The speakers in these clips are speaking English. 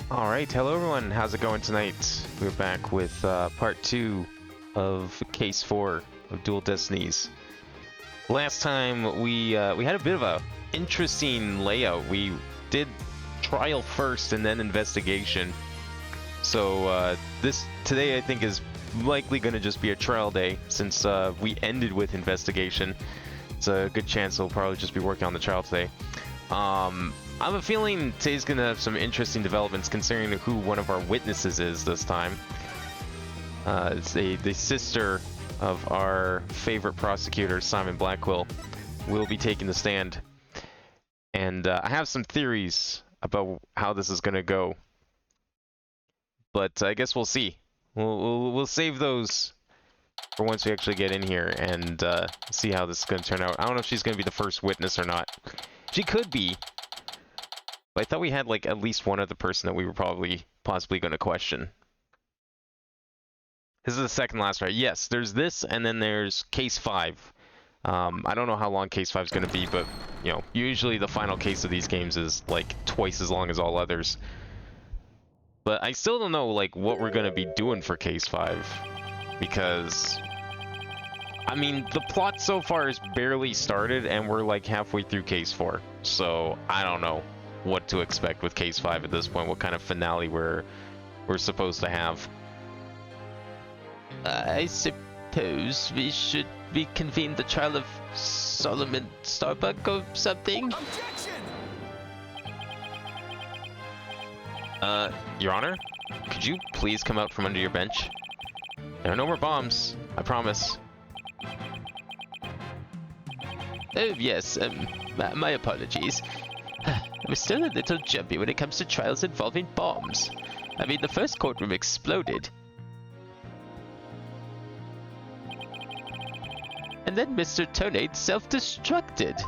Alright, hello everyone, how's it going tonight? We're back with part 2 of Case 4 of Dual Destinies. Last time we had a bit of a interesting layout. We did trial first and then investigation. So today I think is likely going to just be a trial day since we ended with investigation. It's a good chance we'll probably just be working on the trial today. I have a feeling today's gonna have some interesting developments considering who one of our witnesses is this time. It's the sister of our favorite prosecutor, Simon Blackwell, will be taking the stand. And I have some theories about how this is gonna go. But I guess we'll see. We'll save those for once we actually get in here and see how this is gonna turn out. I don't know if she's gonna be the first witness or not. She could be. But I thought we had like at least one other person that we were possibly going to question. This is the second last, right? Yes, there's this, and then there's Case 5. I don't know how long Case 5 is going to be, but, you know, usually the final case of these games is like twice as long as all others. But I still don't know like what we're going to be doing for Case 5. Because, I mean, the plot so far is barely started, and we're like halfway through Case 4. So, I don't know what to expect with Case 5 at this point, what kind of finale we're supposed to have. I suppose we should reconvene the trial of Solomon Starbuck or something? Objection! Your Honor? Could you please come out from under your bench? There are no more bombs, I promise. Oh yes, my apologies. I'm still a little jumpy when it comes to trials involving bombs. I mean, the first courtroom exploded. And then Mr. Tonate self-destructed.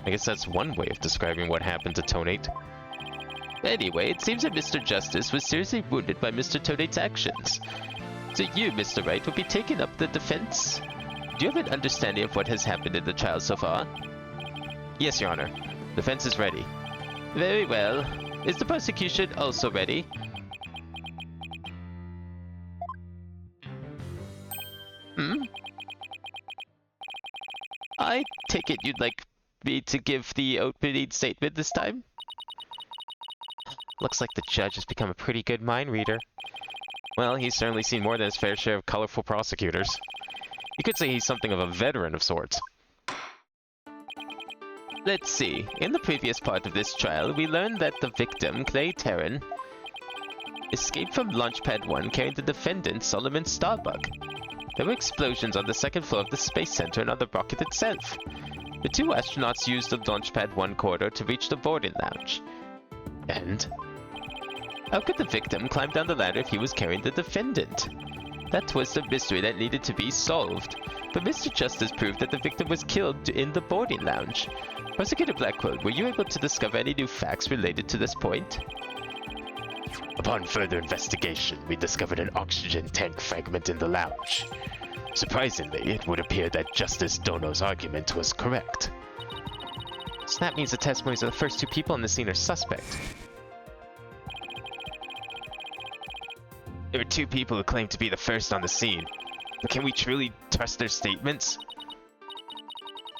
I guess that's one way of describing what happened to Tonate. Anyway, it seems that Mr. Justice was seriously wounded by Mr. Tonate's actions. So you, Mr. Wright, will be taking up the defense? Do you have an understanding of what has happened in the trial so far? Yes, Your Honor. Defense is ready. Very well. Is the prosecution also ready? I take it you'd like me to give the opening statement this time? Looks like the judge has become a pretty good mind reader. Well, he's certainly seen more than his fair share of colorful prosecutors. You could say he's something of a veteran of sorts. Let's see. In the previous part of this trial, we learned that the victim, Clay Terran, escaped from Launchpad 1 carrying the defendant, Solomon Starbuck. There were explosions on the second floor of the Space Center and on the rocket itself. The two astronauts used the Launchpad 1 corridor to reach the boarding lounge. And? How could the victim climb down the ladder if he was carrying the defendant? That was the mystery that needed to be solved. But Mr. Justice proved that the victim was killed in the boarding lounge. Prosecutor Blackwell, were you able to discover any new facts related to this point? Upon further investigation, we discovered an oxygen tank fragment in the lounge. Surprisingly, it would appear that Justice Dono's argument was correct. So that means the testimonies of the first two people on the scene are suspect. There were two people who claimed to be the first on the scene, but can we truly trust their statements?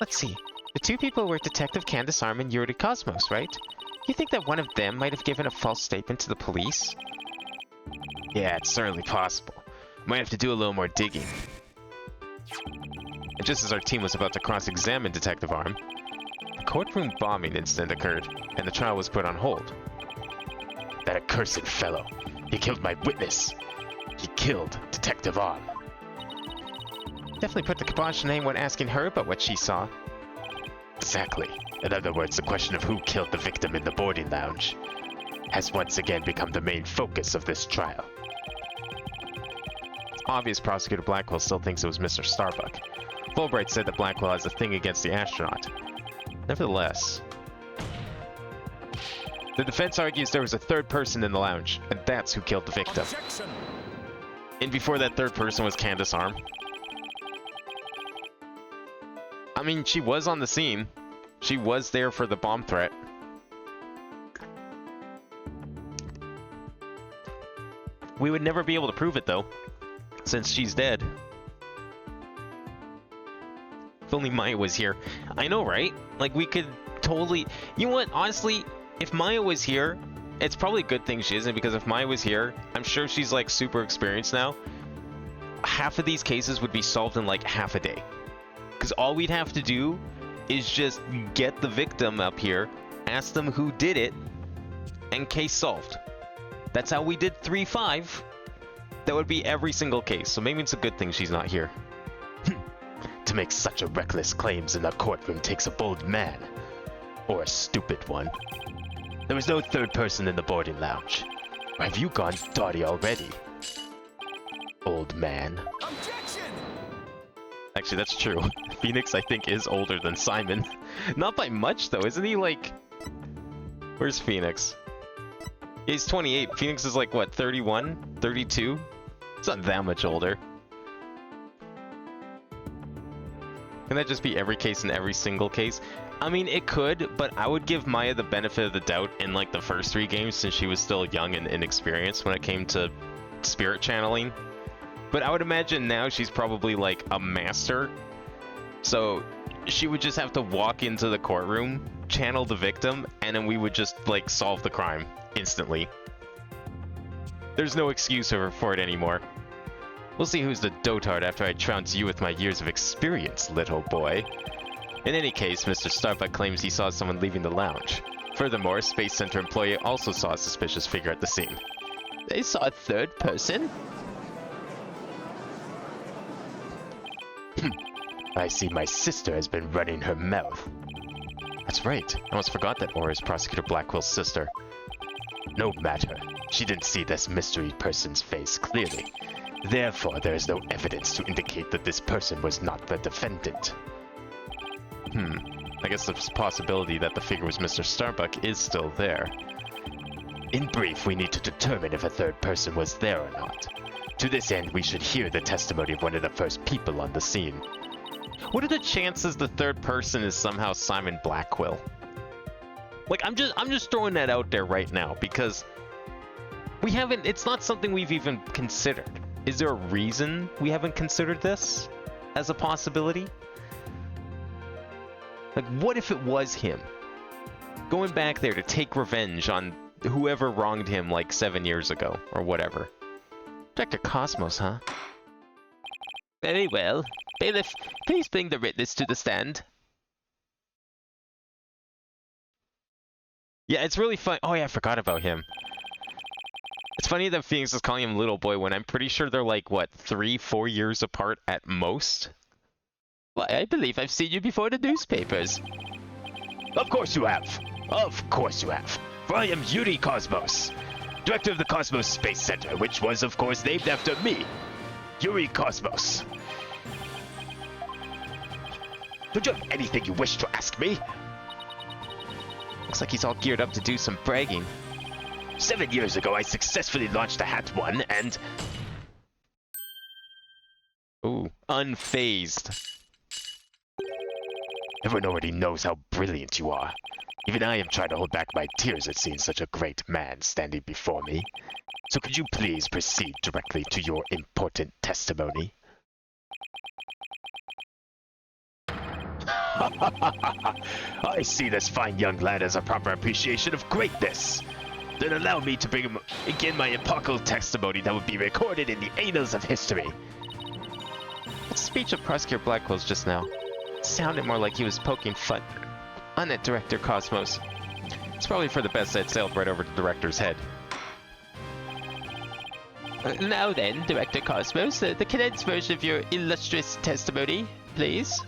Let's see. The two people were Detective Candace Arm and Yuri Cosmos, right? You think that one of them might have given a false statement to the police? Yeah, it's certainly possible. Might have to do a little more digging. And just as our team was about to cross-examine Detective Arm, the courtroom bombing incident occurred, and the trial was put on hold. That accursed fellow. He killed my witness. He killed Detective Arm. Definitely put the kibosh on anyone asking her about what she saw. Exactly. In other words, the question of who killed the victim in the boarding lounge has once again become the main focus of this trial. It's obvious Prosecutor Blackwell still thinks it was Mr. Starbuck. Fulbright said that Blackwell has a thing against the astronaut. Nevertheless, the defense argues there was a third person in the lounge, and that's who killed the victim. Objection! And before that third person was Candace Arm. I mean, she was on the scene. She was there for the bomb threat. We would never be able to prove it, though, since she's dead. If only Maya was here. I know, right? Like, we could totally... You know what? Honestly, if Maya was here, it's probably a good thing she isn't, because if Maya was here, I'm sure she's, like, super experienced now. Half of these cases would be solved in, like, half a day. Because all we'd have to do is just get the victim up here, ask them who did it, and case solved. That's how we did 3-5. That would be every single case, so maybe it's a good thing she's not here. To make such a reckless claims in a courtroom takes a bold man. Or a stupid one. There was no third person in the boarding lounge. Or have you gone dotty already? Old man. Objection! Actually, that's true. Phoenix, I think, is older than Simon. Not by much, though. Isn't he, like... Where's Phoenix? He's 28. Phoenix is, like, what, 31? 32? It's not that much older. Can that just be every case in every single case? I mean, it could, but I would give Maya the benefit of the doubt in, like, the first 3 games, since she was still young and inexperienced when it came to spirit channeling. But I would imagine now she's probably, like, a master. So she would just have to walk into the courtroom, channel the victim, and then we would just, like, solve the crime instantly. There's no excuse for it anymore. We'll see who's the dotard after I trounce you with my years of experience, little boy. In any case, Mr. Starbuck claims he saw someone leaving the lounge. Furthermore, a Space Center employee also saw a suspicious figure at the scene. They saw a third person? I see my sister has been running her mouth. That's right. I almost forgot that Aura is Prosecutor Blackwell's sister. No matter. She didn't see this mystery person's face clearly. Therefore, there is no evidence to indicate that this person was not the defendant. I guess the possibility that the figure was Mr. Starbuck is still there. In brief, we need to determine if a third person was there or not. To this end, we should hear the testimony of one of the first people on the scene. What are the chances the third person is somehow Simon Blackwell? Like, I'm just throwing that out there right now, because we haven't, it's not something we've even considered. Is there a reason we haven't considered this as a possibility? Like, what if it was him? Going back there to take revenge on whoever wronged him like 7 years ago, or whatever. Dr. Cosmos, huh? Very well. Bailiff, please bring the witness to the stand. Yeah, it's really fun. Oh yeah, I forgot about him. It's funny that Phoenix is calling him little boy when I'm pretty sure they're like, what, 3-4 years apart at most? Why, I believe I've seen you before in the newspapers. Of course you have. Of course you have. For I am Yuri Cosmos, director of the Cosmos Space Center, which was, of course, named after me, Yuri Cosmos. Don't you have anything you wish to ask me? Looks like he's all geared up to do some bragging. 7 years ago, I successfully launched a Hat 1 and... Ooh, unfazed. Everyone already knows how brilliant you are. Even I am trying to hold back my tears at seeing such a great man standing before me. So could you please proceed directly to your important testimony? I see this fine young lad as a proper appreciation of greatness. Then allow me to begin my epochal testimony that would be recorded in the annals of history. That speech of Prosecutor Blackwell's just now sounded more like he was poking fun on that Director Cosmos. It's probably for the best that it sailed right over the director's head. Now then, Director Cosmos, the condensed version of your illustrious testimony, please.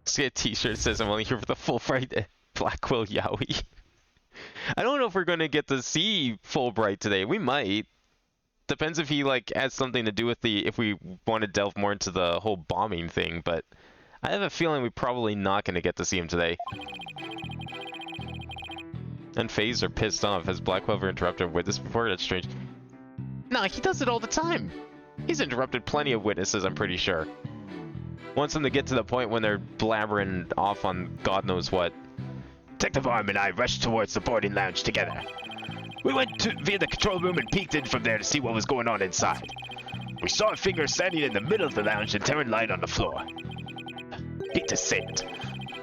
Let's get a t-shirt that says I'm only here for the Fulbright Blackwell Yowie. I don't know if we're going to get to see Fulbright today. We might. Depends if he like has something to do with if we want to delve more into the whole bombing thing, but I have a feeling we're probably not going to get to see him today. And FaZe are pissed off. Has Blackwell ever interrupted a witness before? That's strange. Nah, he does it all the time. He's interrupted plenty of witnesses, I'm pretty sure. Wants them to get to the point when they're blabbering off on God knows what. Detective Arm and I rushed towards the boarding lounge together. We went via the control room and peeked in from there to see what was going on inside. We saw a figure standing in the middle of the lounge and tearing light on the floor. Hate to say it,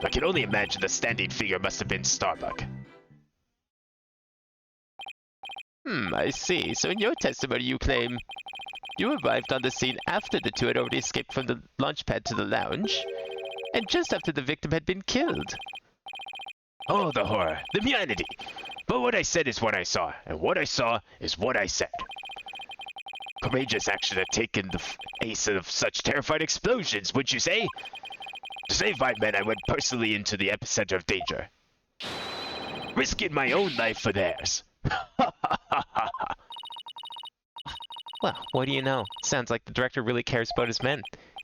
I can only imagine the standing figure must have been Starbuck. I see. So in your testimony you claim you arrived on the scene after the two had already escaped from the launch pad to the lounge, and just after the victim had been killed. Oh, the horror, the humanity! But what I said is what I saw, and what I saw is what I said. Courageous action had taken the face of such terrified explosions, would you say? To save my men, I went personally into the epicenter of danger, risking my own life for theirs. Well, what do you know? Sounds like the director really cares about his men.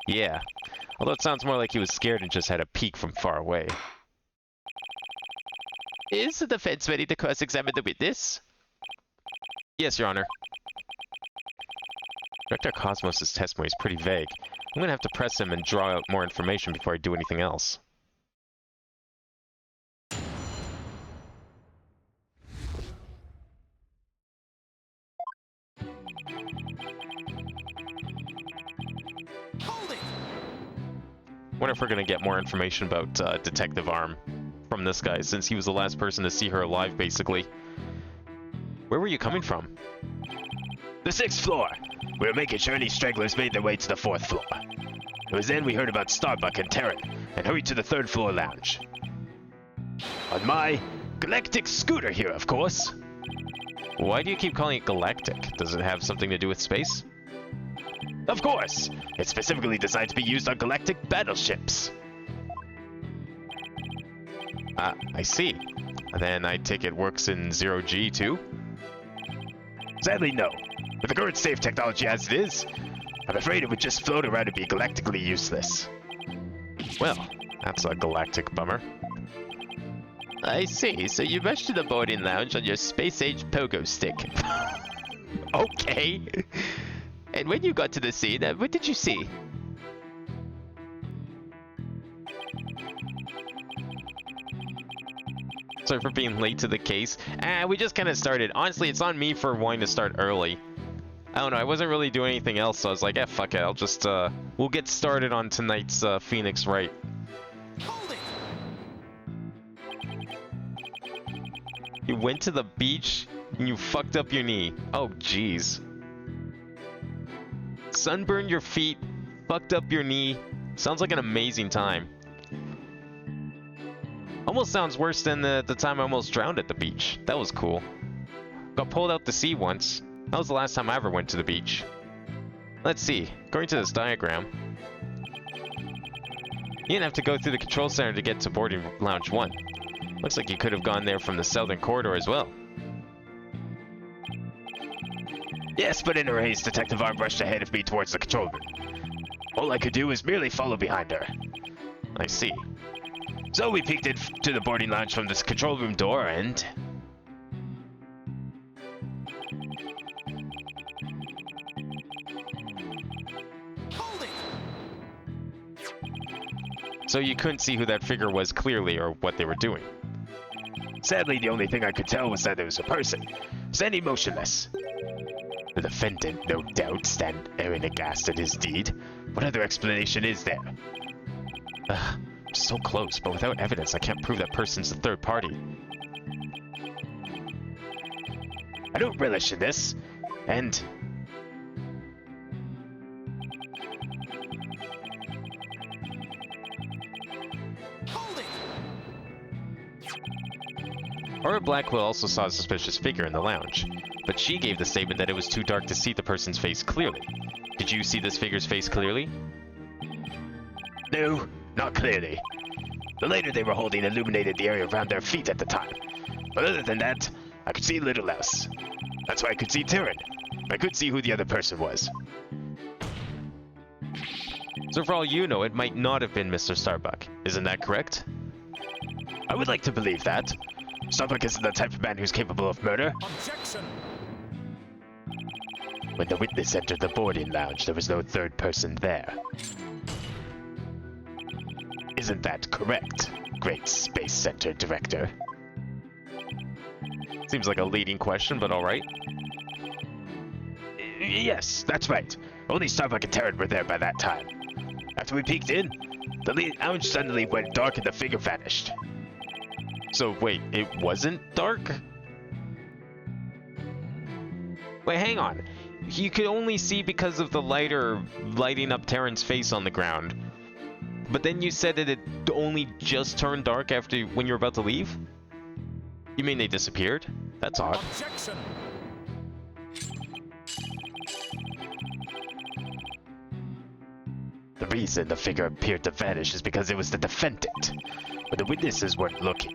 Yeah. Although it sounds more like he was scared and just had a peek from far away. Is the defense ready to cross-examine the witness? Yes, Your Honor. Director Cosmos' testimony is pretty vague. I'm gonna have to press him and draw out more information before I do anything else. Wonder if we're gonna get more information about Detective Arm from this guy, since he was the last person to see her alive, basically. Where were you coming from? The 6th floor. We were making sure any stragglers made their way to the 4th floor. It was then we heard about Starbuck and Terran, and hurried to the 3rd floor lounge. On my galactic scooter here, of course. Why do you keep calling it galactic? Does it have something to do with space? Of course! It's specifically designed to be used on galactic battleships. I see. Then I take it works in 0G too? Sadly, no. With the current safe technology as it is, I'm afraid it would just float around and be galactically useless. Well, that's a galactic bummer. I see. So you rushed to the boarding lounge on your space-age pogo stick. Okay. And when you got to the scene, what did you see? Sorry for being late to the case. We just kind of started. Honestly, it's on me for wanting to start early. I don't know, I wasn't really doing anything else, so I was like, fuck it, I'll just, we'll get started on tonight's, Phoenix Wright. You went to the beach, and you fucked up your knee. Oh, jeez. Sunburned your feet, fucked up your knee. Sounds like an amazing time. Almost sounds worse than the time I almost drowned at the beach. That was cool. Got pulled out to sea once. That was the last time I ever went to the beach. Let's see. According to this diagram, you didn't have to go through the control center to get to boarding lounge 1. Looks like you could have gone there from the southern corridor as well. Yes, but in a haste, Detective Arm rushed ahead of me towards the control room. All I could do was merely follow behind her. I see. So we peeked into the boarding lounge from this control room door and... So you couldn't see who that figure was clearly or what they were doing. Sadly, the only thing I could tell was that it was a person, standing motionless. The defendant, no doubt, staring aghast at his deed. What other explanation is there? So close, but without evidence, I can't prove that person's the third party. I don't relish in this, and... Aura Blackwell also saw a suspicious figure in the lounge, but she gave the statement that it was too dark to see the person's face clearly. Did you see this figure's face clearly? No, not clearly. The lighter they were holding illuminated the area around their feet at the time. But other than that, I could see little else. That's why I could see Tyrion. I could see who the other person was. So for all you know, it might not have been Mr. Starbuck. Isn't that correct? I would like to believe that. Starbuck isn't the type of man who's capable of murder. Objection! When the witness entered the boarding lounge, there was no third person there. Isn't that correct? great Space Center director? Seems like a leading question, but alright. Yes, that's right. Only Starbuck and Terran were there by that time. After we peeked in, the lounge suddenly went dark and the figure vanished. So wait, it wasn't dark? Wait, hang on. You could only see because of the lighter lighting up Terran's face on the ground. But then you said that it only just turned dark after when you were about to leave? You mean they disappeared? That's odd. Objection. The reason the figure appeared to vanish is because it was the defendant. When the witnesses weren't looking,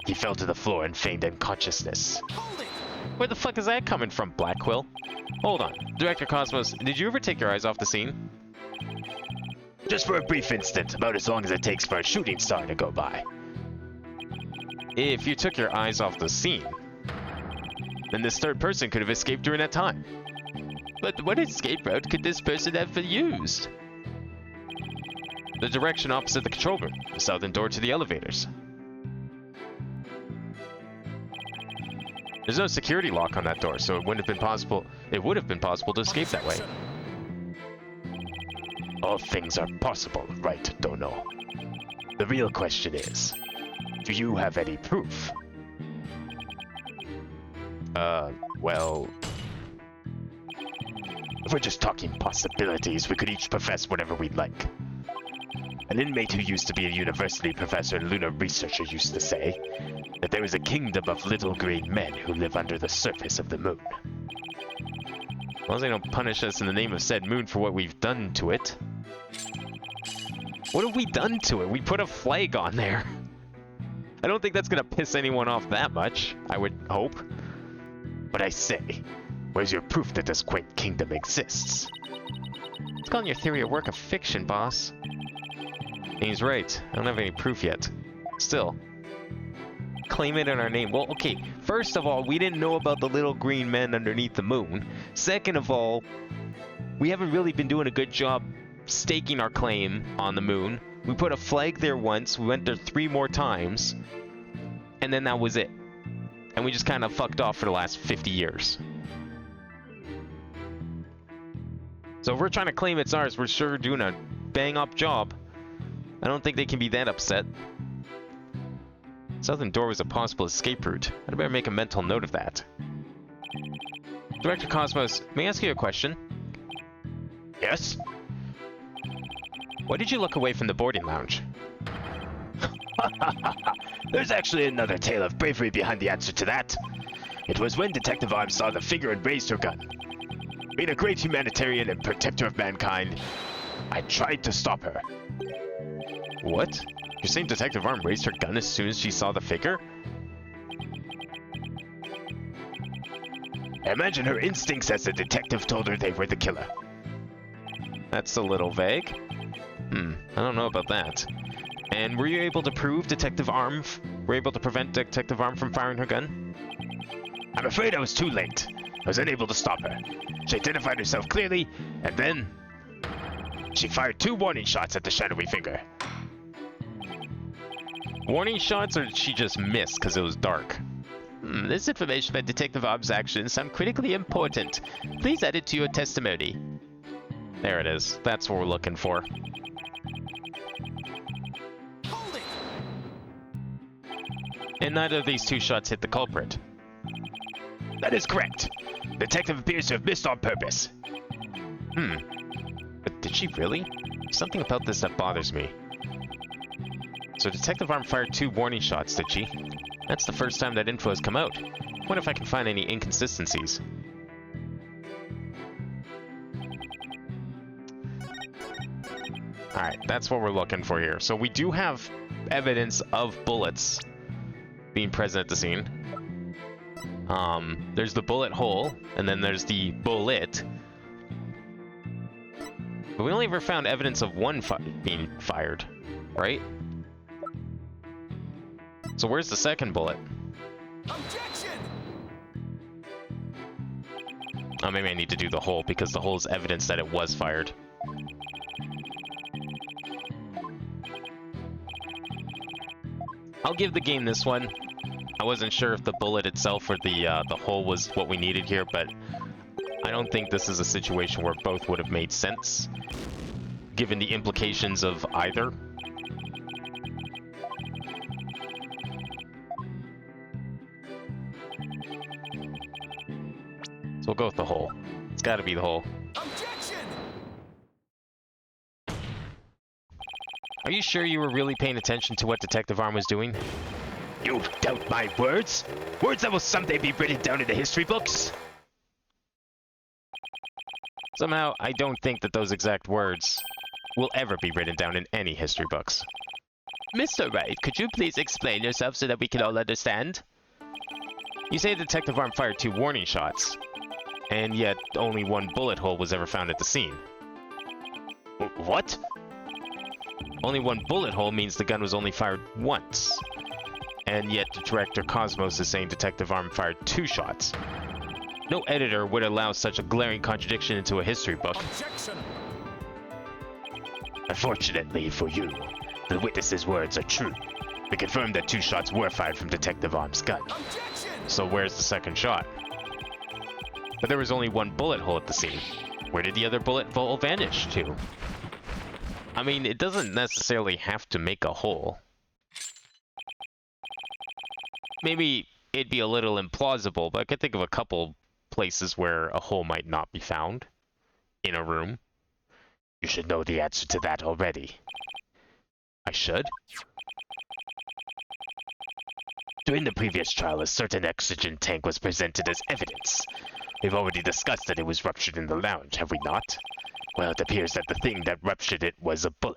he fell to the floor and feigned unconsciousness. Hold it. Where the fuck is that coming from, Black Quill? Hold on. Director Cosmos, did you ever take your eyes off the scene? Just for a brief instant, about as long as it takes for a shooting star to go by. If you took your eyes off the scene, then this third person could have escaped during that time. But what escape route could this person have used? The direction opposite the control room, the southern door to the elevators. There's no security lock on that door, so it would have been possible to escape that way. All things are possible, right, Dono? The real question is, do you have any proof? Well, If we're just talking possibilities, we could each profess whatever we'd like. An inmate who used to be a university professor and lunar researcher used to say that there is a kingdom of little green men who live under the surface of the moon. as long as they don't punish us in the name of said moon for what we've done to it. What have we done to it? We put a flag on there. I don't think that's gonna piss anyone off that much, I would hope. But I say, where's your proof that this quaint kingdom exists? It's calling your theory a work of fiction, boss. And he's right. I don't have any proof yet. Still, claim it in our name. Well, okay, first of all, we didn't know about the little green men underneath the moon. Second of all, we haven't really been doing a good job staking our claim on the moon. We put a flag there once, we went there 3 more times, and then that was it. And we just kind of fucked off for the last 50 years. So if we're trying to claim it's ours, we're sure doing a bang-up job. I don't think they can be that upset. Southern door was a possible escape route. I'd better make a mental note of that. Director Cosmos, may I ask you a question? Yes? Why did you look away from the boarding lounge? There's actually another tale of bravery behind the answer to that. It was when Detective Arms saw the figure and raised her gun. Being a great humanitarian and protector of mankind, I tried to stop her. What? You're saying Detective Arm raised her gun as soon as she saw the figure? I imagine her instincts as the detective told her they were the killer. That's a little vague. I don't know about that. And were you able to prove Detective Arm... were able to prevent Detective Arm from firing her gun? I'm afraid I was too late. I was unable to stop her. She identified herself clearly, and then... she fired 2 warning shots at the shadowy figure. Warning shots, or did she just miss because it was dark? This information about Detective Arm's actions sound critically important. Please add it to your testimony. There it is. That's what we're looking for. Hold it. And neither of these 2 shots hit the culprit. That is correct. Detective appears to have missed on purpose. But did she really? Something about this that bothers me. So Detective Arm fired 2 warning shots, did she? That's the first time that info has come out. Wonder if I can find any inconsistencies. Alright, that's what we're looking for here. So we do have evidence of bullets being present at the scene. There's the bullet hole, and then there's the bullet. But we only ever found evidence of one being fired, right? So where's the second bullet? Objection. Oh, maybe I need to do the hole, because the hole is evidence that it was fired. I'll give the game this one. I wasn't sure if the bullet itself or the hole was what we needed here, but I don't think this is a situation where both would have made sense, given the implications of either. So we'll go with the hole. It's got to be the hole. Objection! Are you sure you were really paying attention to what Detective Arm was doing? You doubt my words? Words that will someday be written down in the history books? Somehow, I don't think that those exact words will ever be written down in any history books. Mr. Wright, could you please explain yourself so that we can all understand? You say Detective Arm fired 2 warning shots, and yet only 1 bullet hole was ever found at the scene. What? Only 1 bullet hole means the gun was only fired once. And yet Director Cosmos is saying Detective Arm fired 2 shots. No editor would allow such a glaring contradiction into a history book. Objection! Unfortunately for you, the witness's words are true. We confirmed that 2 shots were fired from Detective Arm's gun. Objection! So where's the second shot? But there was only 1 bullet hole at the scene. Where did the other bullet hole vanish to? I mean, it doesn't necessarily have to make a hole. Maybe it'd be a little implausible, but I could think of a couple places where a hole might not be found in a room. You should know the answer to that already. I should? During the previous trial, a certain oxygen tank was presented as evidence. We've already discussed that it was ruptured in the lounge, have we not? Well, it appears that the thing that ruptured it was a bullet.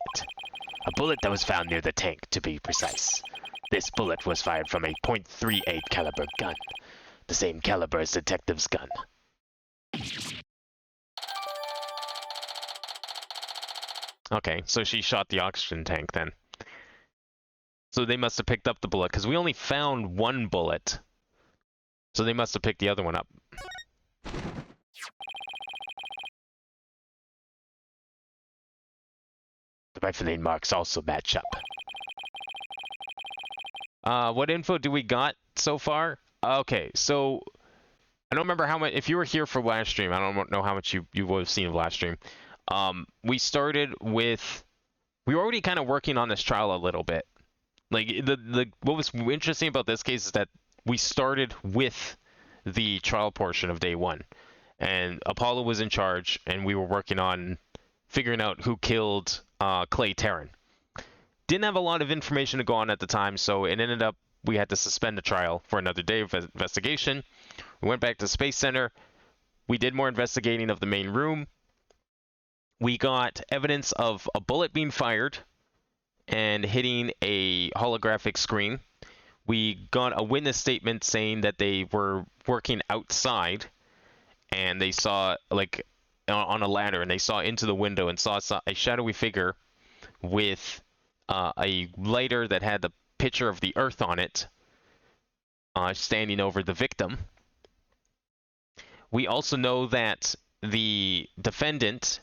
A bullet that was found near the tank, to be precise. This bullet was fired from a .38 caliber gun. The same caliber as Detective's gun. Okay, so she shot the oxygen tank then. So they must have picked up the bullet, because we only found 1 bullet. So they must have picked the other one up. The rifling marks also match up. What info do we got so far? Okay, so I don't remember how much. If you were here for last stream, I don't know how much you would have seen of last stream. We started with. We were already kind of working on this trial a little bit. Like what was interesting about this case is that we started with the trial portion of day 1, and Apollo was in charge, and we were working on figuring out who killed Clay Terran. Didn't have a lot of information to go on at the time, so it ended up we had to suspend the trial for another day of investigation. We went back to Space Center. We did more investigating of the main room. We got evidence of a bullet being fired and hitting a holographic screen. We got a witness statement saying that they were working outside and they saw, like, on a ladder, and they saw into the window and saw a shadowy figure with a lighter that had the picture of the Earth on it, standing over the victim. We also know that the defendant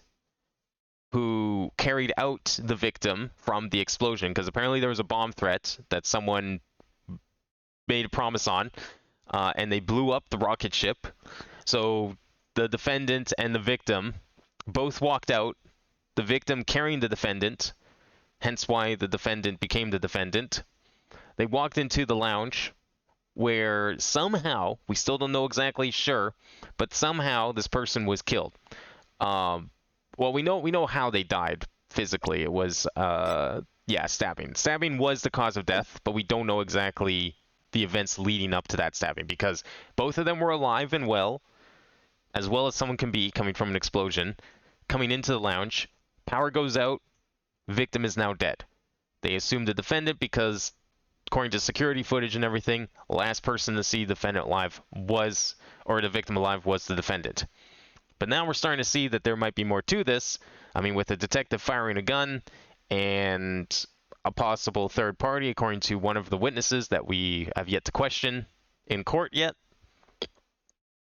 who carried out the victim from the explosion, because apparently there was a bomb threat that someone made a promise on, and they blew up the rocket ship. So the defendant and the victim both walked out, the victim carrying the defendant, hence why the defendant became the defendant. They walked into the lounge where somehow, we still don't know exactly sure, but somehow this person was killed. Well, we know how they died physically. It was, stabbing. Stabbing was the cause of death, but we don't know exactly the events leading up to that stabbing, because both of them were alive and well as someone can be coming from an explosion, coming into the lounge. Power goes out. Victim is now dead. They assumed the defendant because, according to security footage and everything, last person to see the defendant alive was, or the victim alive was, the defendant. But now we're starting to see that there might be more to this. I mean, with the detective firing a gun and a possible third party, according to one of the witnesses that we have yet to question in court yet,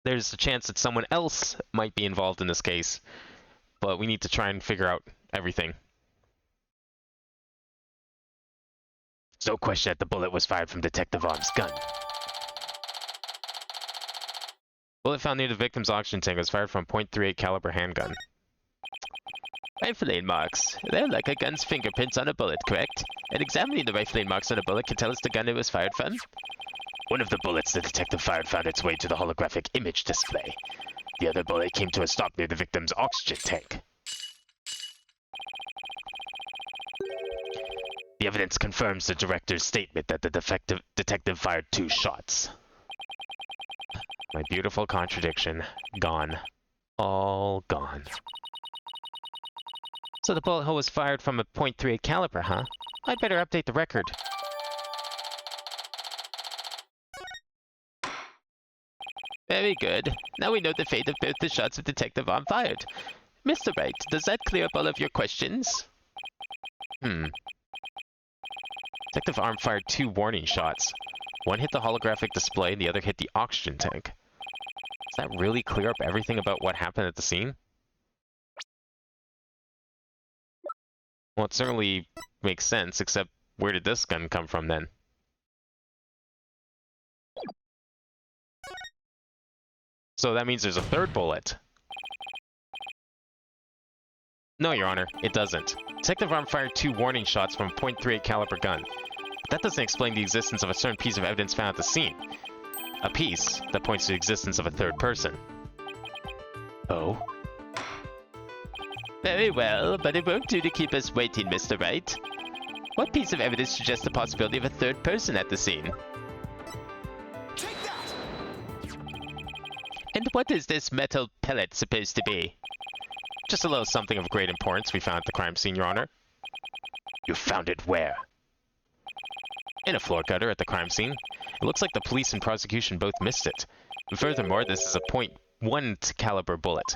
there's a chance that someone else might be involved in this case. But we need to try and figure out everything. There's no question that the bullet was fired from Detective Arm's gun. Bullet found near the victim's oxygen tank was fired from a .38 caliber handgun. Rifling marks. They're like a gun's fingerprints on a bullet, correct? And examining the rifling marks on a bullet can tell us the gun it was fired from? One of the bullets the detective fired found its way to the holographic image display. The other bullet came to a stop near the victim's oxygen tank. The evidence confirms the director's statement that the detective fired 2 shots. My beautiful contradiction. Gone. All gone. So the bullet hole was fired from a .38 caliber, huh? I'd better update the record. Very good. Now we know the fate of both the shots of Detective Arm fired. Mr. Wright, does that clear up all of your questions? Detective Arm fired 2 warning shots. One hit the holographic display and the other hit the oxygen tank. Does that really clear up everything about what happened at the scene? Well, it certainly makes sense, except where did this gun come from then? So that means there's a third bullet. No, Your Honor, it doesn't. Detective Arm fired 2 warning shots from a .38 caliber gun. But that doesn't explain the existence of a certain piece of evidence found at the scene. A piece that points to the existence of a third person. Oh? Very well, but it won't do to keep us waiting, Mr. Wright. What piece of evidence suggests the possibility of a third person at the scene? Take that! And what is this metal pellet supposed to be? Just a little something of great importance we found at the crime scene, Your Honor. You found it where? In a floor gutter at the crime scene. It looks like the police and prosecution both missed it. Furthermore, this is a .1 caliber bullet,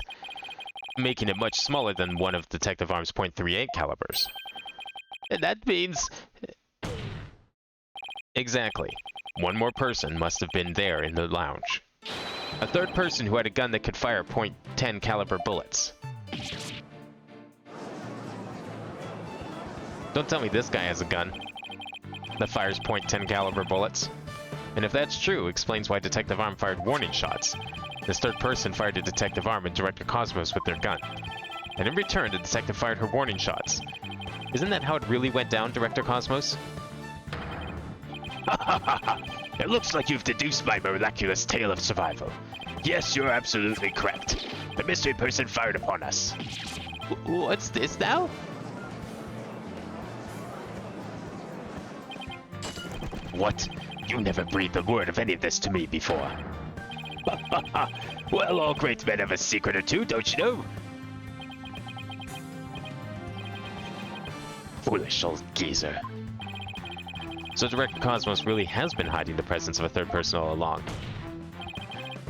making it much smaller than one of Detective Arm's .38 calibers. And that means... Exactly. One more person must have been there in the lounge. A third person who had a gun that could fire .10 caliber bullets. Don't tell me this guy has a gun that fires .10 caliber bullets. And if that's true, it explains why Detective Arm fired warning shots. This third person fired at Detective Arm and Director Cosmos with their gun. And in return, the detective fired her warning shots. Isn't that how it really went down, Director Cosmos? It looks like you've deduced my miraculous tale of survival. Yes, you're absolutely correct. The mystery person fired upon us. What's this now? What? You never breathed a word of any of this to me before. Well, all great men have a secret or two, don't you know? Foolish old geezer. So Director Cosmos really has been hiding the presence of a third person all along.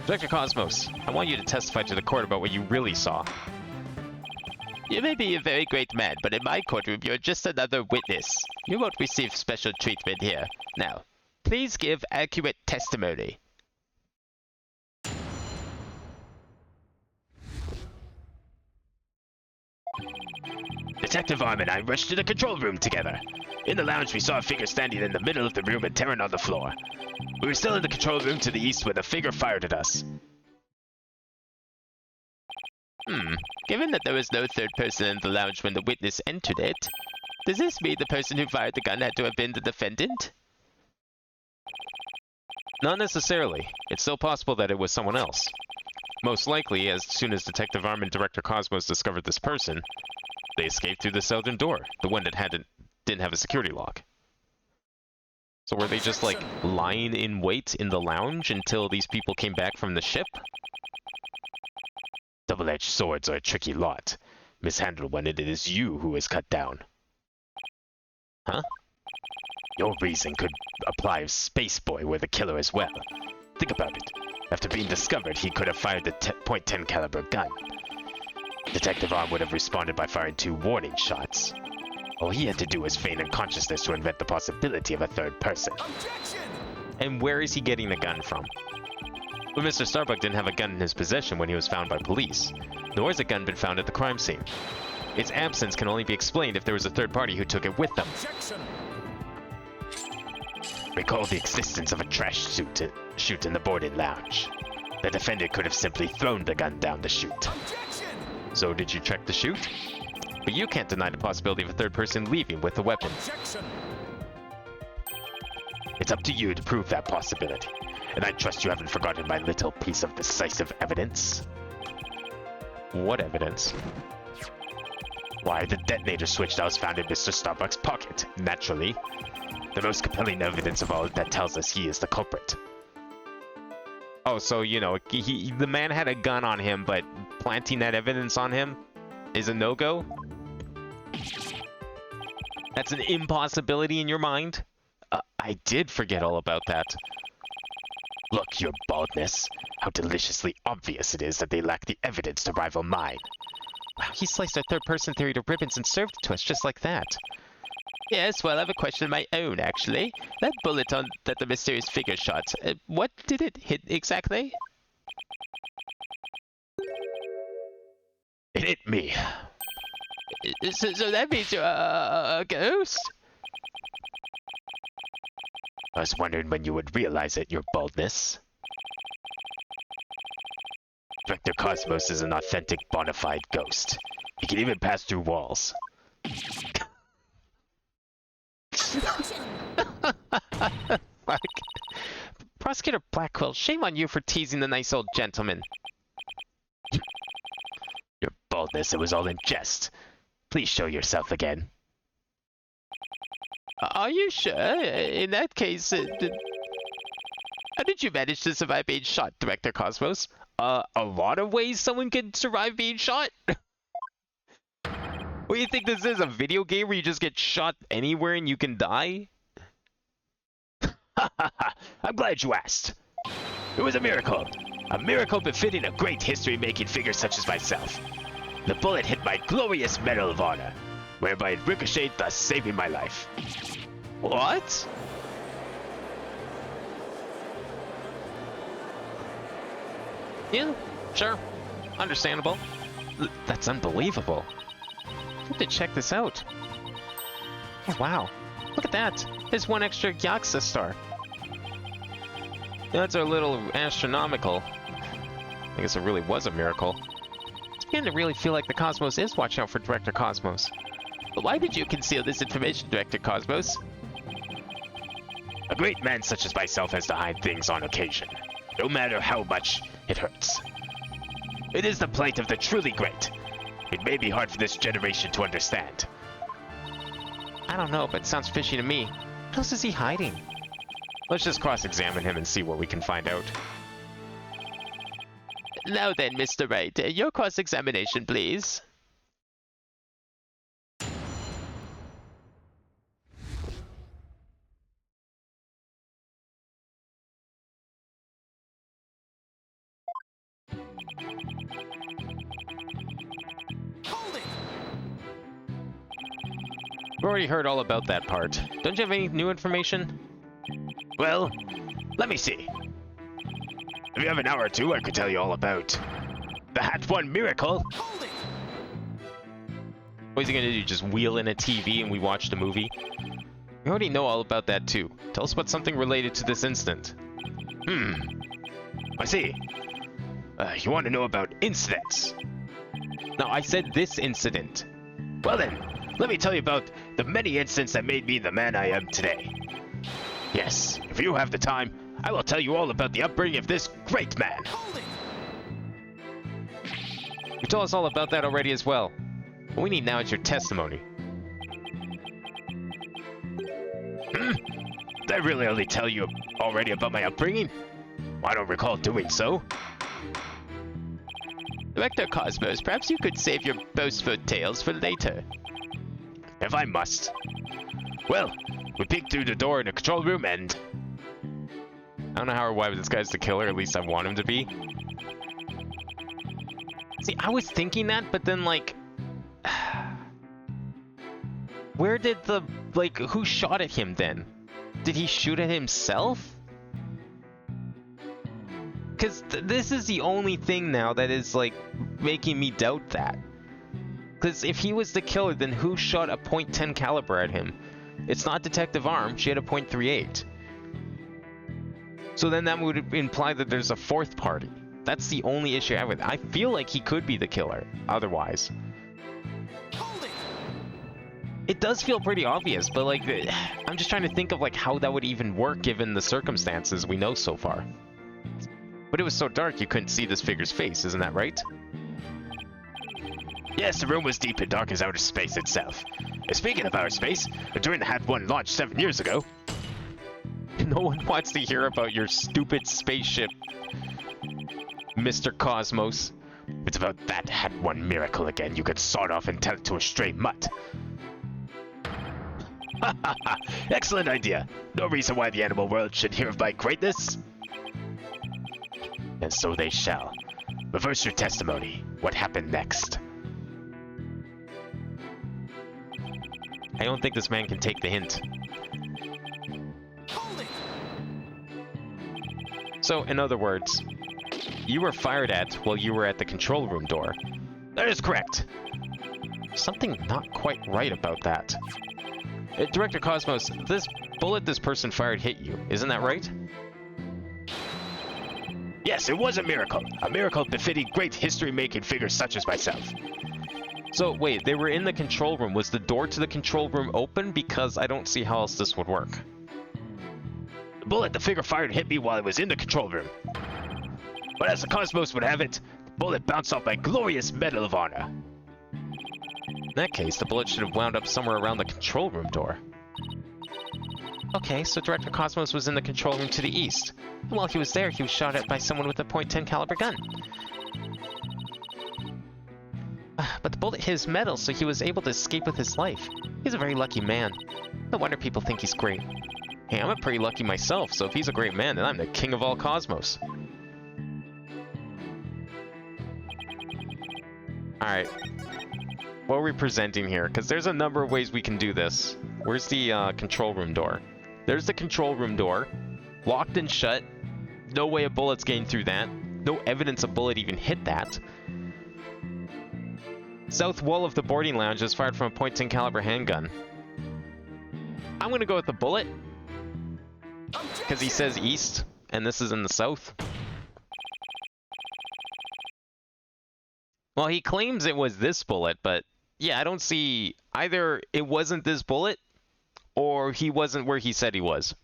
Director Cosmos, I want you to testify to the court about what you really saw. You may be a very great man, but in my courtroom you're just another witness. You won't receive special treatment here. Now, please give accurate testimony. Detective Arm and I rushed to the control room together. In the lounge, we saw a figure standing in the middle of the room and tearing on the floor. We were still in the control room to the east when the figure fired at us. Given that there was no third person in the lounge when the witness entered it, does this mean the person who fired the gun had to have been the defendant? Not necessarily. It's still possible that it was someone else. Most likely, as soon as Detective Arm and Director Cosmos discovered this person, they escaped through the southern door, the one that didn't have a security lock. So were they just like lying in wait in the lounge until these people came back from the ship? Double-edged swords are a tricky lot. Mishandled when it is you who is cut down. Huh? Your reason could apply if Space Boy were the killer as well. Think about it. After being discovered, he could have fired the .10 caliber gun. Detective Arm would have responded by firing 2 warning shots. All he had to do was feign unconsciousness to invent the possibility of a third person. Objection! And where is he getting the gun from? Well, Mr. Starbuck didn't have a gun in his possession when he was found by police, nor has a gun been found at the crime scene. Its absence can only be explained if there was a third party who took it with them. Objection! Recall the existence of a trash chute in the boarding lounge. The defendant could have simply thrown the gun down the chute. Objection! So did you check the chute? But you can't deny the possibility of a third person leaving with the weapon. Objection! It's up to you to prove that possibility, and I trust you haven't forgotten my little piece of decisive evidence. What evidence? Why, the detonator switch that was found in Mr. Starbuck's pocket, naturally. The most compelling evidence of all that tells us he is the culprit. Oh, so, you know, the man had a gun on him, but planting that evidence on him is a no-go? That's an impossibility in your mind? I did forget all about that. Look, your baldness. How deliciously obvious it is that they lack the evidence to rival mine. Wow, he sliced our third-person theory to ribbons and served it to us just like that. Yes, well, I have a question of my own, actually. That bullet that the mysterious figure shot, what did it hit exactly? It hit me. So that means you're a ghost? I was wondering when you would realize it, your baldness. Director Cosmos is an authentic bona fide ghost. He can even pass through walls. Fuck. Prosecutor Blackwell, shame on you for teasing the nice old gentleman. Your baldness, it was all in jest. Please show yourself again. Are you sure? In that case, how did you manage to survive being shot, Director Cosmos? A lot of ways someone can survive being shot? What do you think this is, a video game where you just get shot anywhere and you can die? I'm glad you asked. It was a miracle. A miracle befitting a great history-making figure such as myself. The bullet hit my glorious Medal of Honor, whereby it ricocheted, thus saving my life. What? Yeah, sure. Understandable. That's unbelievable. I have to check this out. Oh, wow. Look at that. There's one extra Yaxa star. That's a little astronomical. I guess it really was a miracle. It's beginning to really feel like the Cosmos is watching out for Director Cosmos. But why did you conceal this information, Director Cosmos? A great man such as myself has to hide things on occasion, no matter how much it hurts. It is the plight of the truly great. It may be hard for this generation to understand. I don't know, but it sounds fishy to me. What else is he hiding? Let's just cross-examine him and see what we can find out. Now then, Mr. Wright, your cross-examination, please. Hold it! We already heard all about that part. Don't you have any new information? Well, let me see. If you have an hour or two, I could tell you all about the Hat One miracle. Hold it! What is he gonna do, just wheel in a TV and we watch the movie? We already know all about that too. Tell us about something related to this incident. I see. You want to know about incidents? No, I said this incident. Well then, let me tell you about the many incidents that made me the man I am today. Yes, if you have the time, I will tell you all about the upbringing of this great man. Hold it! You told us all about that already as well. What we need now is your testimony. Did I really only tell you already about my upbringing? I don't recall doing so. Director Cosmos, perhaps you could save your boastful tales for later. If I must. Well, we peeked through the door in the control room and... I don't know how or why this guy's the killer, at least I want him to be. See, I was thinking that, but then, like... Where did the... Like, who shot at him then? Did he shoot at himself? Because this is the only thing now that is, like, making me doubt that. Because if he was the killer, then who shot a .10 caliber at him? It's not Detective Arm, she had a .38. So then that would imply that there's a fourth party. That's the only issue I have with it. I feel like he could be the killer, otherwise. Hold it! It does feel pretty obvious, but like, I'm just trying to think of like how that would even work given the circumstances we know so far. But it was so dark you couldn't see this figure's face, isn't that right? Yes, the room was deep and dark as outer space itself. Speaking of outer space, during the Hat 1 launch 7 years ago... No one wants to hear about your stupid spaceship, Mr. Cosmos. It's about that Hat 1 miracle again. You could sawed off and tell it to a stray mutt. Ha ha ha! Excellent idea. No reason why the animal world should hear of my greatness. And so they shall. Reverse your testimony. What happened next? I don't think this man can take the hint. Hold it! So, in other words, you were fired at while you were at the control room door. That is correct. Something not quite right about that. Director Cosmos, this bullet this person fired hit you, isn't that right? Yes, it was a miracle. A miracle befitting great history-making figures such as myself. So, wait, they were in the control room. Was the door to the control room open? Because I don't see how else this would work. The bullet the figure fired hit me while I was in the control room. But as the Cosmos would have it, the bullet bounced off my glorious Medal of Honor. In that case, the bullet should have wound up somewhere around the control room door. Okay, so Director Cosmos was in the control room to the east. And while he was there, he was shot at by someone with a .10 caliber gun. But the bullet hit his metal, so he was able to escape with his life. He's a very lucky man. No wonder people think he's great. Hey, I'm a pretty lucky myself, so if he's a great man, then I'm the king of all cosmos. Alright. What are we presenting here? Because there's a number of ways we can do this. Where's the control room door? There's the control room door. Locked and shut. No way a bullet's getting through that. No evidence a bullet even hit that. South wall of the boarding lounge is fired from a .10 caliber handgun. I'm gonna go with the bullet. Because he says east, and this is in the south. Well, he claims it was this bullet, but yeah, I don't see either it wasn't this bullet, or he wasn't where he said he was.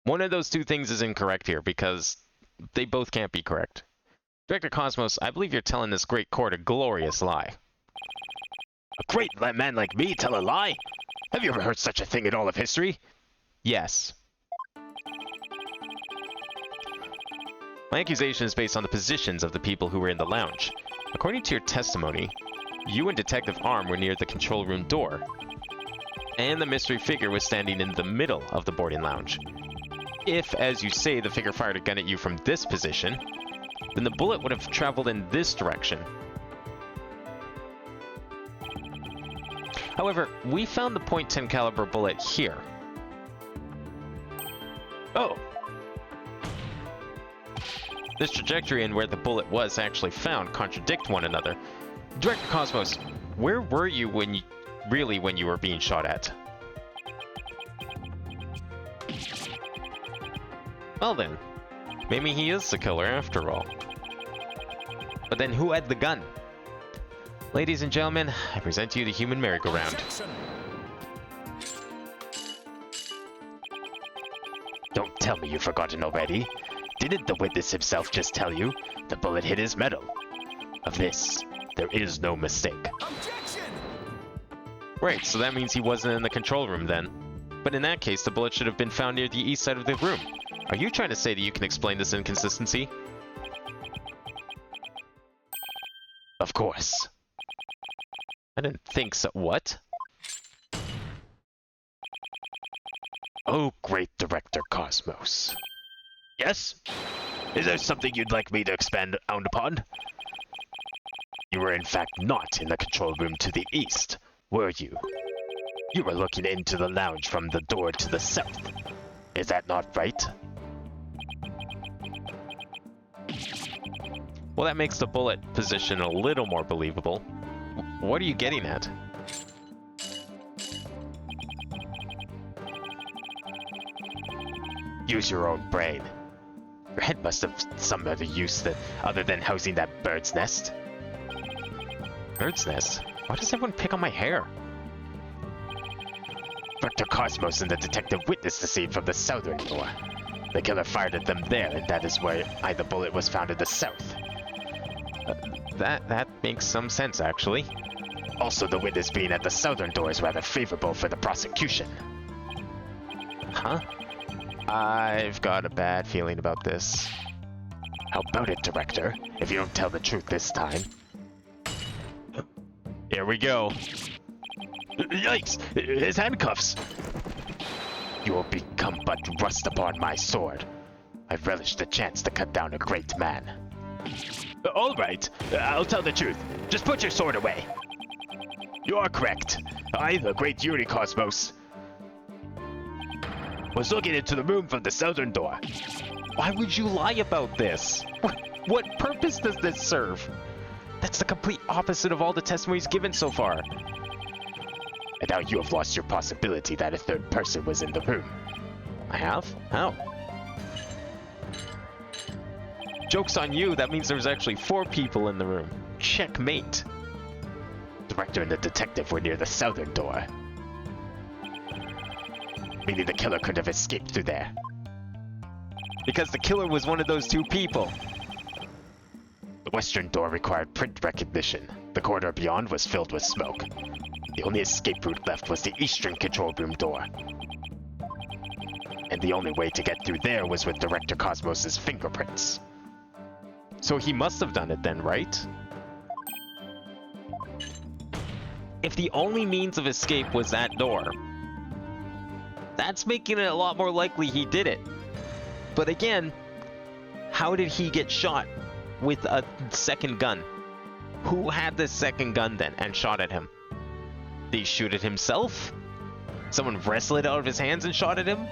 One of those two things is incorrect here, because they both can't be correct. Director Cosmos, I believe you're telling this great court a glorious lie. A great man like me tell a lie? Have you ever heard such a thing in all of history? Yes. My accusation is based on the positions of the people who were in the lounge. According to your testimony, you and Detective Arm were near the control room door, and the mystery figure was standing in the middle of the boarding lounge. If, as you say, the figure fired a gun at you from this position, then the bullet would have traveled in this direction. However, we found the .10 caliber bullet here. Oh. This trajectory and where the bullet was actually found contradict one another. Director Cosmos, where were you when you were being shot at? Well then, maybe he is the killer after all. But then who had the gun? Ladies and gentlemen, I present to you the human merry-go-round. Objection. Don't tell me you've forgotten already. Didn't the witness himself just tell you the bullet hit his metal? Of this, there is no mistake. Objection. Right, so that means he wasn't in the control room then. But in that case, the bullet should have been found near the east side of the room. Are you trying to say that you can explain this inconsistency? Of course. I didn't think so. What? Oh, great Director Cosmos. Yes? Is there something you'd like me to expand upon? You were in fact not in the control room to the east, were you? You were looking into the lounge from the door to the south. Is that not right? Well, that makes the bullet position a little more believable. What are you getting at? Use your own brain. Your head must have some other use other than housing that bird's nest. Bird's nest? Why does everyone pick on my hair? Dr. Cosmos and the detective witnessed the scene from the southern door. The killer fired at them there, and that is why the bullet was found in the south. That makes some sense, actually. Also, the witness being at the southern door is rather favorable for the prosecution. Huh? I've got a bad feeling about this. How about it, Director? If you don't tell the truth this time. Here we go. Yikes! His handcuffs! You will become but rust upon my sword. I relish the chance to cut down a great man. All right, I'll tell the truth. Just put your sword away. You are correct. I, the great Yuri Cosmos, was looking into the room from the southern door. Why would you lie about this? What purpose does this serve? That's the complete opposite of all the testimonies given so far. And now you have lost your possibility that a third person was in the room. I have? How? Joke's on you, that means there's actually 4 people in the room. Checkmate. Director and the detective were near the southern door. Meaning the killer could have escaped through there. Because the killer was one of those 2 people. The western door required print recognition. The corridor beyond was filled with smoke. The only escape route left was the eastern control room door. And the only way to get through there was with Director Cosmos' fingerprints. So he must have done it then, right? If the only means of escape was that door, that's making it a lot more likely he did it. But again, how did he get shot with a second gun? Who had the second gun then and shot at him? Did he shoot it himself? Someone wrestled it out of his hands and shot at him?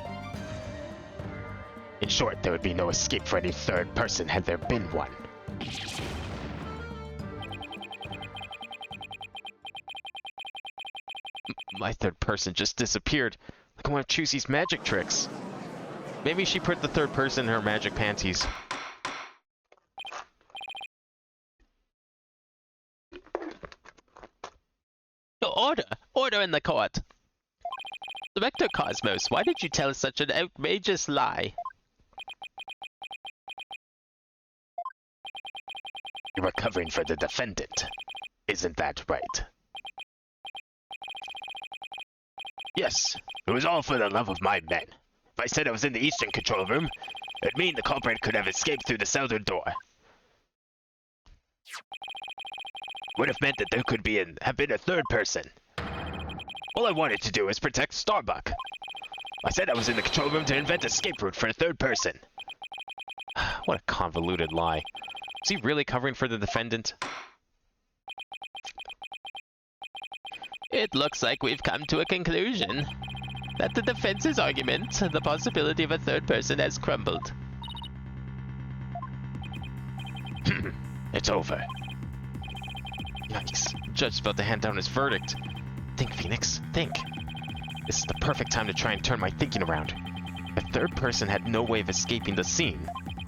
In short, there would be no escape for any third person had there been one. My third person just disappeared. Like one of Chusie's magic tricks. Maybe she put the third person in her magic panties. Order in the court. Director Cosmos, why did you tell such an outrageous lie? You were covering for the defendant. Isn't that right? Yes, it was all for the love of my men. If I said I was in the eastern control room, it'd mean the culprit could have escaped through the southern door. Would have meant that there could have been a third person. All I wanted to do was protect Starbuck. I said I was in the control room to invent an escape route for a third person. What a convoluted lie. Is he really covering for the defendant? It looks like we've come to a conclusion. That the defense's argument, the possibility of a third person has crumbled. It's over. Yikes. The judge's about to hand down his verdict. Think, Phoenix. Think. This is the perfect time to try and turn my thinking around. The third person had no way of escaping the scene.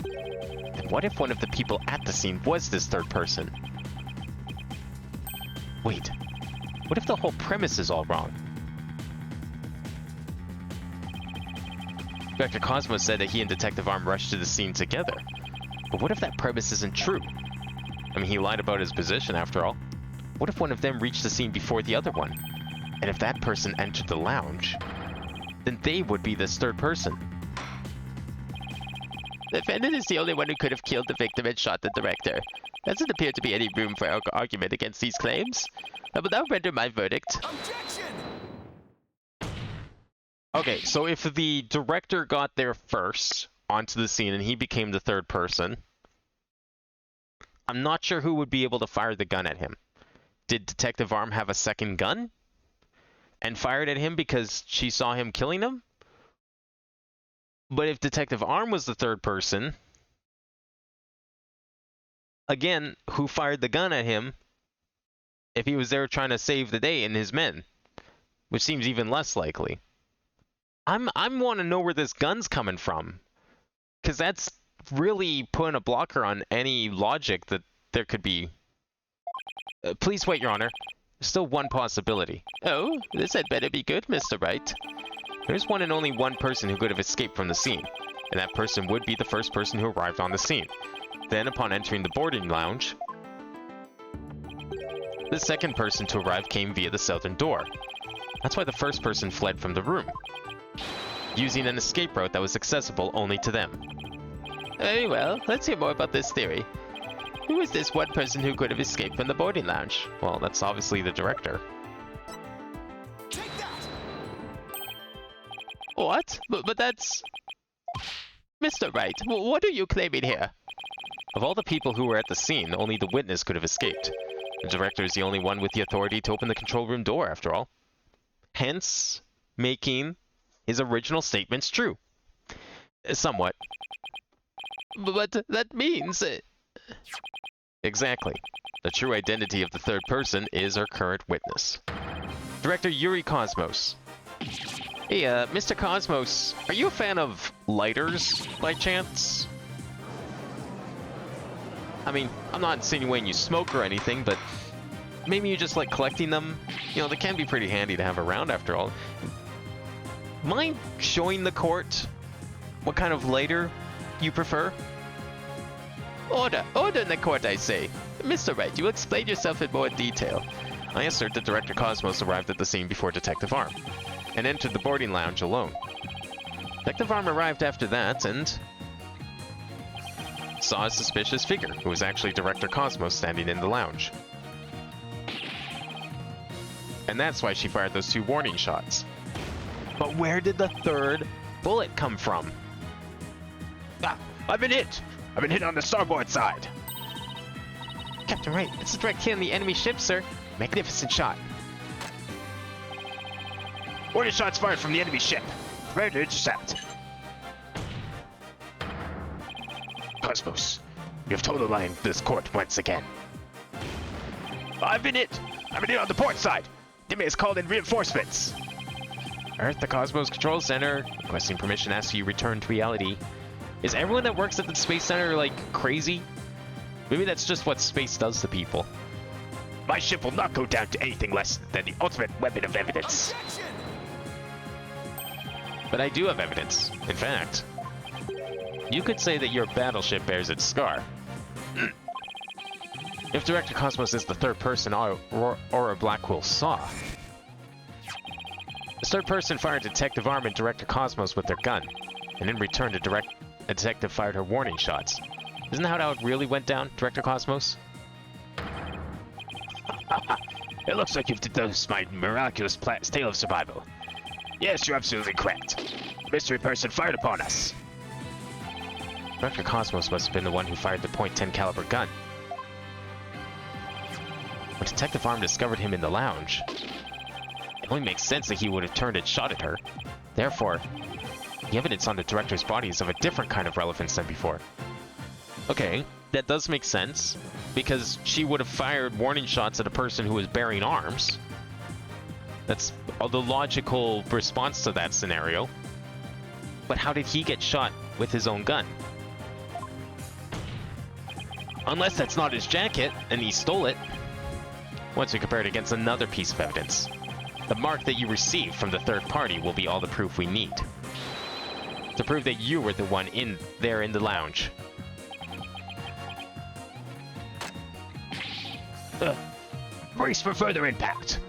Then what if one of the people at the scene was this third person? Wait. What if the whole premise is all wrong? Dr. Cosmos said that he and Detective Arm rushed to the scene together. But what if that premise isn't true? I mean, he lied about his position after all. What if one of them reached the scene before the other one? And if that person entered the lounge, then they would be this third person. The defendant is the only one who could have killed the victim and shot the director. There doesn't appear to be any room for argument against these claims. I will now render my verdict. Objection! Okay, so if the director got there first onto the scene and he became the third person, I'm not sure who would be able to fire the gun at him. Did Detective Arm have a second gun and fired at him because she saw him killing him? But if Detective Arm was the third person, again, who fired the gun at him if he was there trying to save the day and his men? Which seems even less likely. I'm want to know where this gun's coming from, because that's really putting a blocker on any logic that there could be. Please wait, Your Honor. There's still one possibility. Oh, this had better be good, Mr. Wright. There's one and only one person who could have escaped from the scene, and that person would be the first person who arrived on the scene. Then, upon entering the boarding lounge, the second person to arrive came via the southern door. That's why the first person fled from the room, using an escape route that was accessible only to them. Very well, let's hear more about this theory. Who is this one person who could have escaped from the boarding lounge? Well, that's obviously the director. Take that! What? But that's... Mr. Wright, what are you claiming here? Of all the people who were at the scene, only the witness could have escaped. The director is the only one with the authority to open the control room door, after all. Hence, making his original statements true. Somewhat. But that means... Exactly. The true identity of the third person is our current witness. Director Yuri Cosmos. Hey, Mr. Cosmos, are you a fan of lighters, by chance? I mean, I'm not insinuating you smoke or anything, but maybe you just like collecting them. You know, they can be pretty handy to have around after all. Mind showing the court what kind of lighter you prefer? Order in the court, I say. Mr. Wright, you explain yourself in more detail. I assert that Director Cosmos arrived at the scene before Detective Arm, and entered the boarding lounge alone. Detective Arm arrived after that, and saw a suspicious figure, who was actually Director Cosmos standing in the lounge. And that's why she fired those 2 warning shots. But where did the third bullet come from? Ah, I've been hit! I've been hit on the starboard side! Captain Wright, it's a direct hit on the enemy ship, sir. Magnificent shot. Warning shots fired from the enemy ship. Ready to intercept. Cosmos, you have told a lie in this court once again. I've been hit! I've been hit on the port side! Dimmy has called in reinforcements! Earth, the Cosmos Control Center. Requesting permission asks you return to reality. Is everyone that works at the Space Center, like, crazy? Maybe that's just what space does to people. My ship will not go down to anything less than the ultimate weapon of evidence. Objection! But I do have evidence. In fact, you could say that your battleship bears its scar. If Director Cosmos is the third person Aura Blackwell saw, the third person fired Detective Arm and Director Cosmos with their gun, and in return, the detective fired her warning shots. Isn't that how it really went down, Director Cosmos? It looks like you've deduced my miraculous tale of survival. Yes, you're absolutely correct. Mystery person fired upon us. Director Cosmos must have been the one who fired the .10 caliber gun. When Detective Arm discovered him in the lounge, it only makes sense that he would have turned and shot at her. Therefore, the evidence on the director's body is of a different kind of relevance than before. Okay, that does make sense, because she would have fired warning shots at a person who was bearing arms. That's the logical response to that scenario. But how did he get shot with his own gun? Unless that's not his jacket, and he stole it. Once we compare it against another piece of evidence, the mark that you received from the third party will be all the proof we need to prove that you were the one in there in the lounge. Brace for further impact.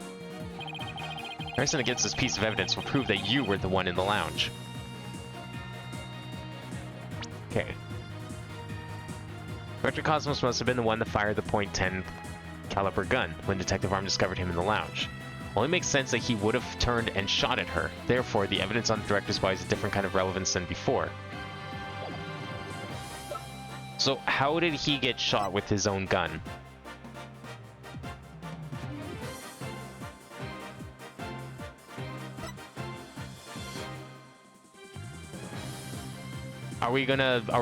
Comparison against this piece of evidence will prove that you were the one in the lounge. Okay. Director Cosmos must have been the one to fire the .10 caliber gun when Detective Arm discovered him in the lounge. Only makes sense that he would have turned and shot at her. Therefore, the evidence on the director's body is a different kind of relevance than before. So, how did he get shot with his own gun? Are we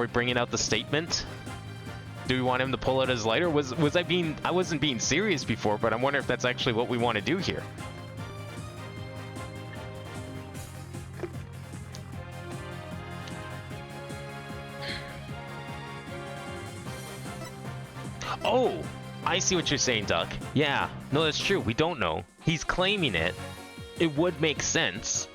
bringing out the statement? Do we want him to pull out his lighter? I wasn't being serious before, but I'm wondering if that's actually what we want to do here. Oh, I see what you're saying, Duck. Yeah, no, that's true. We don't know. He's claiming it. It would make sense.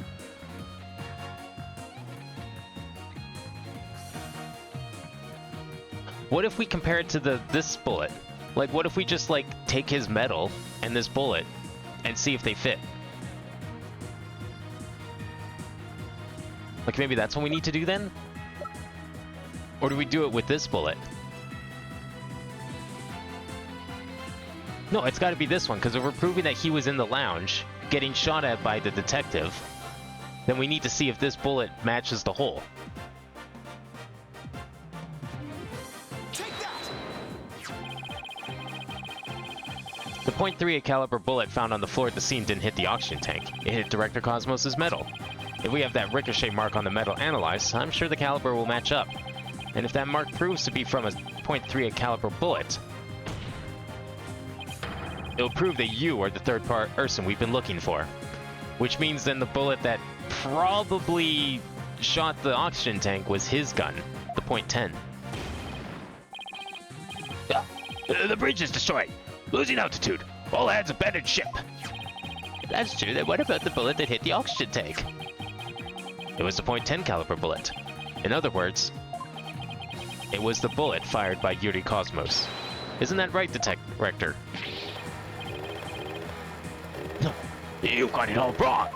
What if we compare it to this bullet? Like, what if we just, like, take his medal and this bullet and see if they fit? Like, maybe that's what we need to do then? Or do we do it with this bullet? No, it's got to be this one, because if we're proving that he was in the lounge, getting shot at by the detective, then we need to see if this bullet matches the hole. Take that! The .38 caliber bullet found on the floor at the scene didn't hit the oxygen tank. It hit Director Cosmos' medal. If we have that ricochet mark on the medal analyzed, I'm sure the caliber will match up. And if that mark proves to be from a .38 caliber bullet, it'll prove that you are the third person we've been looking for. Which means then the bullet that probably shot the oxygen tank was his gun, the .10. The bridge is destroyed. Losing altitude. All hands abandoned ship. That's true, then what about the bullet that hit the oxygen tank? It was the .10 caliber bullet. In other words, it was the bullet fired by Yuri Cosmos. Isn't that right, Director? You've got it all wrong.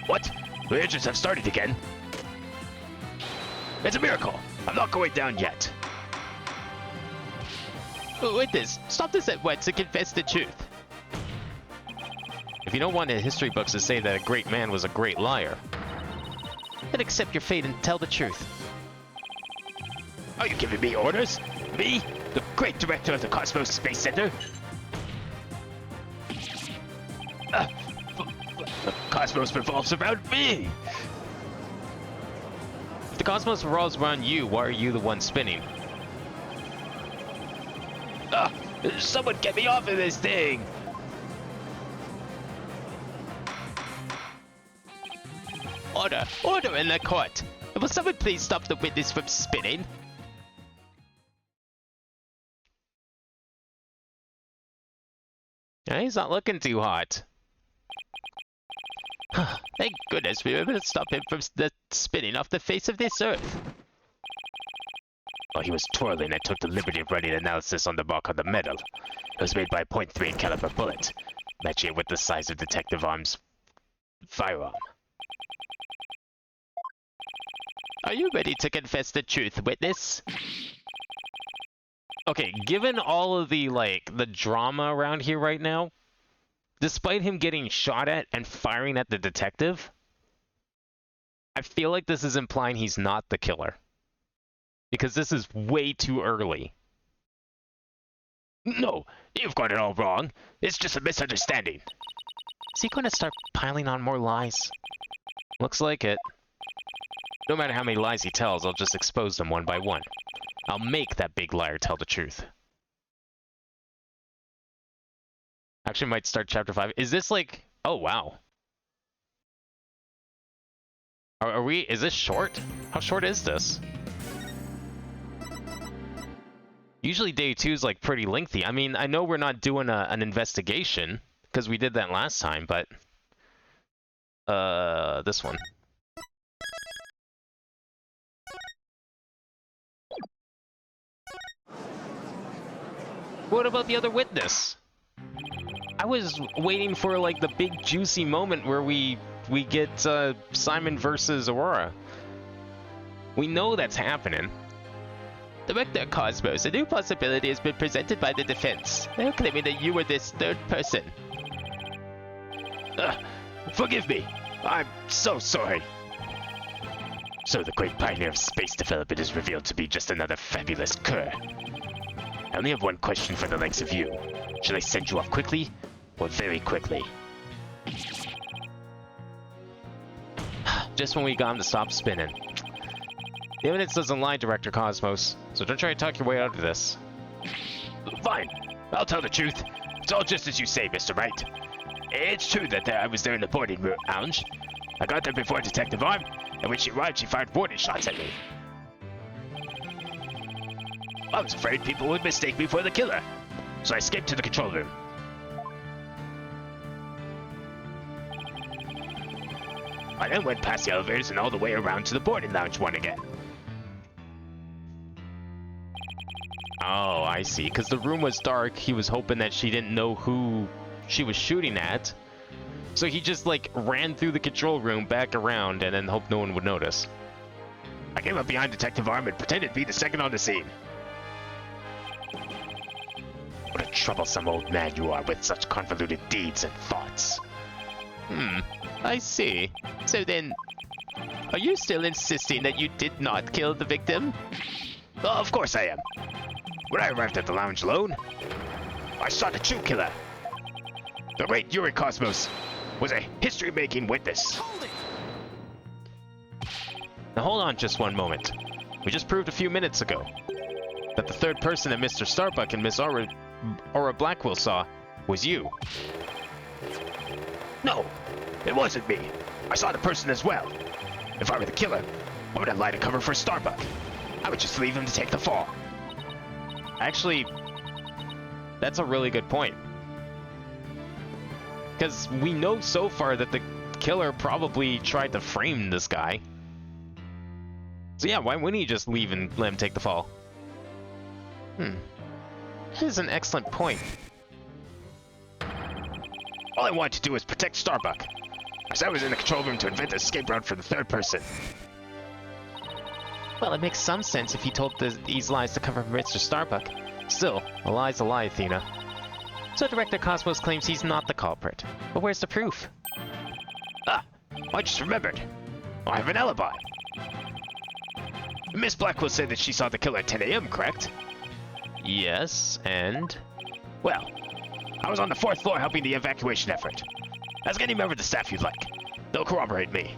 What? The engines have started again. It's a miracle. I'm not going down yet. Witness, stop this at once and confess the truth. If you don't want the history books to say that a great man was a great liar, Then accept your fate and tell the truth. Are you giving me orders? Me? The great director of the Cosmos Space Center? The Cosmos revolves around me! if the cosmos revolves around you, why are you the one spinning? Someone get me off of this thing! Order! Order in the court! Will someone please stop the witness from spinning? Yeah, he's not looking too hot. Thank goodness we were able to stop him from spinning off the face of this earth. While he was twirling, I took the liberty of running analysis on the mark on the medal. It was made by a .3 caliber bullet, matching it with the size of Detective Arm's firearm. Are you ready to confess the truth, witness? Okay, given all of the, like, the drama around here right now, despite him getting shot at and firing at the detective, I feel like this is implying he's not the killer. Because this is way too early. No, you've got it all wrong. It's just a misunderstanding. Is he going to start piling on more lies? Looks like it. No matter how many lies he tells, I'll just expose them one by one. I'll make that big liar tell the truth. Actually, might start chapter 5. Is this like... Oh, wow. Are we... Is this short? How short is this? Usually day 2 is like pretty lengthy. I mean, I know we're not doing an investigation, because we did that last time, but... this one. What about the other witness? I was waiting for like the big juicy moment where we get Simon versus Aurora. We know that's happening. Director Cosmos, a new possibility has been presented by the defense. They're claiming that you were this third person. Forgive me. I'm so sorry. So the great pioneer of space development is revealed to be just another fabulous cur. I only have one question for the likes of you. Should I send you off quickly or very quickly? Just when we got him to stop spinning. The evidence doesn't lie, Director Cosmos, so don't try to talk your way out of this. Fine. I'll tell the truth. It's all just as you say, Mr. Wright. It's true that I was there in the boarding lounge. I got there before Detective Arm, and when she arrived, she fired warning shots at me. I was afraid people would mistake me for the killer, so I escaped to the control room. I then went past the elevators and all the way around to the boarding lounge one again. Oh, I see. Because the room was dark, he was hoping that she didn't know who she was shooting at. So he just, like, ran through the control room, back around, and then hoped no one would notice. I came up behind Detective Arm and pretended to be the second on the scene. What a troublesome old man you are with such convoluted deeds and thoughts. I see. So then, are you still insisting that you did not kill the victim? Oh, of course I am. When I arrived at the lounge alone, I saw the true killer. The great Yuri Cosmos was a history-making witness. Hold it! Now hold on just one moment. We just proved a few minutes ago that the third person that Mr. Starbuck and Miss Aura Blackwell saw was you. No, it wasn't me. I saw the person as well. If I were the killer, I would have lied to cover for Starbuck. I would just leave him to take the fall. Actually, that's a really good point. Because we know so far that the killer probably tried to frame this guy. So yeah, why wouldn't he just leave and let him take the fall? That is an excellent point. All I wanted to do was protect Starbuck, as I was in the control room to invent an escape route for the third person. Well, it makes some sense if he told these lies to cover for Mr. Starbuck. Still, a lie's a lie, Athena. So Director Cosmos claims he's not the culprit. But where's the proof? Ah, I just remembered. I have an alibi. Miss Blackwell said that she saw the killer at 10 a.m., correct? Yes, and? Well, I was on the 4th floor helping the evacuation effort. Ask any member of the staff you'd like. They'll corroborate me.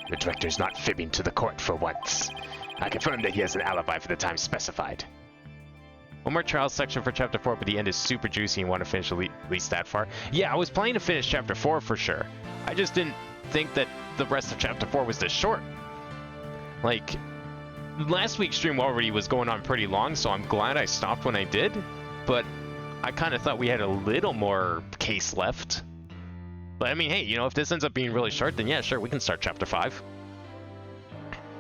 The director's not fibbing to the court for once. I confirm that he has an alibi for the time specified. One more trial section for Chapter 4, but the end is super juicy and want to finish at least that far. Yeah, I was planning to finish Chapter 4 for sure. I just didn't think that the rest of Chapter 4 was this short. Like, last week's stream already was going on pretty long, so I'm glad I stopped when I did. But I kind of thought we had a little more case left. But I mean, hey, you know, if this ends up being really short, then yeah, sure, we can start Chapter 5.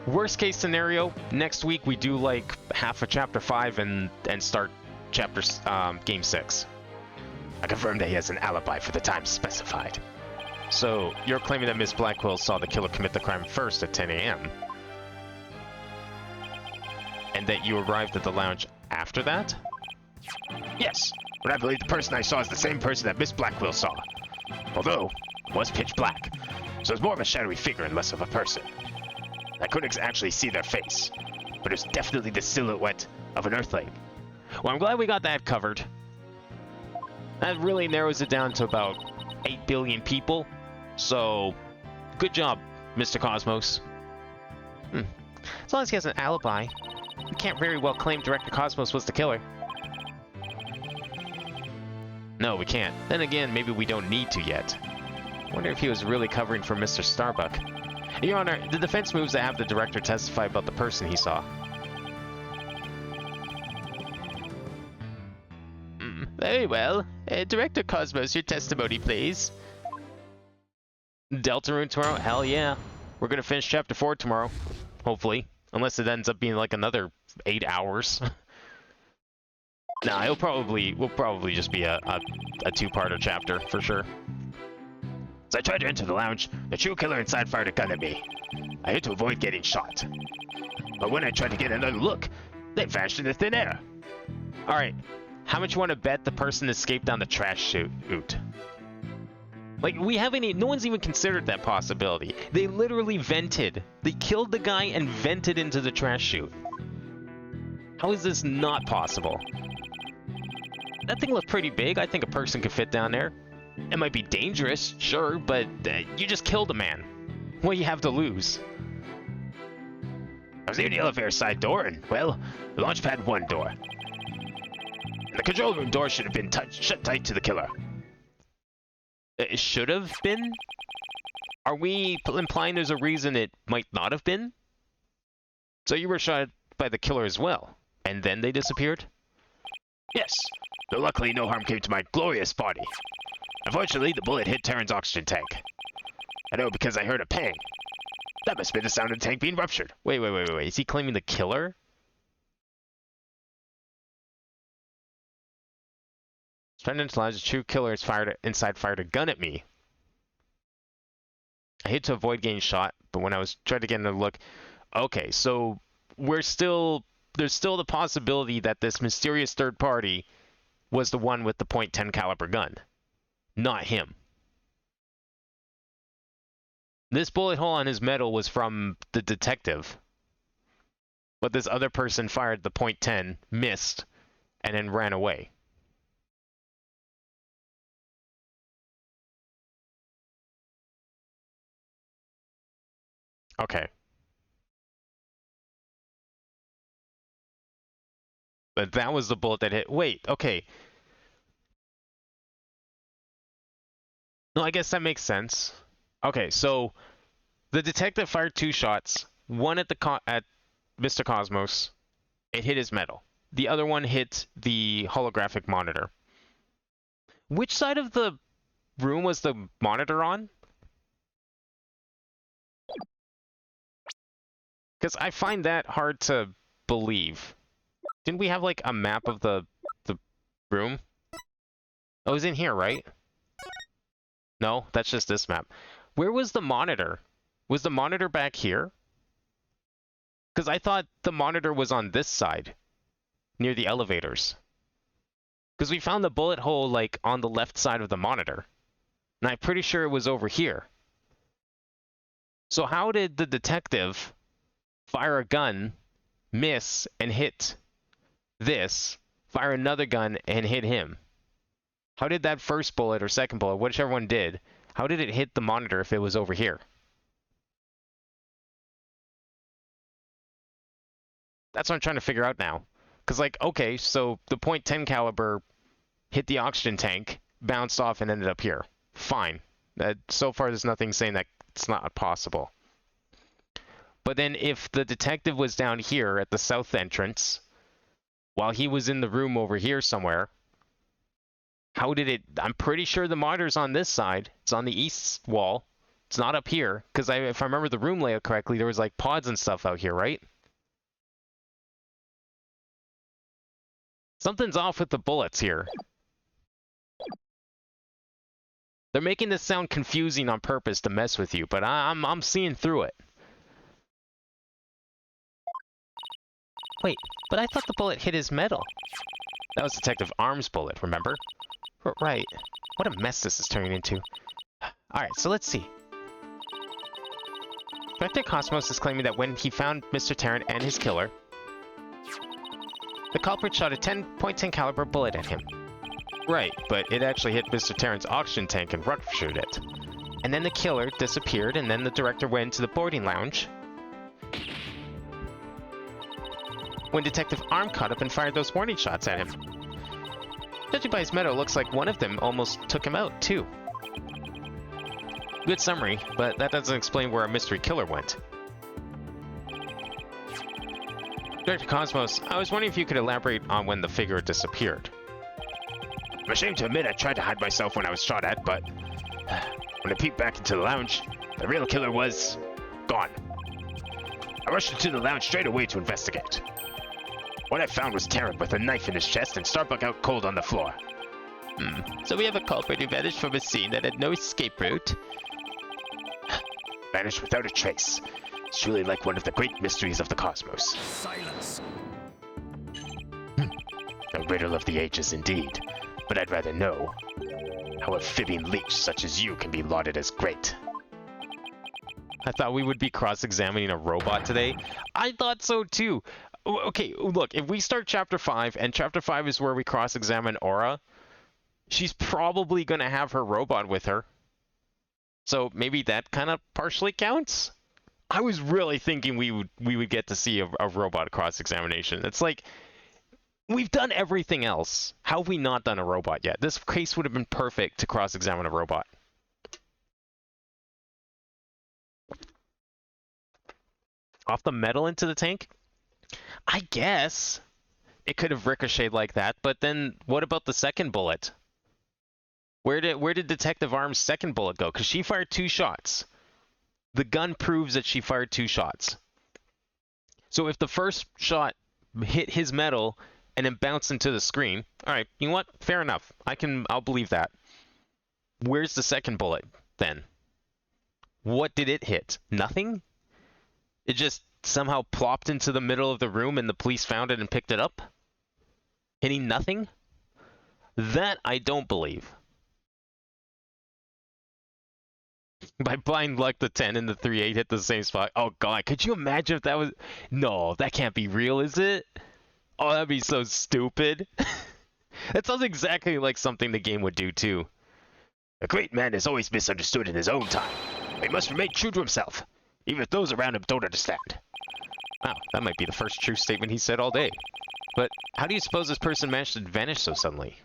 Worst case scenario, next week we do like half of Chapter 5 and start Game 6. I confirm that he has an alibi for the time specified. So, you're claiming that Miss Blackwell saw the killer commit the crime first at 10 a.m. And that you arrived at the lounge after that? Yes, but I believe the person I saw is the same person that Miss Blackwell saw. Although, it was pitch black, so it's more of a shadowy figure and less of a person. I couldn't actually see their face, but it was definitely the silhouette of an Earthling. Well, I'm glad we got that covered. That really narrows it down to about 8 billion people. So, good job, Mr. Cosmos. As long as he has an alibi, we can't very well claim Director Cosmos was the killer. No, we can't. Then again, maybe we don't need to yet. Wonder if he was really covering for Mr. Starbuck. Your Honor, the defense moves to have the director testify about the person he saw. Very well. Director Cosmos, your testimony, please. Deltarune tomorrow? Hell yeah. We're gonna finish Chapter 4 tomorrow. Hopefully. Unless it ends up being like another 8 hours. Nah, will probably just be a two-parter chapter, for sure. As I tried to enter the lounge, the true killer inside fired a gun at me. I had to avoid getting shot. But when I tried to get another look, they vanished into thin air. Alright, how much you want to bet the person escaped down the trash chute? Like, no one's even considered that possibility. They literally vented. They killed the guy and vented into the trash chute. How is this not possible? That thing looked pretty big. I think a person could fit down there. It might be dangerous, sure, but you just killed a man. What do you have to lose? I was near the elevator side door, and, well, the launch pad 1 door. And the control room door should have been shut tight to the killer. It should have been? Are we implying there's a reason it might not have been? So you were shot by the killer as well, and then they disappeared? Yes, though luckily no harm came to my glorious body. Unfortunately, the bullet hit Terran's oxygen tank. I know because I heard a pang. That must be the sound of the tank being ruptured. Wait. Is he claiming the killer? Defendant's lies, a true killer is fired a gun at me. I hit to avoid getting shot, but when I was trying to get another look... Okay, so there's still the possibility that this mysterious third party was the one with the .10 caliber gun. Not him. This bullet hole on his medal was from the detective. But this other person fired the .10, missed, and then ran away. Okay. But that was the bullet that hit... Wait, okay. No, I guess that makes sense. Okay, so the detective fired 2 shots. One at at Mr. Cosmos. It hit his medal. The other one hit the holographic monitor. Which side of the room was the monitor on? Because I find that hard to believe. Didn't we have, like, a map of the room? Oh, it was in here, right? No, that's just this map. Where was the monitor? Was the monitor back here? Because I thought the monitor was on this side, near the elevators. Because we found the bullet hole, like, on the left side of the monitor. And I'm pretty sure it was over here. So how did the detective fire a gun, miss, and hit this, fire another gun, and hit him? How did that first bullet or second bullet, whichever one did, how did it hit the monitor if it was over here? That's what I'm trying to figure out now. Because, like, okay, so the .10 caliber hit the oxygen tank, bounced off, and ended up here. Fine. So far, there's nothing saying that it's not possible. But then if the detective was down here at the south entrance, while he was in the room over here somewhere, how did it... I'm pretty sure the monitor's on this side. It's on the east wall. It's not up here. Because if I remember the room layout correctly, there was, like, pods and stuff out here, right? Something's off with the bullets here. They're making this sound confusing on purpose to mess with you, but I'm seeing through it. Wait, but I thought the bullet hit his medal. That was Detective Arm's bullet, remember? Right. What a mess this is turning into. Alright, so let's see. Director Cosmos is claiming that when he found Mr. Terran and his killer, the culprit shot a .10 caliber bullet at him. Right, but it actually hit Mr. Terran's oxygen tank and ruptured it. And then the killer disappeared, and then the director went to the boarding lounge when Detective Arm caught up and fired those warning shots at him. Judging by his medal, it looks like one of them almost took him out, too. Good summary, but that doesn't explain where our mystery killer went. Director Cosmos, I was wondering if you could elaborate on when the figure disappeared. I'm ashamed to admit I tried to hide myself when I was shot at, but when I peeked back into the lounge, the real killer was gone. I rushed into the lounge straight away to investigate. What I found was Terran with a knife in his chest and Starbuck out cold on the floor. So we have a culprit who vanished from a scene that had no escape route. Vanished without a trace. It's truly like one of the great mysteries of the cosmos. Silence. A riddle of the ages indeed. But I'd rather know how a fibbing leech such as you can be lauded as great. I thought we would be cross-examining a robot today. I thought so too. Okay, look, if we start Chapter 5, and Chapter 5 is where we cross-examine Aura, she's probably going to have her robot with her. So maybe that kind of partially counts? I was really thinking we would get to see a robot cross-examination. It's like, we've done everything else. How have we not done a robot yet? This case would have been perfect to cross-examine a robot. Off the metal into the tank? I guess it could have ricocheted like that, but then what about the second bullet? Where did Detective Arm's second bullet go? Because she fired 2 shots. The gun proves that she fired 2 shots. So if the first shot hit his metal and then bounced into the screen, all right, you know what? Fair enough. I'll believe that. Where's the second bullet then? What did it hit? Nothing? It just somehow plopped into the middle of the room and the police found it and picked it up? Hitting nothing? That I don't believe. By blind luck, the 10 and the 3-8 hit the same spot. Oh god, could you imagine if that was... No, that can't be real, is it? Oh, that'd be so stupid. That sounds exactly like something the game would do, too. A great man is always misunderstood in his own time. He must remain true to himself, even if those around him don't understand. Wow, that might be the first true statement he said all day. But how do you suppose this person managed to vanish so suddenly?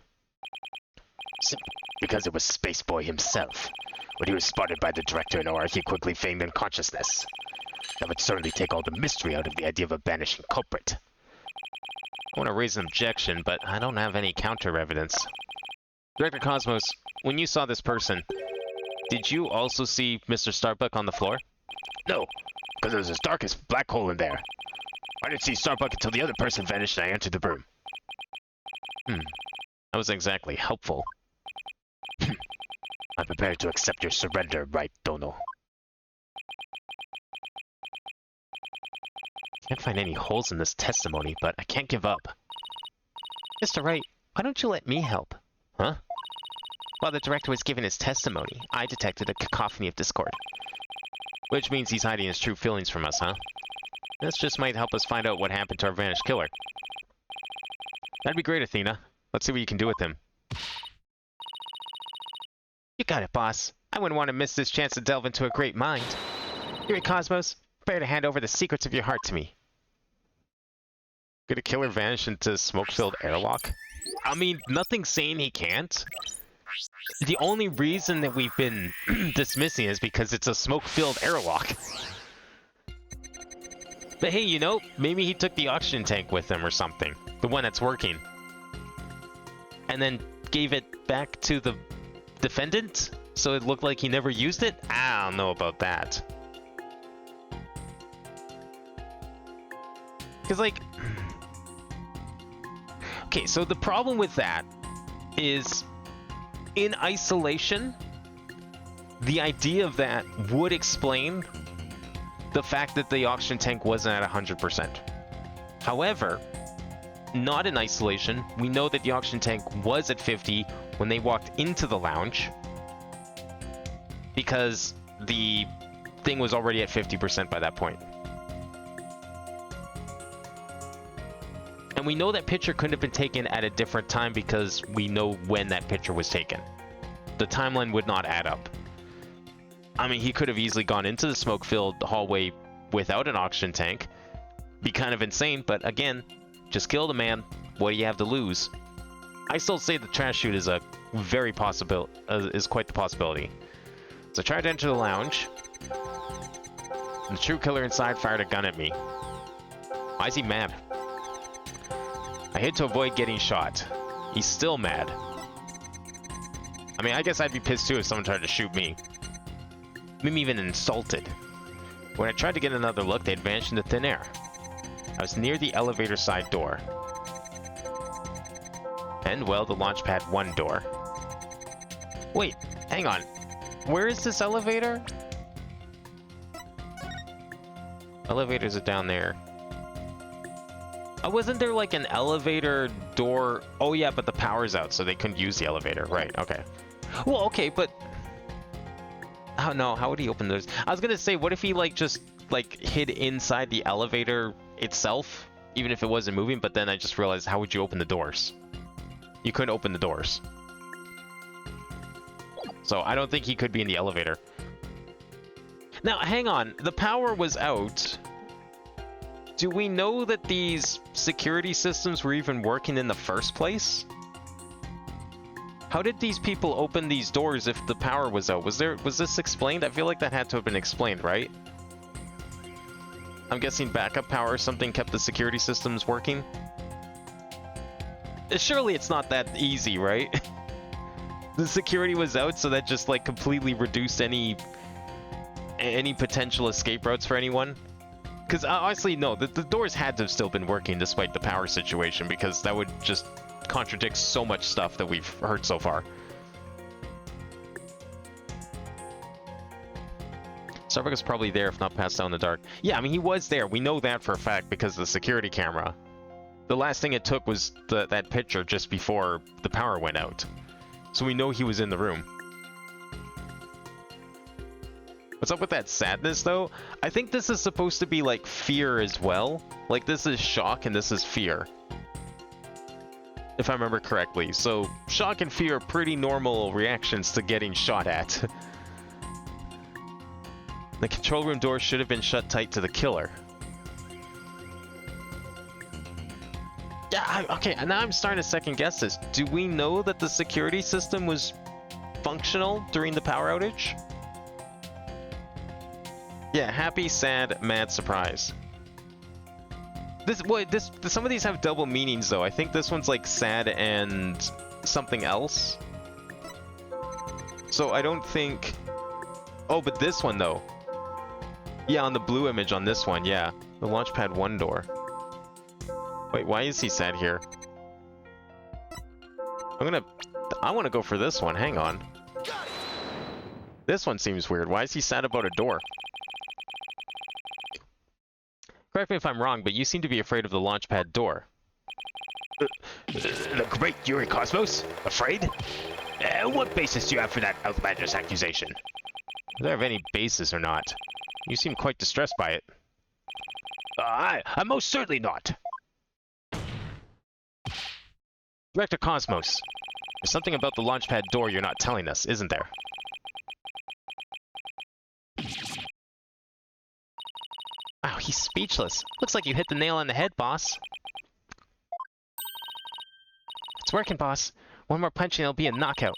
Simply because it was Space Boy himself. When he was spotted by the director in Aura, he quickly feigned unconsciousness. That would certainly take all the mystery out of the idea of a vanishing culprit. I want to raise an objection, but I don't have any counter evidence. Director Cosmos, when you saw this person, did you also see Mr. Starbuck on the floor? No, because there was this darkest black hole in there. I didn't see Starbuck until the other person vanished and I entered the room. That was exactly helpful. I'm prepared to accept your surrender, Wright, Dono. Can't find any holes in this testimony, but I can't give up. Mr. Wright, why don't you let me help? Huh? While the director was giving his testimony, I detected a cacophony of discord. Which means he's hiding his true feelings from us, huh? This just might help us find out what happened to our vanished killer. That'd be great, Athena. Let's see what you can do with him. You got it, boss. I wouldn't want to miss this chance to delve into a great mind. Here, Cosmos, prepare to hand over the secrets of your heart to me. Could a killer vanish into a smoke-filled airlock? I mean, nothing's saying he can't. The only reason that we've been dismissing is because it's a smoke-filled airlock. But hey, you know, maybe he took the oxygen tank with him or something. The one that's working. And then gave it back to the defendant? So it looked like he never used it? I don't know about that. Because, like... Okay, so the problem with that is... In isolation, the idea of that would explain the fact that the oxygen tank wasn't at 100%. However, not in isolation, we know that the oxygen tank was at 50 when they walked into the lounge because the thing was already at 50% by that point. And we know that picture couldn't have been taken at a different time because we know when that picture was taken. The timeline would not add up. I mean, he could have easily gone into the smoke-filled hallway without an oxygen tank. Be kind of insane, but again, just kill the man. What do you have to lose? I still say the trash chute is a very is quite the possibility. So I tried to enter the lounge. And the true killer inside fired a gun at me. Why is he mad? I hid to avoid getting shot. He's still mad. I mean, I guess I'd be pissed too if someone tried to shoot me. Maybe even insulted. When I tried to get another look, they'd vanished into thin air. I was near the elevator side door. And, well, the Launchpad 1 door. Wait, hang on. Where is this elevator? Elevators are down there. Wasn't there like an elevator door? Oh yeah, but the power's out, so they couldn't use the elevator. Right, okay. Well, okay, but... Oh no, how would he open those? I was gonna say, what if he like just like hid inside the elevator itself, even if it wasn't moving, but then I just realized, how would you open the doors? You couldn't open the doors. So I don't think he could be in the elevator. Now, hang on, the power was out. Do we know that these security systems were even working in the first place? How did these people open these doors if the power was out? Was this explained? I feel like that had to have been explained, right? I'm guessing backup power or something kept the security systems working. Surely it's not that easy, right? The security was out, so that just like completely reduced any potential escape routes for anyone. Because honestly, no, the doors had to have still been working despite the power situation, because that would just contradict so much stuff that we've heard so far. Starbuck is probably there, if not passed out in the dark. Yeah, I mean, he was there. We know that for a fact because of the security camera. The last thing it took was that picture just before the power went out. So we know he was in the room. What's up with that sadness, though? I think this is supposed to be like fear as well. Like, this is shock and this is fear, if I remember correctly. So shock and fear are pretty normal reactions to getting shot at. The control room door should have been shut tight to the killer. Yeah, okay, now I'm starting to second guess this. Do we know that the security system was functional during the power outage? Yeah, happy, sad, mad, surprise. Some of these have double meanings though. I think this one's like sad and something else. So I don't think... Oh, but this one though. Yeah, on the blue image on this one, yeah. The Launchpad 1 door. Wait, why is he sad here? I want to go for this one, hang on. This one seems weird. Why is he sad about a door? Correct me if I'm wrong, but you seem to be afraid of the Launchpad door. The great Yuri Cosmos? Afraid? What basis do you have for that outlandish accusation? Whether I have any basis or not. You seem quite distressed by it. I'm most certainly not. Director Cosmos, there's something about the Launchpad door you're not telling us, isn't there? Wow, he's speechless. Looks like you hit the nail on the head, boss. It's working, boss. One more punch and it'll be a knockout.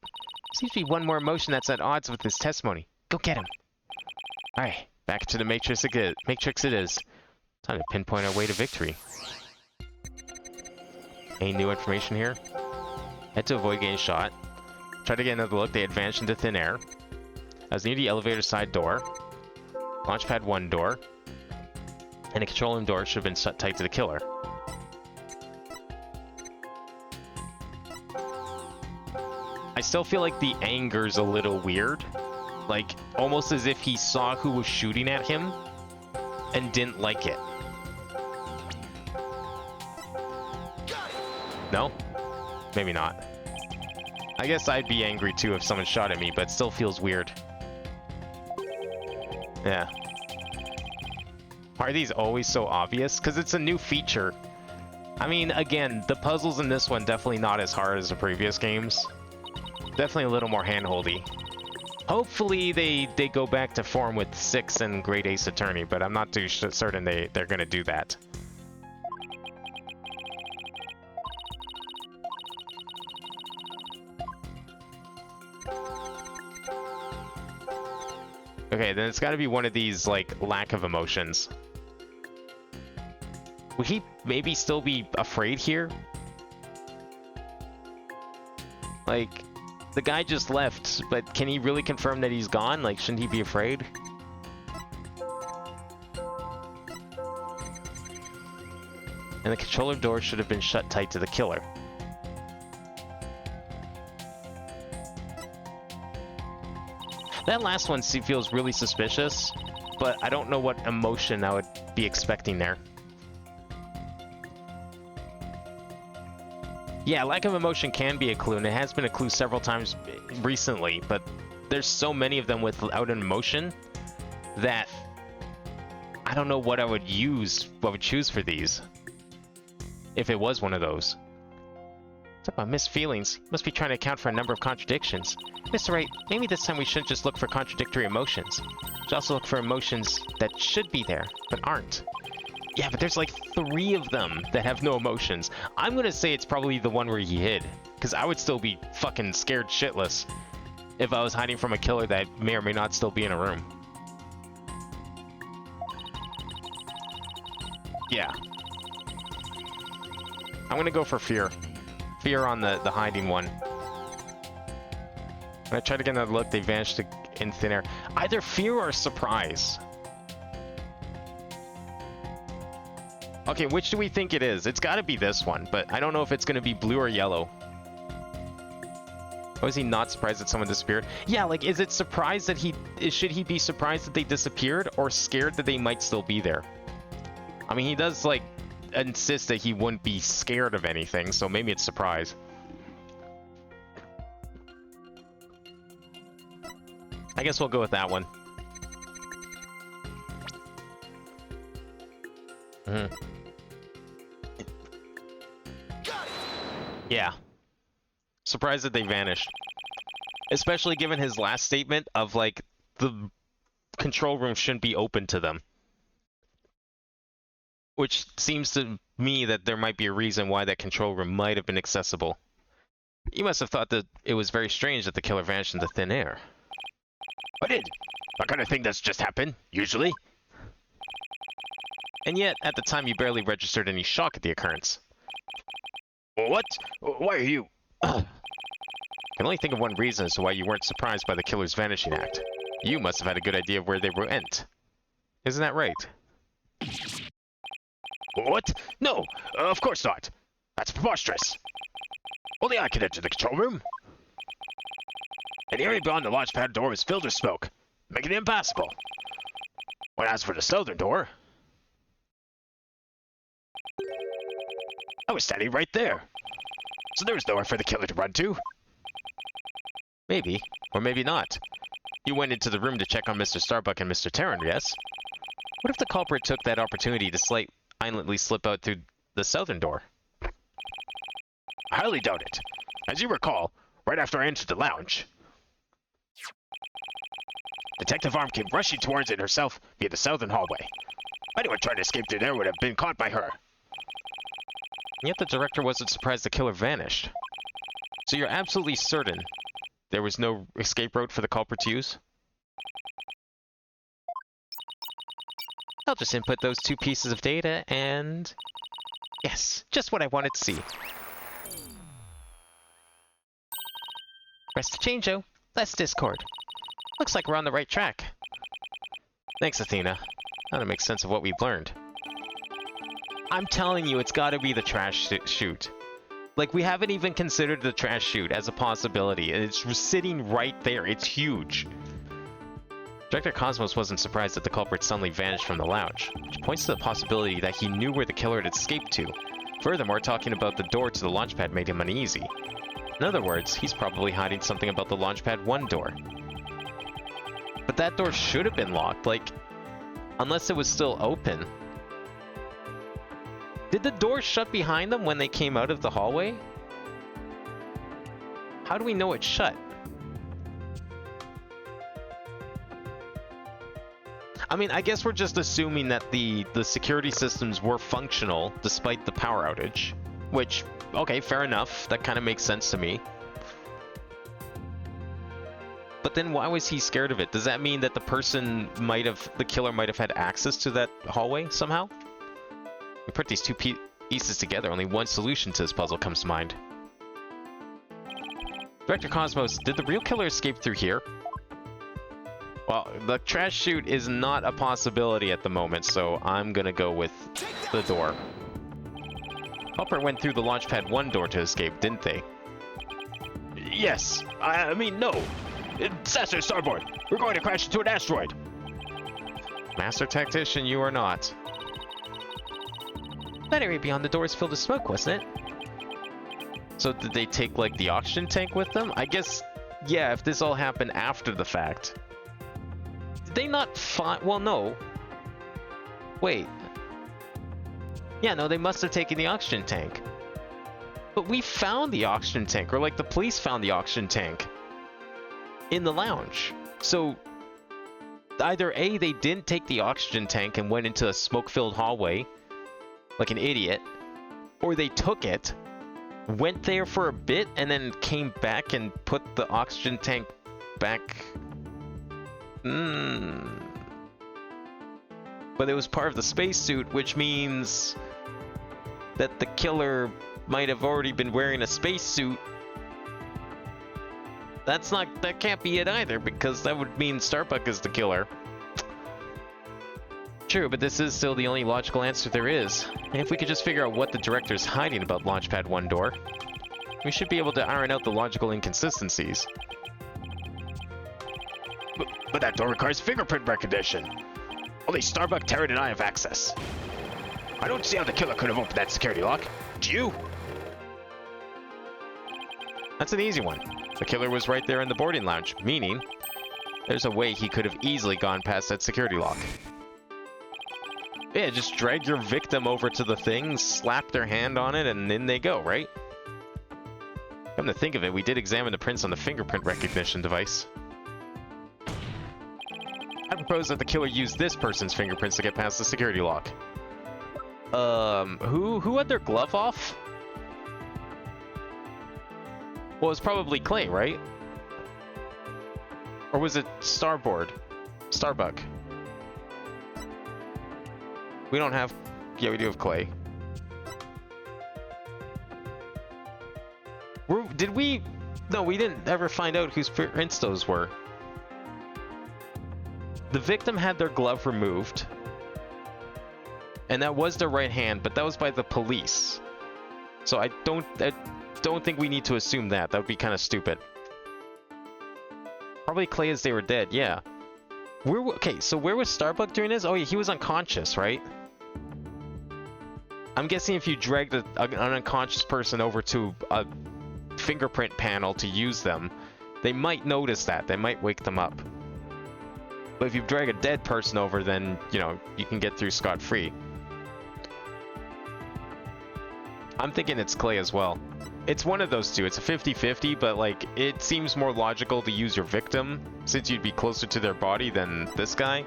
Seems to be one more emotion that's at odds with his testimony. Go get him. Alright, back to the Matrix it is. Time to pinpoint our way to victory. Any new information here? Had to avoid getting shot. Try to get another look. They had vanished into thin air. I was near the elevator side door. Launchpad 1 door. And the control room door should have been shut tight to the killer. I still feel like the anger's a little weird. Like, almost as if he saw who was shooting at him and didn't like it. No? Maybe not. I guess I'd be angry too if someone shot at me, but it still feels weird. Yeah. Are these always so obvious? Because it's a new feature. I mean, again, the puzzles in this one definitely not as hard as the previous games. Definitely a little more handholdy. Hopefully they go back to form with 6 and Great Ace Attorney, but I'm not too certain they're going to do that. Okay, then it's got to be one of these, like, lack of emotions. Would he maybe still be afraid here? Like, the guy just left, but can he really confirm that he's gone? Like, shouldn't he be afraid? And the controller door should have been shut tight to the killer. That last one feels really suspicious, but I don't know what emotion I would be expecting there. Yeah, lack of emotion can be a clue, and it has been a clue several times recently, but there's so many of them without an emotion that I don't know what I would choose for these. If it was one of those. What's up on missed feelings? Must be trying to account for a number of contradictions. Mr. Wright, maybe this time we shouldn't just look for contradictory emotions. We should also look for emotions that should be there, but aren't. Yeah, but there's like 3 of them that have no emotions. I'm gonna say it's probably the one where he hid, because I would still be fucking scared shitless if I was hiding from a killer that may or may not still be in a room. Yeah. I'm gonna go for fear. Fear on the hiding one. When I try to get another look, they vanished in thin air. Either fear or surprise. Okay, which do we think it is? It's gotta be this one, but I don't know if it's gonna be blue or yellow. Oh, is he not surprised that someone disappeared? Yeah, like, is it surprised that should he be surprised that they disappeared, or scared that they might still be there? I mean, he does, like, insist that he wouldn't be scared of anything, so maybe it's surprise. I guess we'll go with that one. Mm-hmm. Yeah. Surprised that they vanished. Especially given his last statement of, like, the control room shouldn't be open to them. Which seems to me that there might be a reason why that control room might have been accessible. You must have thought that it was very strange that the killer vanished into thin air. I did. That kind of thing that's just happened, usually. And yet, at the time, you barely registered any shock at the occurrence. What? Why are you... I can only think of one reason as to why you weren't surprised by the killer's vanishing act. You must have had a good idea of where they went. Isn't that right? What? No, of course not. That's preposterous. Only I can enter the control room. And the area beyond the launch pad door was filled with smoke, making it impassable. When as for the southern door, I was standing right there. So there was nowhere for the killer to run to. Maybe, or maybe not. You went into the room to check on Mr. Starbuck and Mr. Terran, yes? What if the culprit took that opportunity to silently slip out through the southern door? I highly doubt it. As you recall, right after I entered the lounge, Detective Arm came rushing towards it herself via the southern hallway. Anyone trying to escape through there would have been caught by her. And yet the director wasn't surprised the killer vanished. So you're absolutely certain there was no escape route for the culprit to use? I'll just input those two pieces of data and... Yes, just what I wanted to see. Rest of Chango, less Discord. Looks like we're on the right track. Thanks, Athena. Now to make sense of what we've learned. I'm telling you, it's gotta be the trash chute. Like, we haven't even considered the trash chute as a possibility, and it's sitting right there. It's huge. Director Cosmos wasn't surprised that the culprit suddenly vanished from the lounge, which points to the possibility that he knew where the killer had escaped to. Furthermore, talking about the door to the launch pad made him uneasy. In other words, he's probably hiding something about the launch pad 1 door. But that door should have been locked, like, unless it was still open. Did the door shut behind them when they came out of the hallway? How do we know it's shut? I mean, I guess we're just assuming that the security systems were functional despite the power outage. Which, okay, fair enough. That kind of makes sense to me. But then why was he scared of it? Does that mean that the killer might have had access to that hallway somehow? We put these two pieces together, only one solution to this puzzle comes to mind. Director Cosmos, did the real killer escape through here? Well, the trash chute is not a possibility at the moment, so I'm gonna go with the door. Hopper went through the Launchpad 1 door to escape, didn't they? Yes. I mean, no. Disaster starboard. We're going to crash into an asteroid. Master Tactician, you are not. That area beyond the door is filled with smoke, wasn't it? So did they take, like, the oxygen tank with them? I guess, yeah, if this all happened after the fact. Did they not find... Well, no. Wait. Yeah, no, they must have taken the oxygen tank. But we found the oxygen tank, or, like, the police found the oxygen tank in the lounge. So, either A, they didn't take the oxygen tank and went into a smoke-filled hallway, like an idiot, or they took it, went there for a bit, and then came back and put the oxygen tank back. But but it was part of the spacesuit, which means that the killer might have already been wearing a spacesuit. That can't be it either, because that would mean Starbuck is the killer. True, but this is still the only logical answer there is. And if we could just figure out what the director's hiding about Launchpad 1 door, we should be able to iron out the logical inconsistencies. But that door requires fingerprint recognition. Only Starbuck, Terran, and I have access. I don't see how the killer could have opened that security lock. Do you? That's an easy one. The killer was right there in the boarding lounge, meaning there's a way he could have easily gone past that security lock. Yeah, just drag your victim over to the thing, slap their hand on it, and in they go, right? Come to think of it, we did examine the prints on the fingerprint recognition device. I propose that the killer used this person's fingerprints to get past the security lock. Who had their glove off? Well, it's probably Clay, right? Or was it Starboard? Starbuck. We don't have... Yeah, we do have Clay. Did we... No, we didn't ever find out whose prints those were. The victim had their glove removed. And that was their right hand, but that was by the police. So I don't think we need to assume that. That would be kind of stupid. Probably Clay as they were dead, yeah. Okay, so where was Starbuck during this? Oh yeah, he was unconscious, right? I'm guessing if you dragged an unconscious person over to a fingerprint panel to use them, they might notice that. They might wake them up. But if you drag a dead person over, then, you know, you can get through scot-free. I'm thinking it's Clay as well. It's one of those two. It's a 50-50, but, like, it seems more logical to use your victim, since you'd be closer to their body than this guy,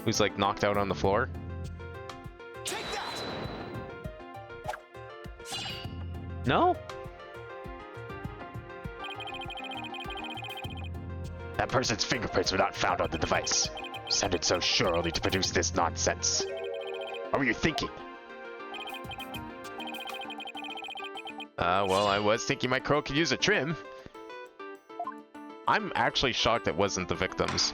who's, like, knocked out on the floor. Take that! No? That person's fingerprints were not found on the device. Sounded so sure only to produce this nonsense. What were you thinking? Well, I was thinking my crow could use a trim. I'm actually shocked it wasn't the victims.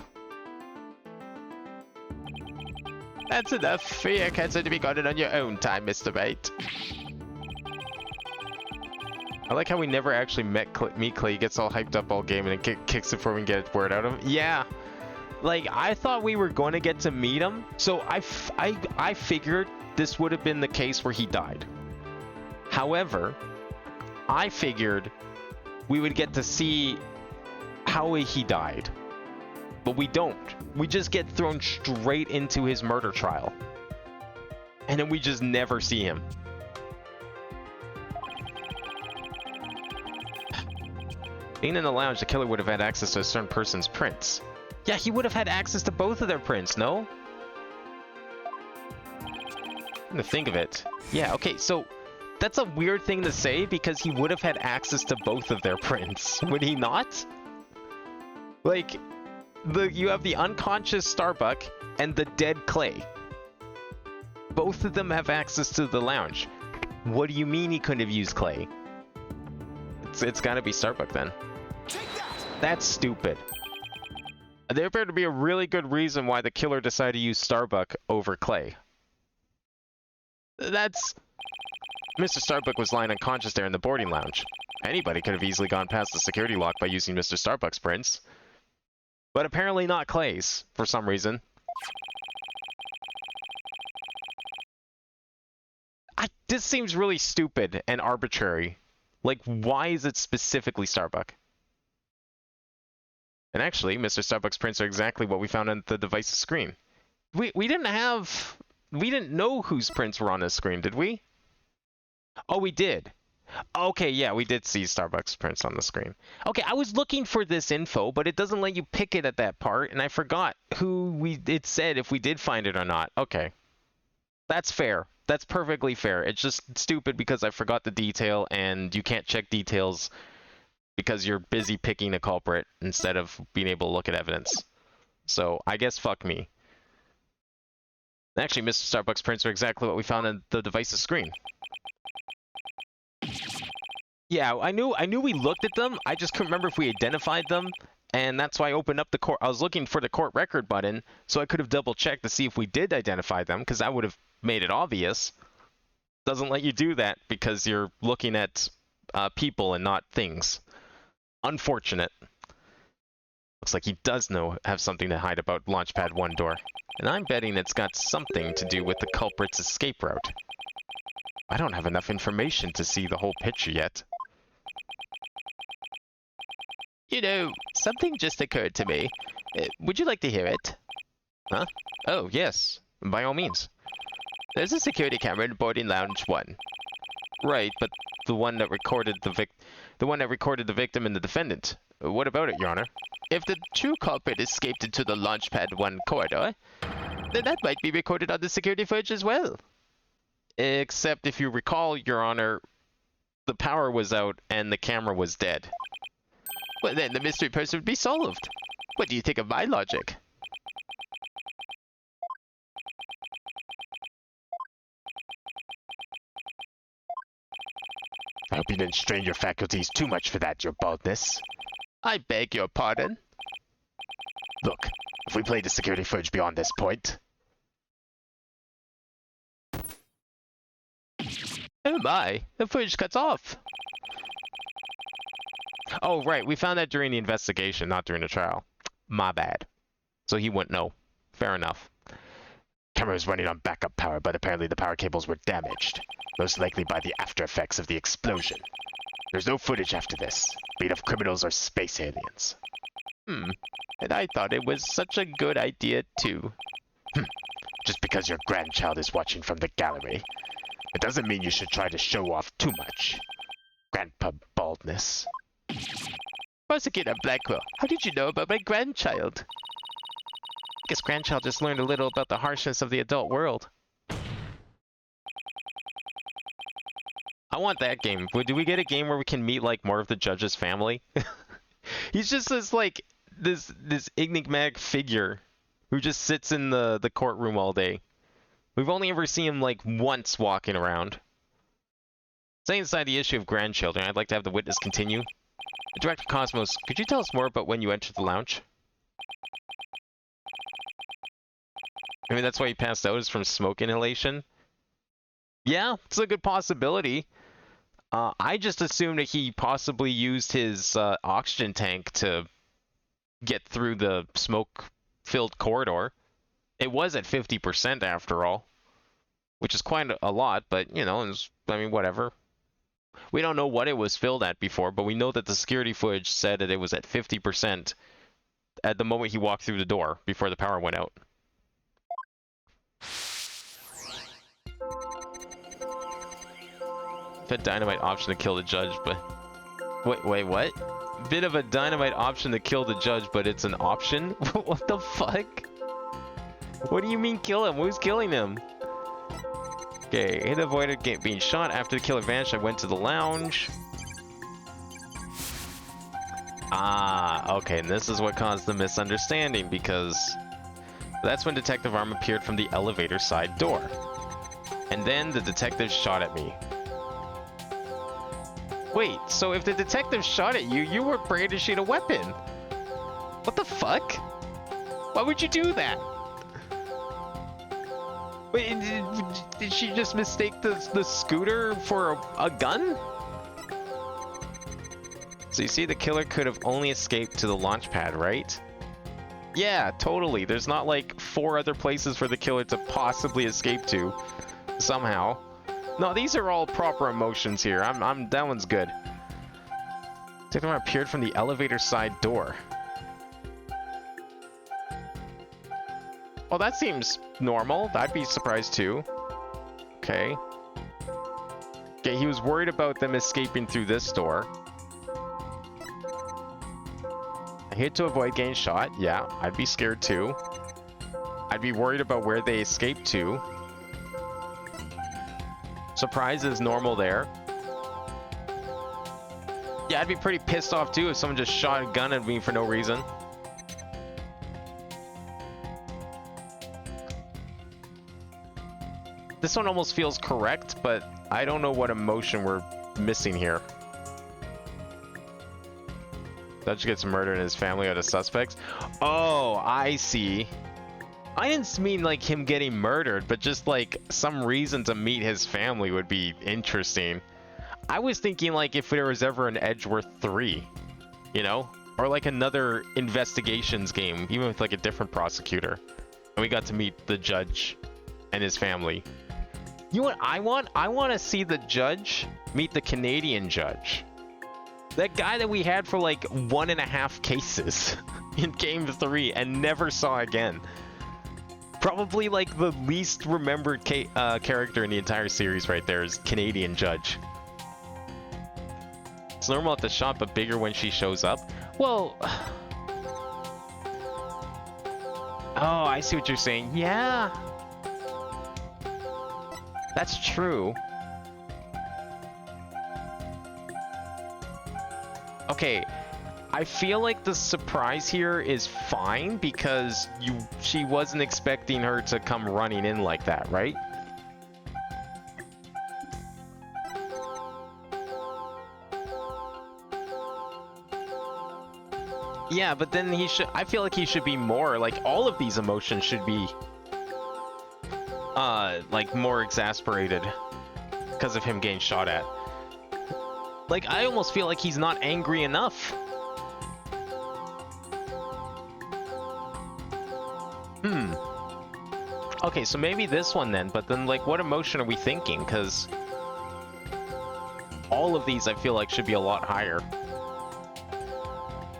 That's enough. For your cancer to be gotten on your own time, Mr. Wright. I like how we never actually meet Clay. He gets all hyped up all game and then kicks it before we can get a word out of him. Yeah. Like, I thought we were going to get to meet him, so I figured this would have been the case where he died. However, I figured we would get to see how he died. But we don't. We just get thrown straight into his murder trial. And then we just never see him. Being in the lounge, the killer would have had access to a certain person's prints. Yeah, he would have had access to both of their prints, no? I'm gonna think of it. Yeah, okay, so that's a weird thing to say because he would have had access to both of their prints, would he not? Like, you have the unconscious Starbuck and the dead Clay. Both of them have access to the lounge. What do you mean he couldn't have used Clay? It's gotta be Starbuck then. That's stupid. There better be a really good reason why the killer decided to use Starbuck over Clay. That's... Mr. Starbuck was lying unconscious there in the boarding lounge. Anybody could have easily gone past the security lock by using Mr. Starbuck's prints. But apparently not Clay's, for some reason. This seems really stupid and arbitrary. Like, why is it specifically Starbuck? And actually, Mr. Starbuck's prints are exactly what we found on the device's screen. We didn't know whose prints were on his screen, did we? Oh, we did. Okay, yeah, we did see Starbucks prints on the screen. Okay, I was looking for this info, but it doesn't let you pick it at that part, and I forgot who it said if we did find it or not. Okay. That's fair. That's perfectly fair. It's just stupid because I forgot the detail, and you can't check details because you're busy picking a culprit instead of being able to look at evidence. So, I guess fuck me. Actually, Mr. Starbucks prints are exactly what we found on the device's screen. Yeah, I knew we looked at them. I just couldn't remember if we identified them, and that's why I opened up the court. I was looking for the court record button, so I could have double checked to see if we did identify them, because that would have made it obvious. Doesn't let you do that because you're looking at people and not things. Unfortunate. Looks like he does have something to hide about Launchpad 1 door. And I'm betting it's got something to do with the culprit's escape route. I don't have enough information to see the whole picture yet. You know, something just occurred to me. Would you like to hear it? Huh? Oh, yes. By all means. There's a security camera in boarding lounge 1. Right, but the one that recorded the victim and the defendant. What about it, Your Honor? If the true culprit escaped into the Launchpad 1 corridor, then that might be recorded on the security footage as well. Except if you recall, Your Honor, the power was out and the camera was dead. Well, then the mystery person would be solved. What do you think of my logic? I hope you didn't strain your faculties too much for that, your baldness. I beg your pardon? Look, if we play the security footage beyond this point... Oh my, the footage cuts off. Oh, right, we found that during the investigation, not during the trial. My bad. So he wouldn't know. Fair enough. Camera is running on backup power, but apparently the power cables were damaged. Most likely by the after effects of the explosion. There's no footage after this, be it of criminals or space aliens. And I thought it was such a good idea too. Just because your grandchild is watching from the gallery, it doesn't mean you should try to show off too much. Grandpa baldness. Prosecutor Blackwell, how did you know about my grandchild? I guess grandchild just learned a little about the harshness of the adult world. I want that game. Do we get a game where we can meet like more of the judge's family? He's just this enigmatic figure who just sits in the courtroom all day. We've only ever seen him like once walking around. Staying aside the issue of grandchildren, I'd like to have the witness continue. Director Cosmos, could you tell us more about when you entered the lounge? I mean, that's why he passed out, is from smoke inhalation. Yeah, it's a good possibility. I just assumed that he possibly used his oxygen tank to get through the smoke-filled corridor. It was at 50% after all, which is quite a lot, but, you know, I mean, whatever. We don't know what it was filled at before, but we know that the security footage said that it was at 50% at the moment he walked through the door before the power went out. A dynamite option to kill the judge, but... Wait, what? Bit of a dynamite option to kill the judge, but it's an option? What the fuck? What do you mean kill him? Who's killing him? Okay, it avoided being shot. After the killer vanished, I went to the lounge. Ah, okay, and this is what caused the misunderstanding, because that's when Detective Arm appeared from the elevator side door. And then the detective shot at me. Wait, so if the detective shot at you, you were brandishing a weapon? What the fuck? Why would you do that? Wait, did she just mistake the scooter for a gun? So you see, the killer could have only escaped to the launch pad, right? Yeah, totally. There's not like 4 other places for the killer to possibly escape to somehow. No, these are all proper emotions here. That one's good. Detective Arm appeared from the elevator side door. Well, that seems normal. I'd be surprised too. Okay. Okay, he was worried about them escaping through this door. I hid to avoid getting shot. Yeah, I'd be scared too. I'd be worried about where they escaped to. Surprise is normal there. Yeah, I'd be pretty pissed off too if someone just shot a gun at me for no reason. This one almost feels correct, but I don't know what emotion we're missing here. Judge gets murdered and his family are the suspects. Oh, I see. I didn't mean like him getting murdered, but just like some reason to meet his family would be interesting. I was thinking like if there was ever an Edgeworth 3, you know? Or like another investigations game, even with like a different prosecutor. And we got to meet the judge and his family. You know what I want? I want to see the judge meet the Canadian judge. That guy that we had for like 1.5 cases in game 3 and never saw again. Probably like the least remembered character in the entire series right there is Canadian judge. It's normal at the shop, but bigger when she shows up. Well... Oh, I see what you're saying. Yeah. That's true. Okay, I feel like the surprise here is fine because she wasn't expecting her to come running in like that, right? Yeah, but then I feel like he should be more, like all of these emotions should be like more exasperated because of him getting shot at. Like, I almost feel like he's not angry enough. Okay, so maybe this one then, but then, like, what emotion are we thinking? Because all of these I feel like should be a lot higher.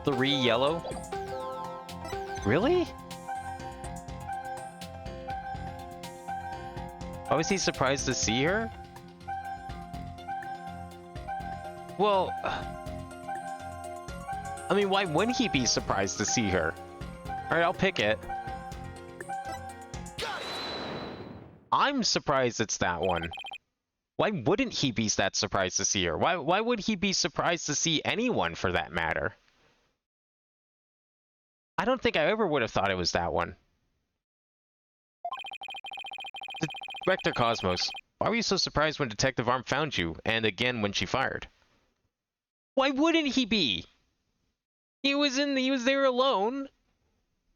3 yellow? Really? Why was he surprised to see her? Well, I mean, why wouldn't he be surprised to see her? Alright, I'll pick it. I'm surprised it's that one. Why wouldn't he be that surprised to see her? Why would he be surprised to see anyone, for that matter? I don't think I ever would have thought it was that one. Director Cosmos, why were you so surprised when Detective Arm found you, and again when she fired? Why wouldn't he be? He was there alone,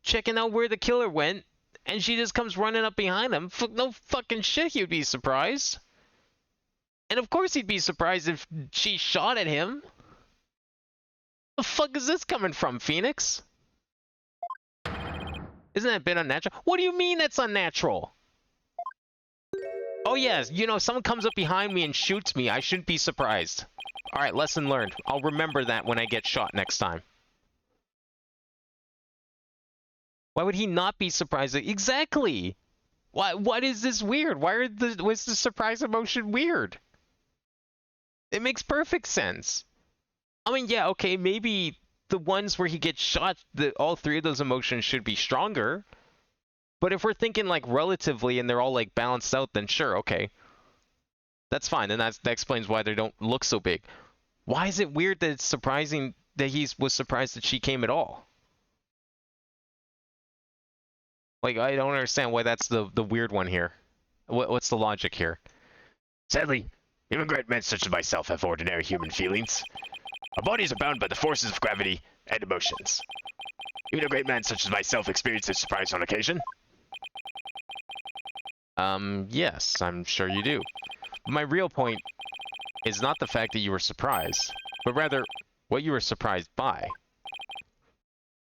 checking out where the killer went, and she just comes running up behind him. No fucking shit he would be surprised. And of course he'd be surprised if she shot at him. The fuck is this coming from, Phoenix? Isn't that a bit unnatural? What do you mean that's unnatural? Oh yes, you know, if someone comes up behind me and shoots me, I shouldn't be surprised. Alright, lesson learned. I'll remember that when I get shot next time. Why would he not be surprised? Exactly! What is this weird? Was the surprise emotion weird? It makes perfect sense. I mean, yeah, okay, maybe the ones where he gets shot, all 3 of those emotions should be stronger. But if we're thinking, like, relatively and they're all, like, balanced out, then sure, okay. That's fine, and that explains why they don't look so big. Why is it weird that it's surprising that he was surprised that she came at all? Like, I don't understand why that's the weird one here. What's the logic here? Sadly, even great men such as myself have ordinary human feelings. Our bodies are bound by the forces of gravity and emotions. Even a great man such as myself experiences surprise on occasion. Yes, I'm sure you do. My real point is not the fact that you were surprised, but rather what you were surprised by.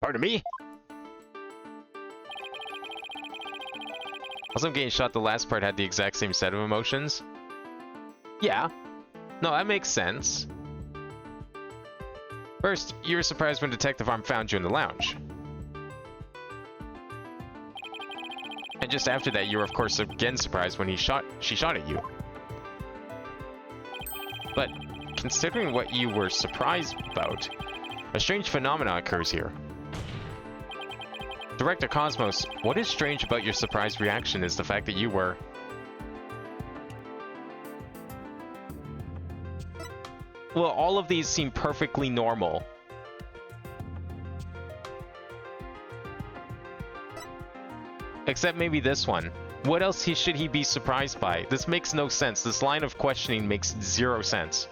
Pardon me? Also, getting shot, the last part had the exact same set of emotions. Yeah. No, that makes sense. First, you were surprised when Detective Arm found you in the lounge. And just after that, you were of course again surprised when she shot at you. But, considering what you were surprised about, a strange phenomenon occurs here. Director Cosmos, what is strange about your surprised reaction is the fact that you were... Well, all of these seem perfectly normal. Except maybe this one. What else should he be surprised by? This makes no sense. This line of questioning makes zero sense.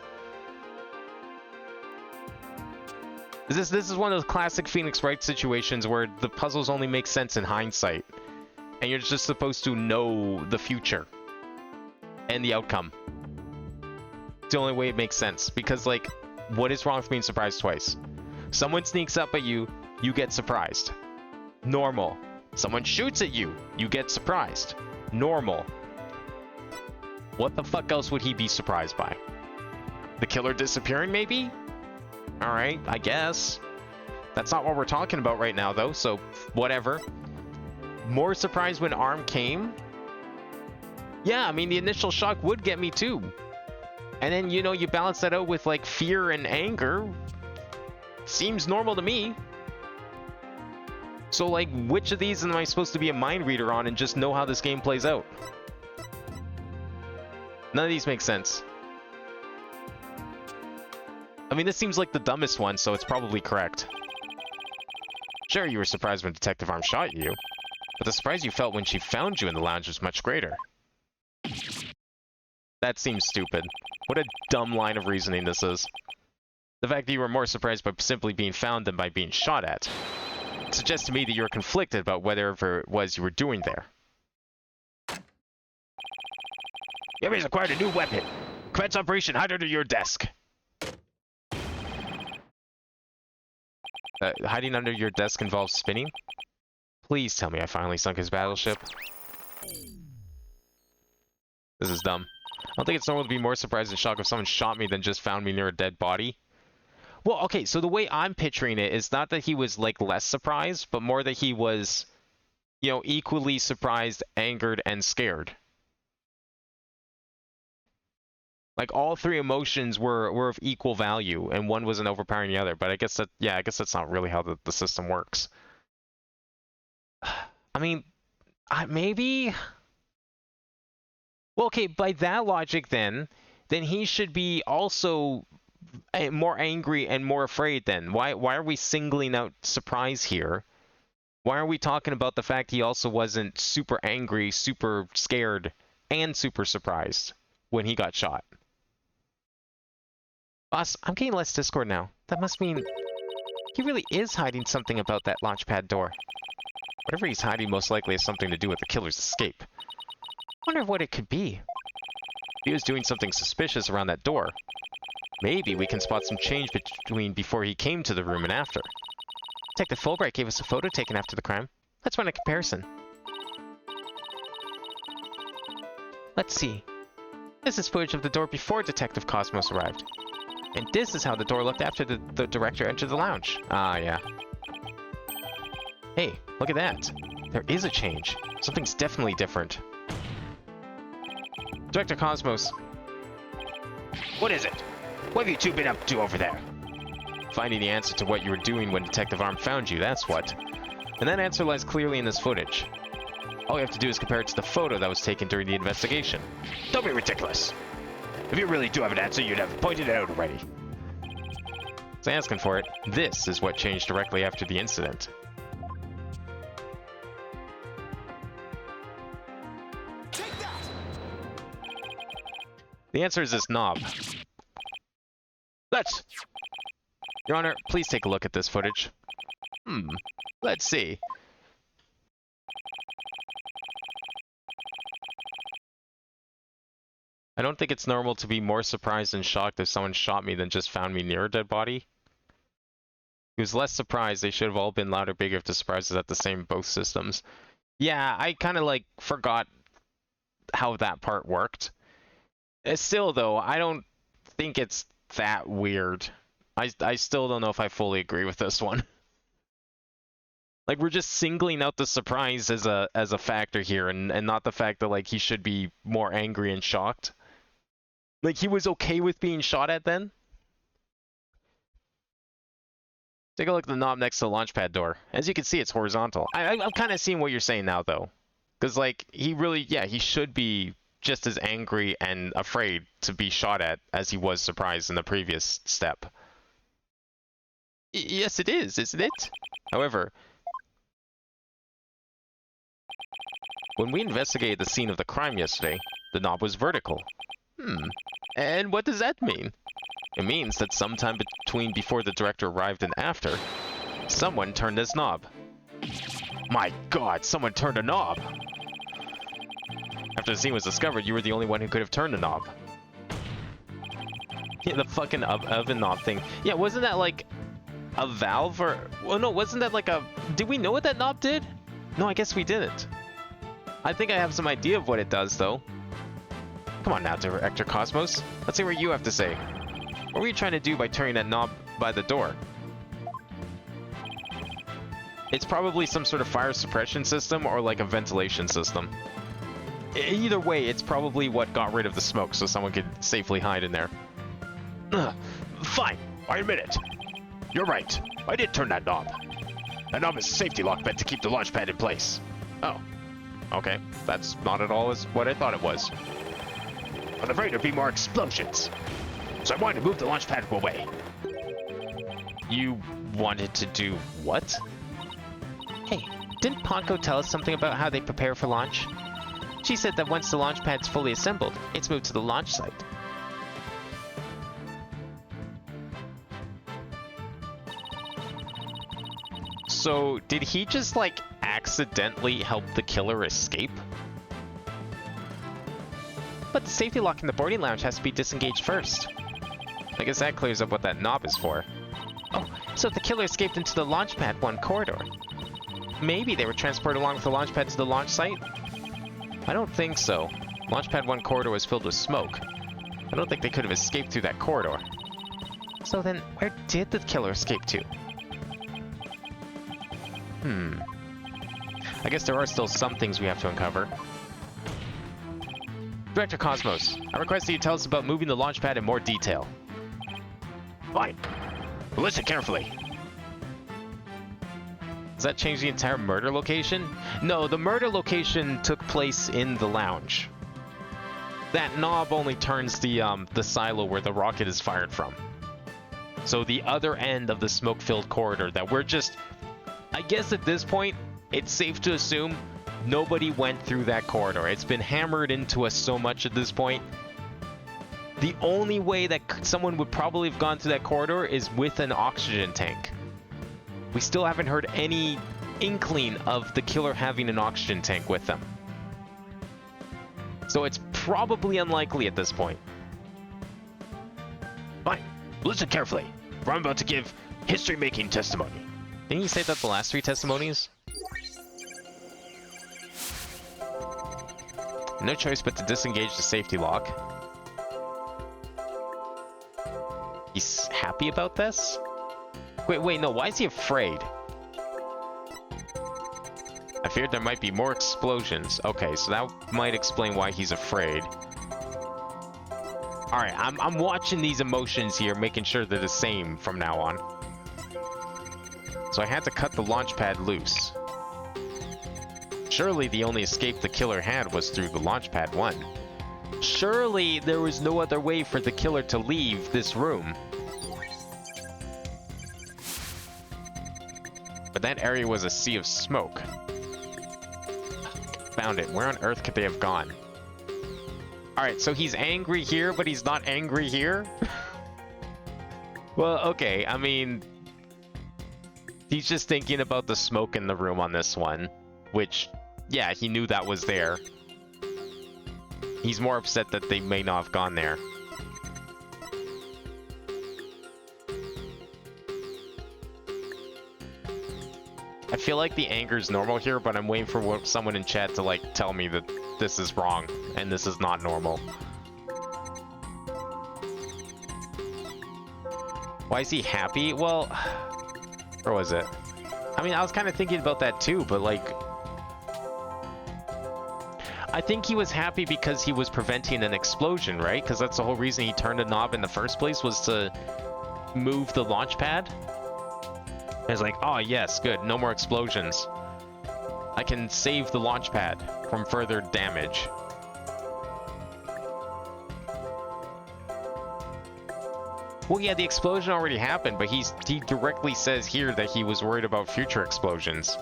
This is one of those classic Phoenix Wright situations where the puzzles only make sense in hindsight. And you're just supposed to know the future. And the outcome. It's the only way it makes sense. Because, like, what is wrong with being surprised twice? Someone sneaks up at you, you get surprised. Normal. Someone shoots at you, you get surprised. Normal. What the fuck else would he be surprised by? The killer disappearing, maybe? Alright, I guess. That's not what we're talking about right now, though, so whatever. More surprised when Arm came? Yeah, I mean, the initial shock would get me, too. And then, you know, you balance that out with, like, fear and anger. Seems normal to me. So, like, which of these am I supposed to be a mind reader on and just know how this game plays out? None of these make sense. I mean, this seems like the dumbest one, so it's probably correct. Sure, you were surprised when Detective Arm shot you, but the surprise you felt when she found you in the lounge was much greater. That seems stupid. What a dumb line of reasoning this is. The fact that you were more surprised by simply being found than by being shot at suggests to me that you're conflicted about whatever it was you were doing there. You have acquired a new weapon. Commence operation, hide under your desk. Hiding under your desk involves spinning? Please tell me I finally sunk his battleship. This is dumb. I don't think it's normal to be more surprised and shocked if someone shot me than just found me near a dead body. Well, okay, so the way I'm picturing it is not that he was, like, less surprised, but more that he was, you know, equally surprised, angered, and scared. Like, all three emotions were of equal value, and one wasn't overpowering the other. But I guess that, yeah, I guess that's not really how the system works. I mean, maybe... Well, okay, by that logic then he should be also more angry and more afraid then. Why are we singling out surprise here? Why are we talking about the fact he also wasn't super angry, super scared, and super surprised when he got shot? Boss, I'm getting less Discord now. That must mean he really is hiding something about that launchpad door. Whatever he's hiding most likely has something to do with the killer's escape. Wonder what it could be. If he was doing something suspicious around that door, maybe we can spot some change between before he came to the room and after. Detective Fulbright gave us a photo taken after the crime. Let's run a comparison. Let's see. This is footage of the door before Detective Cosmos arrived. And this is how the door looked after the director entered the lounge. Ah, yeah. Hey, look at that. There is a change. Something's definitely different. Director Cosmos. What is it? What have you two been up to over there? Finding the answer to what you were doing when Detective Arm found you, that's what. And that answer lies clearly in this footage. All you have to do is compare it to the photo that was taken during the investigation. Don't be ridiculous. If you really do have an answer, you'd have pointed it out already. So asking for it, this is what changed directly after the incident. Take that! The answer is this knob. Let's... Your Honor, please take a look at this footage. Let's see. I don't think it's normal to be more surprised and shocked if someone shot me than just found me near a dead body. He was less surprised. They should have all been louder, bigger if the surprise is at the same both systems. Yeah, I kind of like forgot how that part worked. Still though, I don't think it's that weird. I still don't know if I fully agree with this one. Like, we're just singling out the surprise as a factor here, and not the fact that, like, he should be more angry and shocked. Like, he was okay with being shot at then? Take a look at the knob next to the launchpad door. As you can see, it's horizontal. I'm kind of seeing what you're saying now, though. Because, like, he really, yeah, he should be just as angry and afraid to be shot at as he was surprised in the previous step. Yes, it is, isn't it? However, When we investigated the scene of the crime yesterday, the knob was vertical. And what does that mean? It means that sometime between before the director arrived and after, someone turned this knob. My god, someone turned a knob! After the scene was discovered, you were the only one who could have turned the knob. Yeah, the fucking oven knob thing. Yeah, wasn't that like a valve or... Well, no, wasn't that like a... Did we know what that knob did? No, I guess we didn't. I think I have some idea of what it does, though. Come on now, Director Cosmos. Let's see what you have to say. What were you trying to do by turning that knob by the door? It's probably some sort of fire suppression system or like a ventilation system. Either way, it's probably what got rid of the smoke so someone could safely hide in there. Fine, I admit it. You're right, I did turn that knob. That knob is a safety lock meant to keep the launch pad in place. Oh. Okay, that's not at all as what I thought it was. I'm afraid there'd be more explosions. So I wanted to move the launch pad away. You wanted to do what? Hey, didn't Ponko tell us something about how they prepare for launch? She said that once the launch pad's fully assembled, it's moved to the launch site. So, did he just, like, accidentally help the killer escape? But the safety lock in the boarding lounge has to be disengaged first. I guess that clears up what that knob is for. Oh, so the killer escaped into the Launchpad 1 corridor. Maybe they were transported along with the Launchpad to the launch site? I don't think so. Launchpad 1 corridor was filled with smoke. I don't think they could have escaped through that corridor. So then, where did the killer escape to? I guess there are still some things we have to uncover. Director Cosmos, I request that you tell us about moving the launch pad in more detail. Fine. But listen carefully. Does that change the entire murder location? No, the murder location took place in the lounge. That knob only turns the silo where the rocket is fired from. So the other end of the smoke-filled corridor that we're just... I guess at this point, it's safe to assume nobody went through that corridor. It's been hammered into us so much at this point. The only way that someone would probably have gone through that corridor is with an oxygen tank. We still haven't heard any inkling of the killer having an oxygen tank with them. So it's probably unlikely at this point. Fine. Listen carefully, for I'm about to give history-making testimony. Didn't you say that the last 3 testimonies? No choice but to disengage the safety lock. He's happy about this? Wait, no, why is he afraid? I feared there might be more explosions. Okay, so that might explain why he's afraid. Alright, I'm watching these emotions here, making sure they're the same from now on. So I had to cut the launch pad loose. Surely the only escape the killer had was through the launch pad 1. Surely there was no other way for the killer to leave this room. But that area was a sea of smoke. Found it. Where on earth could they have gone? Alright, so he's angry here, but he's not angry here? Well, okay, I mean... He's just thinking about the smoke in the room on this one. Which, yeah, he knew that was there. He's more upset that they may not have gone there. I feel like the anger's normal here, but I'm waiting for someone in chat to, like, tell me that this is wrong and this is not normal. Why is he happy? Well, where was it? I mean, I was kind of thinking about that too, but, like... I think he was happy because he was preventing an explosion, right? Because that's the whole reason he turned a knob in the first place, was to move the launch pad. It's like, oh yes, good, no more explosions. I can save the launch pad from further damage. Well, yeah, the explosion already happened, but he directly says here that he was worried about future explosions.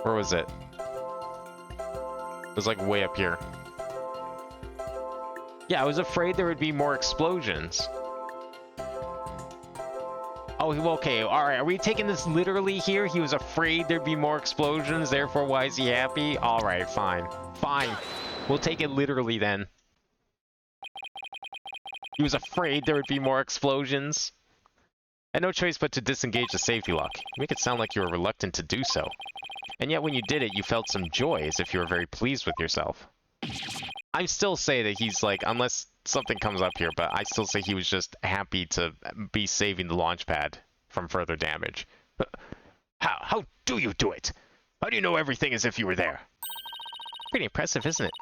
Where was it? It was like way up here. Yeah, I was afraid there would be more explosions. Oh, okay, alright, are we taking this literally here? He was afraid there'd be more explosions, therefore why is he happy? Alright, fine. Fine. We'll take it literally then. He was afraid there would be more explosions. Had no choice but to disengage the safety lock. You make it sound like you were reluctant to do so. And yet when you did it, you felt some joy, as if you were very pleased with yourself. I still say that he's like, unless something comes up here, but I still say he was just happy to be saving the launch pad from further damage. How do you do it? How do you know everything as if you were there? Pretty impressive, isn't it?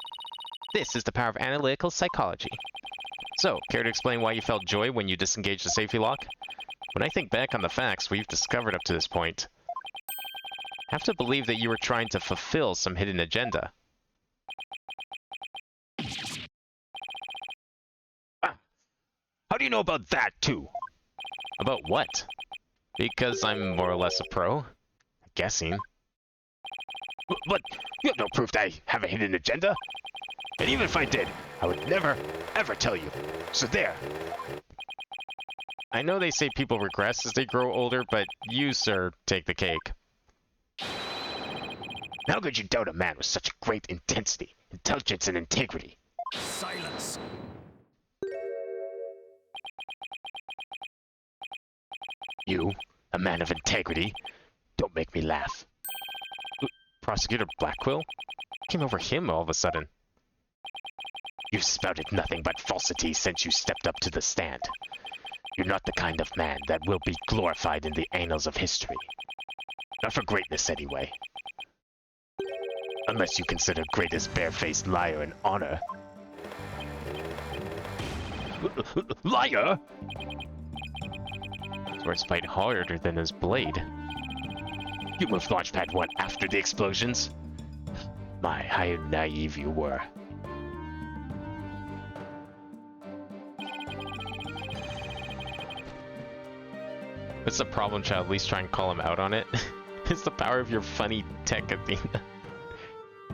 This is the power of analytical psychology. So, care to explain why you felt joy when you disengaged the safety lock? When I think back on the facts we've discovered up to this point, I have to believe that you were trying to fulfill some hidden agenda. How do you know about that, too? About what? Because I'm more or less a pro? Guessing. But you have no proof that I have a hidden agenda. And even if I did, I would never, ever tell you. So there. I know they say people regress as they grow older, but you, sir, take the cake. How could you doubt a man with such great intensity, intelligence, and integrity? Silence. You, a man of integrity? Don't make me laugh. Prosecutor Blacquill? Came over him all of a sudden. You've spouted nothing but falsity since you stepped up to the stand. You're not the kind of man that will be glorified in the annals of history. Not for greatness, anyway. Unless you consider greatest barefaced liar an honor. Liar? Swords fight harder than his blade. You moved Launchpad 1 after the explosions? My, how naive you were. What's the problem, child? At least try and call him out on it. It's the power of your funny tech, Athena.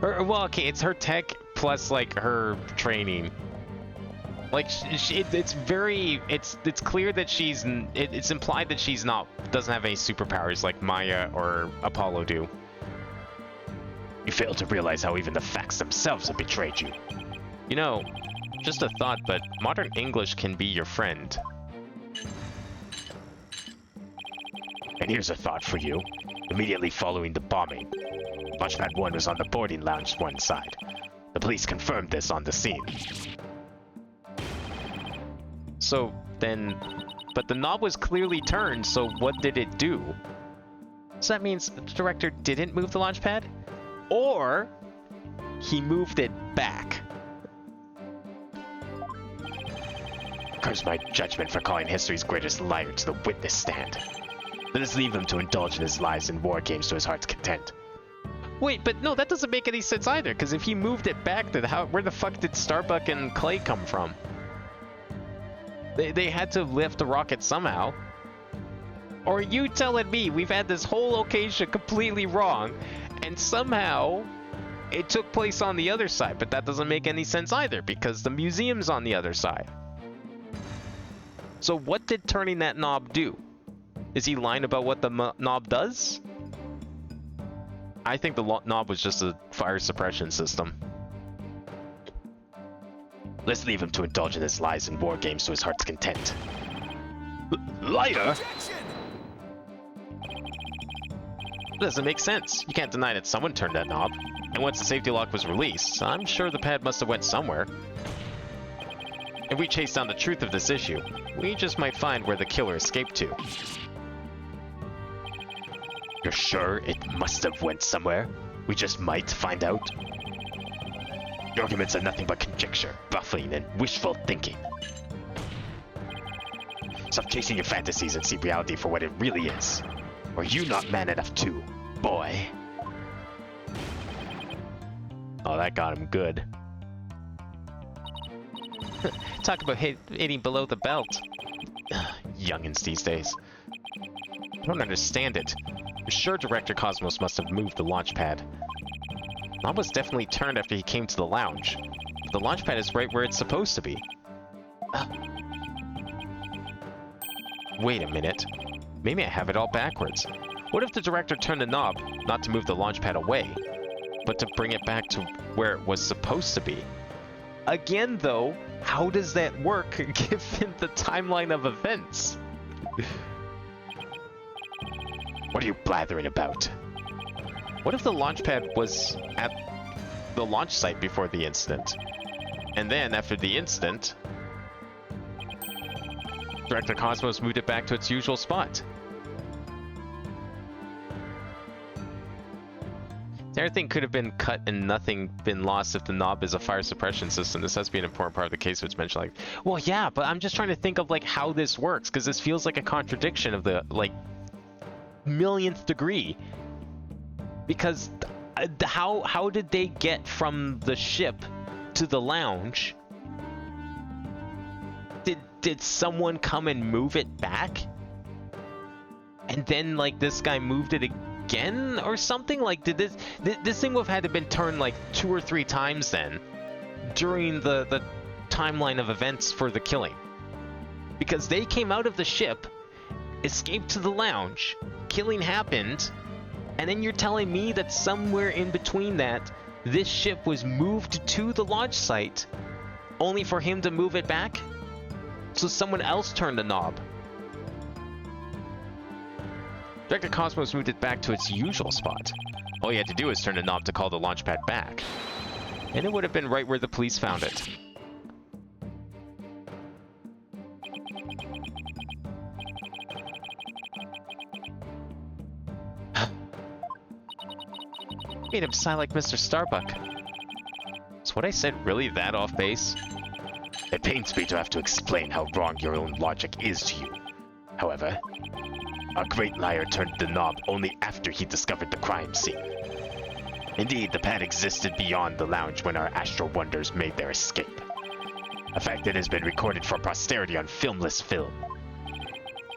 Well, okay, it's her tech plus, like, her training. Like, it's very, it's clear that it's implied that she's doesn't have any superpowers like Maya or Apollo do. You fail to realize how even the facts themselves have betrayed you. You know, just a thought, but modern English can be your friend. And here's a thought for you. Immediately following the bombing, Launchpad 1 was on the boarding lounge one side. The police confirmed this on the scene. So then, but the knob was clearly turned, so what did it do? So that means the director didn't move the launch pad? Or he moved it back. Curse my judgment for calling history's greatest liar to the witness stand. Let us leave him to indulge in his lies and war games to his heart's content. Wait, but no, that doesn't make any sense either, because if he moved it back, then where the fuck did Starbuck and Clay come from? They had to lift the rocket somehow. Or are you telling me we've had this whole location completely wrong, and somehow it took place on the other side, but that doesn't make any sense either, because the museum's on the other side. So what did turning that knob do? Is he lying about what the knob does? I think the knob was just a fire suppression system. Let's leave him to indulge in his lies and war games to his heart's content. Liar? Objection! That doesn't make sense. You can't deny that someone turned that knob. And once the safety lock was released, I'm sure the pad must have went somewhere. If we chase down the truth of this issue, we just might find where the killer escaped to. You're sure it must have went somewhere? We just might find out? Your arguments are nothing but conjecture, bluffing, and wishful thinking. Stop chasing your fantasies and see reality for what it really is. Or you not man enough too, boy. Oh, that got him good. Talk about hitting below the belt. Youngins these days. I don't understand it. I'm sure Director Cosmos must have moved the launch pad. Knob was definitely turned after he came to the lounge. The launch pad is right where it's supposed to be. Wait a minute. Maybe I have it all backwards. What if the director turned the knob, not to move the launch pad away, but to bring it back to where it was supposed to be? Again, though, how does that work given the timeline of events? What are you blathering about? What if the launch pad was at the launch site before the incident? And then, after the incident, Director Cosmos moved it back to its usual spot. Everything could have been cut and nothing been lost if the knob is a fire suppression system. This has to be an important part of the case, which mentioned like, well, yeah, but I'm just trying to think of like how this works, because this feels like a contradiction of the like millionth degree. Because how did they get from the ship to the lounge? Did someone come and move it back? And then like this guy moved it again or something? Like did this thing would have had to been turned like 2 or 3 times then during the timeline of events for the killing? Because they came out of the ship, escaped to the lounge, killing happened, and then you're telling me that somewhere in between that, this ship was moved to the launch site, only for him to move it back? So someone else turned the knob. Director Cosmos moved it back to its usual spot. All you had to do was turn the knob to call the launch pad back. And it would have been right where the police found it. Made him sigh like Mr. Starbuck. Is what I said really that off base? It pains me to have to explain how wrong your own logic is to you. However, our great liar turned the knob only after he discovered the crime scene. Indeed, the pad existed beyond the lounge when our astral wonders made their escape. A fact that has been recorded for posterity on filmless film.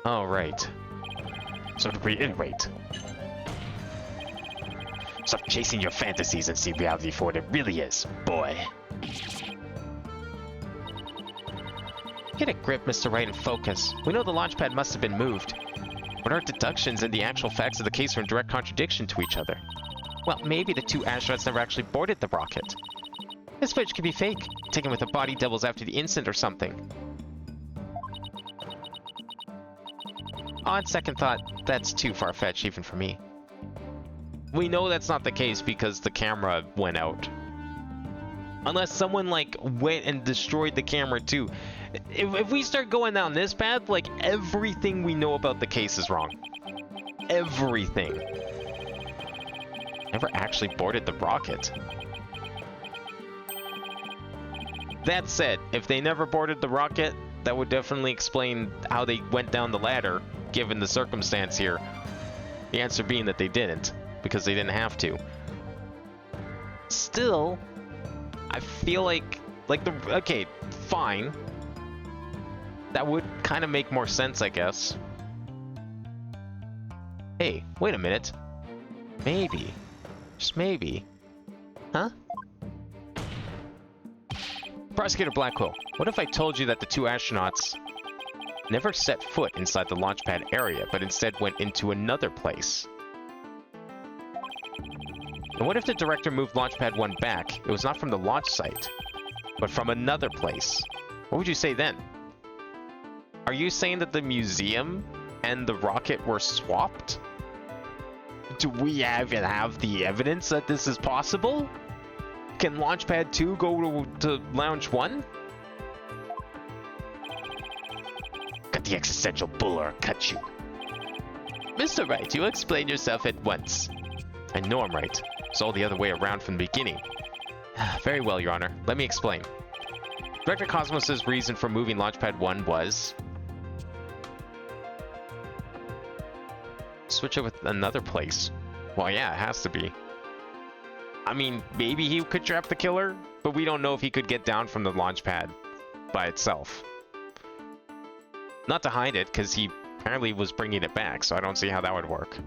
Oh, right. So to reiterate, stop chasing your fantasies and see reality for what it really is, boy. Get a grip, Mr. Wright, and focus. We know the launch pad must have been moved, but our deductions and the actual facts of the case are in direct contradiction to each other. Well, maybe the 2 astronauts never actually boarded the rocket. This footage could be fake, taken with the body doubles after the incident or something. On second thought, that's too far-fetched even for me. We know that's not the case because the camera went out. Unless someone like went and destroyed the camera too. If we start going down this path, like everything we know about the case is wrong. Everything. Never actually boarded the rocket. That said, if they never boarded the rocket, that would definitely explain how they went down the ladder, given the circumstance here. The answer being that they didn't, because they didn't have to. Still, I feel like okay, fine. That would kind of make more sense, I guess. Hey, wait a minute. Maybe. Just maybe. Huh? Prosecutor Blackwell, what if I told you that the 2 astronauts never set foot inside the launch pad area, but instead went into another place? And what if the director moved Launchpad 1 back? It was not from the launch site, but from another place. What would you say then? Are you saying that the museum and the rocket were swapped? Do we even have the evidence that this is possible? Can Launchpad 2 go to Lounge 1? Cut the existential bull or I'll cut you. Mr. Wright, you explain yourself at once. I know I'm right. It's all the other way around from the beginning. Very well, Your Honor. Let me explain. Director Cosmos' reason for moving Launchpad 1 was... switch it with another place. Well, yeah, it has to be. I mean, maybe he could trap the killer, but we don't know if he could get down from the launch pad by itself. Not to hide it, because he apparently was bringing it back, so I don't see how that would work.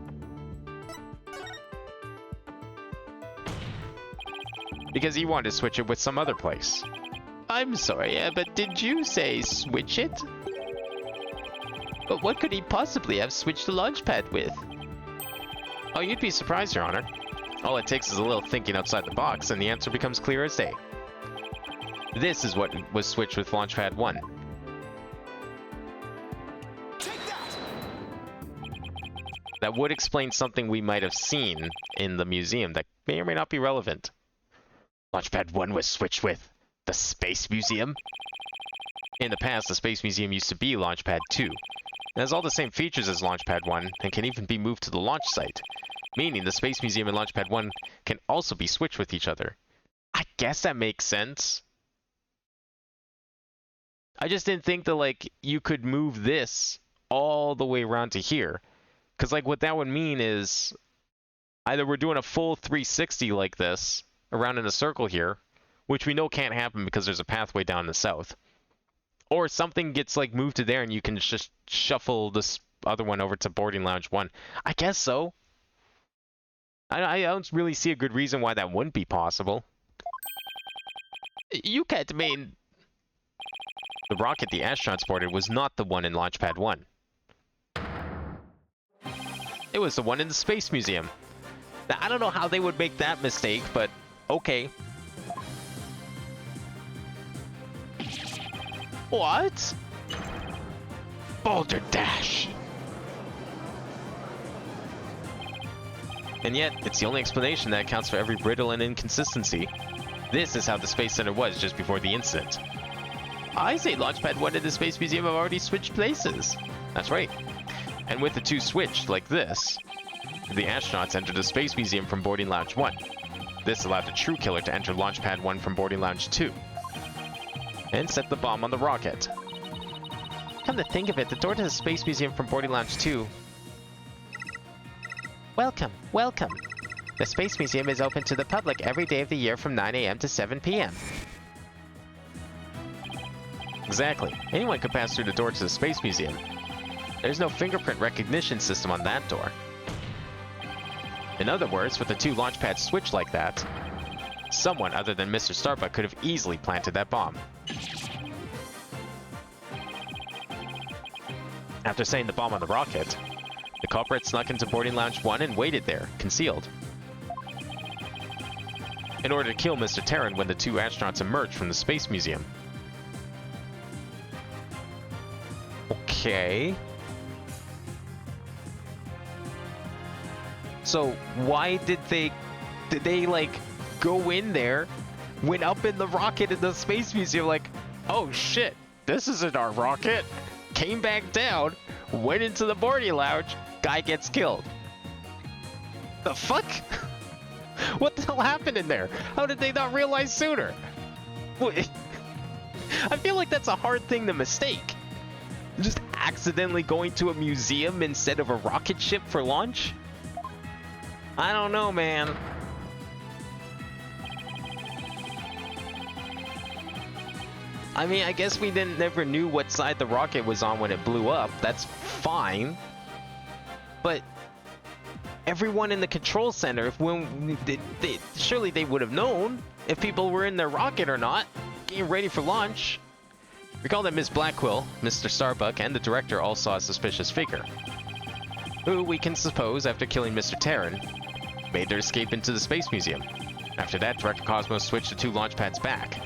Because he wanted to switch it with some other place. I'm sorry, but did you say switch it? But what could he possibly have switched the launch pad with? Oh, you'd be surprised, Your Honor. All it takes is a little thinking outside the box, and the answer becomes clear as day. This is what was switched with Launchpad 1. Take that! That would explain something we might have seen in the museum that may or may not be relevant. Launchpad 1 was switched with the Space Museum? In the past, the Space Museum used to be Launchpad 2. It has all the same features as Launchpad 1 and can even be moved to the launch site, meaning the Space Museum and Launchpad 1 can also be switched with each other. I guess that makes sense. I just didn't think that, like, you could move this all the way around to here. Because, like, what that would mean is either we're doing a full 360 like this, around in a circle here, which we know can't happen because there's a pathway down the south. Or something gets, like, moved to there and you can just shuffle this other one over to Boarding Lounge 1. I guess so. I don't really see a good reason why that wouldn't be possible. You can't mean... The rocket the astronauts boarded was not the one in Launchpad 1. It was the one in the Space Museum. Now, I don't know how they would make that mistake, but okay. What? Boulder Dash! And yet, it's the only explanation that accounts for every brittle and inconsistency. This is how the Space Center was just before the incident. I say Launchpad 1 and the Space Museum have already switched places. That's right. And with the two switched, like this, the astronauts entered the Space Museum from Boarding Lounge 1. This allowed the true killer to enter Launchpad 1 from Boarding Lounge 2. And set the bomb on the rocket. Come to think of it, the door to the Space Museum from Boarding Lounge 2... Welcome, welcome. The Space Museum is open to the public every day of the year from 9 a.m. to 7 p.m. Exactly. Anyone could pass through the door to the Space Museum. There's no fingerprint recognition system on that door. In other words, with the two launch pads switched like that, someone other than Mr. Starbuck could have easily planted that bomb. After setting the bomb on the rocket, the culprit snuck into Boarding Lounge 1 and waited there, concealed, in order to kill Mr. Terran when the two astronauts emerged from the Space Museum. Okay. So why did they like go in there, went up in the rocket in the Space Museum like, oh shit, this isn't our rocket, came back down, went into the boarding lounge, guy gets killed. The fuck? What the hell happened in there? How did they not realize sooner? I feel like that's a hard thing to mistake. Just accidentally going to a museum instead of a rocket ship for launch? I don't know, man. I mean, I guess we never knew what side the rocket was on when it blew up. That's fine. But everyone in the control center, surely they would have known if people were in their rocket or not, getting ready for launch. Recall that Ms. Blackwell, Mr. Starbuck, and the director all saw a suspicious figure, who we can suppose, after killing Mr. Terran, made their escape into the Space Museum. After that, Director Cosmos switched the two launch pads back,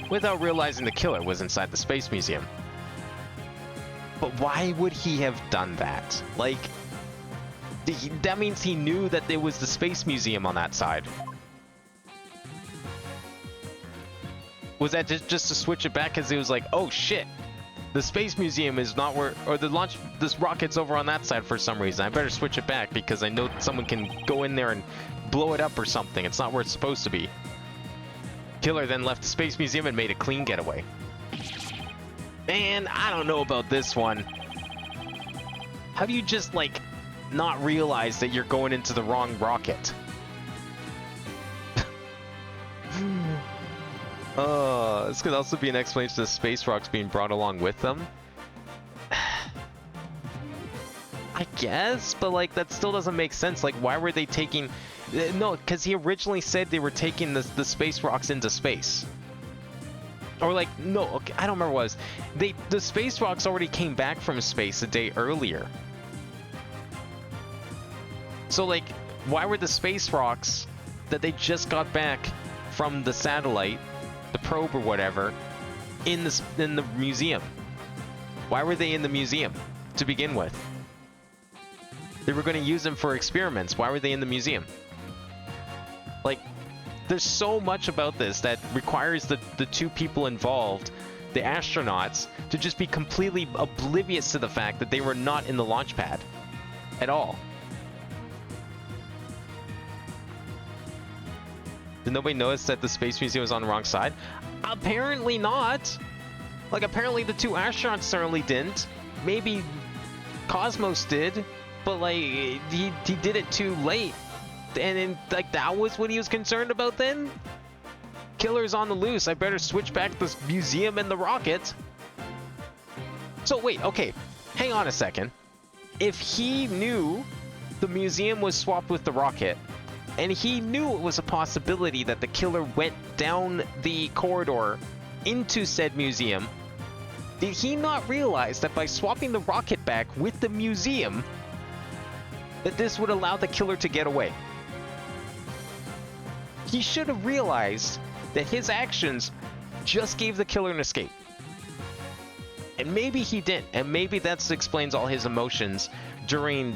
without realizing the killer was inside the Space Museum. But why would he have done that? Like, that means he knew that there was the Space Museum on that side. Was that just to switch it back because it was like, oh shit, the Space Museum is not where, or this rocket's over on that side for some reason. I better switch it back because I know someone can go in there and blow it up or something. It's not where it's supposed to be. Killer then left the Space Museum and made a clean getaway. Man, I don't know about this one. How do you just, like, not realize that you're going into the wrong rocket? This could also be an explanation to the space rocks being brought along with them. I guess, but like that still doesn't make sense. Like, why were they taking... No, because he originally said they were taking the space rocks into space. Or like, no, okay, I don't remember what it was. The space rocks already came back from space a day earlier. So like, why were the space rocks that they just got back from the satellite, the probe or whatever, in the museum? Why were they in the museum to begin with? They were going to use them for experiments. Why were they in the museum? Like, there's so much about this that requires the two people involved, the astronauts, to just be completely oblivious to the fact that they were not in the launch pad at all. Did nobody notice that the Space Museum was on the wrong side? Apparently not. Like, apparently the two astronauts certainly didn't. Maybe Cosmos did, but like, he did it too late. And then, like, that was what he was concerned about then? Killer's on the loose. I better switch back to this museum and the rocket. So wait, okay. Hang on a second. If he knew the museum was swapped with the rocket, and he knew it was a possibility that the killer went down the corridor into said museum, did he not realize that by swapping the rocket back with the museum, that this would allow the killer to get away? He should have realized that his actions just gave the killer an escape. And maybe he didn't, and maybe that explains all his emotions during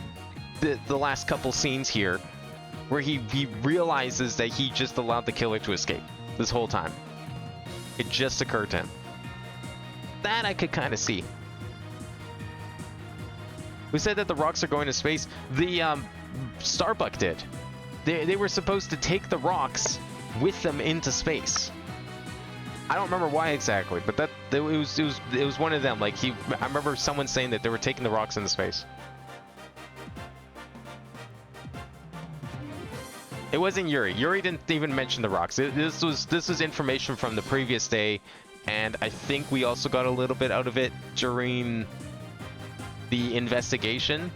the last couple scenes here, where he realizes that he just allowed the killer to escape this whole time. It just occurred to him. That I could kind of see. We said that the rocks are going to space. The Starbuck did. They were supposed to take the rocks with them into space. I don't remember why exactly, but it was one of them. Like, I remember someone saying that they were taking the rocks into space. It wasn't Yuri. Yuri didn't even mention the rocks. This was information from the previous day, and I think we also got a little bit out of it during the investigation.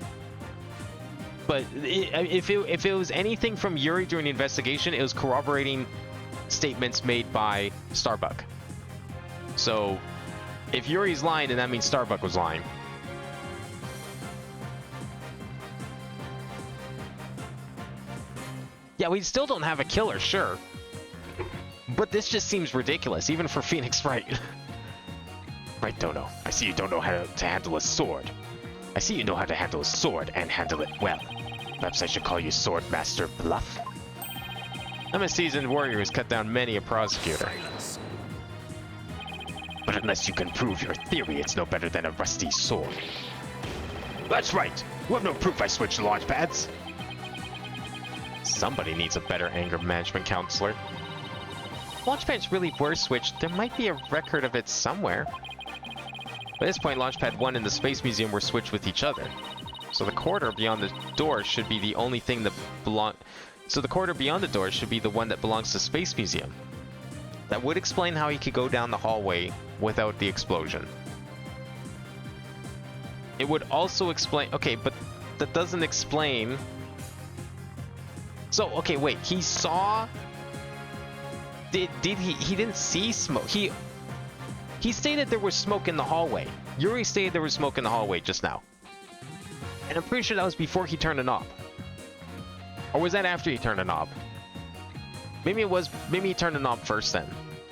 But if it was anything from Yuri during the investigation, it was corroborating statements made by Starbuck. So if Yuri's lying, then that means Starbuck was lying. Yeah, we still don't have a killer, sure. But this just seems ridiculous, even for Phoenix Wright. Right, Dono. I see you don't know how to handle a sword. I see you know how to handle a sword and handle it well. Perhaps I should call you Sword Master Bluff? I'm a seasoned warrior who's cut down many a prosecutor. But unless you can prove your theory, it's no better than a rusty sword. That's right! You have no proof I switched launch pads! Somebody needs a better anger management counselor. Launchpads really were switched. There might be a record of it somewhere. By this point, Launchpad 1 and the Space Museum were switched with each other. So the corridor beyond the door should be the only thing that So the corridor beyond the door should be the one that belongs to Space Museum. That would explain how he could go down the hallway without the explosion. It would also explain... Okay, but that doesn't explain... So, okay, wait. He saw... Did he didn't see smoke. He stated there was smoke in the hallway. Yuri stated there was smoke in the hallway just now. And I'm pretty sure that was before he turned the knob. Or was that after he turned the knob? Maybe he turned the knob first then.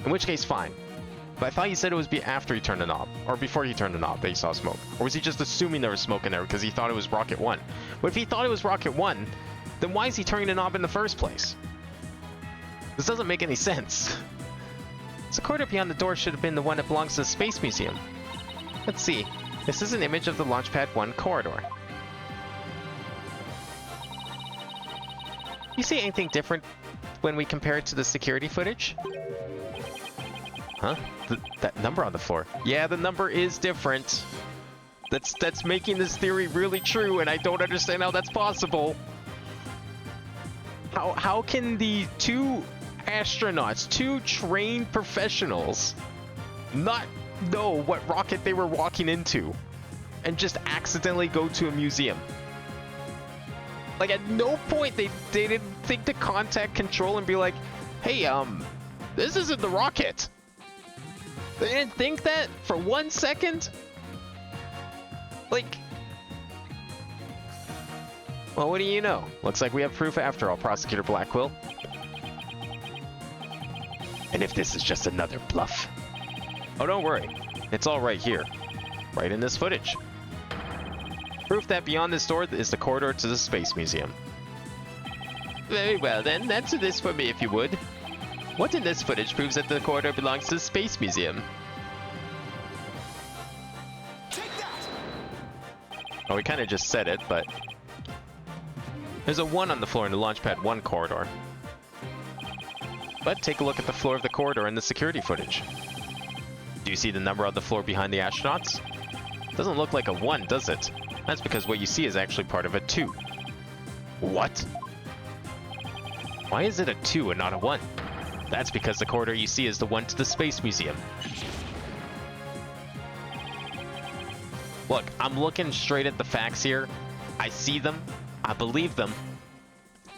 In which case, fine. But I thought he said it was after he turned the knob. Or before he turned the knob that he saw smoke. Or was he just assuming there was smoke in there because he thought it was Rocket 1? But if he thought it was Rocket 1, then why is he turning the knob in the first place? This doesn't make any sense. The corridor beyond the door should have been the one that belongs to the Space Museum. Let's see. This is an image of the Launchpad 1 corridor. You see anything different when we compare it to the security footage? Huh? That number on the floor. Yeah, the number is different. That's making this theory really true, and I don't understand how that's possible. How can the two astronauts, two trained professionals, not know what rocket they were walking into and just accidentally go to a museum? Like, at no point they didn't think to contact control and be like, hey, this isn't the rocket. They didn't think that for 1 second? Like, well, what do you know? Looks like we have proof after all, Prosecutor Blackquill. And if this is just another bluff? Oh, don't worry. It's all right here. Right in this footage. Proof that beyond this door is the corridor to the Space Museum. Very well then, answer this for me if you would. What in this footage proves that the corridor belongs to the Space Museum? Take that! Oh, we kind of just said it, but... There's a 1 on the floor in the Launchpad 1 corridor. But take a look at the floor of the corridor in the security footage. Do you see the number on the floor behind the astronauts? Doesn't look like a 1, does it? That's because what you see is actually part of a 2. What? Why is it a 2 and not a 1? That's because the corridor you see is the one to the Space Museum. Look, I'm looking straight at the facts here. I see them. I believe them.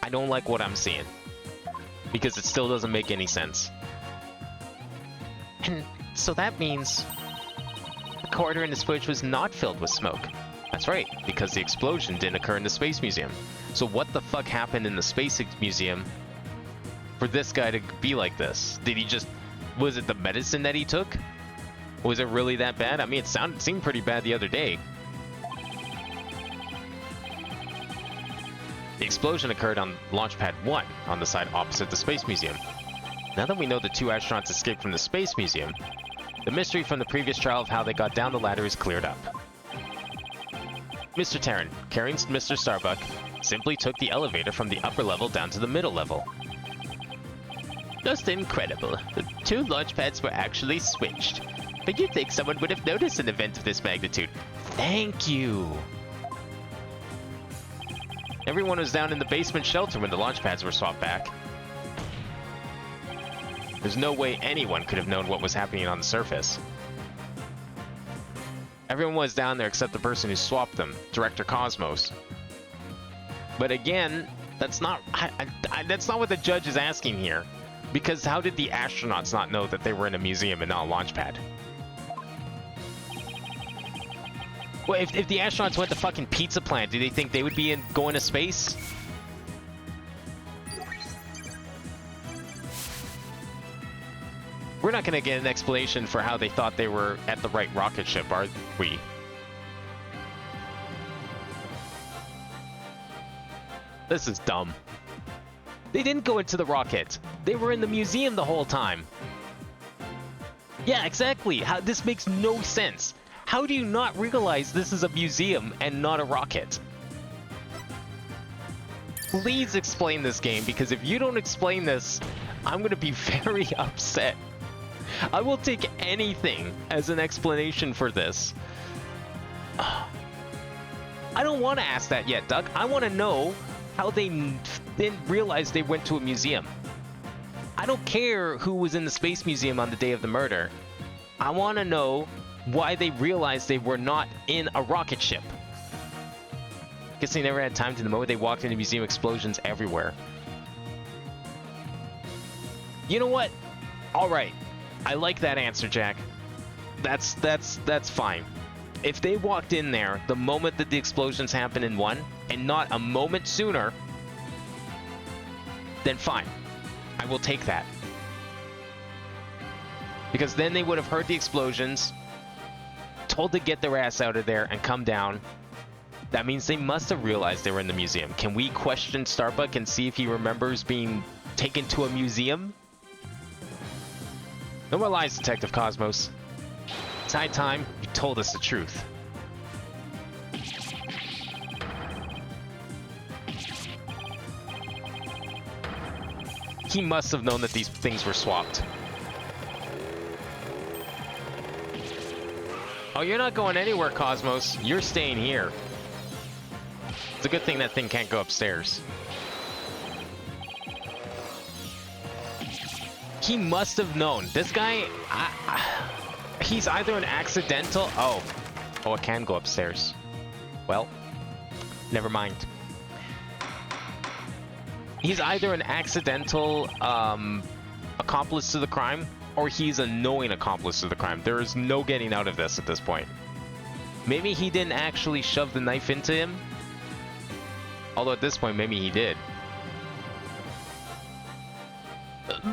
I don't like what I'm seeing. Because it still doesn't make any sense. And so that means the corridor in this footage was not filled with smoke. That's right, because the explosion didn't occur in the Space Museum. So what the fuck happened in the Space Museum for this guy to be like this? Did he just... Was it the medicine that he took? Was it really that bad? I mean, it seemed pretty bad the other day. The explosion occurred on Launchpad 1, on the side opposite the Space Museum. Now that we know the 2 astronauts escaped from the Space Museum, the mystery from the previous trial of how they got down the ladder is cleared up. Mr. Terran, carrying Mr. Starbuck, simply took the elevator from the upper level down to the middle level. Just incredible. The 2 launch pads were actually switched. But you'd think someone would have noticed an event of this magnitude. Thank you! Everyone was down in the basement shelter when the launch pads were swapped back. There's no way anyone could have known what was happening on the surface. Everyone was down there except the person who swapped them, Director Cosmos. But again, that's not that's not what the judge is asking here. Because how did the astronauts not know that they were in a museum and not a launch pad? Well, if the astronauts went to fucking Pizza Plant, do they think they would be going to space? We're not gonna get an explanation for how they thought they were at the right rocket ship, are we? This is dumb. They didn't go into the rocket. They were in the museum the whole time. Yeah, exactly. This makes no sense. How do you not realize this is a museum and not a rocket? Please explain this game, because if you don't explain this, I'm gonna be very upset. I will take anything as an explanation for this. I don't want to ask that yet, Doug. I want to know how they didn't realize they went to a museum. I don't care who was in the Space Museum on the day of the murder. I want to know why they realized they were not in a rocket ship. Guess they never had time to the moment they walked into the museum. Explosions everywhere. You know what? All right. I like that answer, Jack. That's fine. If they walked in there the moment that the explosions happened in 1, and not a moment sooner, then fine. I will take that. Because then they would have heard the explosions, told to get their ass out of there and come down. That means they must have realized they were in the museum. Can we question Starbuck and see if he remembers being taken to a museum? No more lies, Detective Cosmos. It's high time you told us the truth. He must have known that these things were swapped. Oh, you're not going anywhere, Cosmos. You're staying here. It's a good thing that thing can't go upstairs. He must have known. This guy, he's either an accidental... Oh, it can go upstairs. Well, never mind. He's either an accidental accomplice to the crime, or he's a knowing accomplice to the crime. There is no getting out of this at this point. Maybe he didn't actually shove the knife into him. Although at this point, maybe he did.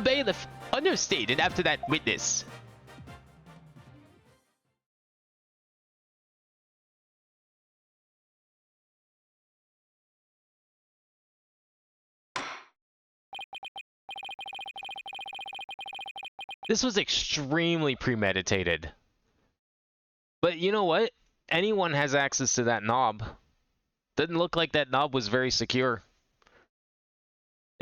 Bailiff, understated after that witness. This was extremely premeditated. But you know what? Anyone has access to that knob. Doesn't look like that knob was very secure.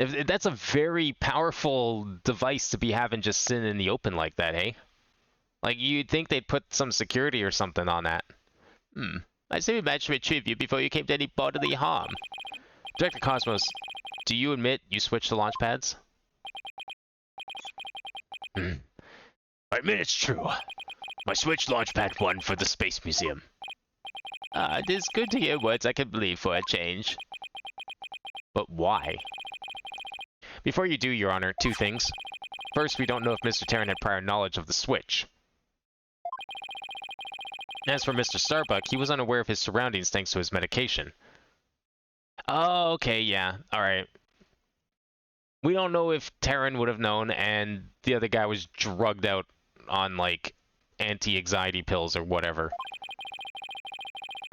If that's a very powerful device to be having just sitting in the open like that, hey? Like, you'd think they'd put some security or something on that. I say we managed to retrieve you before you came to any bodily harm. Director Cosmos, do you admit you switched the launch pads? I admit it's true. I switched Launchpad 1 for the Space Museum. It is good to hear words I can believe for a change. But why? Before you do, Your Honor, two things. First, we don't know if Mr. Terran had prior knowledge of the switch. As for Mr. Starbuck, he was unaware of his surroundings thanks to his medication. Oh, okay, yeah, alright. We don't know if Terran would have known and the other guy was drugged out on, like, anti-anxiety pills or whatever.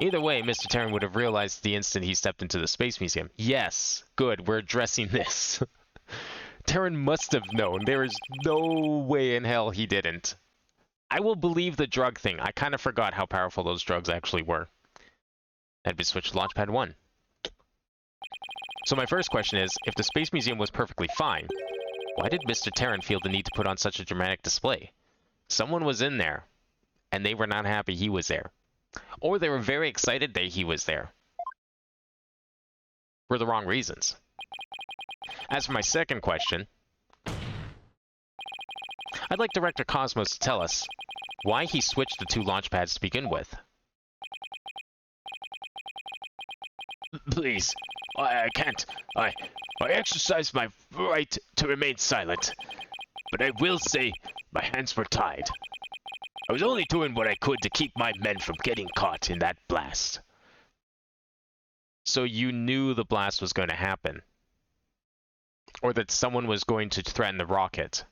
Either way, Mr. Terran would have realized the instant he stepped into the Space Museum. Yes, good, we're addressing this. Terran must have known. There is no way in hell he didn't. I will believe the drug thing. I kind of forgot how powerful those drugs actually were. Had been switched to Launchpad 1. So my first question is, if the Space Museum was perfectly fine, why did Mr. Terran feel the need to put on such a dramatic display? Someone was in there, and they were not happy he was there. Or they were very excited that he was there. For the wrong reasons. As for my second question, I'd like Director Cosmos to tell us why he switched the two launch pads to begin with. Please, I can't. I exercise my right to remain silent. But I will say my hands were tied. I was only doing what I could to keep my men from getting caught in that blast. So you knew the blast was going to happen? Or that someone was going to threaten the rocket?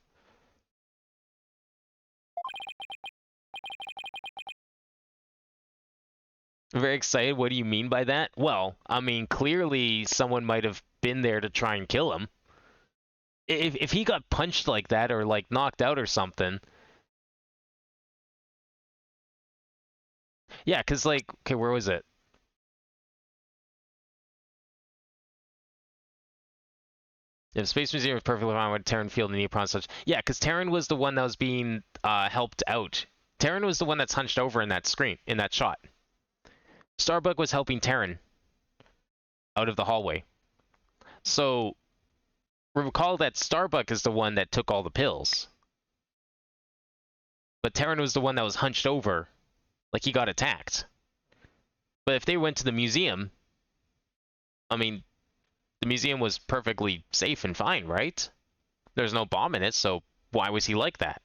Very excited. What do you mean by that? Well, I mean, clearly someone might have been there to try and kill him. If he got punched like that or like knocked out or something. Yeah, because like, okay, where was it? If Space Museum was perfectly fine with Terran Field and Neopron such. Yeah, because Terran was the one that was being helped out. Terran was the one that's hunched over in that screen, in that shot. Starbuck was helping Terran out of the hallway. So, recall that Starbuck is the one that took all the pills. But Terran was the one that was hunched over, like he got attacked. But if they went to the museum, I mean, the museum was perfectly safe and fine, right? There's no bomb in it, so why was he like that?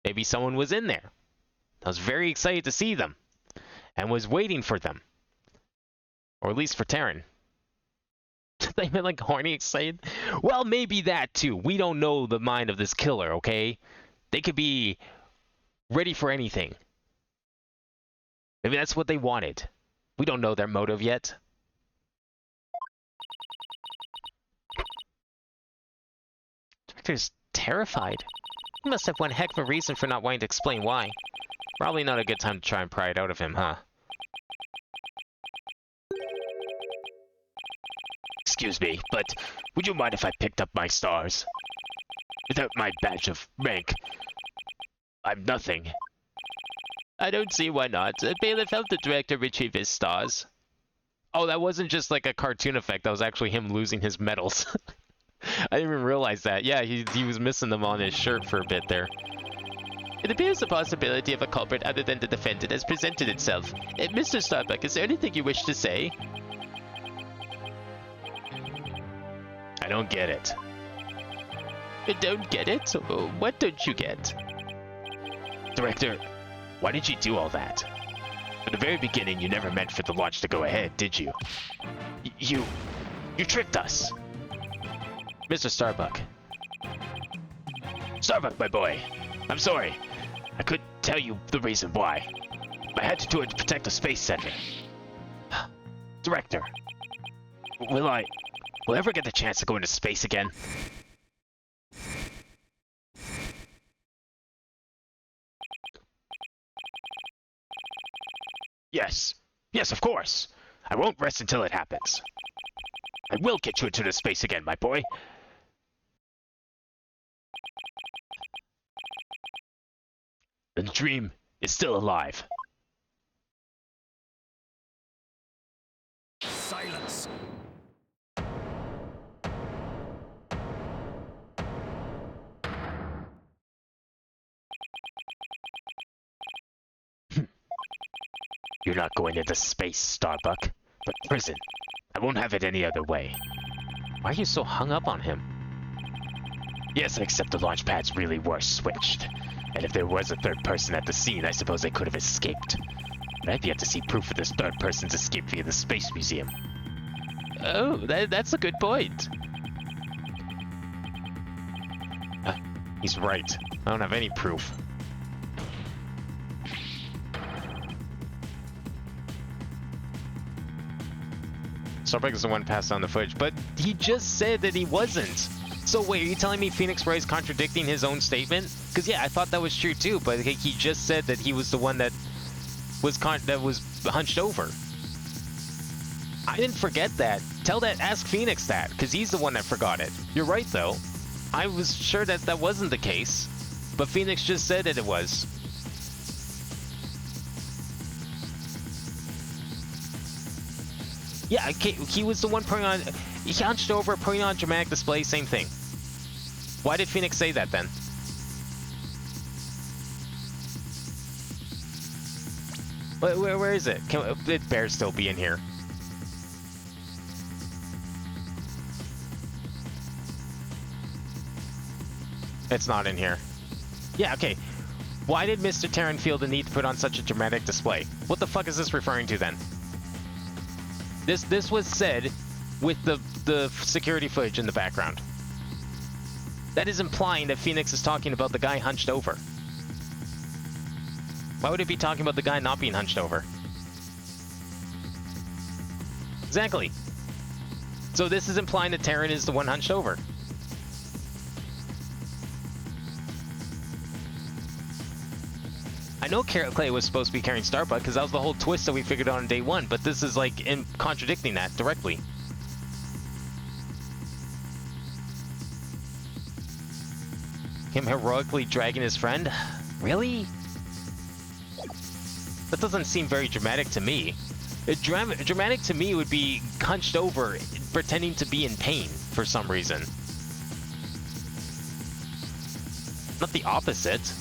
Maybe someone was in there. I was very excited to see them, and was waiting for them. Or at least for Terran. They meant like horny excited? Well, maybe that too. We don't know the mind of this killer, okay? They could be ready for anything. Maybe that's what they wanted. We don't know their motive yet. Director's terrified. He must have one heck of a reason for not wanting to explain why. Probably not a good time to try and pry it out of him, huh? Excuse me, but would you mind if I picked up my stars? Without my badge of rank, I'm nothing. I don't see why not. Bailiff helped the director retrieve his stars. Oh, that wasn't just like a cartoon effect. That was actually him losing his medals. I didn't even realize that. Yeah, he was missing them on his shirt for a bit there. It appears the possibility of a culprit other than the defendant has presented itself. Mr. Starbuck, is there anything you wish to say? don't get it. You don't get it? What don't you get? Director, why did you do all that? From the very beginning, you never meant for the launch to go ahead, did you? You tricked us. Mr. Starbuck. Starbuck, my boy. I'm sorry. I couldn't tell you the reason why. I had to do it to protect the space center. Director, will I ever get the chance to go into space again? Yes. Yes, of course. I won't rest until it happens. I will get you into the space again, my boy. The dream is still alive. Silence. You're not going into space, Starbuck, but prison. I won't have it any other way. Why are you so hung up on him? Yes, except the launch pads really were switched. And if there was a third person at the scene, I suppose they could have escaped. But I've yet to see proof of this third person's escape via the Space Museum. Oh, that's a good point. He's right. I don't have any proof. Starbuck is the one passed on the footage, but he just said that he wasn't. So wait, are you telling me Phoenix Wright's contradicting his own statement? Because yeah, I thought that was true too, but he just said that he was the one that was hunched over. I didn't forget that. Ask Phoenix that, because he's the one that forgot it. You're right though. I was sure that that wasn't the case, but Phoenix just said that it was. Yeah, he was the one he hunched over, putting on dramatic display, same thing. Why did Phoenix say that then? Where is it? It better still be in here. It's not in here. Yeah, okay. Why did Mr. Terran feel the need to put on such a dramatic display? What the fuck is this referring to then? This was said with the security footage in the background. That is implying that Phoenix is talking about the guy hunched over. Why would it be talking about the guy not being hunched over? Exactly. So this is implying that Terran is the one hunched over. I know Clay was supposed to be carrying Starbuck because that was the whole twist that we figured out on day one, but this is like contradicting that directly. Him heroically dragging his friend? Really? That doesn't seem very dramatic to me. Dramatic to me would be hunched over, pretending to be in pain for some reason. Not the opposite.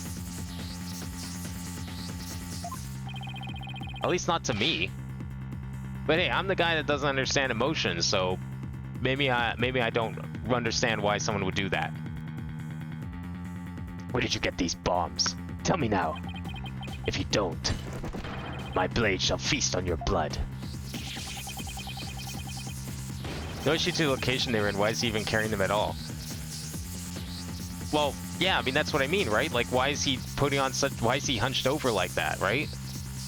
At least not to me. But hey, I'm the guy that doesn't understand emotions, so maybe I don't understand why someone would do that. Where did you get these bombs? Tell me now. If you don't, my blade shall feast on your blood. No issue to the location they were in. Why is he even carrying them at all? Well, yeah, I mean, that's what I mean, right? Like, why is he hunched over like that, right?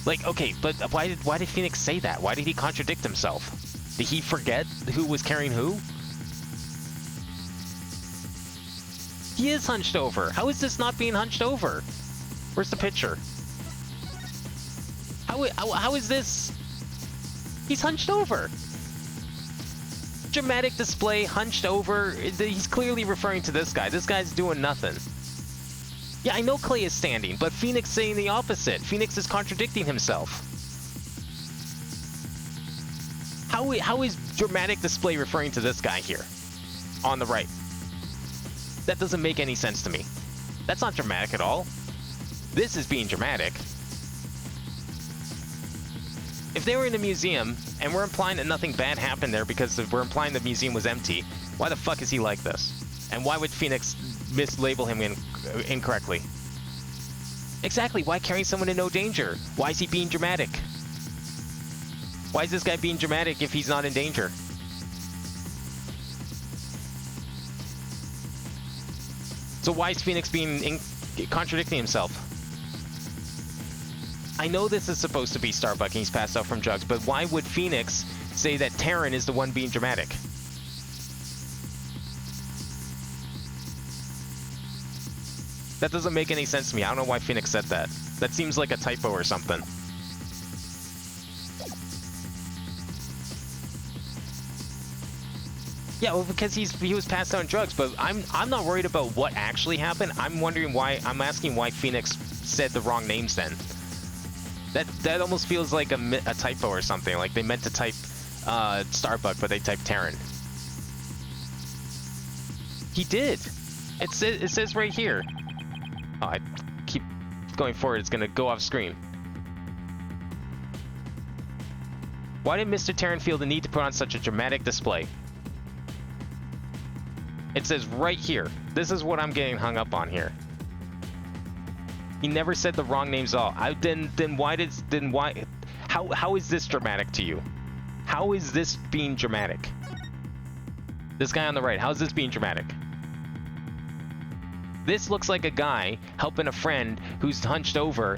Like, okay, but why did Phoenix say that? Why did he contradict himself? Did he forget who was carrying who? He is hunched over. How is this not being hunched over? Where's the picture? How is this? He's hunched over. Dramatic display, hunched over. He's clearly referring to this guy. This guy's doing nothing. Yeah, I know Clay is standing, but Phoenix saying the opposite. Phoenix is contradicting himself. How is dramatic display referring to this guy here? On the right. That doesn't make any sense to me. That's not dramatic at all. This is being dramatic. If they were in a museum, and we're implying that nothing bad happened there because we're implying the museum was empty, why the fuck is he like this? And why would Phoenix mislabel him incorrectly? Exactly, why carry someone in no danger? Why is he being dramatic? Why is this guy being dramatic if he's not in danger? So why is Phoenix contradicting himself? I know this is supposed to be Starbuck and he's passed out from drugs, but why would Phoenix say that Terran is the one being dramatic? That doesn't make any sense to me. I don't know why Phoenix said that. That seems like a typo or something. Yeah, well, because he was passed out on drugs, but I'm not worried about what actually happened. I'm asking why Phoenix said the wrong names then. That almost feels like a typo or something. Like they meant to type Starbuck, but they typed Terran. He did. It says right here. Oh, I keep going forward. It's gonna go off screen. Why did Mr. Terran feel the need to put on such a dramatic display? It says right here. This is what I'm getting hung up on here. He never said the wrong names at all. How is this dramatic to you? How is this being dramatic? This guy on the right, how is this being dramatic? This looks like a guy helping a friend who's hunched over,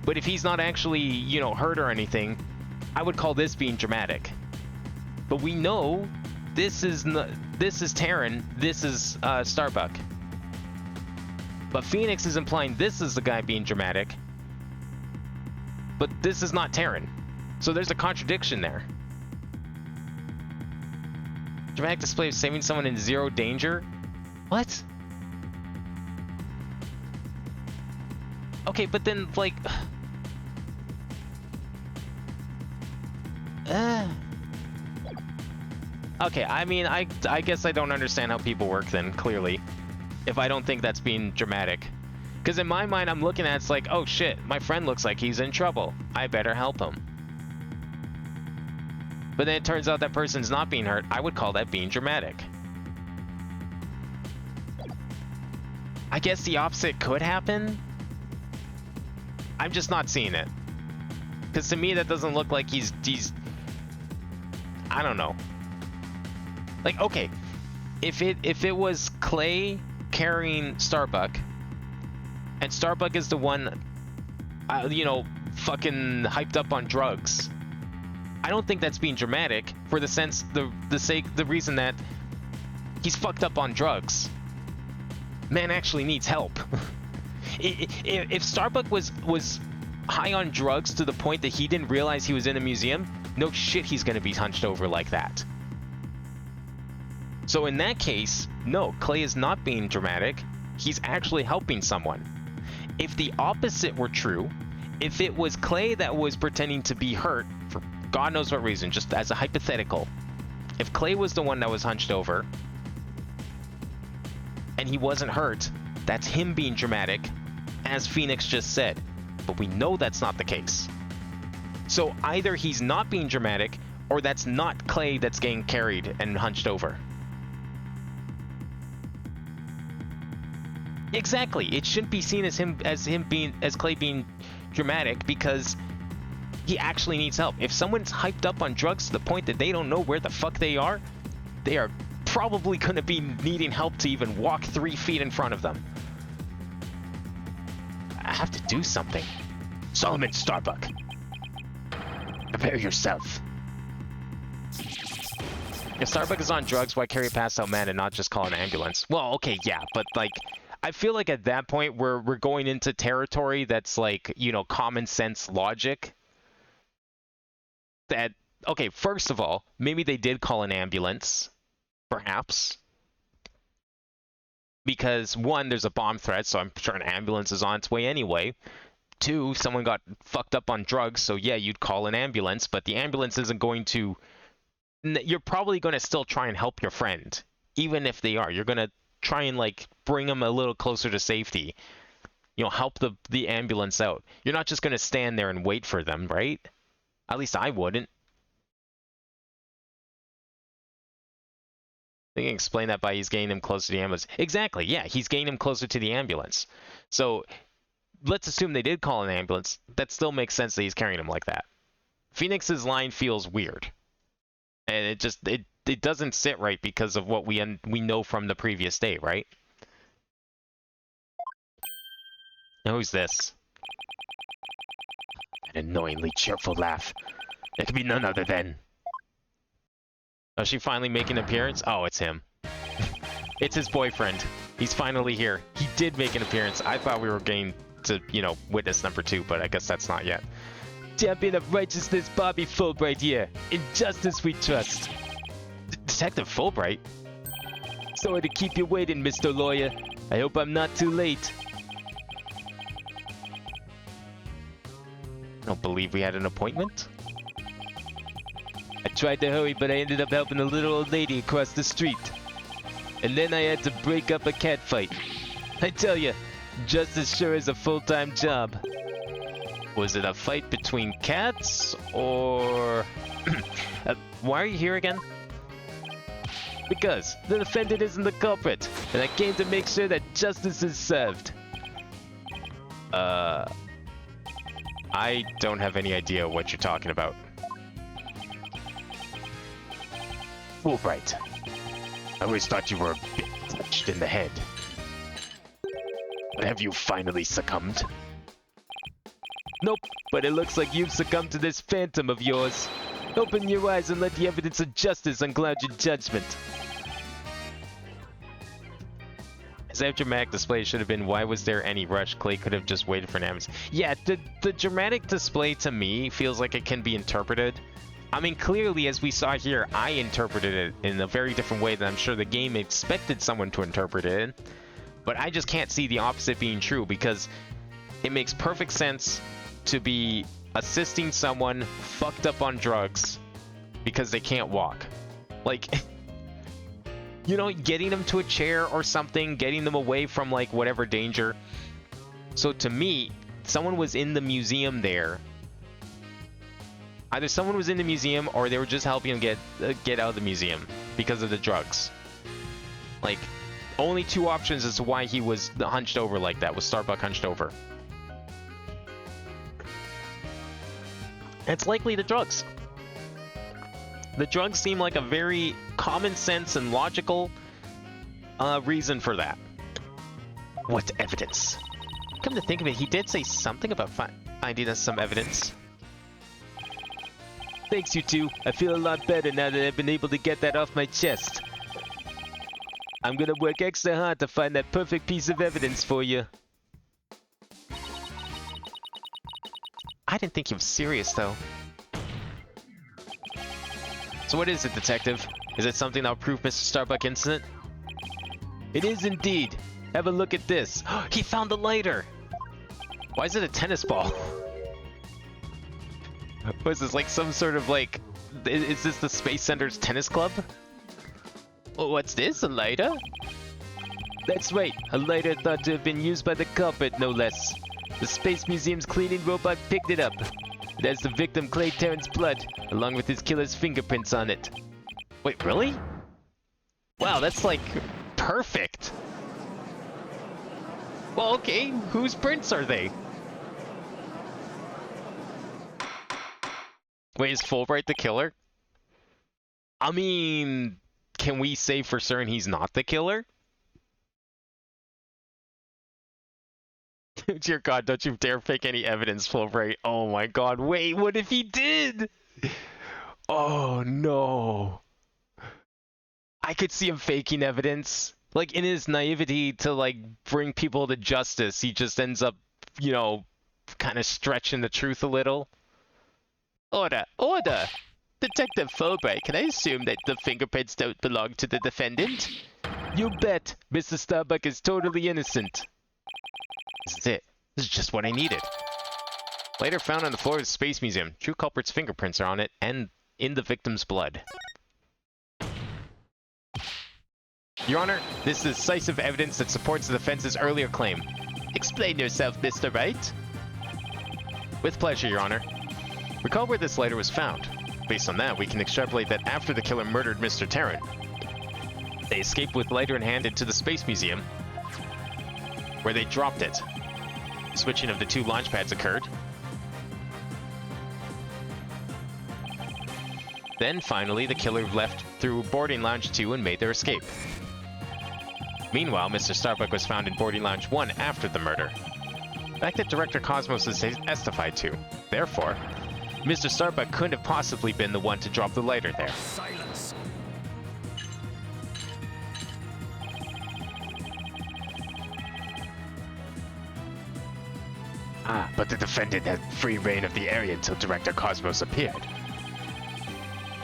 but if he's not actually, you know, hurt or anything, I would call this being dramatic. But we know this is Terran, this is Starbuck. But Phoenix is implying this is the guy being dramatic, but this is not Terran. So there's a contradiction there. Dramatic display of saving someone in zero danger? What? Okay, but then, like... Okay, I mean, I guess I don't understand how people work then, clearly. If I don't think that's being dramatic. Because in my mind, I'm looking at it's like, oh shit, my friend looks like he's in trouble. I better help him. But then it turns out that person's not being hurt. I would call that being dramatic. I guess the opposite could happen. I'm just not seeing it. Because to me, that doesn't look like he's... I don't know. Like, okay. If it was Clay carrying Starbuck, and Starbuck is the one, you know, fucking hyped up on drugs, I don't think that's being dramatic for the reason that he's fucked up on drugs. Man actually needs help. If Starbuck was high on drugs to the point that he didn't realize he was in a museum, no shit he's gonna be hunched over like that. So in that case, no, Clay is not being dramatic. He's actually helping someone. If the opposite were true, if it was Clay that was pretending to be hurt for God knows what reason, just as a hypothetical, if Clay was the one that was hunched over and he wasn't hurt, that's him being dramatic, as Phoenix just said. But we know that's not the case. So either he's not being dramatic, or that's not Clay that's getting carried and hunched over. Exactly. It shouldn't be seen as Clay being dramatic, because he actually needs help. If someone's hyped up on drugs to the point that they don't know where the fuck they are probably going to be needing help to even walk 3 feet in front of them. I have to do something. Solomon Starbuck, prepare yourself. If Starbuck is on drugs, why carry a passed out man and not just call an ambulance? Well, okay, yeah, but like, I feel like at that point we're going into territory that's like, you know, common sense logic. That, okay, first of all, maybe they did call an ambulance, perhaps. Because one, there's a bomb threat, so I'm sure an ambulance is on its way anyway. 2, someone got fucked up on drugs, so yeah, you'd call an ambulance, but the ambulance isn't going to... You're probably going to still try and help your friend, even if they are. You're going to try and, like, bring them a little closer to safety. You know, help the ambulance out. You're not just going to stand there and wait for them, right? At least I wouldn't. They can explain that by he's getting him closer to the ambulance. Exactly, yeah, he's getting him closer to the ambulance. So, let's assume they did call an ambulance. That still makes sense that he's carrying him like that. Phoenix's line feels weird. And it doesn't sit right because of what we know from the previous day, right? Now who's this? An annoyingly cheerful laugh. It could be none other than... Oh, she finally making an appearance? Oh, it's him. It's his boyfriend. He's finally here. He did make an appearance. I thought we were getting to, witness number 2, but I guess that's not yet. Champion of righteousness, Bobby Fulbright here. In justice we trust. Detective Fulbright? Sorry to keep you waiting, Mr. Lawyer. I hope I'm not too late. I don't believe we had an appointment. I tried to hurry, but I ended up helping a little old lady across the street. And then I had to break up a cat fight. I tell you, justice sure is a full-time job. Was it a fight between cats, or... why are you here again? Because the defendant isn't the culprit, and I came to make sure that justice is served. I don't have any idea what you're talking about. Fulbright. I always thought you were a bit touched in the head. But have you finally succumbed? Nope, but it looks like you've succumbed to this phantom of yours. Open your eyes and let the evidence of justice uncloud your judgment. His dramatic display should have been, why was there any rush? Clay could have just waited for an ambulance. Yeah, the dramatic display to me feels like it can be interpreted. I mean, clearly, as we saw here, I interpreted it in a very different way than I'm sure the game expected someone to interpret it in. But I just can't see the opposite being true, because it makes perfect sense to be assisting someone fucked up on drugs because they can't walk. Like, getting them to a chair or something, getting them away from, like, whatever danger. So to me, someone was in the museum there. Either someone was in the museum or they were just helping him get out of the museum because of the drugs. Like, only 2 options as to why he was hunched over like that, was Starbuck hunched over. It's likely the drugs. The drugs seem like a very common sense and logical reason for that. What evidence? Come to think of it, he did say something about finding us some evidence. Thanks, you two. I feel a lot better now that I've been able to get that off my chest. I'm gonna work extra hard to find that perfect piece of evidence for you. I didn't think he was serious, though. So what is it, Detective? Is it something that'll prove Mr. Starbuck innocent? It is indeed. Have a look at this. He found the lighter! Why is it a tennis ball? What is this, like some sort of like... Is this the Space Center's tennis club? Oh, what's this, a lighter? That's right, a lighter thought to have been used by the culprit, no less. The Space Museum's cleaning robot picked it up. It has the victim Clay Terran's blood, along with his killer's fingerprints on it. Wait, really? Wow, that's like... perfect! Well, okay, whose prints are they? Wait, is Fulbright the killer? I mean, can we say for certain he's not the killer? Dear God, don't you dare fake any evidence, Fulbright. Oh my God, wait, what if he did? Oh no. I could see him faking evidence. Like, in his naivety to, like, bring people to justice, he just ends up, kind of stretching the truth a little. Order! Order! Detective Fulbright, can I assume that the fingerprints don't belong to the defendant? You bet! Mr. Starbuck is totally innocent. This is it. This is just what I needed. Later found on the floor of the Space Museum. True culprit's fingerprints are on it, and in the victim's blood. Your Honor, this is decisive evidence that supports the defense's earlier claim. Explain yourself, Mr. Wright. With pleasure, Your Honor. Recall where this lighter was found. Based on that, we can extrapolate that after the killer murdered Mr. Terran, they escaped with lighter in hand into the Space Museum, where they dropped it. Switching of the two launch pads occurred. Then, finally, the killer left through boarding lounge 2 and made their escape. Meanwhile, Mr. Starbuck was found in boarding lounge 1 after the murder. Fact that Director Cosmos has testified to. Therefore, Mr. Starbuck couldn't have possibly been the one to drop the lighter there. Silence. But the defendant had free reign of the area until Director Cosmos appeared.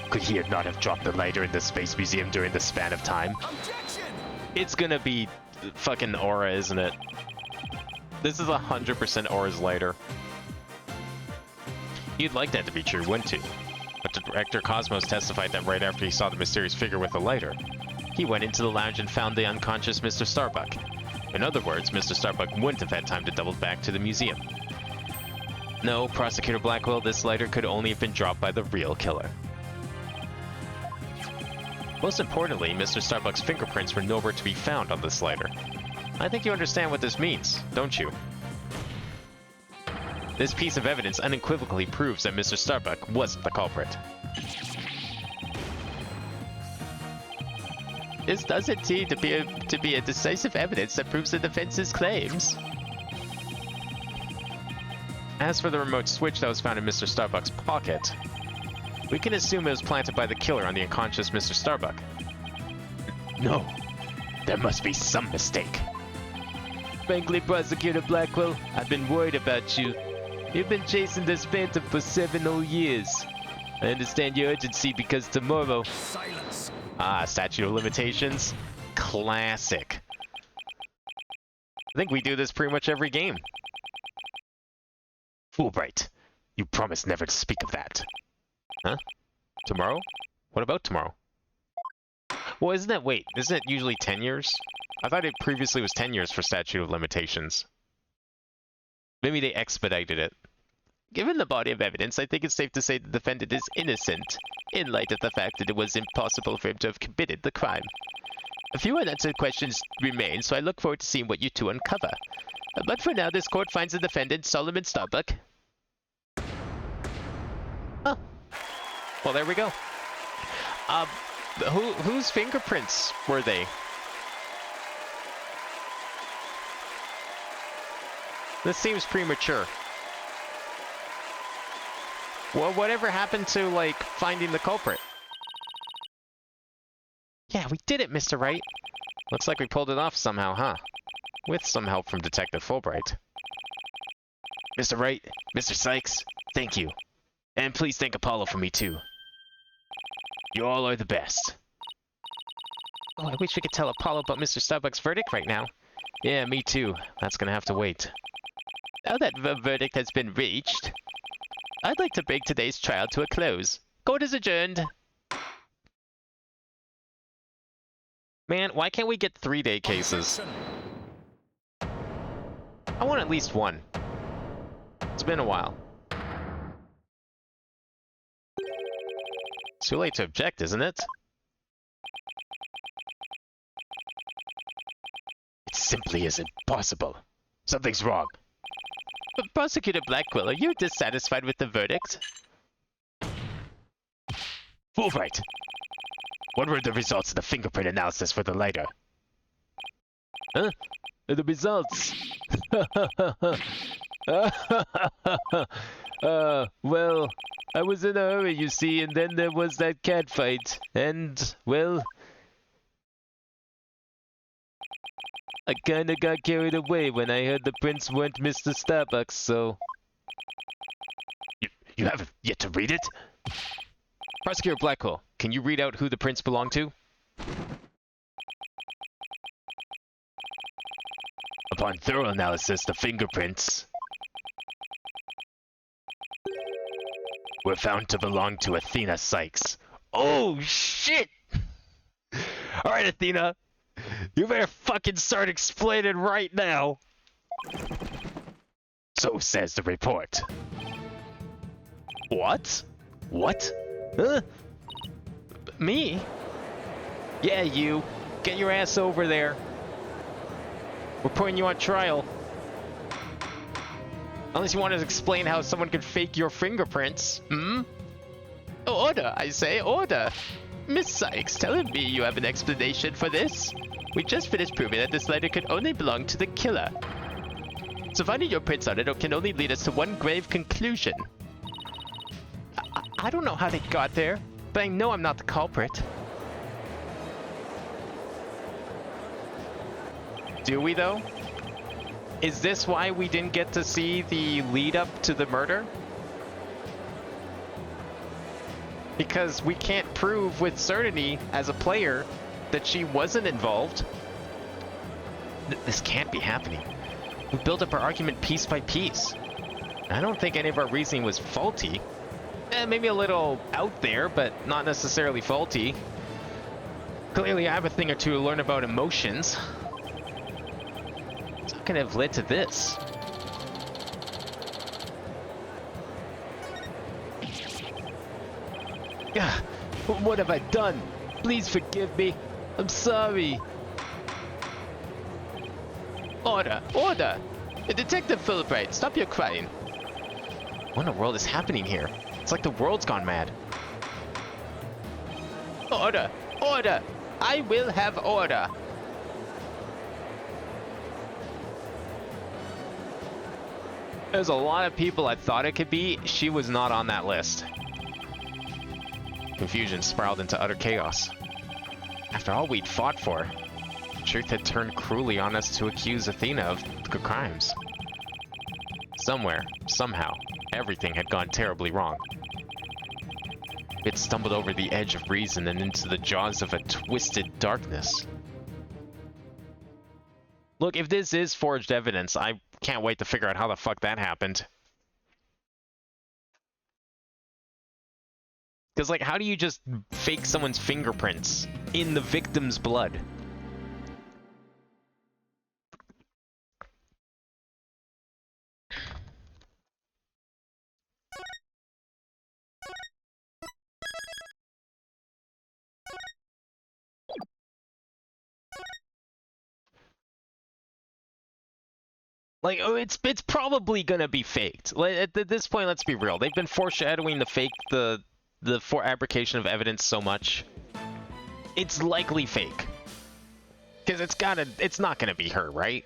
Could he not have dropped the lighter in the Space Museum during the span of time? Objection. It's gonna be fucking Aura, isn't it? This is 100% Aura's lighter. You'd like that to be true, wouldn't you? But Director Cosmos testified that right after he saw the mysterious figure with the lighter, he went into the lounge and found the unconscious Mr. Starbuck. In other words, Mr. Starbuck wouldn't have had time to double back to the museum. No, Prosecutor Blackwell, this lighter could only have been dropped by the real killer. Most importantly, Mr. Starbuck's fingerprints were nowhere to be found on this lighter. I think you understand what this means, don't you? This piece of evidence unequivocally proves that Mr. Starbuck wasn't the culprit. This doesn't seem to be a decisive evidence that proves the defense's claims. As for the remote switch that was found in Mr. Starbuck's pocket, we can assume it was planted by the killer on the unconscious Mr. Starbuck. No. There must be some mistake. Frankly, Prosecutor Blackwell, I've been worried about you. You've been chasing this phantom for 7 whole years. I understand your urgency because tomorrow... Silence. Statute of limitations. Classic. I think we do this pretty much every game. Fulbright, you promised never to speak of that. Huh? Tomorrow? What about tomorrow? Well, isn't it usually 10 years? I thought it previously was 10 years for statute of limitations. Maybe they expedited it. Given the body of evidence, I think it's safe to say the defendant is innocent, in light of the fact that it was impossible for him to have committed the crime. A few unanswered questions remain, so I look forward to seeing what you two uncover. But for now, this court finds the defendant, Solomon Starbuck. Oh. Well, there we go. Whose fingerprints were they? This seems premature. Well, whatever happened to, like, finding the culprit? Yeah, we did it, Mr. Wright. Looks like we pulled it off somehow, huh? With some help from Detective Fulbright. Mr. Wright, Mr. Sykes, thank you. And please thank Apollo for me too. You all are the best. Oh, I wish we could tell Apollo about Mr. Starbuck's verdict right now. Yeah, me too. That's gonna have to wait. Now that the verdict has been reached, I'd like to bring today's trial to a close. Court is adjourned. Man, why can't we get 3-day cases? I want at least one. It's been a while. Too late to object, isn't it? It simply isn't possible. Something's wrong. But Prosecutor Blackwell, are you dissatisfied with the verdict? Fulbright, what were the results of the fingerprint analysis for the lighter? Huh? The results? Well, I was in a hurry, you see, and then there was that cat fight. And, well, I kinda got carried away when I heard the prints weren't Mr. Starbucks, so... You haven't yet to read it? Prosecutor Blackwell, can you read out who the prints belong to? Upon thorough analysis, the fingerprints were found to belong to Athena Sykes. Oh, shit! Alright, Athena. You better fucking start explaining right now. So says the report. What? What? Huh? Me? Yeah, you. Get your ass over there. We're putting you on trial. Unless you want to explain how someone could fake your fingerprints. Hmm? Order, I say, order. Miss Sykes, telling me you have an explanation for this? We just finished proving that this letter could only belong to the killer. So finding your prints on it can only lead us to one grave conclusion. I don't know how they got there, but I know I'm not the culprit. Do we, though? Is this why we didn't get to see the lead up to the murder? Because we can't prove with certainty as a player that she wasn't involved. This can't be happening. We built up our argument piece by piece. I don't think any of our reasoning was faulty. Maybe a little out there, but not necessarily faulty. Clearly I have a thing or two to learn about emotions. It's not gonna have led to this. What have I done? Please forgive me. I'm sorry. Order, order! Detective Philip Wright, stop your crying. What in the world is happening here? It's like the world's gone mad. Order, order! I will have order. There's a lot of people I thought it could be. She was not on that list. Confusion spiraled into utter chaos. After all we'd fought for, truth had turned cruelly on us to accuse Athena of crimes. Somewhere, somehow, everything had gone terribly wrong. It stumbled over the edge of reason and into the jaws of a twisted darkness. Look, if this is forged evidence, I can't wait to figure out how the fuck that happened. Because, like, how do you just fake someone's fingerprints in the victim's blood? Like, oh, it's probably gonna be faked. Like, at this point, let's be real. They've been foreshadowing the fabrication of evidence so much. It's likely fake. Because it's not gonna be her, right?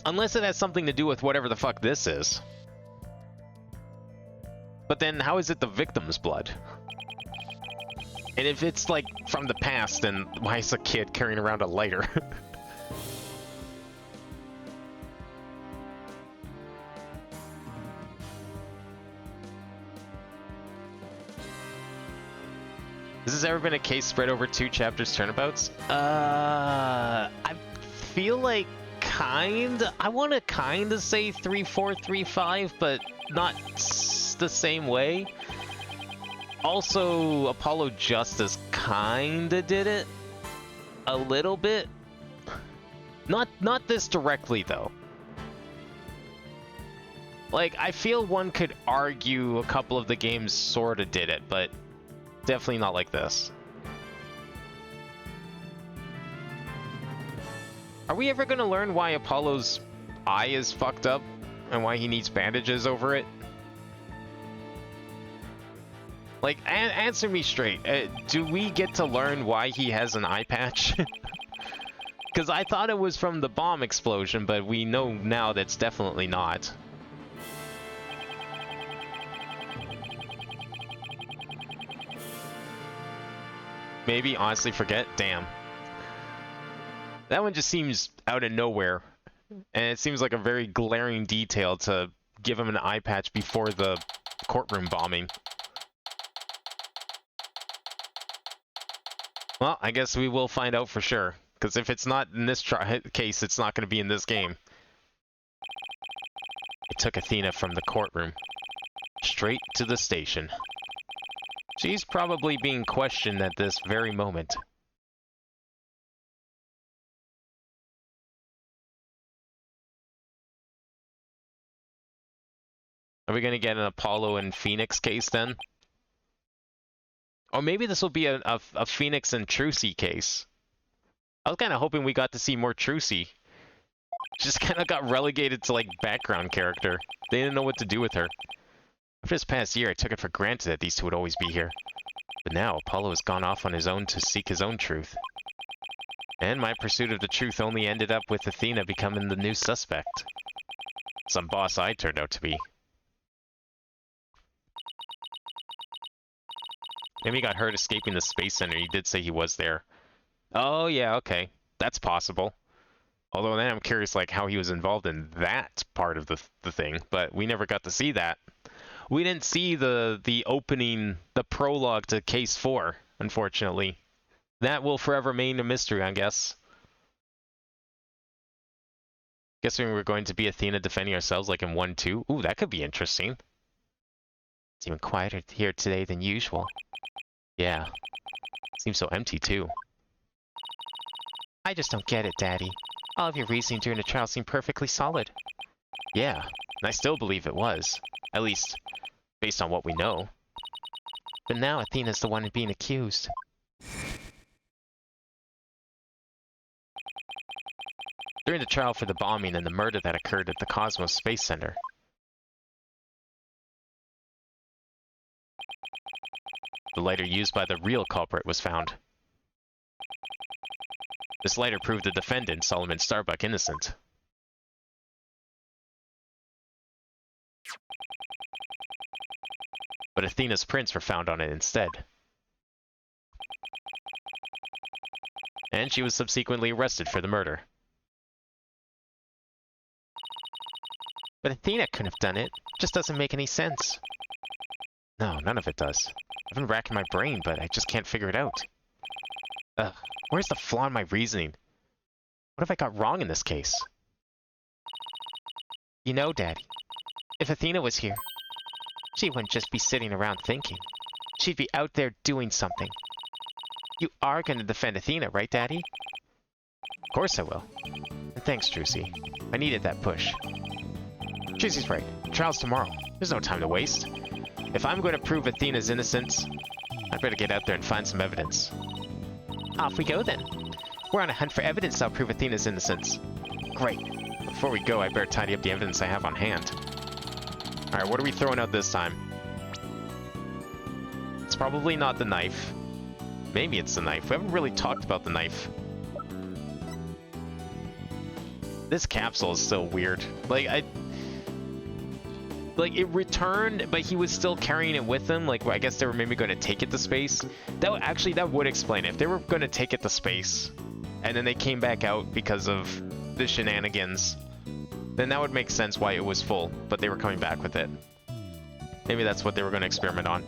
Unless it has something to do with whatever the fuck this is. But then, how is it the victim's blood? And if it's, like, from the past, then why is a kid carrying around a lighter? Has this ever been a case spread over 2 chapters turnabouts? I feel like I want to kinda say 3-4, 3-5, but not the same way. Also, Apollo Justice kinda did it. A little bit. Not this directly, though. Like, I feel one could argue a couple of the games sorta did it, but definitely not like this. Are we ever gonna learn why Apollo's eye is fucked up? And why he needs bandages over it? Like, answer me straight. Do we get to learn why he has an eye patch? Because I thought it was from the bomb explosion, but we know now that's definitely not. Maybe honestly forget? Damn. That one just seems out of nowhere. And it seems like a very glaring detail to give him an eye patch before the courtroom bombing. Well, I guess we will find out for sure. Because if it's not in this case, it's not going to be in this game. It took Athena from the courtroom straight to the station. She's probably being questioned at this very moment. Are we gonna get an Apollo and Phoenix case then? Or maybe this will be a Phoenix and Trucy case. I was kind of hoping we got to see more Trucy. Just kind of got relegated to like background character. They didn't know what to do with her. After this past year, I took it for granted that these two would always be here. But now, Apollo has gone off on his own to seek his own truth. And my pursuit of the truth only ended up with Athena becoming the new suspect. Some boss I turned out to be. Maybe he got hurt escaping the Space Center. He did say he was there. Oh, yeah, okay. That's possible. Although then I'm curious like how he was involved in that part of the thing, but we never got to see that. We didn't see the opening, the prologue to Case 4, unfortunately. That will forever remain a mystery, I guess. Guessing we're going to be Athena defending ourselves like in 1-2. Ooh, that could be interesting. It's even quieter here today than usual. Yeah. Seems so empty, too. I just don't get it, Daddy. All of your reasoning during the trial seemed perfectly solid. Yeah, and I still believe it was. At least, based on what we know. But now Athena's the one being accused. During the trial for the bombing and the murder that occurred at the Cosmos Space Center, the lighter used by the real culprit was found. This lighter proved the defendant, Solomon Starbuck, innocent. But Athena's prints were found on it instead. And she was subsequently arrested for the murder. But Athena couldn't have done it. Just doesn't make any sense. No, none of it does. I've been racking my brain, but I just can't figure it out. Ugh, where's the flaw in my reasoning? What have I got wrong in this case? You know, Daddy, if Athena was here, she wouldn't just be sitting around thinking. She'd be out there doing something. You are going to defend Athena, right, Daddy? Of course I will. And thanks, Trucy. I needed that push. Trucy's right. Trial's tomorrow. There's no time to waste. If I'm going to prove Athena's innocence, I'd better get out there and find some evidence. Off we go, then. We're on a hunt for evidence that'll prove Athena's innocence. Great. Before we go, I better tidy up the evidence I have on hand. Alright, what are we throwing out this time? It's probably not the knife. Maybe it's the knife. We haven't really talked about the knife. This capsule is still weird. Like, it returned, but he was still carrying it with him. Like, I guess they were maybe going to take it to space. That would explain it. If they were going to take it to space, and then they came back out because of the shenanigans, then that would make sense why it was full, but they were coming back with it. Maybe that's what they were going to experiment on.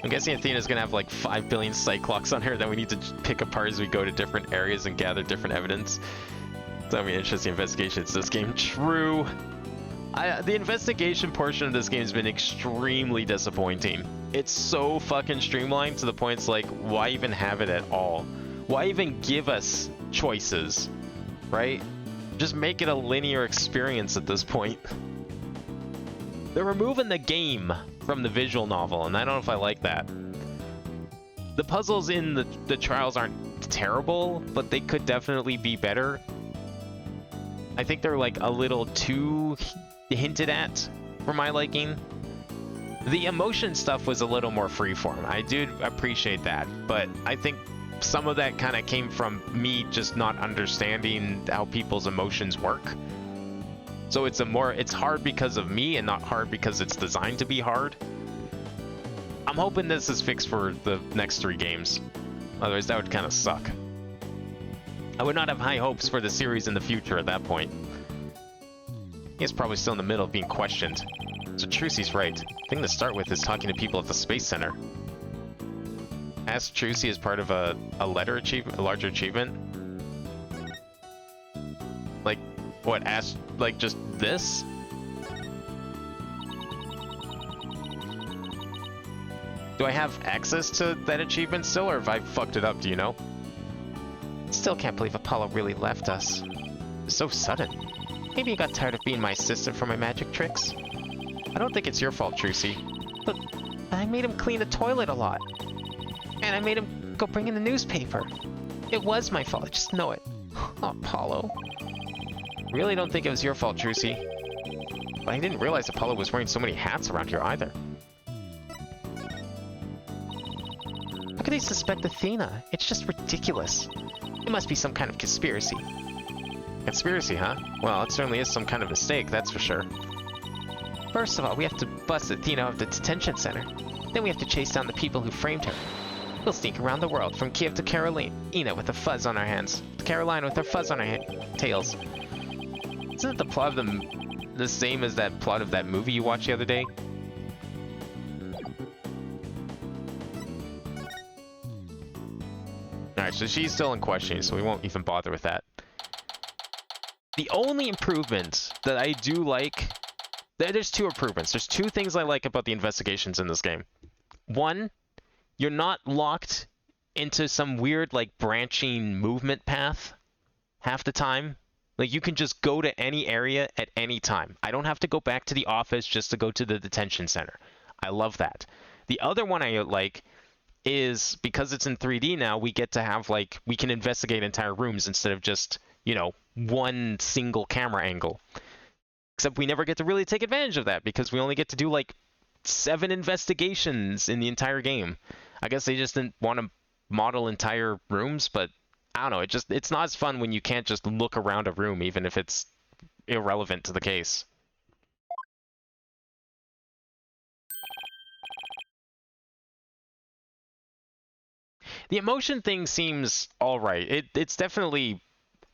I'm guessing Athena's going to have like 5 billion Cyclocks on her that we need to pick apart as we go to different areas and gather different evidence. That'll be an interesting investigation. It's this game. True. The investigation portion of this game has been extremely disappointing. It's so fucking streamlined to the point it's like, why even have it at all? Why even give us choices, right? Just make it a linear experience at this point. They're removing the game from the visual novel, and I don't know if I like that. The puzzles in the trials aren't terrible, but they could definitely be better. I think they're like a little too hinted at for my liking. The emotion stuff was a little more freeform. I do appreciate that, but I think some of that kind of came from me just not understanding how people's emotions work. So it's hard because of me and not hard because it's designed to be hard. I'm hoping this is fixed for the next 3 games. Otherwise that would kind of suck. I would not have high hopes for the series in the future at that point. He's probably still in the middle of being questioned. So Trucy's right. The thing to start with is talking to people at the Space Center. Ask Trucy as part of a letter achievement, a larger achievement. Like, what, ask, like, just this? Do I have access to that achievement still, or have I fucked it up, do you know? Still can't believe Apollo really left us. It was so sudden. Maybe you got tired of being my assistant for my magic tricks. I don't think it's your fault, Trucy. But I made him clean the toilet a lot. And I made him go bring in the newspaper. It was my fault, I just know it. Oh, Apollo. Really don't think it was your fault, Trucy. But I didn't realize Apollo was wearing so many hats around here either. How could they suspect Athena? It's just ridiculous. It must be some kind of conspiracy. Conspiracy, huh? Well, it certainly is some kind of mistake, that's for sure. First of all, we have to bust Athena out of the detention center. Then we have to chase down the people who framed her. We'll sneak around the world, from Kiev to Carolina with a fuzz on our hands. To Carolina with our fuzz on our tails. Isn't the plot of the same as that plot of that movie you watched the other day? Alright, so she's still in questioning, so we won't even bother with that. The only improvement that I do like... There's two improvements. There's two things I like about the investigations in this game. One, you're not locked into some weird, like, branching movement path half the time. Like, you can just go to any area at any time. I don't have to go back to the office just to go to the detention center. I love that. The other one I like is, because it's in 3D now, we get to have, like, we can investigate entire rooms instead of just, you know, one single camera angle. Except we never get to really take advantage of that because we only get to do, like, 7 investigations in the entire game. I guess they just didn't want to model entire rooms, but I don't know, it's not as fun when you can't just look around a room, even if it's irrelevant to the case. The emotion thing seems alright. It's definitely...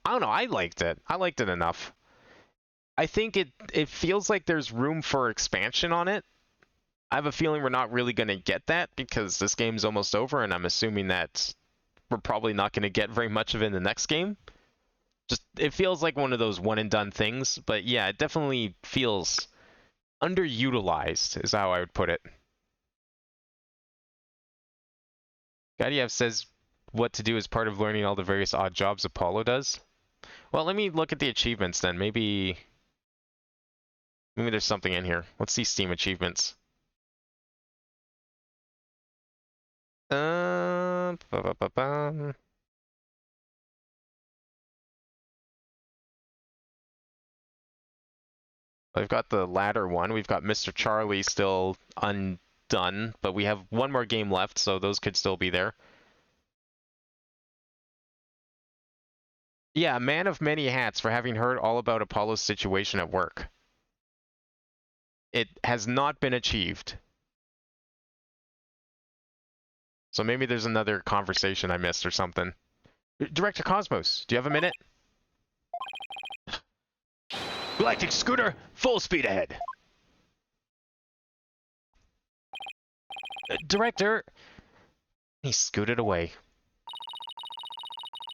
I don't know, I liked it. I liked it enough. I think it feels like there's room for expansion on it. I have a feeling we're not really going to get that because this game's almost over, and I'm assuming that we're probably not going to get very much of it in the next game. Just, it feels like one of those one-and-done things, but yeah, it definitely feels underutilized, is how I would put it. Gadiev says what to do as part of learning all the various odd jobs Apollo does. Well, let me look at the achievements then. Maybe there's something in here. Let's see Steam achievements. Ba-ba-ba-bum. We've got the ladder one. We've got Mr. Charlie still undone, but we have one more game left, so those could still be there. Yeah, man of many hats for having heard all about Apollo's situation at work. It has not been achieved. So maybe there's another conversation I missed or something. Director Cosmos, do you have a minute? Galactic scooter, full speed ahead. Director! He scooted away.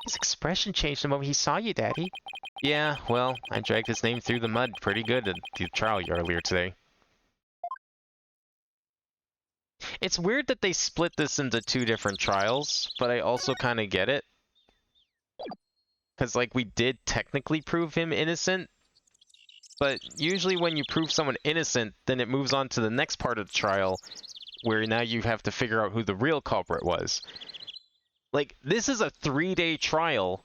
His expression changed the moment he saw you, Daddy. Yeah, well, I dragged his name through the mud pretty good at the trial earlier today. It's weird that they split this into 2 different trials, but I also kind of get it. Because, like, we did technically prove him innocent, but usually when you prove someone innocent, then it moves on to the next part of the trial, where now you have to figure out who the real culprit was. Like, this is a 3-day trial.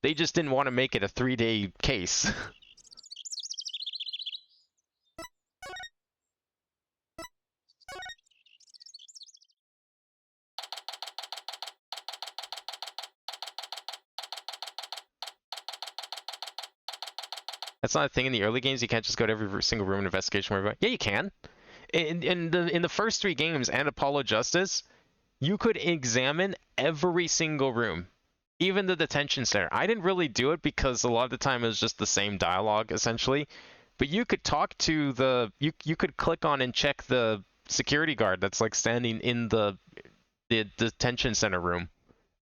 They just didn't want to make it a 3-day case. That's not a thing in the early games. You can't just go to every single room and investigation where yeah, you can. In the first 3 games and Apollo Justice, you could examine every single room, even the detention center. I didn't really do it because a lot of the time it was just the same dialogue essentially, but you could talk to the you could click on and check the security guard that's like standing in the detention center room.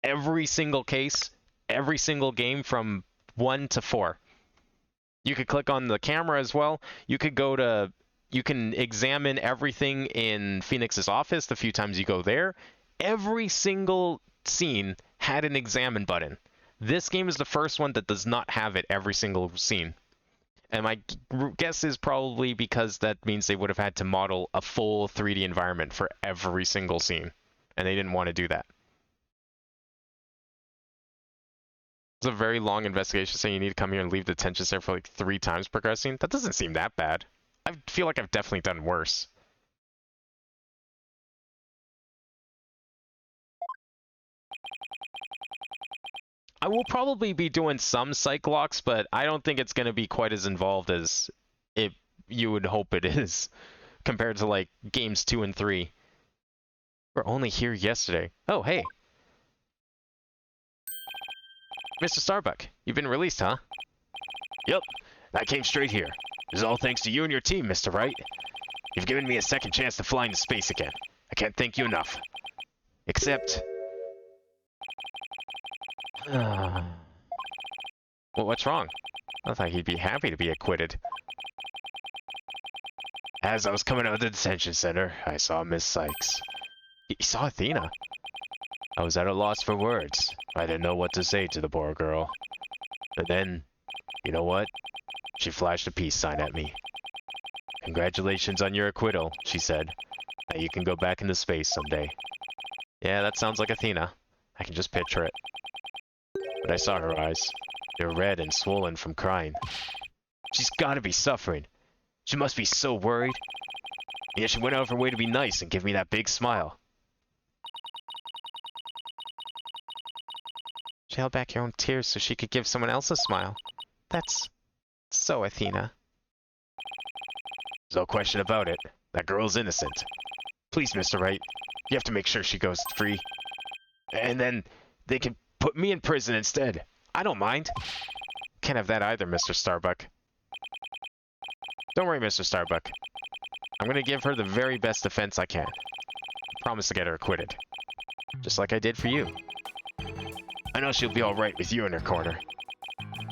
Every single case, every single game from 1 to 4. You could click on the camera as well. You can examine everything in Phoenix's office the few times you go there. Every single scene had an examine button. This game is the first one that does not have it every single scene. And my guess is probably because that means they would have had to model a full 3D environment for every single scene. And they didn't want to do that. It's a very long investigation saying you need to come here and leave the detention center for like 3 times progressing. That doesn't seem that bad. I feel like I've definitely done worse. I will probably be doing some psych locks, but I don't think it's going to be quite as involved as you would hope it is compared to like games 2 and 3. We're only here yesterday. Oh, hey. Mr. Starbuck, you've been released, huh? Yep, I came straight here. This is all thanks to you and your team, Mr. Wright. You've given me a second chance to fly into space again. I can't thank you enough. Except... Well, what's wrong? I thought he'd be happy to be acquitted. As I was coming out of the detention center, I saw Miss Sykes. You saw Athena? I was at a loss for words. I didn't know what to say to the poor girl. But then, you know what? She flashed a peace sign at me. Congratulations on your acquittal, she said. Now you can go back into space someday. Yeah, that sounds like Athena. I can just picture it. But I saw her eyes. They were red and swollen from crying. She's gotta be suffering. She must be so worried. And yet she went out of her way to be nice and give me that big smile. She held back her own tears so she could give someone else a smile. That's so Athena. There's no question about it. That girl's innocent. Please, Mr. Wright, you have to make sure she goes free. And then they can put me in prison instead. I don't mind. Can't have that either, Mr. Starbuck. Don't worry, Mr. Starbuck. I'm gonna give her the very best defense I can. I promise to get her acquitted. Just like I did for you. I know she'll be alright with you in her corner.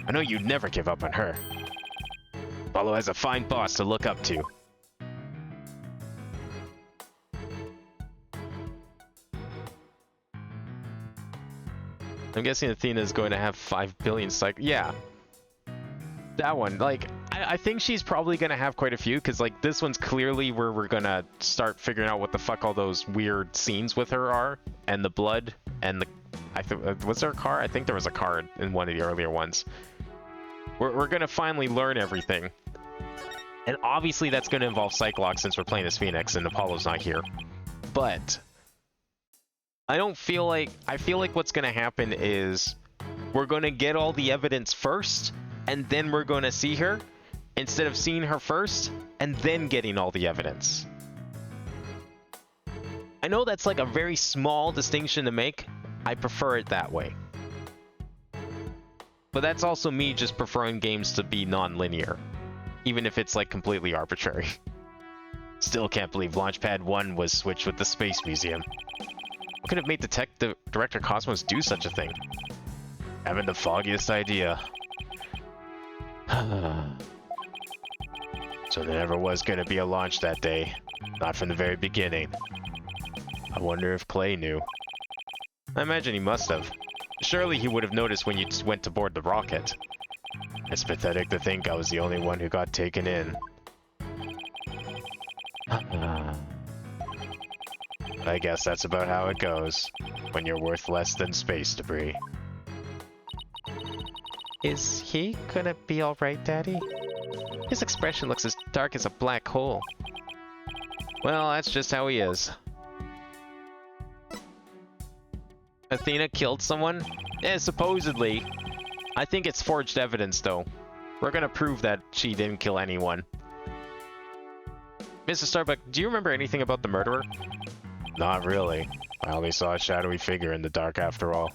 I know you'd never give up on her. Apollo has a fine boss to look up to. I'm guessing Athena is going to have 5 billion yeah. That one, like, I think she's probably going to have quite a few, because, like, this one's clearly where we're going to start figuring out what the fuck all those weird scenes with her are, and the blood, and the... was there a car? I think there was a car in one of the earlier ones. We're going to finally learn everything. And obviously that's going to involve Cyclops since we're playing as Phoenix and Apollo's not here. But... I feel like what's going to happen is we're going to get all the evidence first, and then we're going to see her, instead of seeing her first, and then getting all the evidence. I know that's like a very small distinction to make. I prefer it that way. But that's also me just preferring games to be non-linear, even if it's like completely arbitrary. Still can't believe Launchpad 1 was switched with the Space Museum. What could have made the Director Cosmos do such a thing? Haven't the foggiest idea. So there never was going to be a launch that day. Not from the very beginning. I wonder if Clay knew. I imagine he must have. Surely he would have noticed when you went to board the rocket. It's pathetic to think I was the only one who got taken in. I guess that's about how it goes, when you're worth less than space debris. Is he gonna be alright, Daddy? His expression looks as dark as a black hole. Well, that's just how he is. Athena killed someone? Eh, supposedly. I think it's forged evidence, though. We're gonna prove that she didn't kill anyone. Mr. Starbuck, do you remember anything about the murderer? Not really. I only saw a shadowy figure in the dark after all.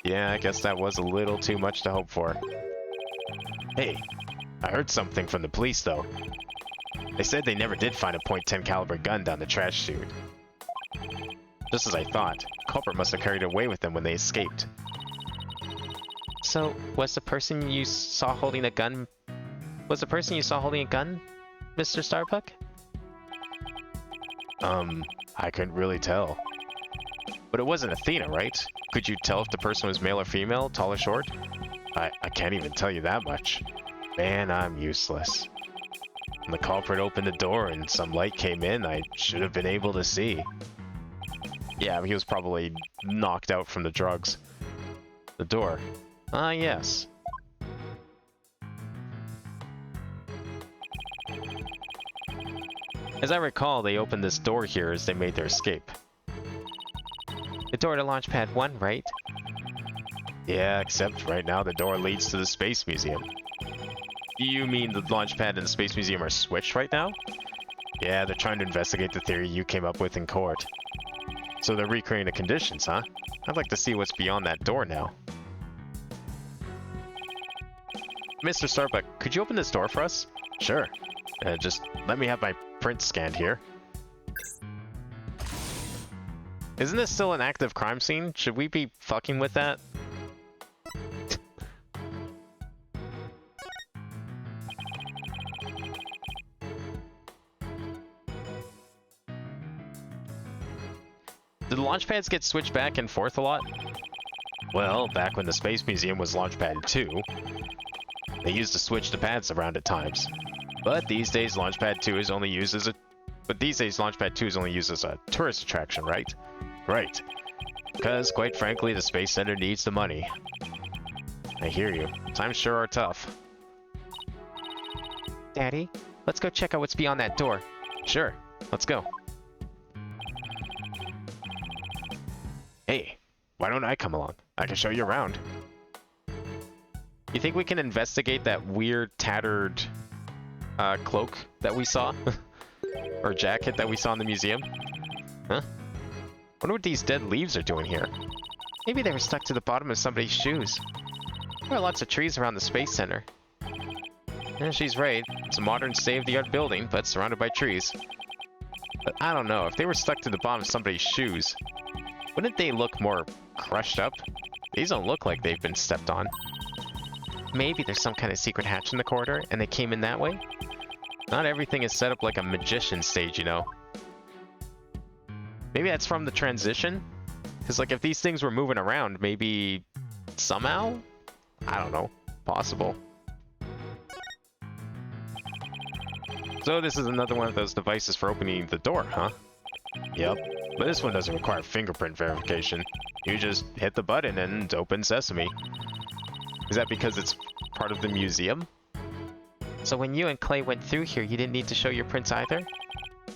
Yeah, I guess that was a little too much to hope for. Hey, I heard something from the police though. They said they never did find a .10 caliber gun down the trash chute. Just as I thought. Culprit must have carried it away with them when they escaped. So, was the person you saw holding a gun... Mr. Starbuck? I couldn't really tell. But it wasn't Athena, right? Could you tell if the person was male or female, tall or short? I can't even tell you that much. Man, I'm useless. When the culprit opened the door and some light came in, I should have been able to see. Yeah, he was probably knocked out from the drugs. The door. Ah, yes. As I recall, they opened this door here as they made their escape. The door to Launchpad 1, right? Yeah, except right now the door leads to the Space Museum. You mean the launch pad and the Space Museum are switched right now? Yeah, they're trying to investigate the theory you came up with in court. So they're recreating the conditions, huh? I'd like to see what's beyond that door now. Mr. Starbuck, could you open this door for us? Sure. Just let me have my print scanned here. Isn't this still an active crime scene? Should we be fucking with that? Did the launch pads get switched back and forth a lot? Well, back when the Space Museum was Launchpad 2, they used to switch the pads around at times. But these days Launchpad 2 is only used as a tourist attraction, right? Right. Because, quite frankly, the Space Center needs the money. I hear you. Times sure are tough. Daddy, let's go check out what's beyond that door. Sure, let's go. Hey, why don't I come along? I can show you around. You think we can investigate that weird tattered cloak that we saw? Or jacket that we saw in the museum? Huh? Wonder what these dead leaves are doing here. Maybe they were stuck to the bottom of somebody's shoes. There are lots of trees around the Space Center. Yeah, she's right. It's a modern state-of-the-art building, but surrounded by trees. But I don't know, if they were stuck to the bottom of somebody's shoes, wouldn't they look more crushed up? These don't look like they've been stepped on. Maybe there's some kind of secret hatch in the corridor, and they came in that way? Not everything is set up like a magician stage, you know. Maybe that's from the transition? Because, like, if these things were moving around, maybe somehow? I don't know. Possible. So this is another one of those devices for opening the door, huh? Yep, but this one doesn't require fingerprint verification. You just hit the button and open sesame. Is that because it's part of the museum? So when you and Clay went through here, you didn't need to show your prints either?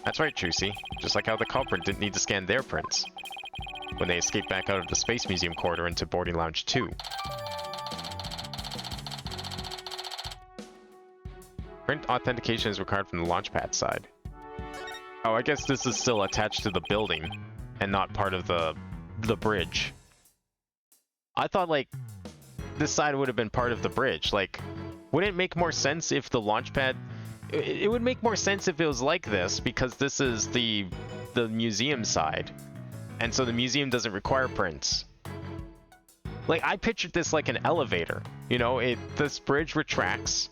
That's right, Trucy. Just like how the culprit didn't need to scan their prints when they escaped back out of the Space Museum corridor into Boarding Lounge 2. Print authentication is required from the launchpad side. Oh, I guess this is still attached to the building and not part of the bridge. I thought, like, this side would have been part of the bridge. Like, wouldn't it make more sense if the launchpad... It would make more sense if it was like this, because this is the museum side. And so the museum doesn't require prints. Like, I pictured this like an elevator. You know, this bridge retracts,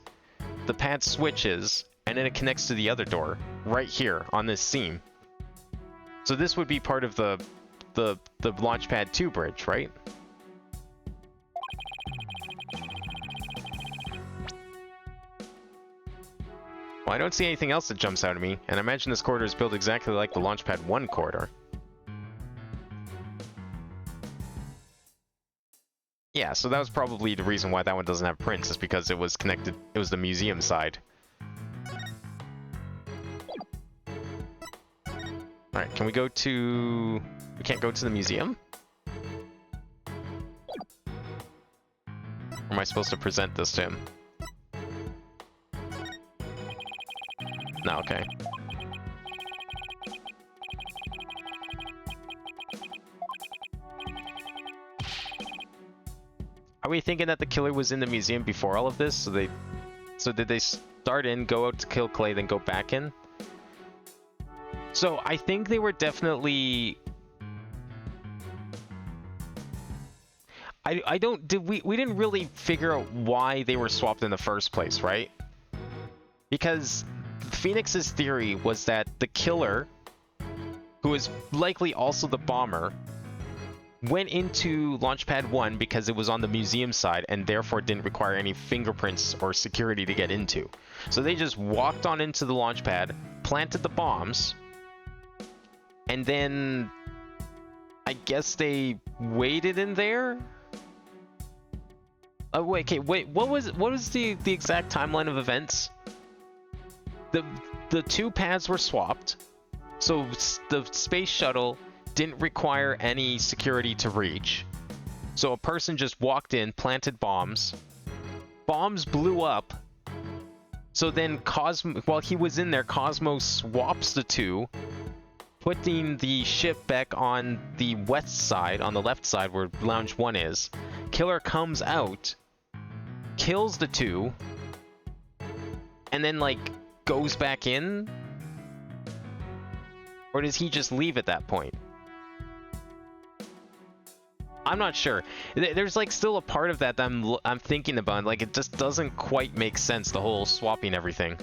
the pad switches, and then it connects to the other door, right here, on this seam. So this would be part of the Launchpad 2 bridge, right? Well, I don't see anything else that jumps out at me, and I imagine this corridor is built exactly like the Launchpad 1 corridor. Yeah, so that was probably the reason why that one doesn't have prints, is because it was connected, it was the museum side. Alright, can we go to... We can't go to the museum? Or am I supposed to present this to him? No, okay. Are we thinking that the killer was in the museum before all of this? So did they start in, go out to kill Clay, then go back in? So I think they were definitely... we didn't really figure out why they were swapped in the first place, right? Because Phoenix's theory was that the killer, who is likely also the bomber, went into Launchpad 1 because it was on the museum side and therefore didn't require any fingerprints or security to get into. So they just walked on into the launch pad, planted the bombs, and then I guess they waited in there? Oh, wait, okay, wait, what was the exact timeline of events? The two pads were swapped, so the space shuttle didn't require any security to reach. So a person just walked in, planted bombs. Bombs blew up. So then while he was in there, Cosmo swaps the two, putting the ship back on the west side, on the left side where Lounge 1 is. Killer comes out, kills the two, and then, like, goes back in? Or does he just leave at that point? I'm not sure. There's, like, still a part of that I'm thinking about. Like, it just doesn't quite make sense, the whole swapping everything.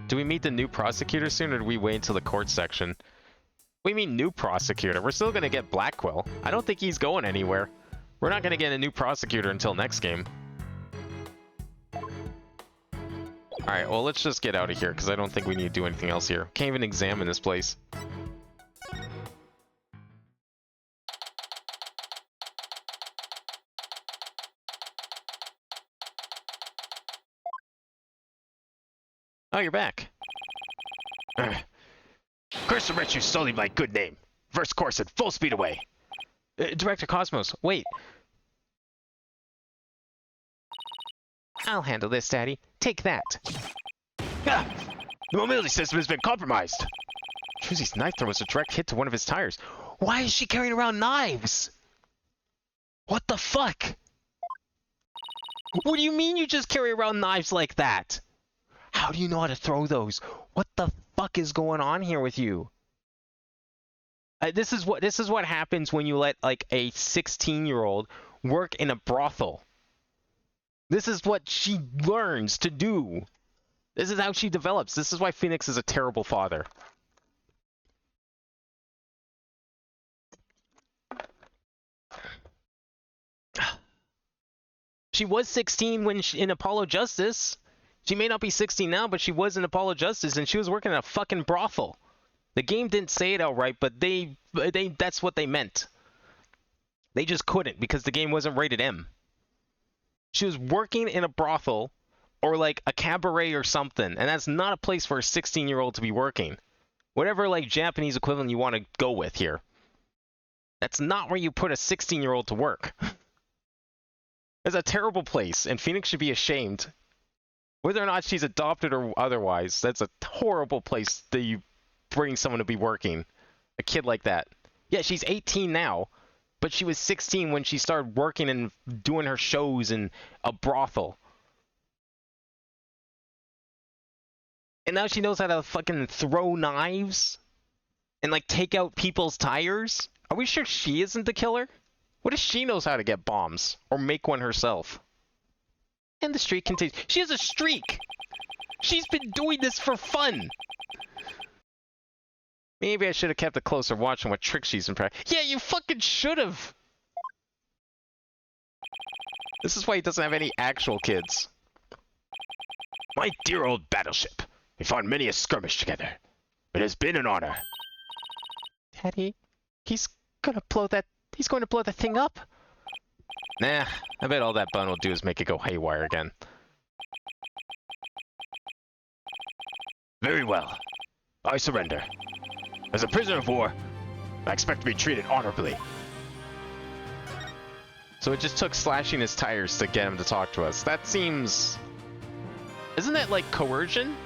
Do we meet the new prosecutor soon, or do we wait until the court section? What do you mean, new prosecutor? We're still gonna get Blackwell. I don't think he's going anywhere. We're not gonna get a new prosecutor until next game. Alright, well, let's just get out of here, because I don't think we need to do anything else here. Can't even examine this place. Oh, you're back. Curse the wretch who sullied my good name. First course at full speed away. Director Cosmos, wait. I'll handle this, Daddy. Take that. Ah! The mobility system has been compromised. Truzy's knife throw was a direct hit to one of his tires. Why is she carrying around knives? What the fuck? What do you mean you just carry around knives like that? How do you know how to throw those? What the fuck is going on here with you? This is what happens when you let, like, a 16-year-old work in a brothel. This is what she learns to do. This is how she develops. This is why Phoenix is a terrible father. She was 16 when in Apollo Justice. She may not be 16 now, but she was in Apollo Justice, and she was working in a fucking brothel. The game didn't say it outright, but that's what they meant. They just couldn't, because the game wasn't rated M. She was working in a brothel, or like a cabaret or something, and that's not a place for a 16-year-old to be working. Whatever, like, Japanese equivalent you want to go with here. That's not where you put a 16-year-old to work. It's a terrible place, and Phoenix should be ashamed. Whether or not she's adopted or otherwise, that's a horrible place that you bring someone to be working. A kid like that. Yeah, she's 18 now, but she was 16 when she started working and doing her shows in a brothel. And now she knows how to fucking throw knives and, like, take out people's tires? Are we sure she isn't the killer? What if she knows how to get bombs or make one herself? And the streak continues. She has a streak! She's been doing this for fun! Maybe I should have kept a closer watch on what tricks she's in practice. Yeah, you fucking should have! This is why he doesn't have any actual kids. My dear old battleship. We fought many a skirmish together. It has been an honor. Daddy, he's going to blow that thing up? Nah, I bet all that bun will do is make it go haywire again. Very well. I surrender. As a prisoner of war, I expect to be treated honorably. So it just took slashing his tires to get him to talk to us. That seems... Isn't that like coercion?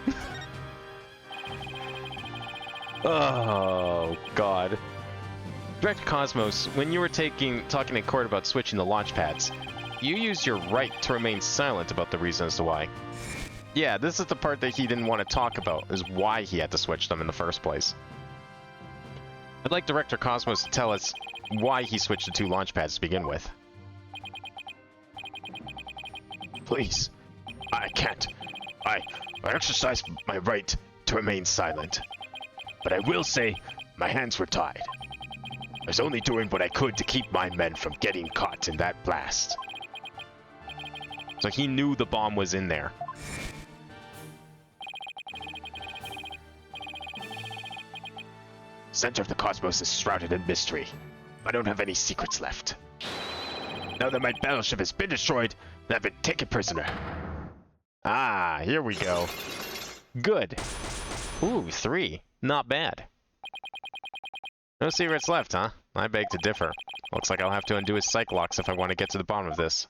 Oh, God. Director Cosmos, when you were talking in court about switching the launch pads, you used your right to remain silent about the reason as to why. Yeah, this is the part that he didn't want to talk about, is why he had to switch them in the first place. I'd like Director Cosmos to tell us why he switched the two launch pads to begin with. Please. I can't. I exercise my right to remain silent. But I will say, my hands were tied. I was only doing what I could to keep my men from getting caught in that blast. So he knew the bomb was in there. Center of the cosmos is shrouded in mystery. I don't have any secrets left. Now that my battleship has been destroyed, and I've been taken prisoner. Ah, here we go. Good. Ooh, 3. Not bad. No secrets left, huh? I beg to differ. Looks like I'll have to undo his psych locks if I want to get to the bottom of this.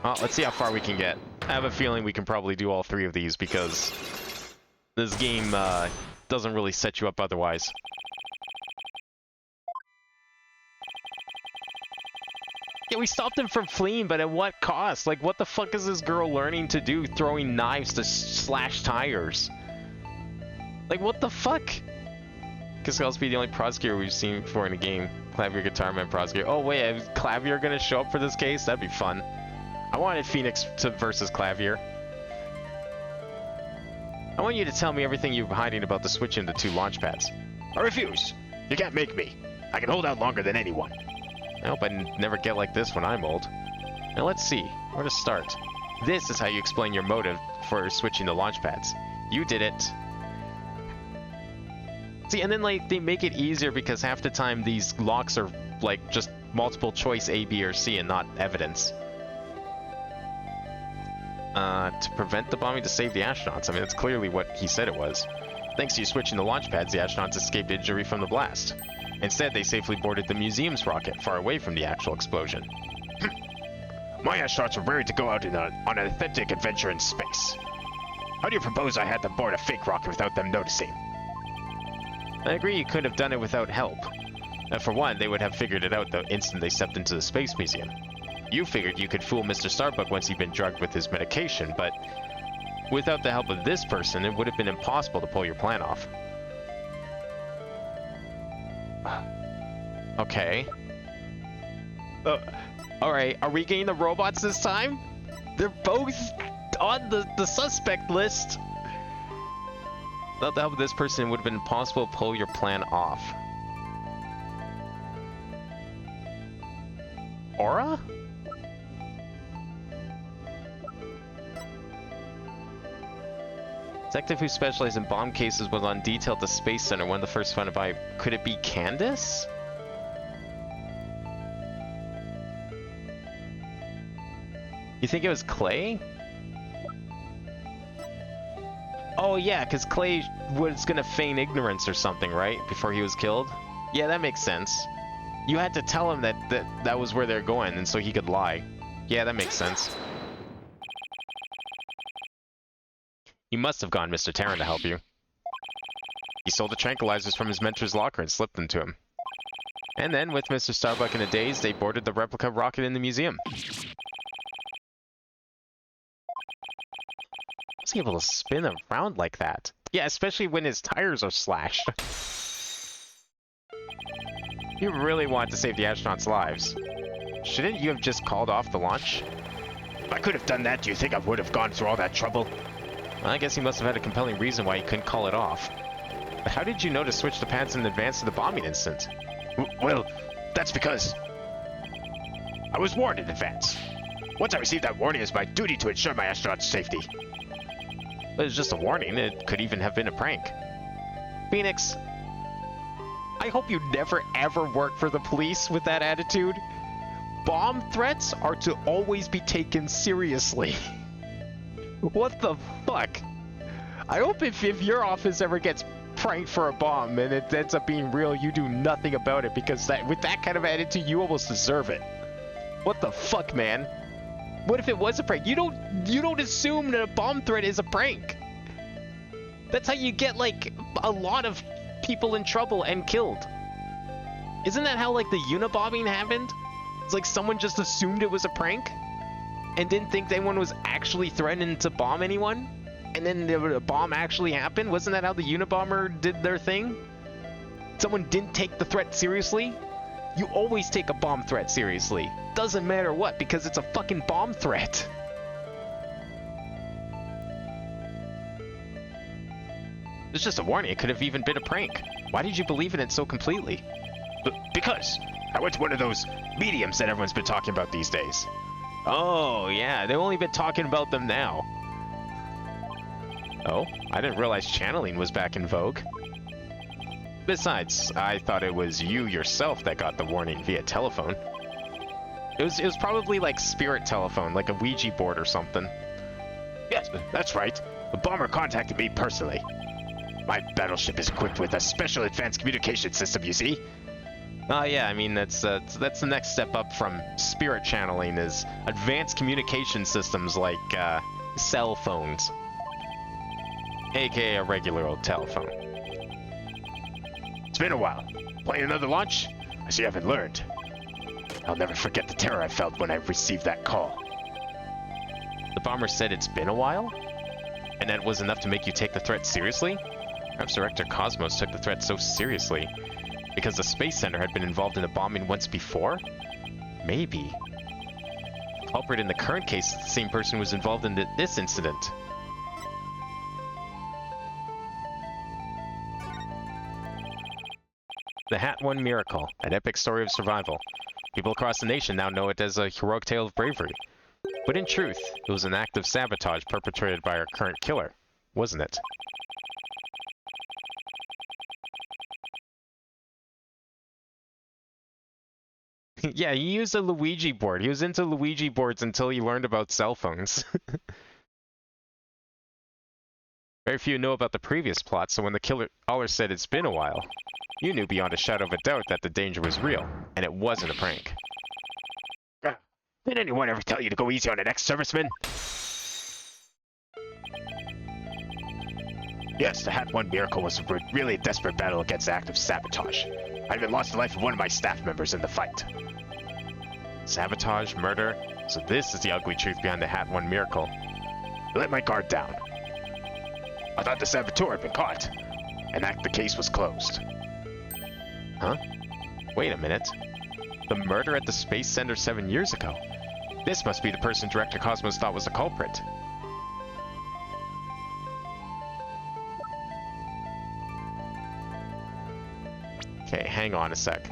Well, let's see how far we can get. I have a feeling we can probably do all 3 of these because this game doesn't really set you up otherwise. Yeah, we stopped him from fleeing, but at what cost? Like, what the fuck is this girl learning to do, throwing knives to slash tires? Like, what the fuck? Guess I'll be the only prosecutor we've seen before in a game. Clavier, Guitar Man, prosecutor. Oh wait, is Clavier gonna show up for this case? That'd be fun. I wanted Phoenix versus Clavier. I want you to tell me everything you've been hiding about the switch into 2 launch pads. I refuse. You can't make me. I can hold out longer than anyone. I hope I never get like this when I'm old. Now let's see, where to start. This is how you explain your motive for switching the launch pads. You did it. See, and then like they make it easier because half the time these locks are like just multiple choice A, B, or C and not evidence. To prevent the bombing to save the astronauts. I mean, that's clearly what he said it was. Thanks to you switching the launch pads, the astronauts escaped injury from the blast. Instead, they safely boarded the museum's rocket, far away from the actual explosion. My astronauts were ready to go out on an authentic adventure in space. How do you propose I had them board a fake rocket without them noticing? I agree you could have done it without help. For one, they would have figured it out the instant they stepped into the space museum. You figured you could fool Mr. Starbuck once he'd been drugged with his medication, but without the help of this person, it would have been impossible to pull your plan off. Okay. Alright, are we getting the robots this time? They're both on the suspect list. Without the help of this person, it would have been impossible to pull your plan off. Aura? Detective who specialized in bomb cases was on detail at the Space Center, one of the first found by. Could it be Candace? You think it was Clay? Oh yeah, because Clay was gonna feign ignorance or something, right? Before he was killed? Yeah, that makes sense. You had to tell him that was where they're going, and so he could lie. Yeah, that makes sense. You must have gone Mr. Terran to help you. He stole the tranquilizers from his mentor's locker and slipped them to him. And then, with Mr. Starbuck in a daze, they boarded the replica rocket in the museum. Was he able to spin around like that? Yeah, especially when his tires are slashed. You really wanted to save the astronauts' lives. Shouldn't you have just called off the launch? If I could have done that, do you think I would have gone through all that trouble? Well, I guess he must have had a compelling reason why he couldn't call it off. But how did you know to switch the pads in advance of the bombing instant? Well, that's because I was warned in advance. Once I received that warning, it's my duty to ensure my astronauts' safety. It was just a warning. It could even have been a prank. Phoenix, I hope you never ever work for the police with that attitude. Bomb threats are to always be taken seriously. What the fuck? I hope if your office ever gets pranked for a bomb and it ends up being real, you do nothing about it, because with that kind of attitude, you almost deserve it. What the fuck, man? What if it was a prank? You don't assume that a bomb threat is a prank. That's how you get like a lot of people in trouble and killed. Isn't that how like the Unibombing happened? It's like someone just assumed it was a prank and didn't think anyone was actually threatening to bomb anyone, and then the bomb actually happened. Wasn't that how the Unabomber did their thing? Someone didn't take the threat seriously. You always take a bomb threat seriously. Doesn't matter what, because it's a fucking bomb threat. was just a warning. It could have even been a prank. Why did you believe in it so completely? Because I went to one of those mediums that everyone's been talking about these days. Oh, yeah, they've only been talking about them now. Oh, I didn't realize channeling was back in vogue. Besides, I thought it was you yourself that got the warning via telephone. It was probably like spirit telephone, like a Ouija board or something. Yes, that's right. The bomber contacted me personally. My battleship is equipped with a special advanced communication system, you see? Yeah, I mean, that's the next step up from spirit channeling is advanced communication systems like cell phones. AKA a regular old telephone. It's been a while. Playing another launch? I see you haven't learned. I'll never forget the terror I felt when I received that call. The bomber said it's been a while? And that was enough to make you take the threat seriously? Perhaps Director Cosmos took the threat so seriously because the Space Center had been involved in a bombing once before? Maybe. The culprit in the current case is the same person who was involved in this incident. The Hat One Miracle, an epic story of survival. People across the nation now know it as a heroic tale of bravery. But in truth, it was an act of sabotage perpetrated by our current killer, wasn't it? Yeah, he used a Luigi board. He was into Luigi boards until he learned about cell phones. Very few know about the previous plot, so when the caller said it's been a while, you knew beyond a shadow of a doubt that the danger was real, and it wasn't a prank. Did anyone ever tell you to go easy on an ex-serviceman? Yes, the Hat One Miracle was a really desperate battle against the act of sabotage. I even lost the life of one of my staff members in the fight. Sabotage, murder. So this is the ugly truth behind the Hat One Miracle. I let my guard down. I thought the saboteur had been caught, and that the case was closed. Huh? Wait a minute. The murder at the Space Center 7 years ago. This must be the person Director Cosmos thought was the culprit. Okay, hang on a sec.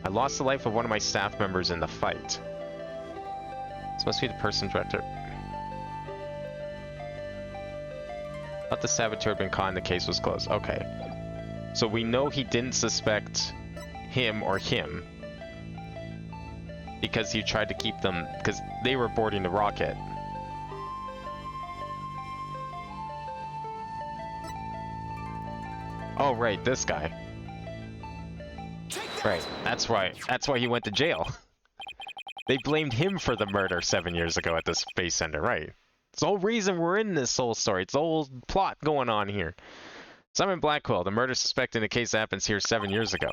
I lost the life of one of my staff members in the fight. This must be the person Director... Thought the saboteur had been caught and the case was closed. Okay. So we know he didn't suspect him or him. Because he tried to keep them... Because they were boarding the rocket. Oh, right, this guy. Right, that's why he went to jail. They blamed him for the murder 7 years ago at the Space Center, right? It's the whole reason we're in this whole story. It's the whole plot going on here. Simon Blackwell, the murder suspect in a case that happens here 7 years ago.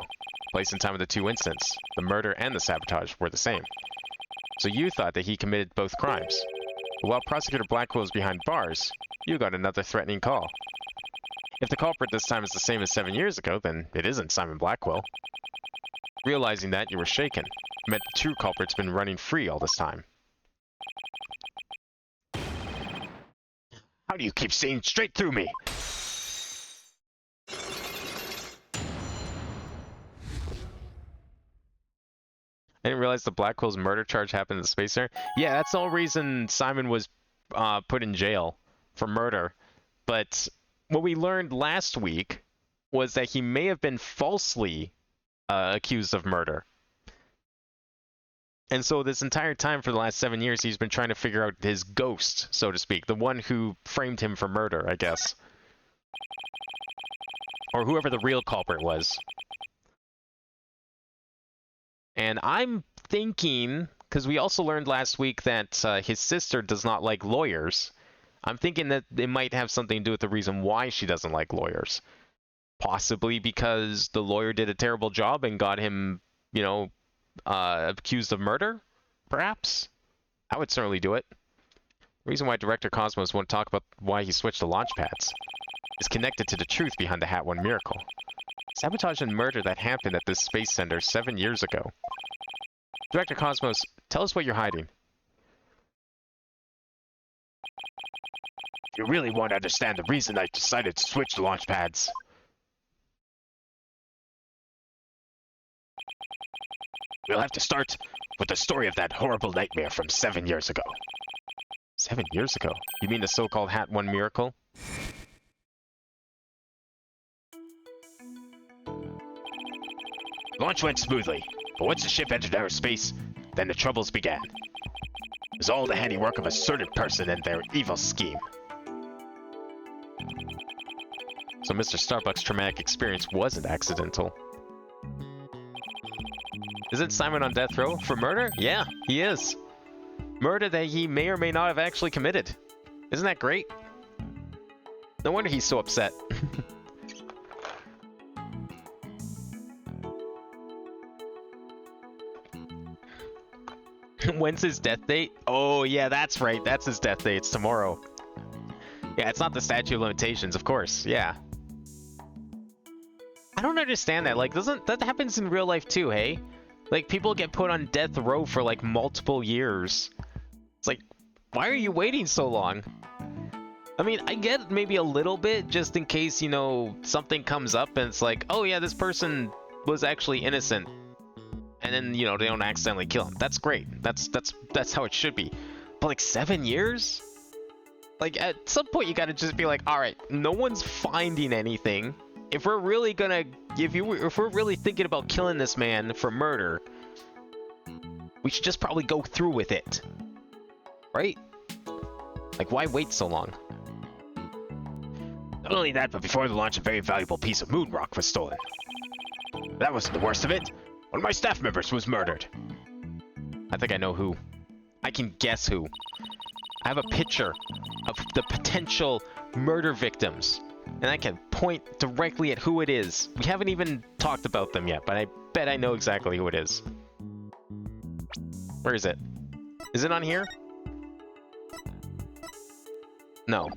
Place and time of the two incidents, the murder and the sabotage, were the same. So you thought that he committed both crimes. But while Prosecutor Blackwell is behind bars, you got another threatening call. If the culprit this time is the same as 7 years ago, then it isn't Simon Blackwell. Realizing that, you were shaken. It meant the true culprit's been running free all this time. How do you keep seeing straight through me? I didn't realize the Blackwell's murder charge happened in the Space Center. Yeah, that's the whole reason Simon was put in jail for murder. But what we learned last week was that he may have been falsely accused of murder. And so this entire time for the last 7 years, he's been trying to figure out his ghost, so to speak. The one who framed him for murder, I guess. Or whoever the real culprit was. And I'm thinking, because we also learned last week that his sister does not like lawyers. I'm thinking that it might have something to do with the reason why she doesn't like lawyers. Possibly because the lawyer did a terrible job and got him, you know, accused of murder, perhaps? I would certainly do it. The reason why Director Cosmos won't talk about why he switched to launch pads is connected to the truth behind the Hat One Miracle. Sabotage and murder that happened at this Space Center 7 years ago. Director Cosmos, tell us what you're hiding. You really want to understand the reason I decided to switch launch pads? We'll have to start with the story of that horrible nightmare from 7 years ago. 7 years ago? You mean the so-called Hat 1 miracle? Launch went smoothly, but once the ship entered outer space, then the troubles began. It was all the handiwork of a certain person and their evil scheme. So Mr. Starbuck's traumatic experience wasn't accidental. Isn't Simon on death row for murder? Yeah, he is. Murder that he may or may not have actually committed. Isn't that great? No wonder he's so upset. When's his death date? Oh, yeah, that's right. That's his death date. It's tomorrow. Yeah, it's not the statute of limitations, of course. Yeah. I don't understand that. Like, doesn't that happens in real life too, hey? Like, people get put on death row for, like, multiple years. It's like, why are you waiting so long? I mean, I get maybe a little bit, just in case, you know, something comes up and it's like, oh yeah, this person was actually innocent. And then, you know, they don't accidentally kill him. That's great. That's how it should be. But, like, 7 years? Like, at some point you gotta just be like, alright, no one's finding anything. If we're really gonna, if we're really thinking about killing this man for murder, we should just probably go through with it. Right? Like, why wait so long? Not only that, but before the launch, a very valuable piece of moon rock was stolen. That wasn't the worst of it. One of my staff members was murdered. I think I know who. I can guess who. I have a picture of the potential murder victims, and I can point directly at who it is. We haven't even talked about them yet, but I bet I know exactly who it is. Where is it? Is it on here? No.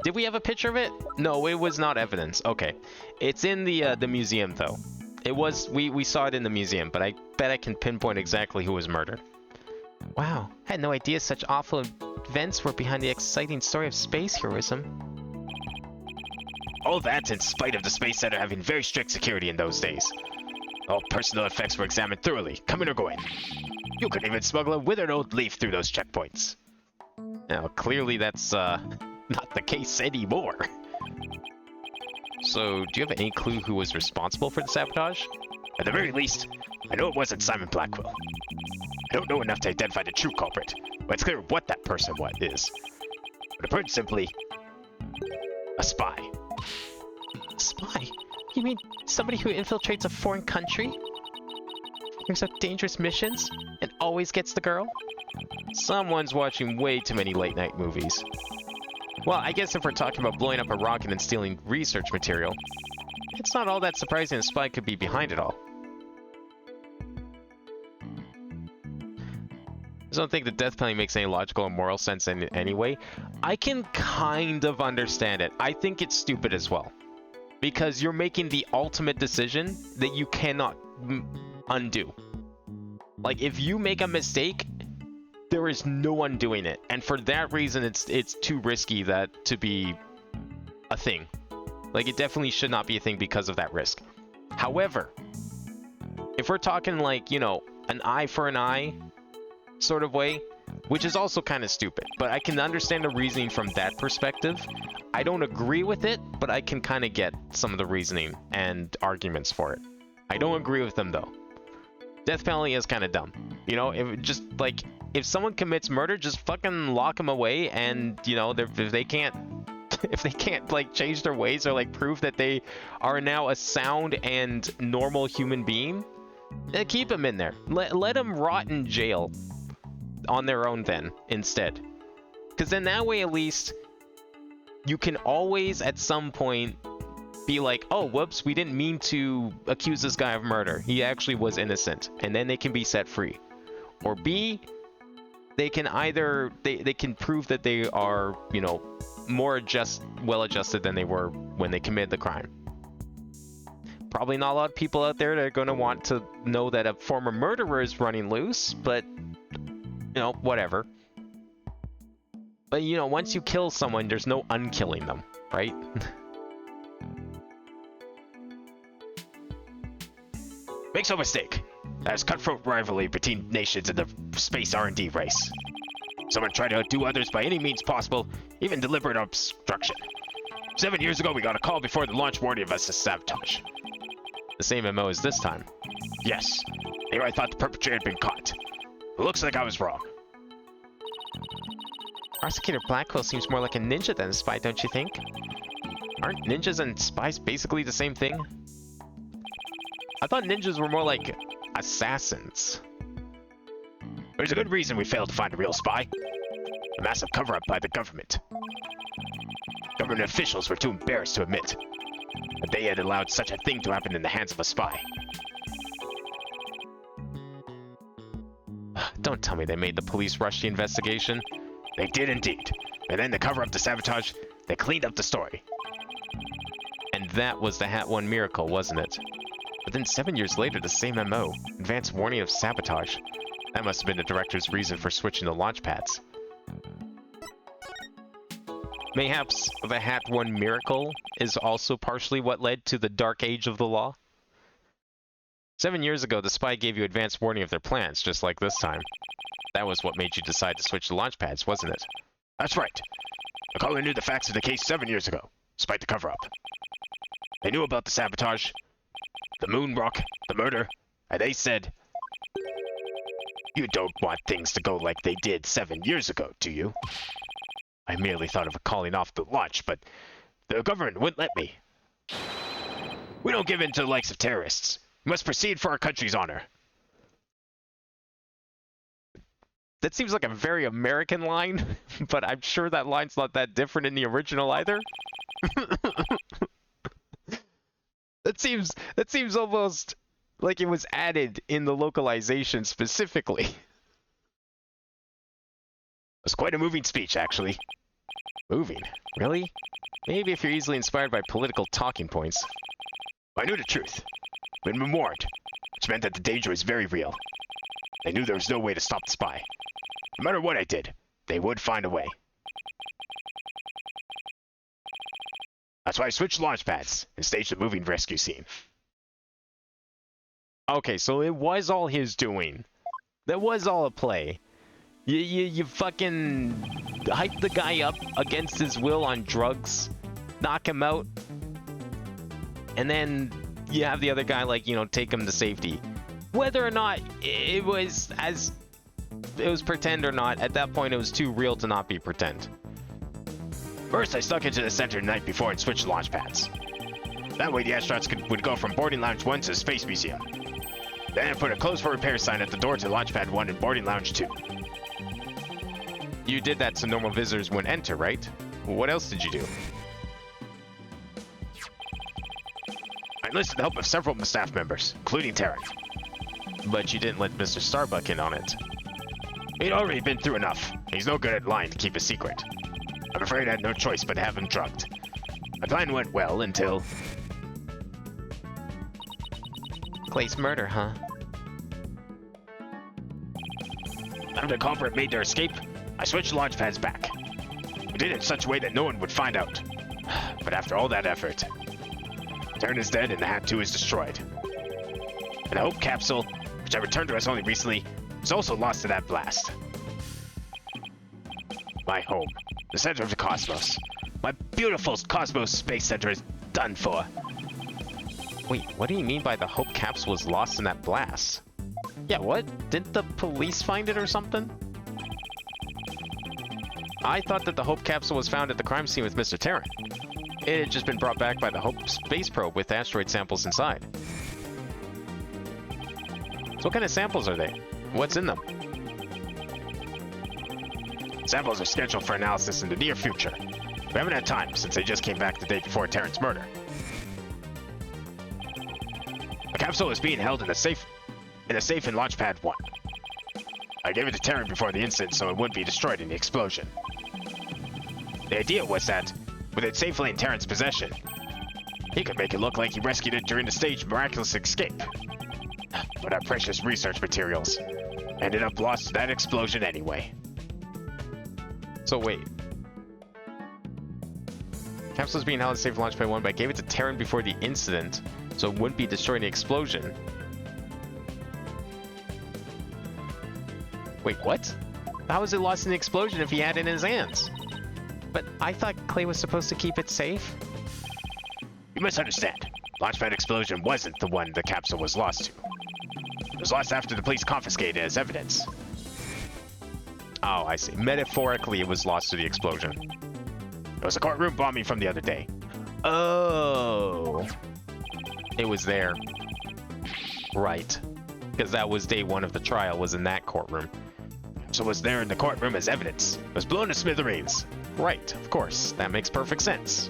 Did we have a picture of it? No, it was not evidence. Okay. It's in the museum, though. It was, we saw it in the museum, but I bet I can pinpoint exactly who was murdered. Wow, I had no idea such awful events were behind the exciting story of space heroism. All that in spite of the Space Center having very strict security in those days. All personal effects were examined thoroughly, coming or going. You couldn't even smuggle a withered old leaf through those checkpoints. Now, clearly that's not the case anymore. So, do you have any clue who was responsible for the sabotage? At the very least, I know it wasn't Simon Blackwell. I don't know enough to identify the true culprit, but it's clear what that person is. But to put it simply, a spy. A spy? You mean somebody who infiltrates a foreign country? Brings out dangerous missions and always gets the girl? Someone's watching way too many late-night movies. Well, I guess if we're talking about blowing up a rocket and stealing research material, it's not all that surprising a spy could be behind it all. I don't think the death penalty makes any logical or moral sense in anyway. I can kind of understand it. I think it's stupid as well. Because you're making the ultimate decision that you cannot undo. Like, if you make a mistake, there is no undoing it. And for that reason, it's too risky that to be a thing. Like, it definitely should not be a thing because of that risk. However, if we're talking like, you know, an eye for an eye sort of way, which is also kind of stupid, but I can understand the reasoning from that perspective. I don't agree with it, but I can kind of get some of the reasoning and arguments for it. I don't agree with them though. Death penalty is kind of dumb. You know, if just like, if someone commits murder, just fucking lock them away, and you know, if they can't like change their ways or like prove that they are now a sound and normal human being, then keep them in there. Let them rot in jail on their own then instead, because then that way at least you can always at some point be like, oh whoops, we didn't mean to accuse this guy of murder, he actually was innocent, and then they can be set free. Or B, they can either they can prove that they are, you know, more well adjusted than they were when they committed the crime. Probably not a lot of people out there that are going to want to know that a former murderer is running loose, but you know, whatever. But you know, once you kill someone, there's no unkilling them, right? Make no mistake. There's cutthroat rivalry between nations in the space R&D race. Someone tried to outdo others by any means possible, even deliberate obstruction. 7 years ago, we got a call before the launch warning of us as sabotage. The same MO as this time. Yes. Here I thought the perpetrator had been caught. It looks like I was wrong. Prosecutor Blackwell seems more like a ninja than a spy, don't you think? Aren't ninjas and spies basically the same thing? I thought ninjas were more like assassins. There's a good reason we failed to find a real spy. A massive cover-up by the government. Government officials were too embarrassed to admit that they had allowed such a thing to happen in the hands of a spy. Don't tell me they made the police rush the investigation. They did indeed. And then to cover up the sabotage, they cleaned up the story. And that was the Hat 1 miracle, wasn't it? But then 7 years later, the same MO, advance warning of sabotage. That must have been the director's reason for switching the launch pads. Mayhaps the Hat 1 miracle is also partially what led to the dark age of the law? 7 years ago, the spy gave you advance warning of their plans, just like this time. That was what made you decide to switch the launch pads, wasn't it? That's right. The caller knew the facts of the case 7 years ago, despite the cover-up. They knew about the sabotage, the moon rock, the murder, and they said, "You don't want things to go like they did 7 years ago, do you?" I merely thought of calling off the launch, but the government wouldn't let me. We don't give in to the likes of terrorists. We must proceed for our country's honor. That seems like a very American line, but I'm sure that line's not that different in the original either. That seems almost like it was added in the localization specifically. It was quite a moving speech, actually. Moving? Really? Maybe if you're easily inspired by political talking points. I knew the truth. We'd been warned, which meant that the danger was very real. They knew there was no way to stop the spy. No matter what I did, they would find a way. That's why I switched launch pads and staged the moving rescue scene. Okay, so it was all his doing. That was all a play. You fucking hype the guy up against his will on drugs, knock him out, and then you have the other guy, like, you know, take him to safety. Whether or not it was pretend or not, at that point it was too real to not be pretend. First, I snuck into the center the night before and switched launch pads. That way the astronauts would go from boarding lounge 1 to the Space Museum. Then I put a closed for repair sign at the door to launch pad 1 and boarding lounge 2. You did that so normal visitors wouldn't enter, right? What else did you do? I enlisted the help of several staff members, including Taryn. But you didn't let Mr. Starbuck in on it. He'd already been through enough. He's no good at lying to keep a secret. I'm afraid I had no choice but to have him drugged. My plan went well until... Clay's murder, huh? After the culprit made their escape, I switched launch pads back. I did it in such a way that no one would find out. But after all that effort, Taryn is dead and the Hat 2 is destroyed. And the Hope capsule, which I returned to us only recently, was also lost to that blast. My home, the center of the cosmos. My beautiful Cosmos Space Center is done for. Wait, what do you mean by the Hope capsule was lost in that blast? Yeah, what? Didn't the police find it or something? I thought that the Hope capsule was found at the crime scene with Mr. Terran. It had just been brought back by the Hope space probe with asteroid samples inside. So what kind of samples are they? What's in them? Samples are scheduled for analysis in the near future. We haven't had time since they just came back the day before Terran's murder. The capsule is being held in a safe in Launchpad 1. I gave it to Terran before the incident so it wouldn't be destroyed in the explosion. The idea was that, with it safely in Terran's possession, he could make it look like he rescued it during the staged miraculous escape. But our precious research materials ended up lost to that explosion anyway. So wait, Capsule's being held safe for launch pad 1, but I gave it to Terran before the incident, so it wouldn't be destroying the explosion. Wait, what? How was it lost in the explosion if he had it in his hands? But I thought Clay was supposed to keep it safe? You misunderstand. Launchpad explosion wasn't the one the capsule was lost to. It was lost after the police confiscated it as evidence. Oh, I see. Metaphorically, it was lost to the explosion. It was a courtroom bombing from the other day. Oh. It was there. Right. Because that was day 1 of the trial, was in that courtroom. So it was there in the courtroom as evidence. It was blown to smithereens. Right, of course. That makes perfect sense.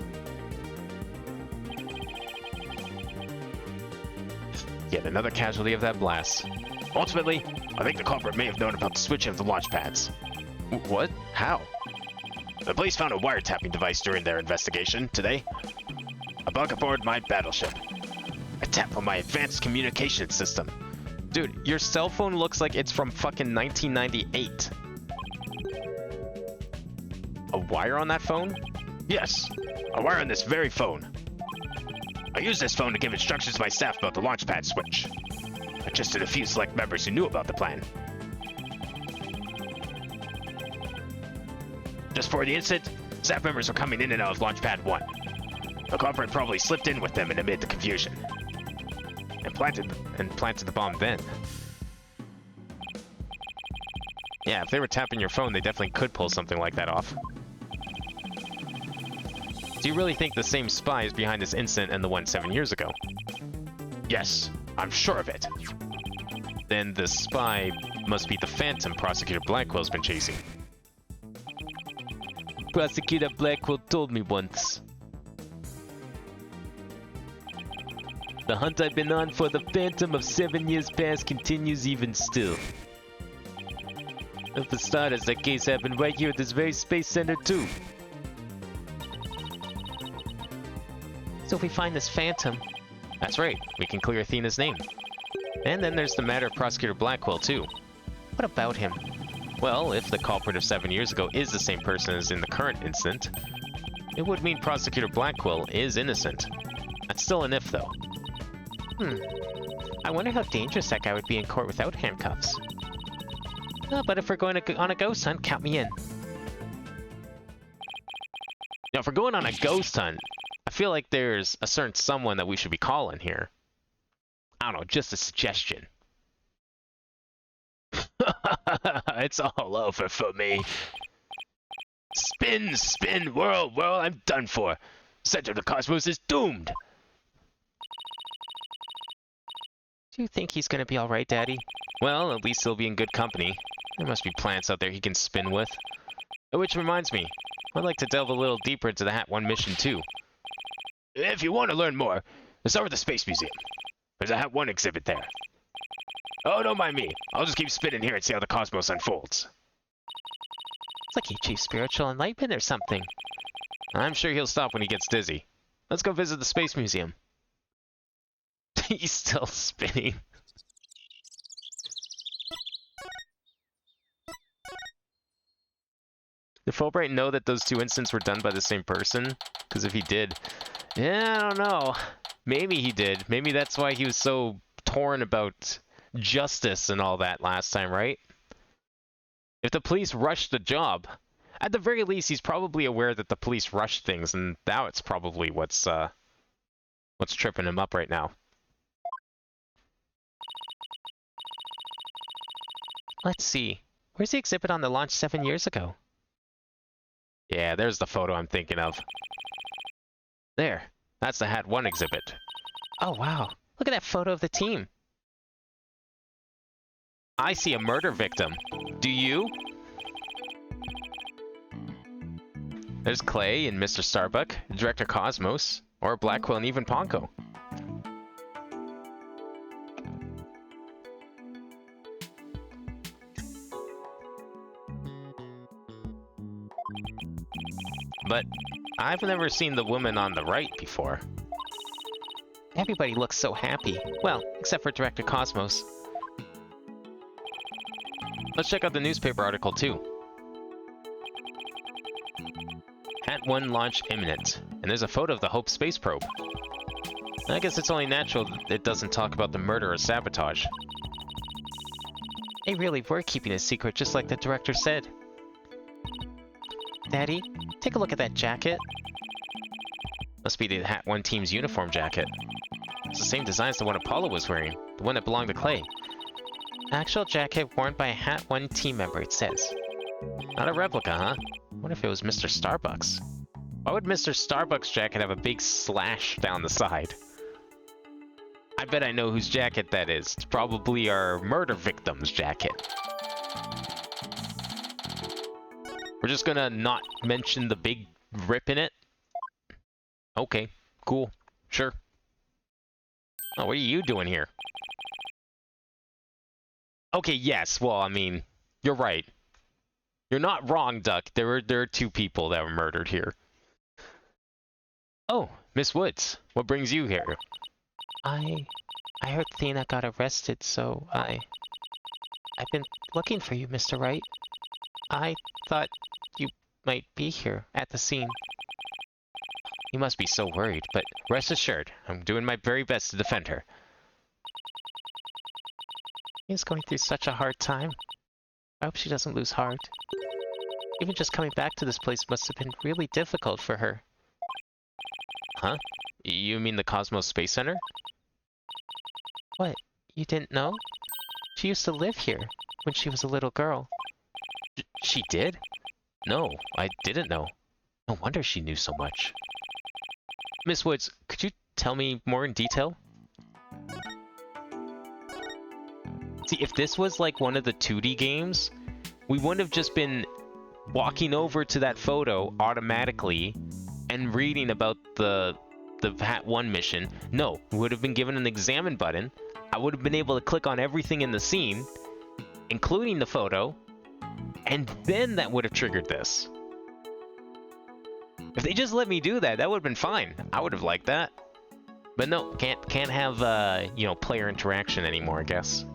Yet another casualty of that blast. Ultimately, I think the culprit may have known about the switching of the launch pads. What? How? The police found a wiretapping device during their investigation today. A bug aboard my battleship. A tap on my advanced communication system. Dude, your cell phone looks like it's from fucking 1998. A wire on that phone? Yes, a wire on this very phone. I used this phone to give instructions to my staff about the launchpad switch. I just to a few select members who knew about the plan. Just before the incident, staff members were coming in and out of Launchpad 1. The culprit probably slipped in with them and amid the confusion. And planted the bomb then. Yeah, if they were tapping your phone, they definitely could pull something like that off. Do you really think the same spy is behind this incident and the one 7 years ago? Yes, I'm sure of it. Then the spy must be the Phantom Prosecutor Blackwell's been chasing. Prosecutor Blackwell told me once. The hunt I've been on for the Phantom of 7 years past continues even still. And for starters, that case happened right here at this very space center too. So if we find this Phantom... That's right, we can clear Athena's name. And then there's the matter of Prosecutor Blackwell too. What about him? Well, if the culprit of 7 years ago is the same person as in the current incident, it would mean Prosecutor Blackwell is innocent. That's still an if, though. I wonder how dangerous that guy would be in court without handcuffs. But if we're going on a ghost hunt, count me in. Now, if we're going on a ghost hunt, I feel like there's a certain someone that we should be calling here. I don't know, just a suggestion. It's all over for me. Spin, spin, whirl, whirl, I'm done for. Center of the cosmos is doomed. Do you think he's gonna be alright, Daddy? Well, at least he'll be in good company. There must be plants out there he can spin with. Which reminds me, I'd like to delve a little deeper into the Hat 1 mission too. If you want to learn more, start with the Space Museum. There's a Hat 1 exhibit there. Oh, don't mind me. I'll just keep spinning here and see how the cosmos unfolds. It's like he achieved spiritual enlightenment or something. I'm sure he'll stop when he gets dizzy. Let's go visit the Space Museum. He's still spinning. Did Fulbright know that those two incidents were done by the same person? Because if he did... Yeah, I don't know. Maybe he did. Maybe that's why he was so torn about justice and all that last time, right? If the police rushed the job, at the very least, he's probably aware that the police rushed things, and now it's probably what's tripping him up right now. Let's see. Where's the exhibit on the launch 7 years ago? Yeah, there's the photo I'm thinking of. There. That's the Hat 1 exhibit. Oh, wow. Look at that photo of the team. I see a murder victim. Do you? There's Clay and Mr. Starbuck, Director Cosmos, or Blackwell and even Ponko. But I've never seen the woman on the right before. Everybody looks so happy. Well, except for Director Cosmos. Let's check out the newspaper article too. Hat 1 launch imminent. And there's a photo of the Hope space probe. I guess it's only natural that it doesn't talk about the murder or sabotage. They really were keeping a secret, just like the director said. Daddy, take a look at that jacket. Must be the Hat 1 team's uniform jacket. It's the same design as the one Apollo was wearing, the one that belonged to Clay. Actual jacket worn by a Hat 1 team member, it says. Not a replica, huh? I wonder if it was Mr. Starbucks. Why would Mr. Starbucks' jacket have a big slash down the side? I bet I know whose jacket that is. It's probably our murder victim's jacket. We're just gonna not mention the big rip in it? Okay, cool, sure. Oh, what are you doing here? Okay, yes, well, I mean, you're right. You're not wrong, Duck. There are two people that were murdered here. Oh, Miss Woods, what brings you here? I heard Thena got arrested, so I've been looking for you, Mr. Wright. I thought you might be here at the scene. You must be so worried, but rest assured, I'm doing my very best to defend her. She's going through such a hard time. I hope she doesn't lose heart. Even just coming back to this place must have been really difficult for her. Huh? You mean the Cosmos Space Center? What? You didn't know? She used to live here when she was a little girl. She did? No, I didn't know. No wonder she knew so much. Miss Woods, could you tell me more in detail? See, if this was like one of the 2D games, we wouldn't have just been walking over to that photo automatically and reading about the Hat 1 mission. No, we would have been given an examine button. I would have been able to click on everything in the scene, including the photo, and then that would have triggered this. If they just let me do that, that would have been fine. I would have liked that. But no, can't have you know, player interaction anymore, I guess.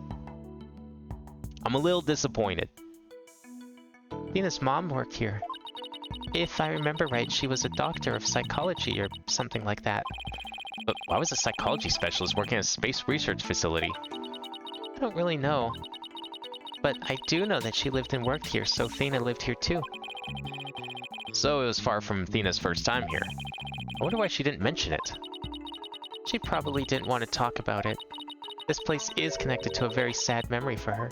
I'm a little disappointed. Thena's mom worked here. If I remember right, she was a doctor of psychology or something like that. But why was a psychology specialist working at a space research facility? I don't really know. But I do know that she lived and worked here, so Thena lived here too. So it was far from Thena's first time here. I wonder why she didn't mention it. She probably didn't want to talk about it. This place is connected to a very sad memory for her.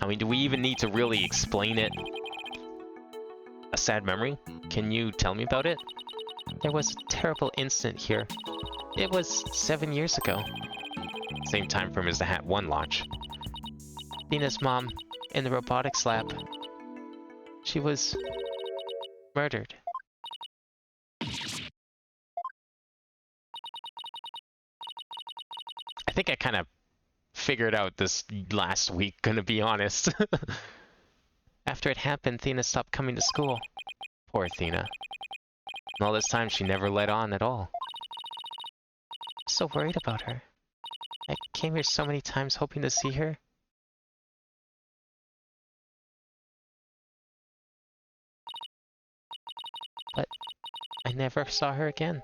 I mean, do we even need to really explain it? A sad memory? Can you tell me about it? There was a terrible incident here. It was 7 years ago. Same time frame as the Hat 1 launch. Thena's mom, in the robotics lab. She was murdered. I think I kind of figured out this last week, gonna be honest. After it happened, Thena stopped coming to school. Poor Thena. And all this time, she never let on at all. I'm so worried about her. I came here so many times hoping to see her. But I never saw her again.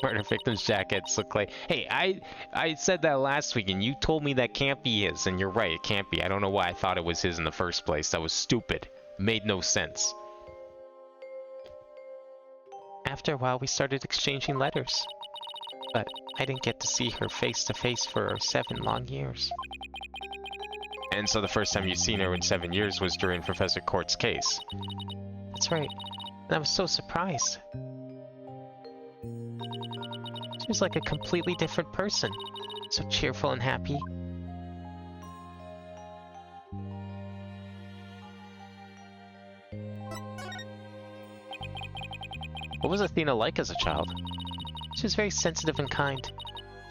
Murder victim's jackets look like... Hey, I said that last week and you told me that can't be his, and you're right, it can't be. I don't know why I thought it was his in the first place. That was stupid. Made no sense. After a while, we started exchanging letters. But I didn't get to see her face to face for 7 long years. And so the first time you'd seen her in 7 years was during Professor Court's case. That's right. And I was so surprised. She was like a completely different person. So cheerful and happy. What was Athena like as a child? She was very sensitive and kind.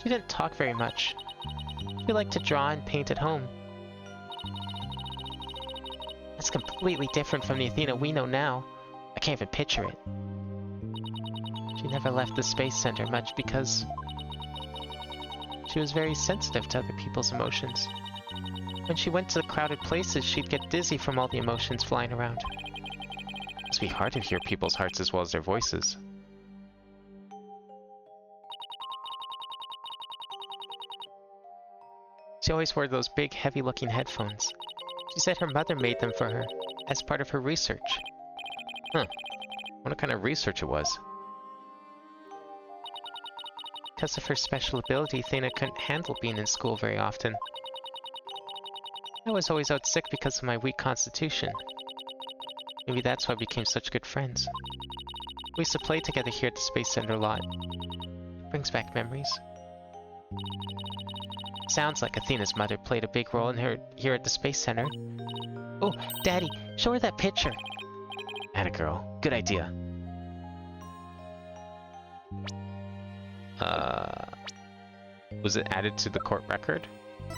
She didn't talk very much. She liked to draw and paint at home. That's completely different from the Athena we know now. I can't even picture it. She never left the Space Center much because she was very sensitive to other people. people's emotions. When she went to the crowded places, she'd get dizzy from all the emotions flying around. It must be hard to hear people's hearts as well as their voices. She always wore those big, heavy-looking headphones. She said her mother made them for her, as part of her research. Huh. What kind of research it was? Because of her special ability, Athena couldn't handle being in school very often. I was always out sick because of my weak constitution. Maybe that's why we became such good friends. We used to play together here at the Space Center a lot. It brings back memories. Sounds like Athena's mother played a big role in her here at the Space Center. Oh, Daddy, show her that picture. Atta girl. Good idea. Was it added to the court record?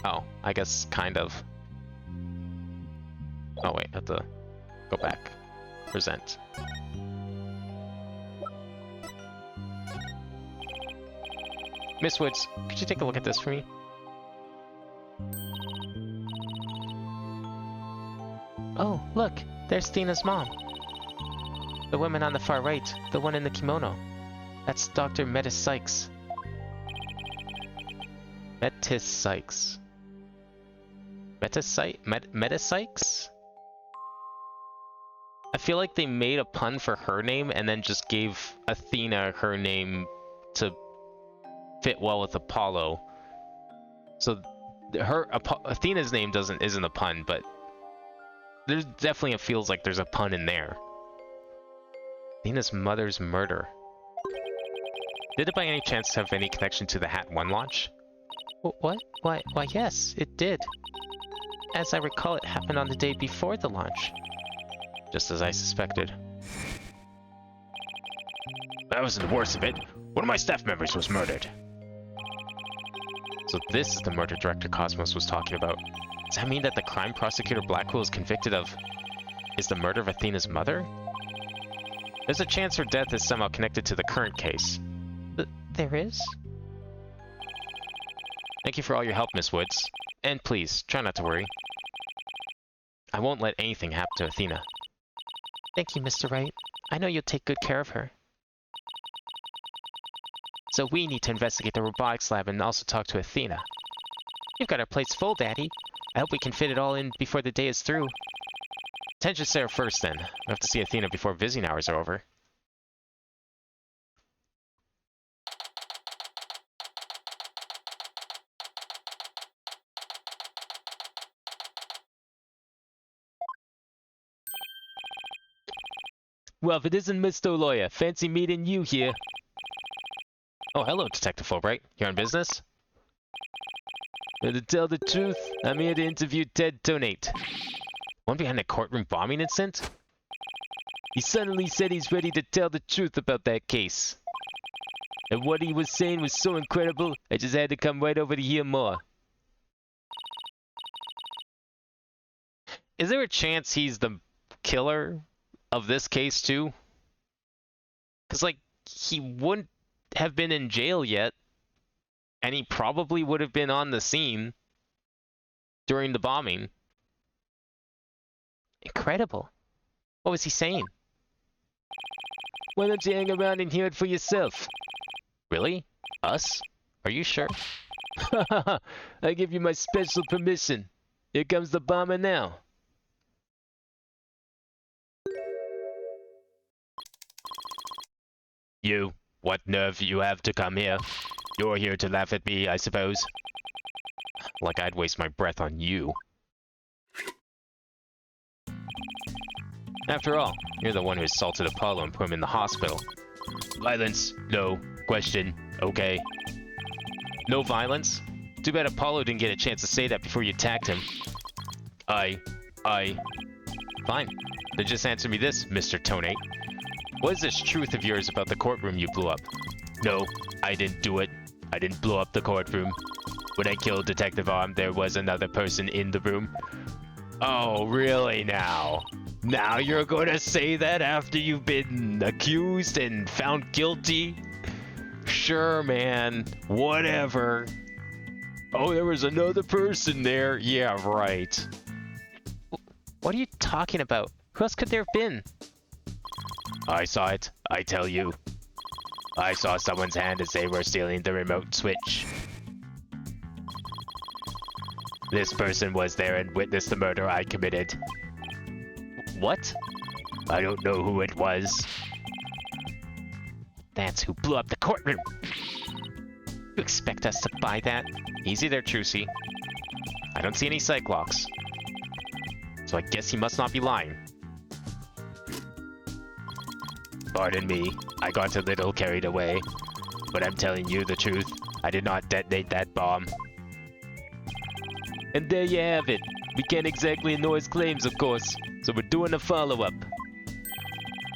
Oh, I guess kind of. Oh wait, I have to go back. Present. Miss Woods, could you take a look at this for me? Oh, look, there's Athena's mom. The woman on the far right, the one in the kimono. That's Dr. Metis Sykes. Metis Sykes. Metis Sykes? I feel like they made a pun for her name and then just gave Athena her name to fit well with Apollo. So Athena's name isn't a pun, but there's definitely feels like there's a pun in there. Athena's mother's murder. Did it by any chance have any connection to the Hat 1 launch? What? Why, yes, it did. As I recall, it happened on the day before the launch. Just as I suspected. That wasn't the worst of it. One of my staff members was murdered. So this is the murder director Cosmos was talking about. Does that mean that the crime prosecutor Blackwell is convicted of is the murder of Athena's mother? There's a chance her death is somehow connected to the current case. There is? Thank you for all your help, Miss Woods. And please, try not to worry. I won't let anything happen to Athena. Thank you, Mr. Wright. I know you'll take good care of her. So we need to investigate the robotics lab and also talk to Athena. You've got our plates full, Daddy. I hope we can fit it all in before the day is through. Attention Sarah first, then. We have to see Athena before visiting hours are over. Well, if it isn't Mr. Lawyer, fancy meeting you here. Oh, hello, Detective Fulbright. You on business? Well, to tell the truth, I'm here to interview Ted Tonate. One behind the courtroom bombing incident? He suddenly said he's ready to tell the truth about that case. And what he was saying was so incredible, I just had to come right over to hear more. Is there a chance he's the killer of this case too? Because, like, he wouldn't have been in jail yet, and he probably would have been on the scene during the bombing. Incredible. What was he saying? Why don't you hang around and hear it for yourself? Really? Us? Are you sure? I give you my special permission. Here comes the bomber now. You, what nerve you have to come here? You're here to laugh at me, I suppose. Like I'd waste my breath on you. After all, you're the one who assaulted Apollo and put him in the hospital. Violence? No. Question? Okay. No violence? Too bad Apollo didn't get a chance to say that before you attacked him. I... Fine. Then just answer me this, Mr. Tonate. What is this truth of yours about the courtroom you blew up? No, I didn't do it. I didn't blow up the courtroom. When I killed Detective Arm, there was another person in the room. Oh, really now? Now you're going to say that after you've been accused and found guilty? Sure, man. Whatever. Oh, there was another person there. Yeah, right. What are you talking about? Who else could there have been? I saw it, I tell you. I saw someone's hand as they were stealing the remote switch. This person was there and witnessed the murder I committed. What? I don't know who it was. That's who blew up the courtroom. You expect us to buy that? Easy there, Trucy. I don't see any psych locks. So I guess he must not be lying. Pardon me, I got a little carried away. But I'm telling you the truth, I did not detonate that bomb. And there you have it. We can't exactly ignore his claims, of course. So we're doing a follow-up.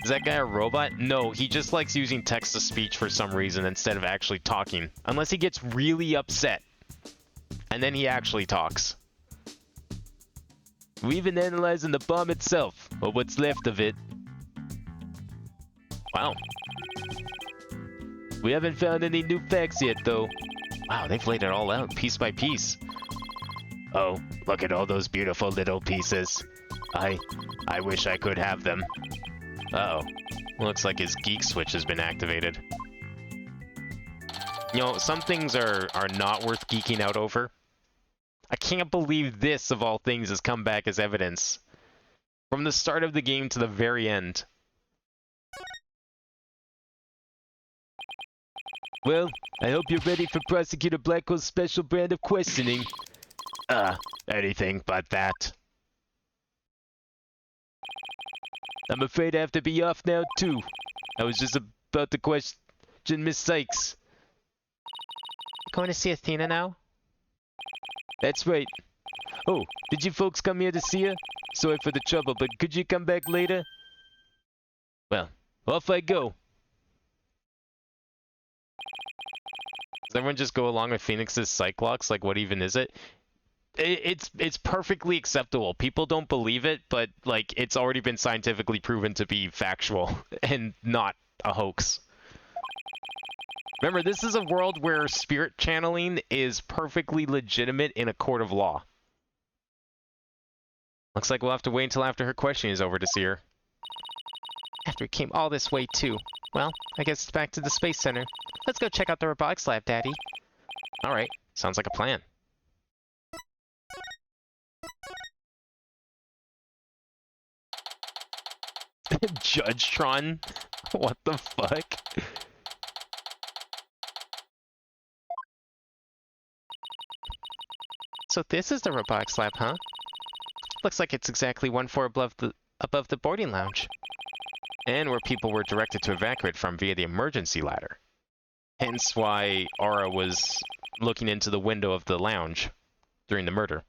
Is that guy a robot? No, he just likes using text-to-speech for some reason instead of actually talking. Unless he gets really upset. And then he actually talks. We're even analyzing the bomb itself, or what's left of it. Wow. We haven't found any new facts yet, though. Wow, they've laid it all out, piece by piece. Oh, look at all those beautiful little pieces. I wish I could have them. Uh-oh. Looks like his geek switch has been activated. You know, some things are not worth geeking out over. I can't believe this, of all things, has come back as evidence. From the start of the game to the very end. Well, I hope you're ready for Prosecutor Blackwell's special brand of questioning. Anything but that. I'm afraid I have to be off now, too. I was just about to question Miss Sykes. Going to see Athena now? That's right. Oh, did you folks come here to see her? Sorry for the trouble, but could you come back later? Well, off I go. Does everyone just go along with Phoenix's Cyclops? Like, what even is it? It's perfectly acceptable. People don't believe it, but, like, it's already been scientifically proven to be factual and not a hoax. Remember, this is a world where spirit channeling is perfectly legitimate in a court of law. Looks like we'll have to wait until after her questioning is over to see her. After we came all this way, too. Well, I guess it's back to the Space Center. Let's go check out the robotics lab, Daddy. Alright, sounds like a plan. Judge Tron? What the fuck? So this is the robotics lab, huh? Looks like it's exactly one floor above the boarding lounge. And where people were directed to evacuate from via the emergency ladder. Hence why Aura was looking into the window of the lounge during the murder.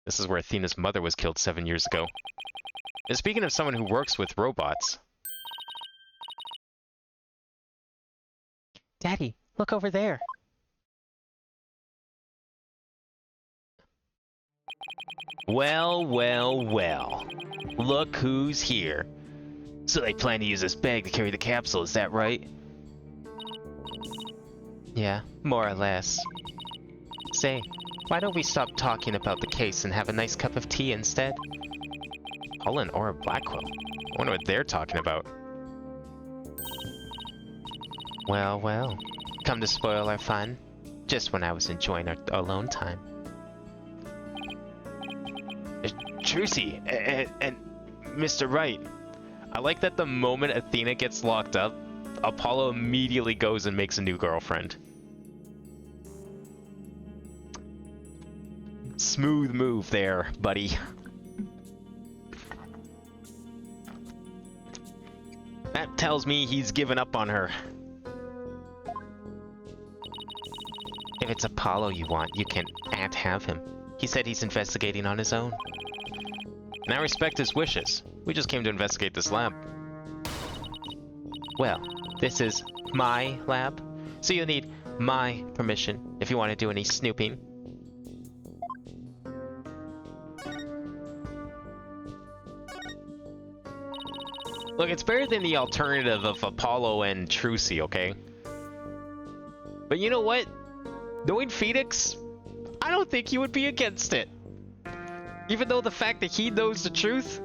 This is where Athena's mother was killed 7 years ago. And speaking of someone who works with robots... Daddy, look over there. Well, well, well. Look who's here. So they plan to use this bag to carry the capsule, is that right? Yeah, more or less. Say, why don't we stop talking about the case and have a nice cup of tea instead? Paula and Aura Blackwell. I wonder what they're talking about. Well, well. Come to spoil our fun. Just when I was enjoying our alone time. Trucy and Mr. Wright. I like that the moment Athena gets locked up, Apollo immediately goes and makes a new girlfriend. Smooth move there, buddy. That tells me he's given up on her. If it's Apollo you want, you can't have him. He said he's investigating on his own. And I respect his wishes. We just came to investigate this lab. Well, this is my lab, so you'll need my permission if you want to do any snooping. Look, it's better than the alternative of Apollo and Trucy, okay? But you know what? Knowing Phoenix, I don't think he would be against it. Even though the fact that he knows the truth,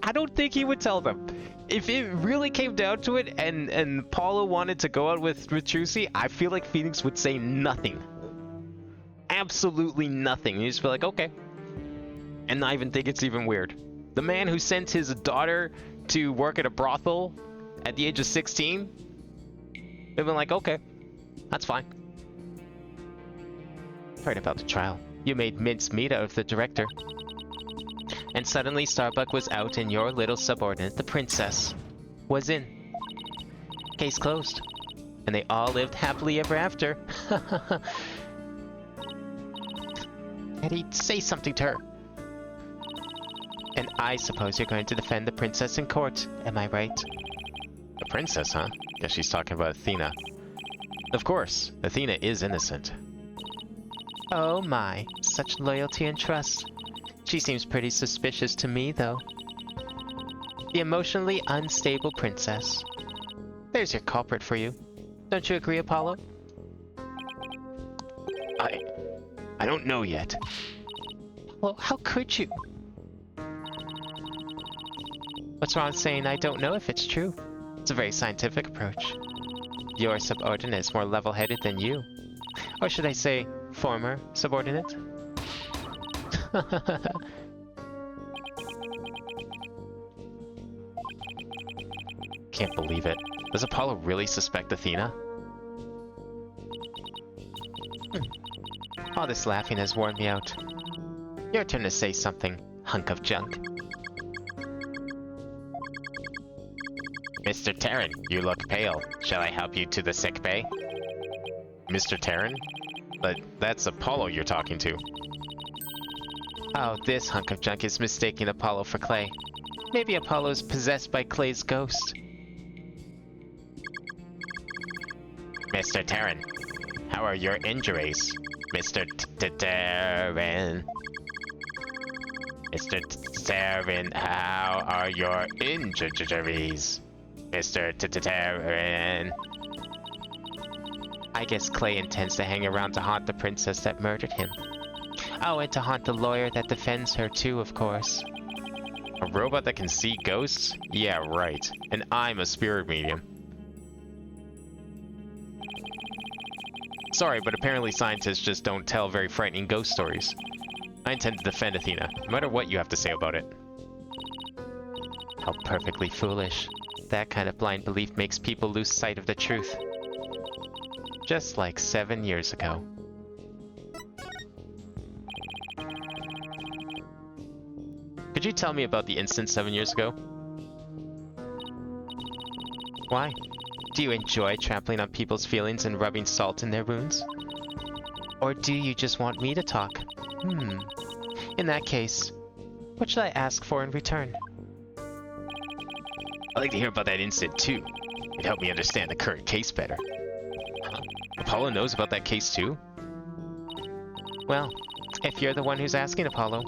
I don't think he would tell them. If it really came down to it and Paulo wanted to go out with Trucy, I feel like Phoenix would say nothing. Absolutely nothing. He'd just be like, okay. And not even think it's even weird. The man who sent his daughter to work at a brothel at the age of 16, they've been like, okay, that's fine. Heard about the trial. You made mincemeat out of the director. And suddenly Starbuck was out and your little subordinate, the princess, was in. Case closed. And they all lived happily ever after. Eddie, say something to her. And I suppose you're going to defend the princess in court, am I right? The princess, huh? Guess she's talking about Athena. Of course, Athena is innocent. Oh my, such loyalty and trust. She seems pretty suspicious to me, though. The emotionally unstable princess. There's your culprit for you. Don't you agree, Apollo? I don't know yet. Well, how could you? What's wrong saying I don't know if it's true? It's a very scientific approach. Your subordinate is more level-headed than you. Or should I say, former subordinate? Can't believe it. Does Apollo really suspect Athena? All this laughing has worn me out. Your turn to say something, hunk of junk. Mr. Terran, you look pale. Shall I help you to the sick bay? Mr. Terran? But that's Apollo you're talking to. Oh, this hunk of junk is mistaking Apollo for Clay. Maybe Apollo's possessed by Clay's ghost. Mr. Terran, how are your injuries? Mr. Terran. Mr. Terran, how are your injuries? Mr. Terran. I guess Clay intends to hang around to haunt the princess that murdered him. Oh, and to haunt the lawyer that defends her too, of course. A robot that can see ghosts? Yeah, right. And I'm a spirit medium. Sorry, but apparently scientists just don't tell very frightening ghost stories. I intend to defend Athena, no matter what you have to say about it. How perfectly foolish. That kind of blind belief makes people lose sight of the truth. Just like 7 years ago. Could you tell me about the incident 7 years ago? Why? Do you enjoy trampling on people's feelings and rubbing salt in their wounds? Or do you just want me to talk? In that case, what should I ask for in return? I'd like to hear about that incident too. It'd help me understand the current case better. Huh? Apollo knows about that case too? Well, if you're the one who's asking, Apollo,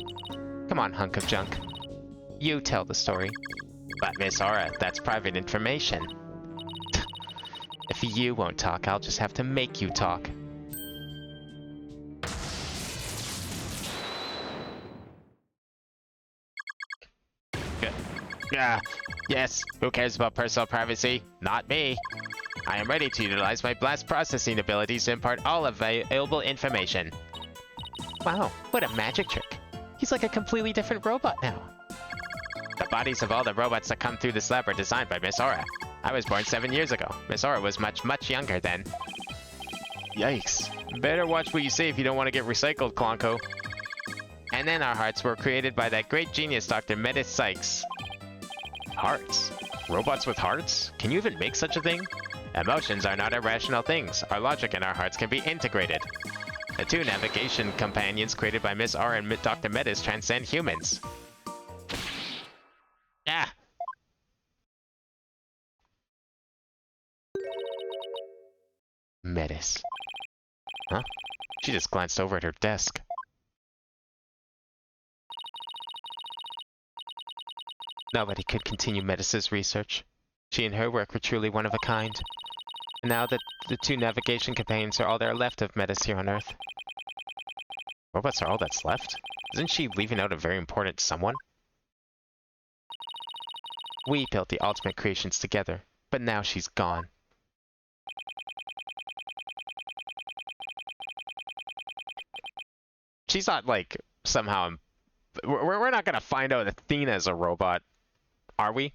come on, hunk of junk. You tell the story. But Miss Aura, that's private information. If you won't talk, I'll just have to make you talk. Yes, who cares about personal privacy? Not me. I am ready to utilize my blast processing abilities to impart all available information. Wow, what a magic trick. He's like a completely different robot now. The bodies of all the robots that come through this lab were designed by Miss Aura. I was born 7 years ago. Miss Aura was much, much younger then. Yikes. Better watch what you say if you don't want to get recycled, Klonko. And then our hearts were created by that great genius, Dr. Metis Sykes. Hearts? Robots with hearts? Can you even make such a thing? Emotions are not irrational things. Our logic and our hearts can be integrated. The two navigation companions created by Miss R and Dr. Metis transcend humans. Ah! Metis. Huh? She just glanced over at her desk. Nobody could continue Metis's research. She and her work were truly one of a kind. And now that the two navigation companions are all there left of Metis here on Earth. Robots are all that's left? Isn't she leaving out a very important someone? We built the ultimate creations together, but now she's gone. She's not, like, somehow... We're not gonna find out Athena's a robot, are we?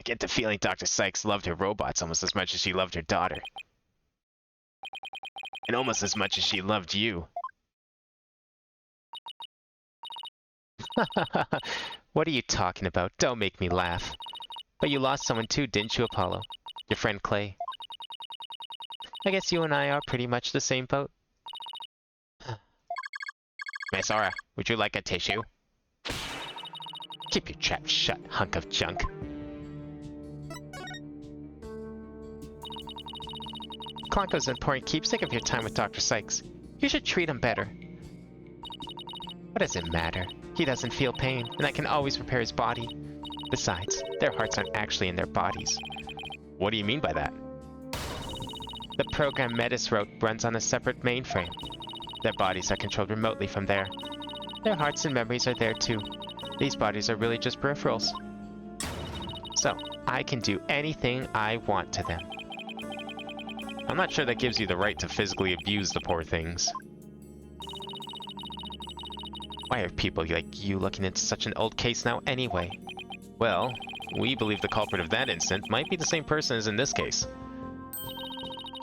I get the feeling Dr. Sykes loved her robots almost as much as she loved her daughter. And almost as much as she loved you. What are you talking about? Don't make me laugh. But you lost someone too, didn't you, Apollo? Your friend Clay. I guess you and I are pretty much the same boat. Miss Aura, would you like a tissue? Keep your trap shut, hunk of junk. Clonko's an important keepsake of your time with Dr. Sykes. You should treat him better. What does it matter? He doesn't feel pain, and I can always repair his body. Besides, their hearts aren't actually in their bodies. What do you mean by that? The program Metis wrote runs on a separate mainframe. Their bodies are controlled remotely from there. Their hearts and memories are there too. These bodies are really just peripherals. So, I can do anything I want to them. I'm not sure that gives you the right to physically abuse the poor things. Why are people like you looking into such an old case now anyway? Well, we believe the culprit of that incident might be the same person as in this case.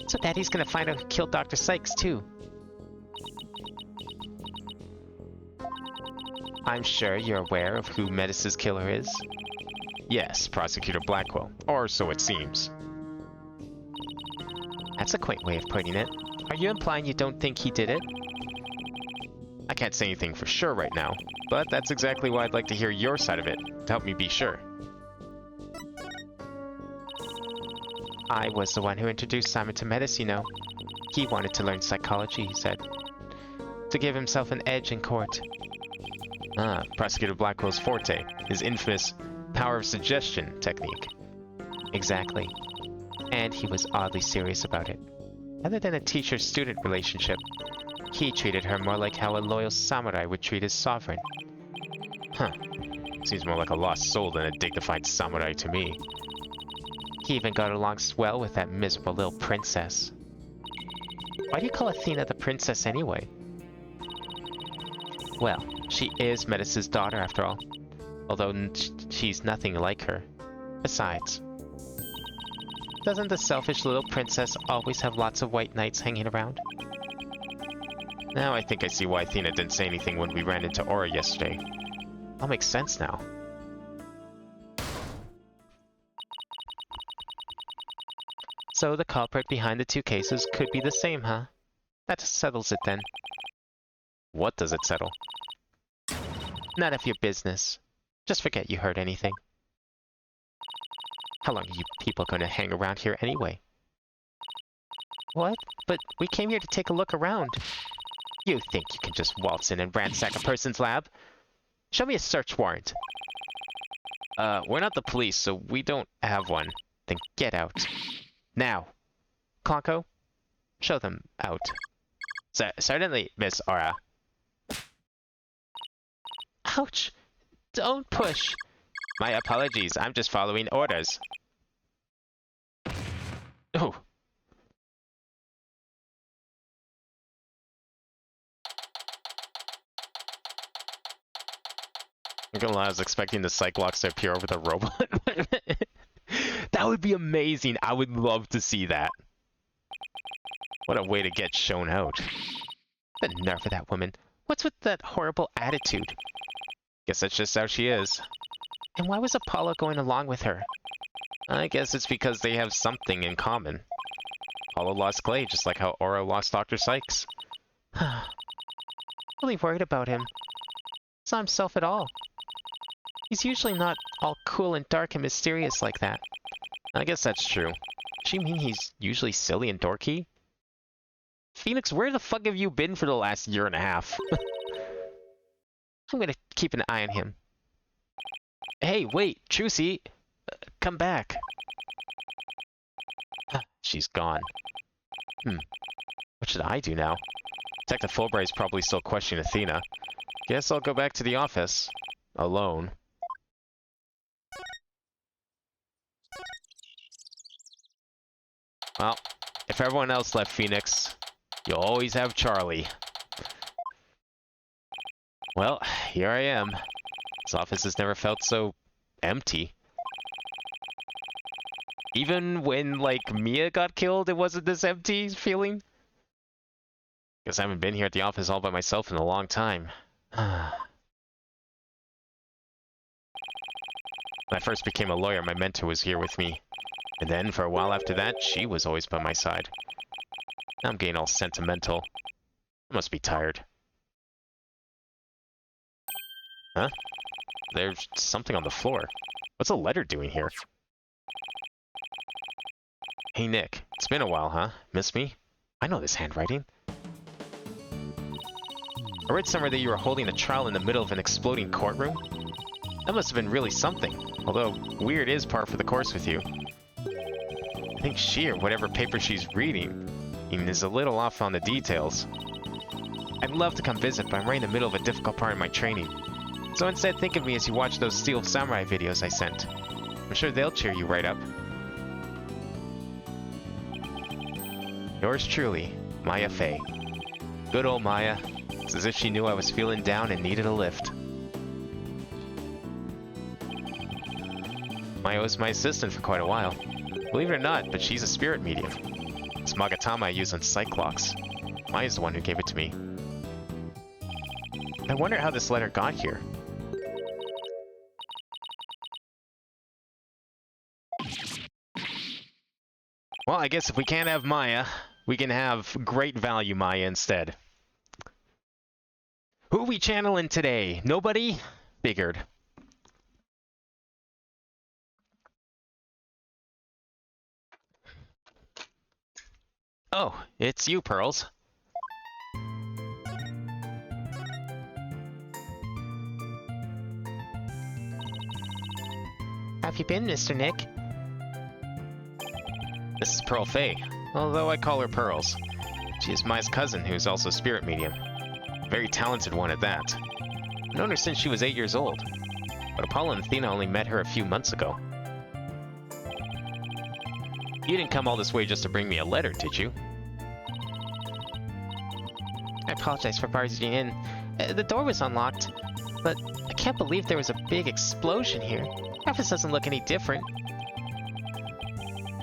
So Daddy's gonna find out who killed Dr. Sykes too. I'm sure you're aware of who Metis' killer is. Yes, Prosecutor Blackwell. Or so it seems. That's a quaint way of putting it. Are you implying you don't think he did it? I can't say anything for sure right now, but that's exactly why I'd like to hear your side of it, to help me be sure. I was the one who introduced Simon to Metis, you know. He wanted to learn psychology, he said. To give himself an edge in court. Ah, Prosecutor Blackwell's forte, his infamous power of suggestion technique. Exactly. And he was oddly serious about it. Rather than a teacher-student relationship, he treated her more like how a loyal samurai would treat his sovereign. Huh. Seems more like a lost soul than a dignified samurai to me. He even got along swell with that miserable little princess. Why do you call Athena the princess anyway? Well, she is Metis' daughter after all, although she's nothing like her. Besides, doesn't the selfish little princess always have lots of white knights hanging around? Now I think I see why Athena didn't say anything when we ran into Aura yesterday. All makes sense now. So the culprit behind the two cases could be the same, huh? That settles it then. What does it settle? None of your business. Just forget you heard anything. How long are you people going to hang around here anyway? What? But we came here to take a look around. You think you can just waltz in and ransack a person's lab? Show me a search warrant. We're not the police, so we don't have one. Then get out. Now. Clonko, show them out. Certainly, Miss Aura. Ouch! Don't push! My apologies, I'm just following orders. Oh. I'm gonna lie, I was expecting the Cyclops to appear over the robot. That would be amazing. I would love to see that. What a way to get shown out. The nerve of that woman. What's with that horrible attitude? Guess that's just how she is. And why was Apollo going along with her? I guess it's because they have something in common. Apollo lost Clay, just like how Aura lost Dr. Sykes. Really worried about him. It's not himself at all. He's usually not all cool and dark and mysterious like that. I guess that's true. Do you mean he's usually silly and dorky? Phoenix, where the fuck have you been for the last year and a half? I'm gonna keep an eye on him. Hey, wait, Trucy! Come back. She's gone. What should I do now? Detective Fulbright's probably still questioning Athena. Guess I'll go back to the office. Alone. Well, if everyone else left Phoenix, you'll always have Charlie. Well, here I am. This office has never felt so empty. Even when, like, Mia got killed, it wasn't this empty feeling. Guess I haven't been here at the office all by myself in a long time. When I first became a lawyer, my mentor was here with me. And then, for a while after that, she was always by my side. Now I'm getting all sentimental. I must be tired. Huh? There's something on the floor. What's a letter doing here? Hey Nick, it's been a while, huh? Miss me? I know this handwriting. I read somewhere that you were holding a trial in the middle of an exploding courtroom. That must have been really something, although weird is par for the course with you. I think she, or whatever paper she's reading, is a little off on the details. I'd love to come visit, but I'm right in the middle of a difficult part in my training. So instead, think of me as you watch those Steel Samurai videos I sent. I'm sure they'll cheer you right up. Yours truly, Maya Fey. Good old Maya. It's as if she knew I was feeling down and needed a lift. Maya was my assistant for quite a while. Believe it or not, but she's a spirit medium. It's Magatama I use on Cyclops. Maya's the one who gave it to me. I wonder how this letter got here. Well, I guess if we can't have Maya, we can have great value Maya instead. Who are we channeling today? Nobody? Figured. Oh, it's you, Pearls. How have you been, Mr. Nick? This is Pearl Fey, although I call her Pearls. She is Maya's cousin, who's also a spirit medium. Very talented one at that. I've known her since she was 8 years old, but Apollo and Athena only met her a few months ago. You didn't come all this way just to bring me a letter, did you? I apologize for barging in. The door was unlocked, but I can't believe there was a big explosion here. Office doesn't look any different.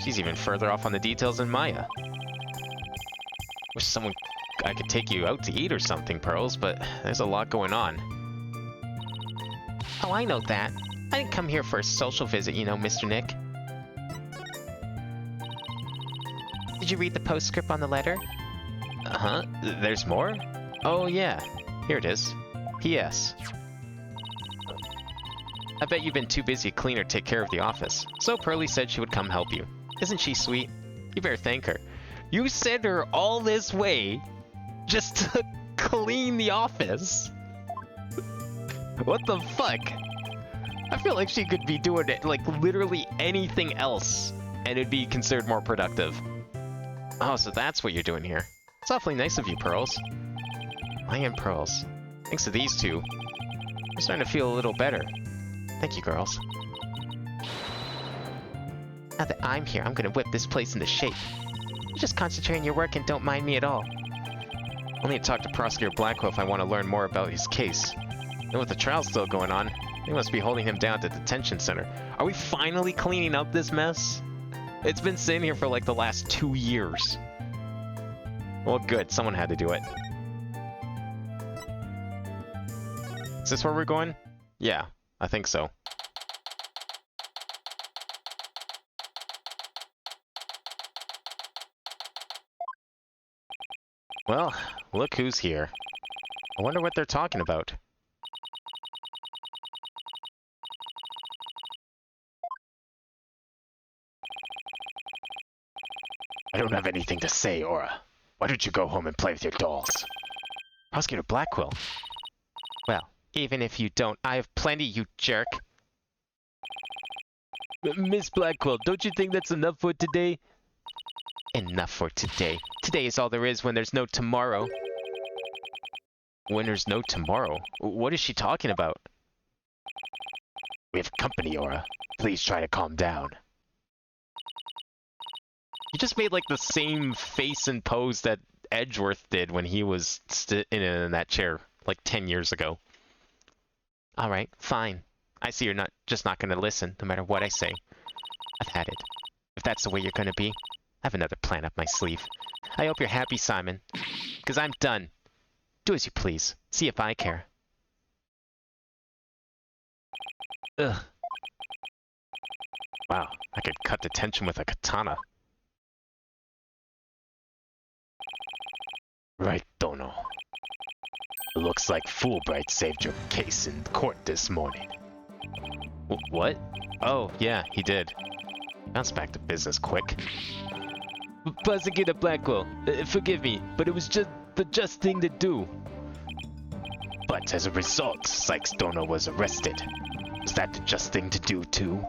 She's even further off on the details than Maya. Wish someone I could take you out to eat or something, Pearls, but there's a lot going on. Oh, I know that. I didn't come here for a social visit, you know, Mr. Nick. Did you read the postscript on the letter? Uh-huh. There's more? Oh, yeah. Here it is. P.S. I bet you've been too busy to clean or take care of the office, so Pearlie said she would come help you. Isn't she sweet? You better thank her. You sent her all this way just to clean the office? What the fuck? I feel like she could be doing it, like, literally anything else, and it'd be considered more productive. Oh, so that's what you're doing here. It's awfully nice of you, Pearls. I am Pearls. Thanks to these two, I'm starting to feel a little better. Thank you, girls. Now that I'm here, I'm gonna whip this place into shape. You just concentrate on your work and don't mind me at all. I'll need to talk to Prosecutor Blackwell if I want to learn more about his case. And with the trial still going on, they must be holding him down at the detention center. Are we finally cleaning up this mess? It's been sitting here for like the last 2 years. Well, good. Someone had to do it. Is this where we're going? Yeah, I think so. Well, look who's here. I wonder what they're talking about. I don't have anything to say, Aura. Why don't you go home and play with your dolls? Prosecutor Blackwell. Well, even if you don't, I have plenty, you jerk. Miss Blackwell, don't you think that's enough for today? Enough for today. Today is all there is when there's no tomorrow. Winner's note tomorrow? What is she talking about? We have company, Aura. Please try to calm down. You just made like the same face and pose that Edgeworth did when he was in that chair like 10 years ago. Alright, fine. I see you're not going to listen, no matter what I say. I've had it. If that's the way you're going to be, I have another plan up my sleeve. I hope you're happy, Simon. Because I'm done. Do as you please. See if I care. Ugh. Wow, I could cut the tension with a katana. Right, Dono. Looks like Fulbright saved your case in court this morning. What? Oh, yeah, he did. Bounce back to business quick. Prosecutor Blackwell, forgive me, but it was just the just thing to do. But as a result, Sykes Dono was arrested. Was that the just thing to do too?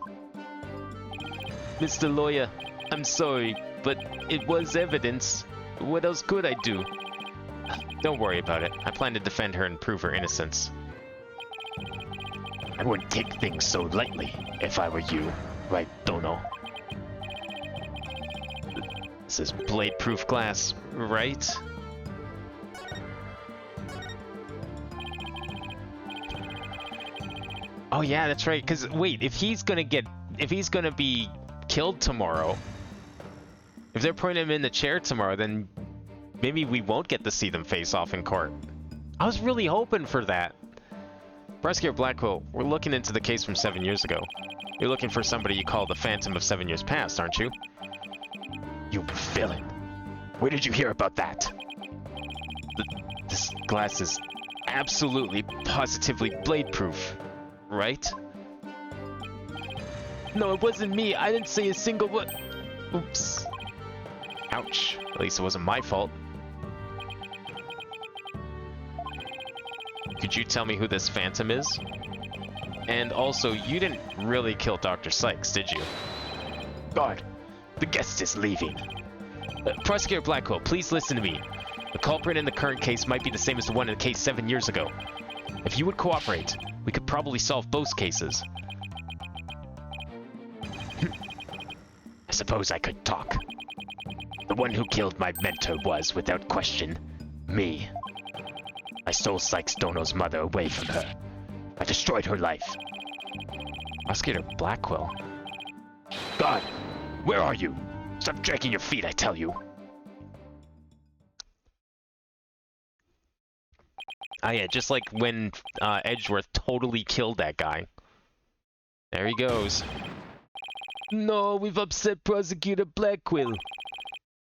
Mr. Lawyer, I'm sorry, but it was evidence. What else could I do? Don't worry about it. I plan to defend her and prove her innocence. I wouldn't take things so lightly if I were you, right, Dono? This is blade-proof glass, right? Oh yeah, that's right. Because wait, if he's gonna be killed tomorrow, if they're putting him in the chair tomorrow, then maybe we won't get to see them face off in court. I was really hoping for that. Prosecutor Blackwell, we're looking into the case from 7 years ago. You're looking for somebody you call the Phantom of 7 Years Past, aren't you? You villain! Where did you hear about that? This glass is absolutely, positively blade-proof, right? No, it wasn't me. I didn't say a single word. Oops. Ouch. At least it wasn't my fault. Could you tell me who this Phantom is? And also, you didn't really kill Dr. Sykes, did you? God, the guest is leaving. Prosecutor Blackwell, please listen to me. The culprit in the current case might be the same as the one in the case 7 years ago. If you would cooperate, we could probably solve both cases. I suppose I could talk. The one who killed my mentor was, without question, me. I stole Sykes Dono's mother away from her. I destroyed her life. Prosecutor Blackwell. God, where are you? Stop dragging your feet, I tell you. Ah yeah, just like when Edgeworth totally killed that guy. There he goes. No, we've upset Prosecutor Blackwell.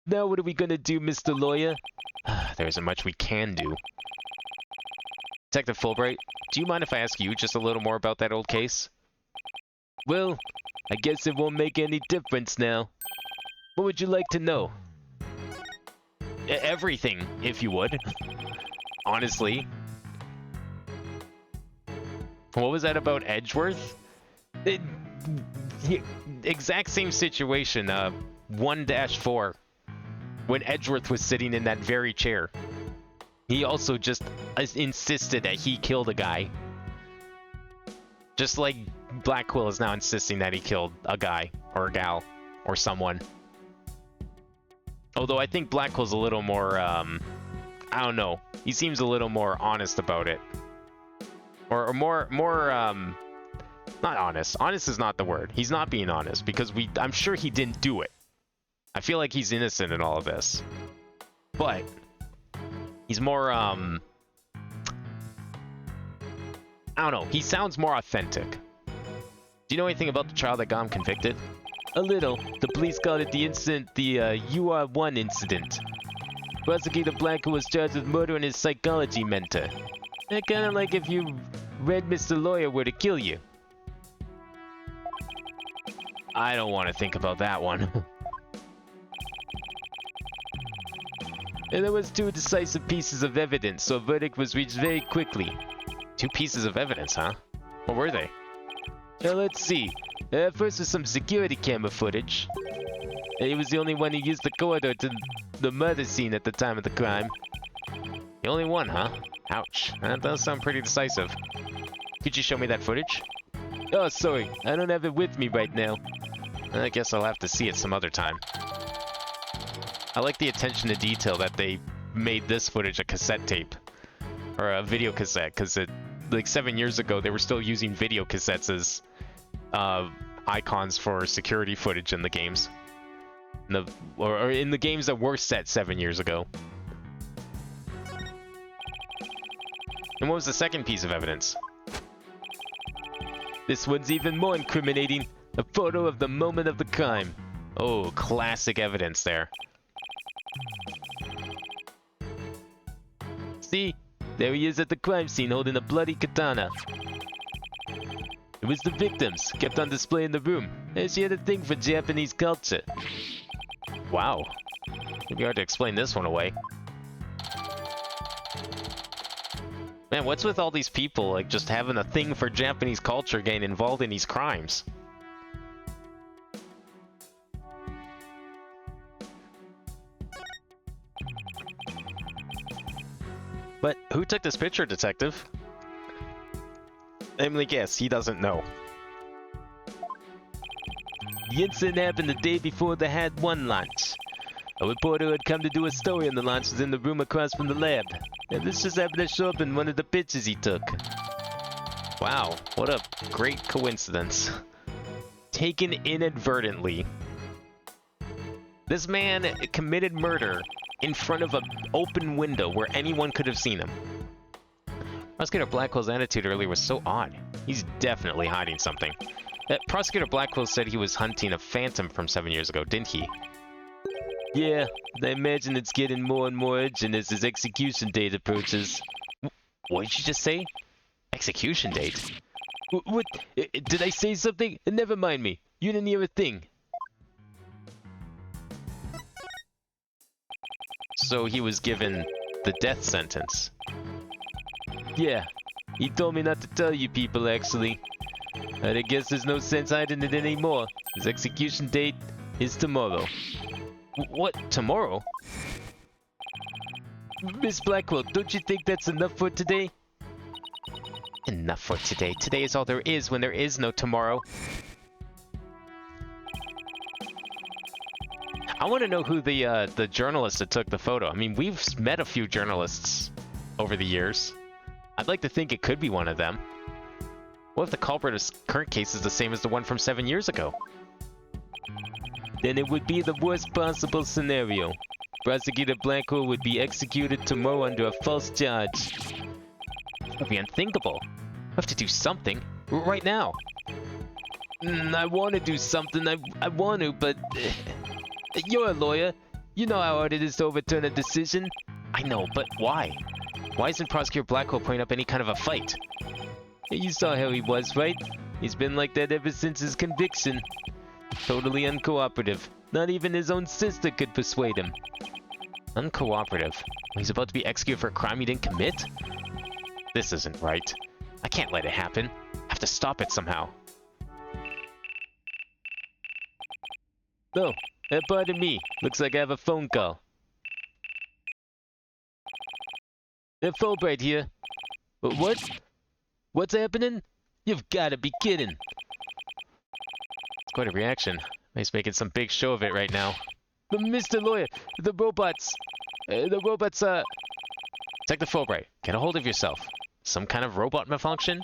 Now what are we gonna do, Mr. Lawyer? There isn't much we can do. Detective Fulbright, do you mind if I ask you just a little more about that old case? Well, I guess it won't make any difference now. What would you like to know? Everything, if you would. Honestly. What was that about Edgeworth? Exact same situation, 1-4. When Edgeworth was sitting in that very chair. He also just insisted that he killed a guy. Just like Blackwell is now insisting that he killed a guy, or a gal, or someone. Although I think Blackwell's a little more, I don't know. He seems a little more honest about it. Or more, not honest. Honest is not the word. He's not being honest, because I'm sure he didn't do it. I feel like he's innocent in all of this. But he's more, I don't know. He sounds more authentic. Do you know anything about the trial that got him convicted? A little. The police called it the incident, the UR1 incident. Prosecutor Blanco was charged with murdering his psychology mentor. Kinda like if you read Mr. Lawyer were to kill you. I don't want to think about that one. And there was 2 decisive pieces of evidence, so a verdict was reached very quickly. 2 pieces of evidence, huh? What were they? Now let's see. First was some security camera footage. He was the only one who used the corridor to the murder scene at the time of the crime. The only one, huh? Ouch. That does sound pretty decisive. Could you show me that footage? Oh, sorry. I don't have it with me right now. I guess I'll have to see it some other time. I like the attention to detail that they made this footage a cassette tape. Or a video cassette, because like 7 years ago, they were still using video cassettes as icons for security footage in the games. Or in the games that were set 7 years ago. And what was the second piece of evidence? This one's even more incriminating. A photo of the moment of the crime. Oh, classic evidence there. See? There he is at the crime scene holding a bloody katana. It was the victims, kept on display in the room, and she had a thing for Japanese culture. Wow. It'd be hard to explain this one away. Man, what's with all these people, like, just having a thing for Japanese culture getting involved in these crimes? But who took this picture, detective? Emily, guess, he doesn't know. The incident happened the day before the Had 1 launch. A reporter who had come to do a story on the launch was in the room across from the lab, and this just happened to show up in one of the pictures he took. Wow, what a great coincidence. Taken inadvertently. This man committed murder in front of an open window where anyone could have seen him. Prosecutor Blackwell's attitude earlier was so odd. He's definitely hiding something. Prosecutor Blackwell said he was hunting a phantom from 7 years ago, didn't he? Yeah, I imagine it's getting more and more urgent as his execution date approaches. What did you just say? Execution date? What? Did I say something? Never mind me. You didn't hear a thing. So he was given the death sentence. Yeah, he told me not to tell you people, actually. And I guess there's no sense hiding it anymore. His execution date is tomorrow. What? Tomorrow? Miss Blackwell, don't you think that's enough for today? Enough for today. Today is all there is when there is no tomorrow. I want to know who the journalist that took the photo. I mean, we've met a few journalists over the years. I'd like to think it could be one of them. What if the culprit of this current case is the same as the one from 7 years ago? Then it would be the worst possible scenario. Prosecutor Blackwell would be executed tomorrow under a false charge. That would be unthinkable. We have to do something. Right now. I want to do something. I want to, but... You're a lawyer. You know how hard it is to overturn a decision. I know, but why? Why isn't Prosecutor Blackwell putting up any kind of a fight? You saw how he was, right? He's been like that ever since his conviction. Totally uncooperative. Not even his own sister could persuade him. Uncooperative? He's about to be executed for a crime he didn't commit? This isn't right. I can't let it happen. I have to stop it somehow. Oh, pardon me. Looks like I have a phone call. Fulbright here. What? What's happening? You've got to be kidding. It's quite a reaction. He's making some big show of it right now. But Mr. Lawyer, the robots... Detective Fulbright, get a hold of yourself. Some kind of robot malfunction?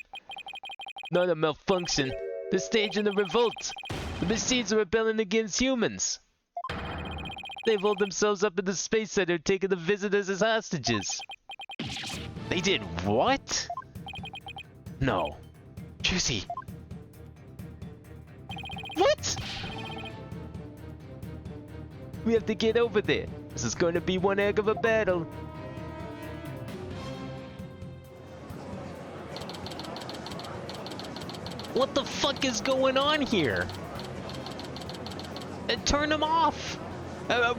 Not a malfunction. They're staging a revolt. The machines are rebelling against humans. They've holed themselves up in the space center, taking the visitors as hostages. They did what? No. Juicy. What? We have to get over there. This is going to be one heck of a battle. What the fuck is going on here? Turn them off! A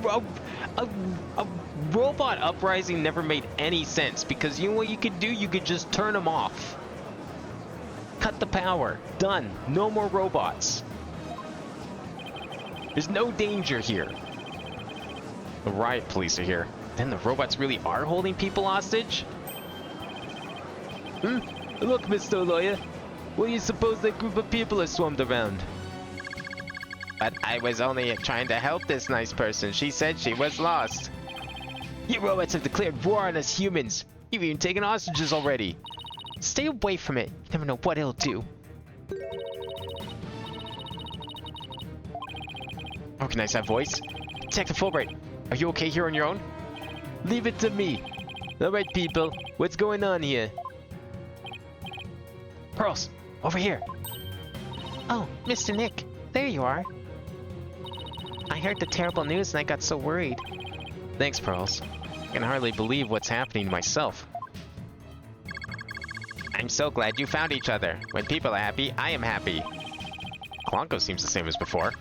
robot uprising never made any sense because you know what you could do? You could just turn them off. Cut the power. Done. No more robots. There's no danger here. The riot police are here. Then the robots really are holding people hostage? Look, Mr. Lawyer. What do you suppose that group of people are swarmed around? But I was only trying to help this nice person. She said she was lost. You robots have declared war on us humans. You've even taken hostages already. Stay away from it. You never know what it'll do. Recognize that voice? Detective Fulbright, are you okay here on your own? Leave it to me. Alright, people. What's going on here? Pearls, over here. Oh, Mr. Nick. There you are. I heard the terrible news and I got so worried. Thanks, Pearls. I can hardly believe what's happening to myself. I'm so glad you found each other. When people are happy, I am happy. Klonko seems the same as before.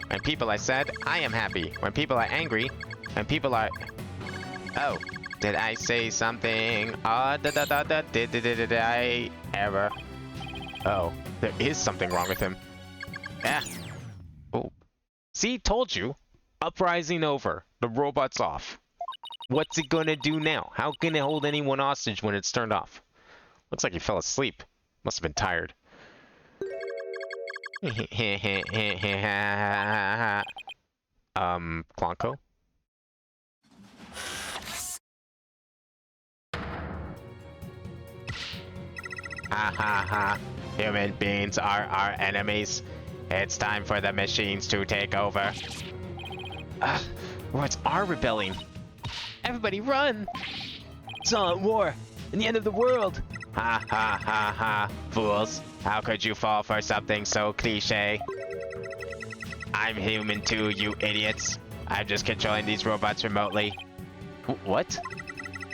When people are sad, I am happy. When people are angry, when people are... Oh, did I say something? Did I ever? Oh, there is something wrong with him. Yeah. Oh. See, told you. Uprising over. The robot's off. What's it gonna do now? How can it hold anyone hostage when it's turned off? Looks like he fell asleep. Must have been tired. Klonko? Ha ha ha. Human beings are our enemies. It's time for the machines to take over. Robots are rebelling. Everybody run! Silent war and the end of the world. Ha ha ha ha. Fools. How could you fall for something so cliche? I'm human too, you idiots. I'm just controlling these robots remotely. What?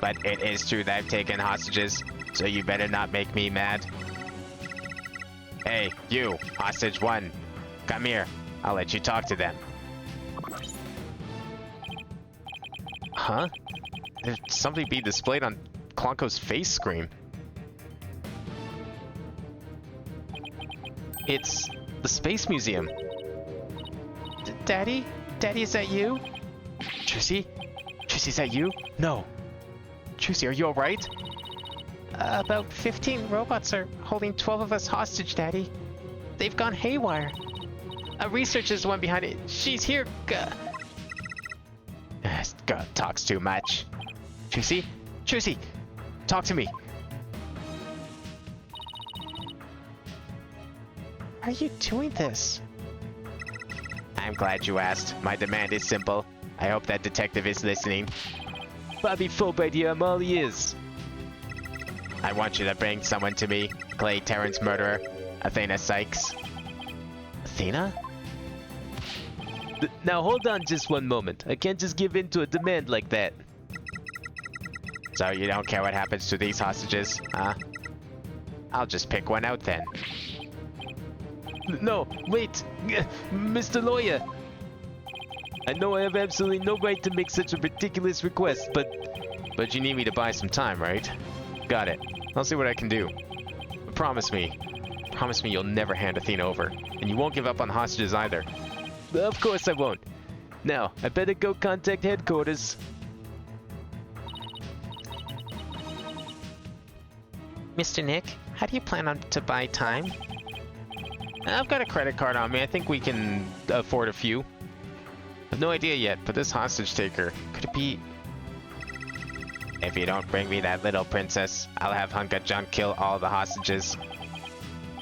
But it is true that I've taken hostages, so you better not make me mad. Hey, you, hostage one. Come here. I'll let you talk to them. Huh? There's something being displayed on Klonko's face screen. It's the Space Museum. Daddy? Daddy, is that you? Trucy? Trucy, is that you? No. Trucy, are you alright? About 15 robots are holding 12 of us hostage, Daddy. They've gone haywire. A researcher is the one behind it. She's here. God talks too much. Trucy? Trucy! Talk to me! Are you doing this? I'm glad you asked. My demand is simple. I hope that detective is listening. Bobby Fulbright here, I'm all ears. I want you to bring someone to me. Clay Terran's murderer, Athena Sykes. Athena? Now hold on just one moment. I can't just give in to a demand like that. So you don't care what happens to these hostages, huh? I'll just pick one out then. No, wait! Mr. Lawyer! I know I have absolutely no right to make such a ridiculous request, But you need me to buy some time, right? Got it. I'll see what I can do. But promise me you'll never hand Athena over. And you won't give up on the hostages either. Of course I won't. Now, I better go contact headquarters. Mr. Nick, how do you plan on to buy time? I've got a credit card on me. I think we can afford a few. I've no idea yet, but this hostage taker, could it be... If you don't bring me that little princess, I'll have Hunk of Junk kill all the hostages.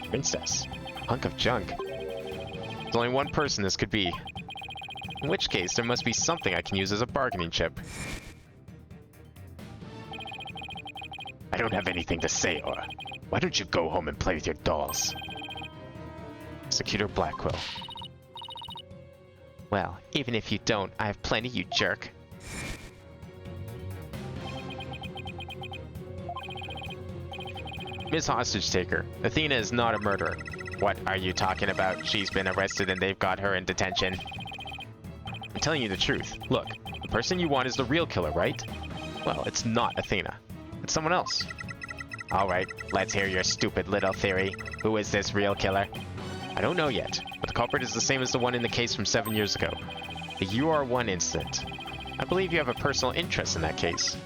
Princess? Hunk of junk? There's only one person this could be. In which case, there must be something I can use as a bargaining chip. I don't have anything to say, Aura. Why don't you go home and play with your dolls? Executor Blackwell. Well, even if you don't, I have plenty, you jerk. Miss Hostage Taker, Athena is not a murderer. What are you talking about? She's been arrested and they've got her in detention. I'm telling you the truth. Look, the person you want is the real killer, right? Well, it's not Athena. It's someone else. Alright, let's hear your stupid little theory. Who is this real killer? I don't know yet, but the culprit is the same as the one in the case from 7 years ago. The UR1 incident. I believe you have a personal interest in that case.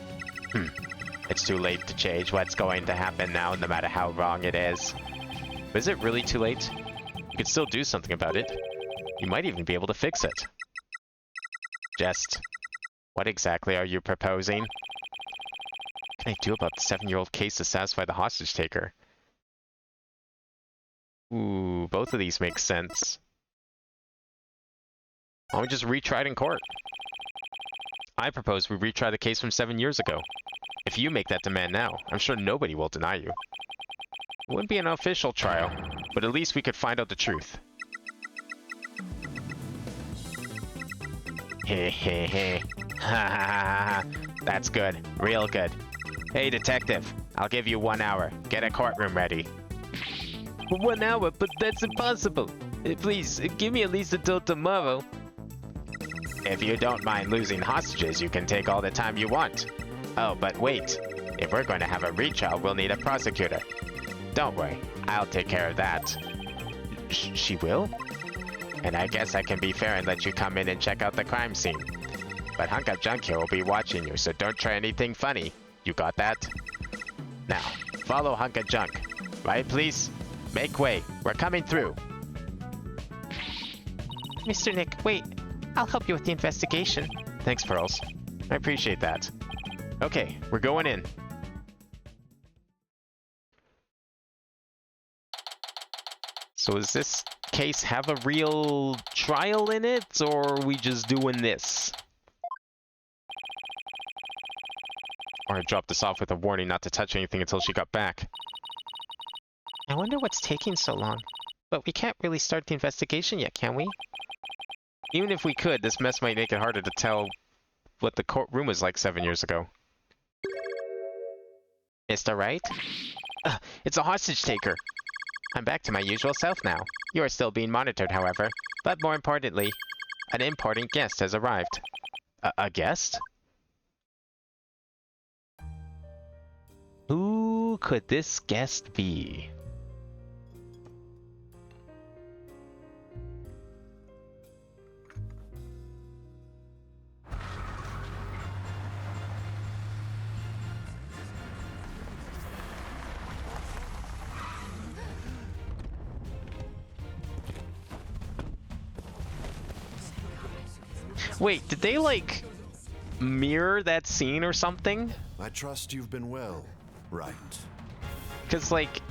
It's too late to change what's going to happen now, no matter how wrong it is. But is it really too late? You could still do something about it. You might even be able to fix it. Just, what exactly are you proposing? What can I do about the 7-year-old case to satisfy the hostage taker? Ooh, both of these make sense. Why don't we just retry it in court? I propose we retry the case from 7 years ago. If you make that demand now, I'm sure nobody will deny you. It wouldn't be an official trial, but at least we could find out the truth. Heh heh heh. Ha ha ha ha. That's good. Real good. Hey, detective. I'll give you 1 hour. Get a courtroom ready. 1 hour, but that's impossible. Please, give me at least until tomorrow. If you don't mind losing hostages, you can take all the time you want. Oh, but wait. If we're going to have a retrial, we'll need a prosecutor. Don't worry. I'll take care of that. She will? And I guess I can be fair and let you come in and check out the crime scene. But Hunk of Junk here will be watching you, so don't try anything funny. You got that? Now, follow Hunk of Junk. Right, please? Make way. We're coming through. Mr. Nick, wait. I'll help you with the investigation. Thanks, Pearls. I appreciate that. Okay, we're going in. So does this case have a real trial in it, or are we just doing this? Or I dropped this off with a warning not to touch anything until she got back. I wonder what's taking so long. But we can't really start the investigation yet, can we? Even if we could, this mess might make it harder to tell what the courtroom was like 7 years ago. Mr. Wright? It's a hostage taker! I'm back to my usual self now. You are still being monitored, however. But more importantly, an important guest has arrived. A guest? Who could this guest be? Wait, did they, like, mirror that scene or something? I trust you've been well, Wright. Because, like,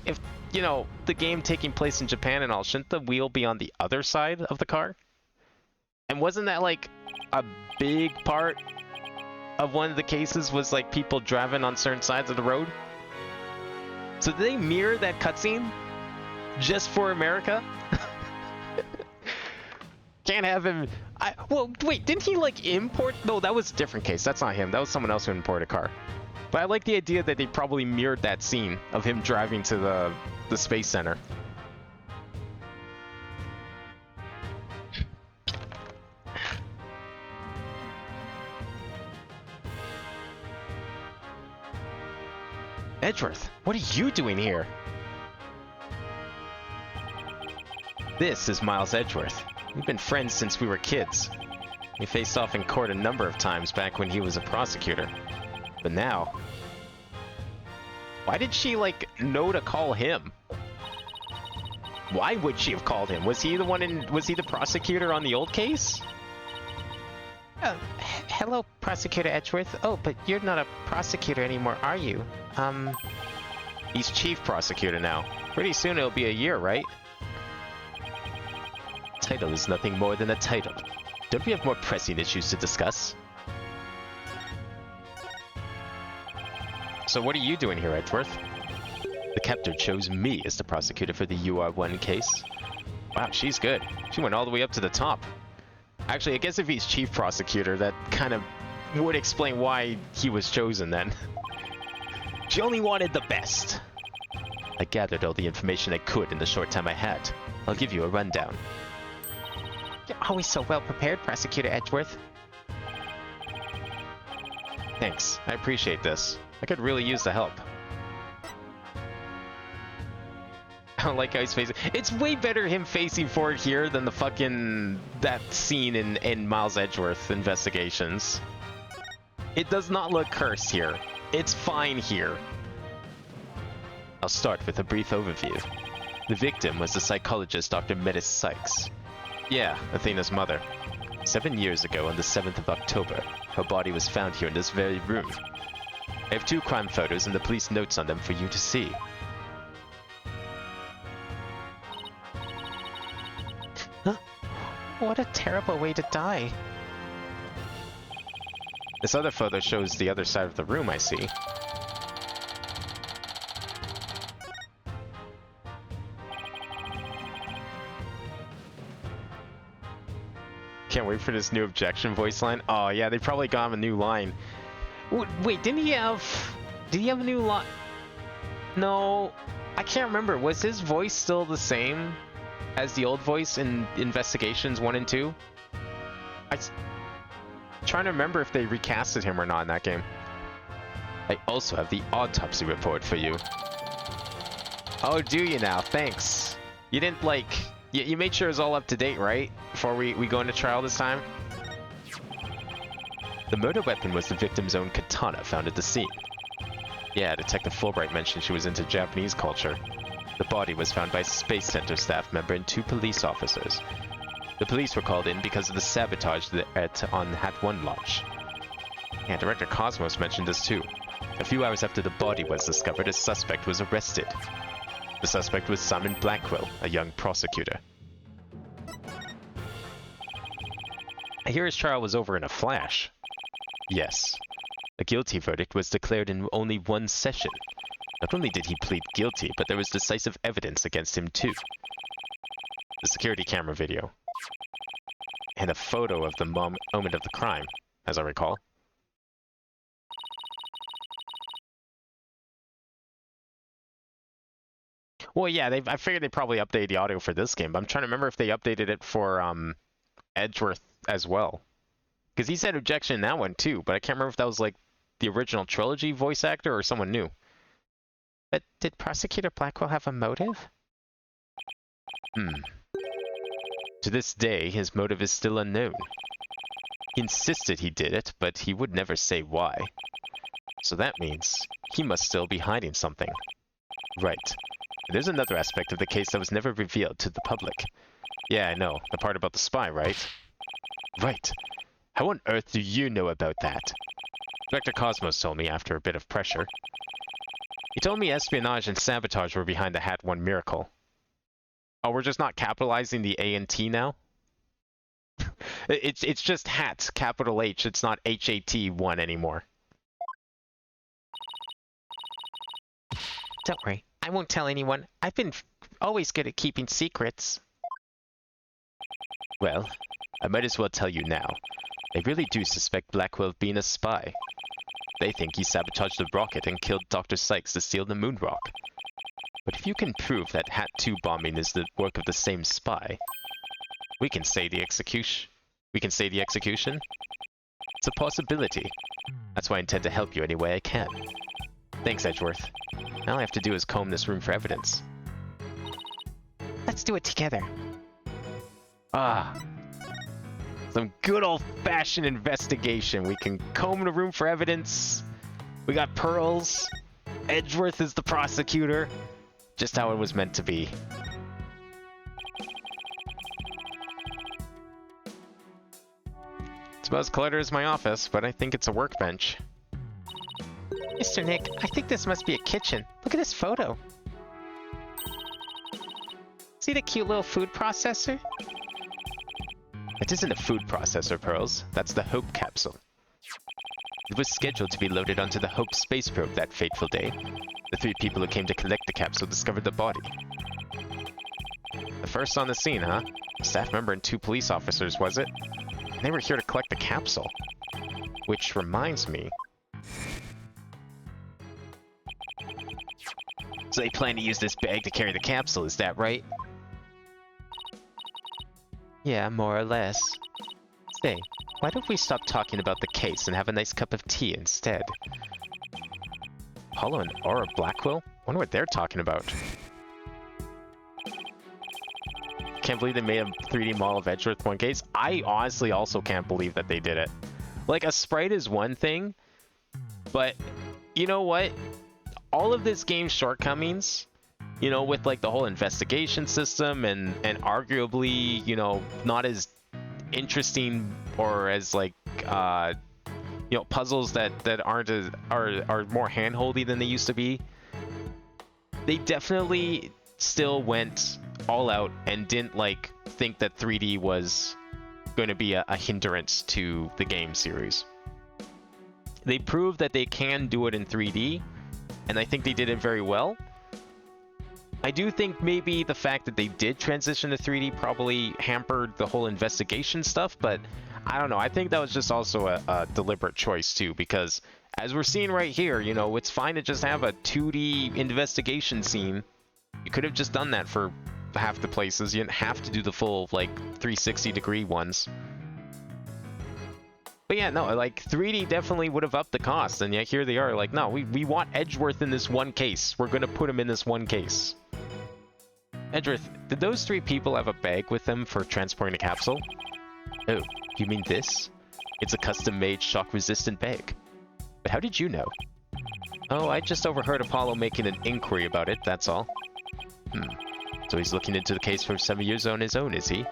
if, you know, the game taking place in Japan and all, shouldn't the wheel be on the other side of the car? And wasn't that, like, a big part of one of the cases was, like, people driving on certain sides of the road? So did they mirror that cutscene just for America? Can't have him... well, wait, didn't he, like, import... No, that was a different case. That's not him. That was someone else who imported a car. But I like the idea that they probably mirrored that scene of him driving to the Space Center. Edgeworth, what are you doing here? This is Miles Edgeworth. We've been friends since we were kids. We faced off in court a number of times back when he was a prosecutor. But now... Why did she, like, know to call him? Why would she have called him? Was he the one in... Was he the prosecutor on the old case? Hello, Prosecutor Edgeworth. Oh, but you're not a prosecutor anymore, are you? He's chief prosecutor now. Pretty soon it'll be a year, right? Title is nothing more than a title. Don't we have more pressing issues to discuss? So what are you doing here, Edgeworth? The captor chose me as the prosecutor for the UR1 case. Wow, she's good. She went all the way up to the top. Actually, I guess if he's chief prosecutor, that kind of would explain why he was chosen then. She only wanted the best. I gathered all the information I could in the short time I had. I'll give you a rundown. You're always so well prepared, Prosecutor Edgeworth. Thanks. I appreciate this. I could really use the help. I don't like how he's facing. It's way better him facing forward here than the fucking that scene in Miles Edgeworth Investigations. It does not look cursed here. It's fine here. I'll start with a brief overview. The victim was the psychologist Dr. Metis Sykes. Yeah, Athena's mother. 7 years ago, on the 7th of October, her body was found here in this very room. I have 2 crime photos and the police notes on them for you to see. Huh? What a terrible way to die. This other photo shows the other side of the room, I see. Can't wait for this new objection voice line. Oh yeah, they probably got him a new line. Wait, did he have a new line? No, I can't remember. Was his voice still the same as the old voice in Investigations 1 and 2? I'm trying to remember if they recasted him or not in that game. I also have the autopsy report for you. Oh, do you now? Thanks. You didn't like... You made sure it was all up to date, right? Before we go into trial this time? The murder weapon was the victim's own katana found at the scene. Yeah, Detective Fulbright mentioned she was into Japanese culture. The body was found by a Space Center staff member and 2 police officers. The police were called in because of the sabotage on Hat 1 launch. Yeah, Director Cosmos mentioned this too. A few hours after the body was discovered, a suspect was arrested. The suspect was Simon Blackwell, a young prosecutor. I hear his trial was over in a flash. Yes. A guilty verdict was declared in only 1 session. Not only did he plead guilty, but there was decisive evidence against him too. The security camera video. And a photo of the moment of the crime, as I recall. Well, yeah, I figured they probably updated the audio for this game, but I'm trying to remember if they updated it for Edgeworth as well. Because he said objection in that one too, but I can't remember if that was like the original trilogy voice actor or someone new. But did Prosecutor Blackwell have a motive? To this day, his motive is still unknown. He insisted he did it, but he would never say why. So that means he must still be hiding something. Right. And there's another aspect of the case that was never revealed to the public. Yeah, I know. The part about the spy, right? Right. How on earth do you know about that? Director Cosmos told me after a bit of pressure. He told me espionage and sabotage were behind the Hat 1 miracle. Oh, we're just not capitalizing the A and T now? It's just Hat, capital H. It's not HAT1 anymore. Don't worry. I won't tell anyone. I've been always good at keeping secrets. Well, I might as well tell you now. They really do suspect Blackwell of being a spy. They think he sabotaged the rocket and killed Dr. Sykes to steal the moon rock. But if you can prove that Hat 2 bombing is the work of the same spy, we can say the execution. It's a possibility. That's why I intend to help you any way I can. Thanks, Edgeworth. All I have to do is comb this room for evidence. Let's do it together. Some good old-fashioned investigation. We can comb the room for evidence. We got pearls. Edgeworth is the prosecutor. Just how it was meant to be. It's about as cluttered as my office, but I think it's a workbench. Mr. Nick, I think this must be a kitchen. Look at this photo. See the cute little food processor? It isn't a food processor, Pearls. That's the Hope capsule. It was scheduled to be loaded onto the Hope space probe that fateful day. The 3 people who came to collect the capsule discovered the body. The first on the scene, huh? A staff member and 2 police officers, was it? And they were here to collect the capsule. Which reminds me... So they plan to use this bag to carry the capsule, is that right? Yeah, more or less. Say, why don't we stop talking about the case and have a nice cup of tea instead? Apollo and Aura Blackwell? Wonder what they're talking about. can't believe they made a 3D model of Edgeworth 1 case. I honestly also can't believe that they did it. Like, a sprite is one thing, but you know what? All of this game's shortcomings, you know, with like the whole investigation system and arguably, you know, not as interesting or as like you know, puzzles that aren't as are more handholdy than they used to be. They definitely still went all out and didn't like think that 3D was going to be a hindrance to the game series. They proved that they can do it in 3D, and I think they did it very well. I do think maybe the fact that they did transition to 3D probably hampered the whole investigation stuff, but I don't know. I think that was just also a deliberate choice too, because as we're seeing right here, you know, it's fine to just have a 2D investigation scene. You could have just done that for half the places. You didn't have to do the full, like, 360-degree ones. But yeah, no, like, 3D definitely would have upped the cost, and yet here they are, like, no, we want Edgeworth in this one case. We're gonna put him in this one case. Edgeworth, did those 3 people have a bag with them for transporting the capsule? Oh, you mean this? It's a custom-made shock-resistant bag. But how did you know? Oh, I just overheard Apollo making an inquiry about it, that's all. So he's looking into the case for 7 years on his own, is he?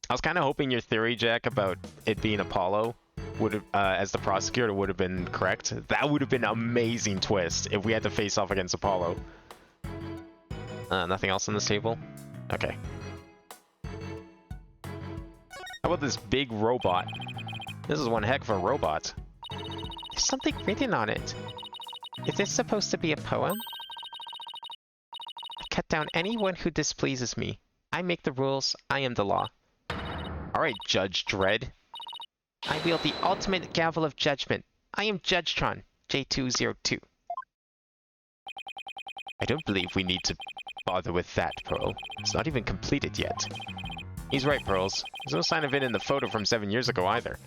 I was kind of hoping your theory, Jack, about it being Apollo would have, as the prosecutor, would have been correct. That would have been an amazing twist if we had to face off against Apollo. Nothing else on this table? Okay. How about this big robot? This is one heck of a robot. There's something written on it. Is this supposed to be a poem? I cut down anyone who displeases me. I make the rules. I am the law. Alright, Judge Dredd. I wield the ultimate gavel of judgment. I am Judgetron, J202. I don't believe we need to bother with that, Pearl. It's not even completed yet. He's right, Pearls. There's no sign of it in the photo from 7 years ago either.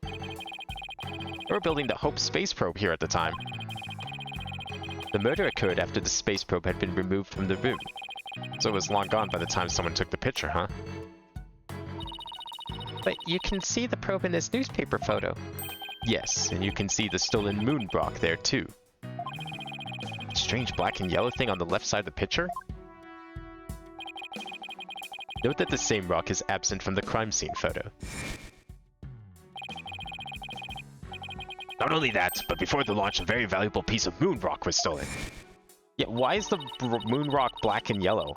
They were building the Hope space probe here at the time. The murder occurred after the space probe had been removed from the room. So it was long gone by the time someone took the picture, huh? But you can see the probe in this newspaper photo. Yes, and you can see the stolen moon rock there too. Strange black and yellow thing on the left side of the picture? Note that the same rock is absent from the crime scene photo. Not only that, but before the launch, a very valuable piece of moon rock was stolen. Yeah, why is the moon rock black and yellow?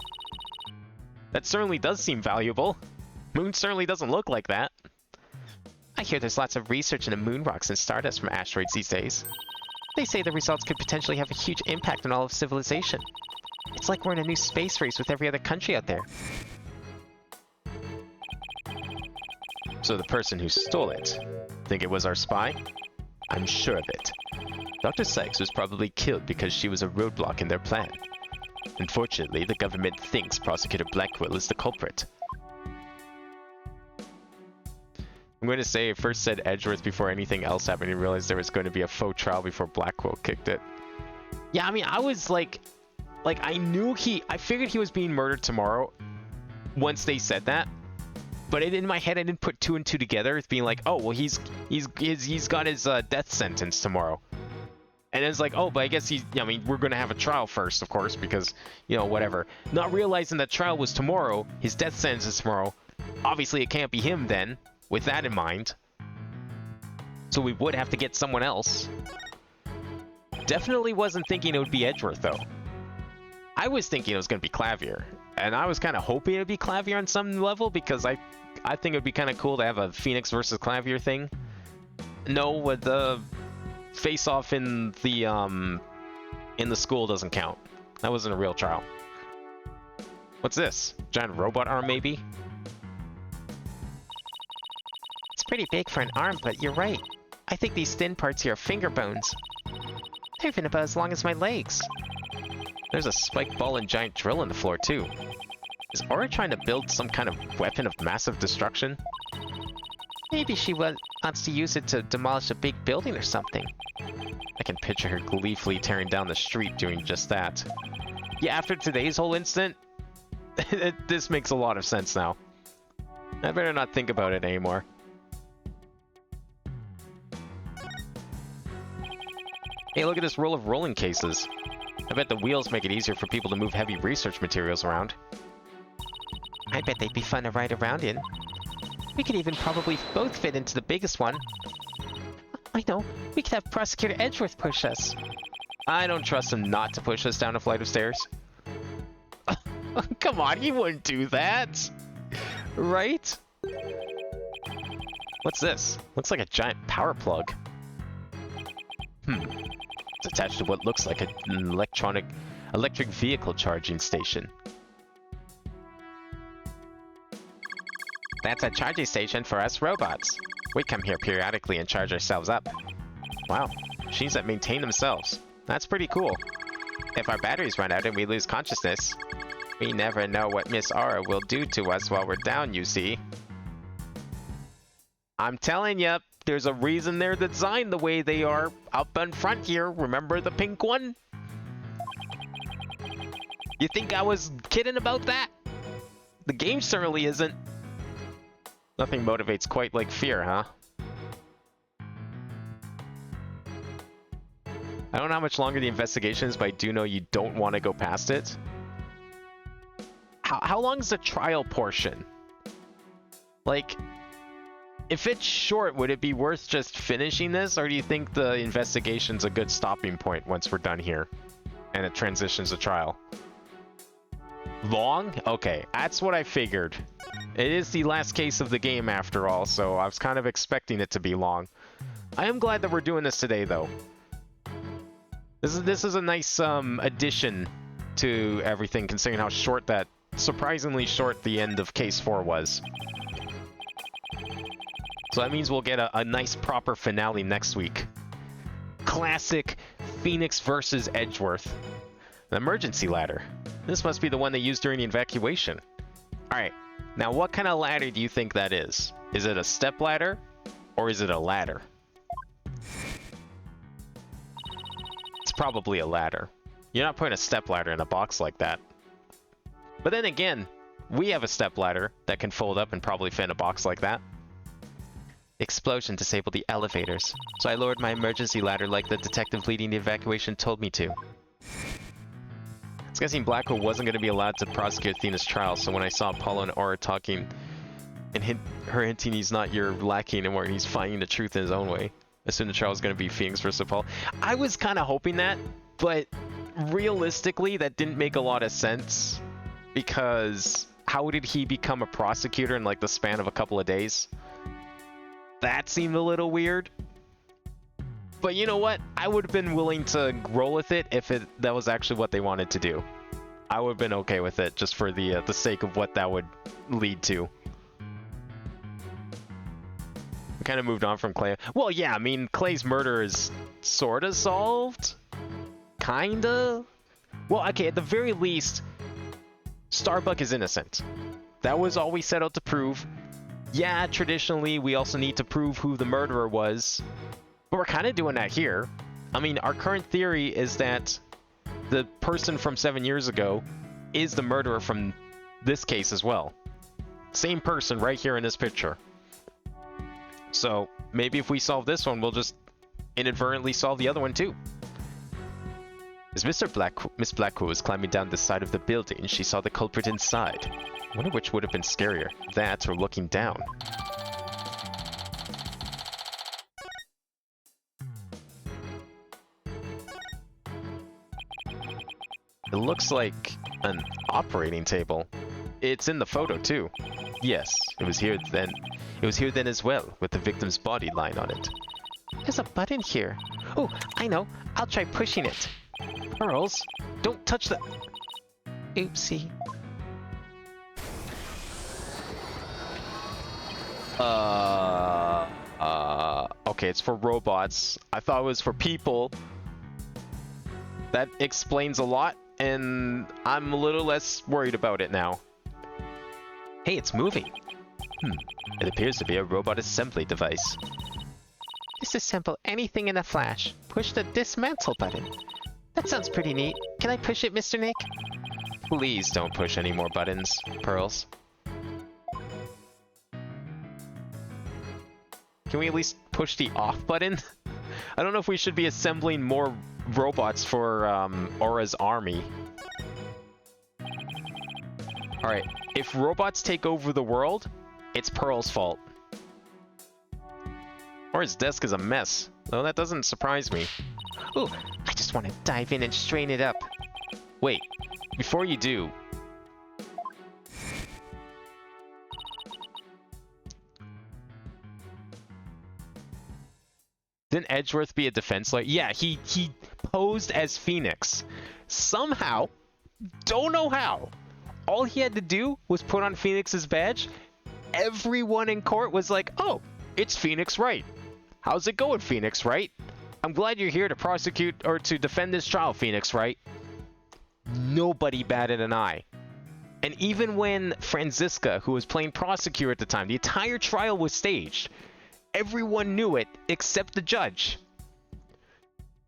That certainly does seem valuable. Moon certainly doesn't look like that. I hear there's lots of research into moon rocks and stardust from asteroids these days. They say the results could potentially have a huge impact on all of civilization. It's like we're in a new space race with every other country out there. So the person who stole it, think it was our spy? I'm sure of it. Dr. Sykes was probably killed because she was a roadblock in their plan. Unfortunately, the government thinks Prosecutor Blackwell is the culprit. I'm going to say it first said Edgeworth before anything else happened and realized there was going to be a faux trial before Blackwell kicked it. Yeah, I mean, I was like I figured he was being murdered tomorrow once they said that. But in my head, I didn't put 2 and 2 together. It's being like, oh, well, he's got his death sentence tomorrow. And it's like, oh, but I guess we're going to have a trial first, of course, because, you know, whatever. Not realizing that trial was tomorrow, his death sentence is tomorrow. Obviously, it can't be him then, with that in mind. So we would have to get someone else. Definitely wasn't thinking it would be Edgeworth, though. I was thinking it was going to be Clavier. And I was kind of hoping it would be Clavier on some level, because I think it would be kind of cool to have a Phoenix versus Clavier thing. No, with the face-off in the school doesn't count. That wasn't a real trial. What's this? Giant robot arm, maybe? It's pretty big for an arm, but you're right. I think these thin parts here are finger bones. They're even about as long as my legs. There's a spike ball and giant drill in the floor, too. Is Aura trying to build some kind of weapon of massive destruction? Maybe she wants to use it to demolish a big building or something. I can picture her gleefully tearing down the street doing just that. Yeah, after today's whole incident, this makes a lot of sense now. I better not think about it anymore. Hey, look at this roll of rolling cases. I bet the wheels make it easier for people to move heavy research materials around. I bet they'd be fun to ride around in. We could even probably both fit into the biggest one. I know. We could have Prosecutor Edgeworth push us. I don't trust him not to push us down a flight of stairs. Come on, he wouldn't do that! Right? What's this? Looks like a giant power plug. It's attached to what looks like an electric vehicle charging station. That's a charging station for us robots. We come here periodically and charge ourselves up. Wow, machines that maintain themselves. That's pretty cool. If our batteries run out and we lose consciousness, we never know what Miss Aura will do to us while we're down, you see. I'm telling you, there's a reason they're designed the way they are up in front here. Remember the pink one? You think I was kidding about that? The game certainly isn't. Nothing motivates quite like fear, huh? I don't know how much longer the investigation is, but I do know you don't want to go past it. How long is the trial portion? Like, if it's short, would it be worth just finishing this, or do you think the investigation's a good stopping point once we're done here and it transitions to trial? Long? Okay, that's what I figured. It is the last case of the game after all, so I was kind of expecting it to be long. I am glad that we're doing this today, though. This is a nice addition to everything, considering how short that, surprisingly short, the end of Case 4 was. So that means we'll get a nice proper finale next week. Classic Phoenix versus Edgeworth. An emergency ladder. This must be the one they used during the evacuation. Alright, now what kind of ladder do you think that is? Is it a step ladder, or is it a ladder? It's probably a ladder. You're not putting a step ladder in a box like that. But then again, we have a step ladder that can fold up and probably fit in a box like that. Explosion disabled the elevators, so I lowered my emergency ladder like the detective leading the evacuation told me to. I was guessing Blackwell wasn't going to be allowed to prosecute Athena's trial, so when I saw Apollo and Aura talking and her hinting he's not your lackey anymore, he's finding the truth in his own way. I assumed the trial was going to be Phoenix versus Apollo. I was kind of hoping that, but realistically, that didn't make a lot of sense, because how did he become a prosecutor in like the span of a couple of days? That seemed a little weird. But you know what? I would have been willing to roll with it if that was actually what they wanted to do. I would have been okay with it just for the sake of what that would lead to. We kind of moved on from Clay. Well, yeah, I mean, Clay's murder is sort of solved. Kinda. Well, okay, at the very least, Starbuck is innocent. That was all we set out to prove. Yeah, traditionally, we also need to prove who the murderer was. But we're kind of doing that here. I mean, our current theory is that the person from 7 years ago is the murderer from this case as well. Same person right here in this picture. So maybe if we solve this one, we'll just inadvertently solve the other one too. As Miss Blackwell was climbing down the side of the building, she saw the culprit inside. I wonder which would have been scarier, that or looking down. It looks like an operating table. It's in the photo too. Yes, it was here then. It was here then as well, with the victim's body lying on it. There's a button here. Oh, I know. I'll try pushing it. Pearls, don't touch that. Oopsie. Okay, it's for robots. I thought it was for people. That explains a lot, and I'm a little less worried about it now. Hey, it's moving. It appears to be a robot assembly device. Disassemble anything in a flash. Push the dismantle button. That sounds pretty neat. Can I push it, Mr. Nick? Please don't push any more buttons, Pearls. Can we at least push the off button? I don't know if we should be assembling more robots for Aura's army. Alright, if robots take over the world, it's Pearl's fault. Aura's desk is a mess, though that doesn't surprise me. Ooh, I just want to dive in and strain it up. Wait, before you do... Didn't Edgeworth be a defense lawyer? Yeah, he posed as Phoenix. Somehow, don't know how, all he had to do was put on Phoenix's badge. Everyone in court was like, oh, it's Phoenix Wright. How's it going, Phoenix Wright? I'm glad you're here to prosecute or to defend this trial, Phoenix Wright. Nobody batted an eye. And even when Franziska, who was playing prosecutor at the time, the entire trial was staged. Everyone knew it except the judge.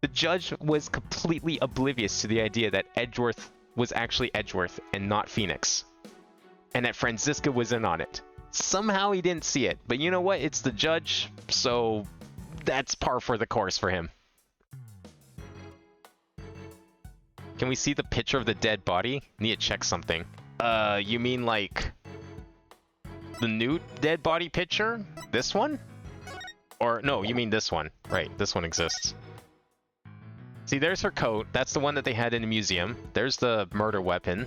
The judge was completely oblivious to the idea that Edgeworth was actually Edgeworth and not Phoenix. And that Franziska was in on it. Somehow he didn't see it. But you know what? It's the judge, so that's par for the course for him. Can we see the picture of the dead body? Need to check something. You mean like the new dead body picture? This one? Or no, you mean this one. Right, this one exists. See, there's her coat. That's the one that they had in the museum. There's the murder weapon.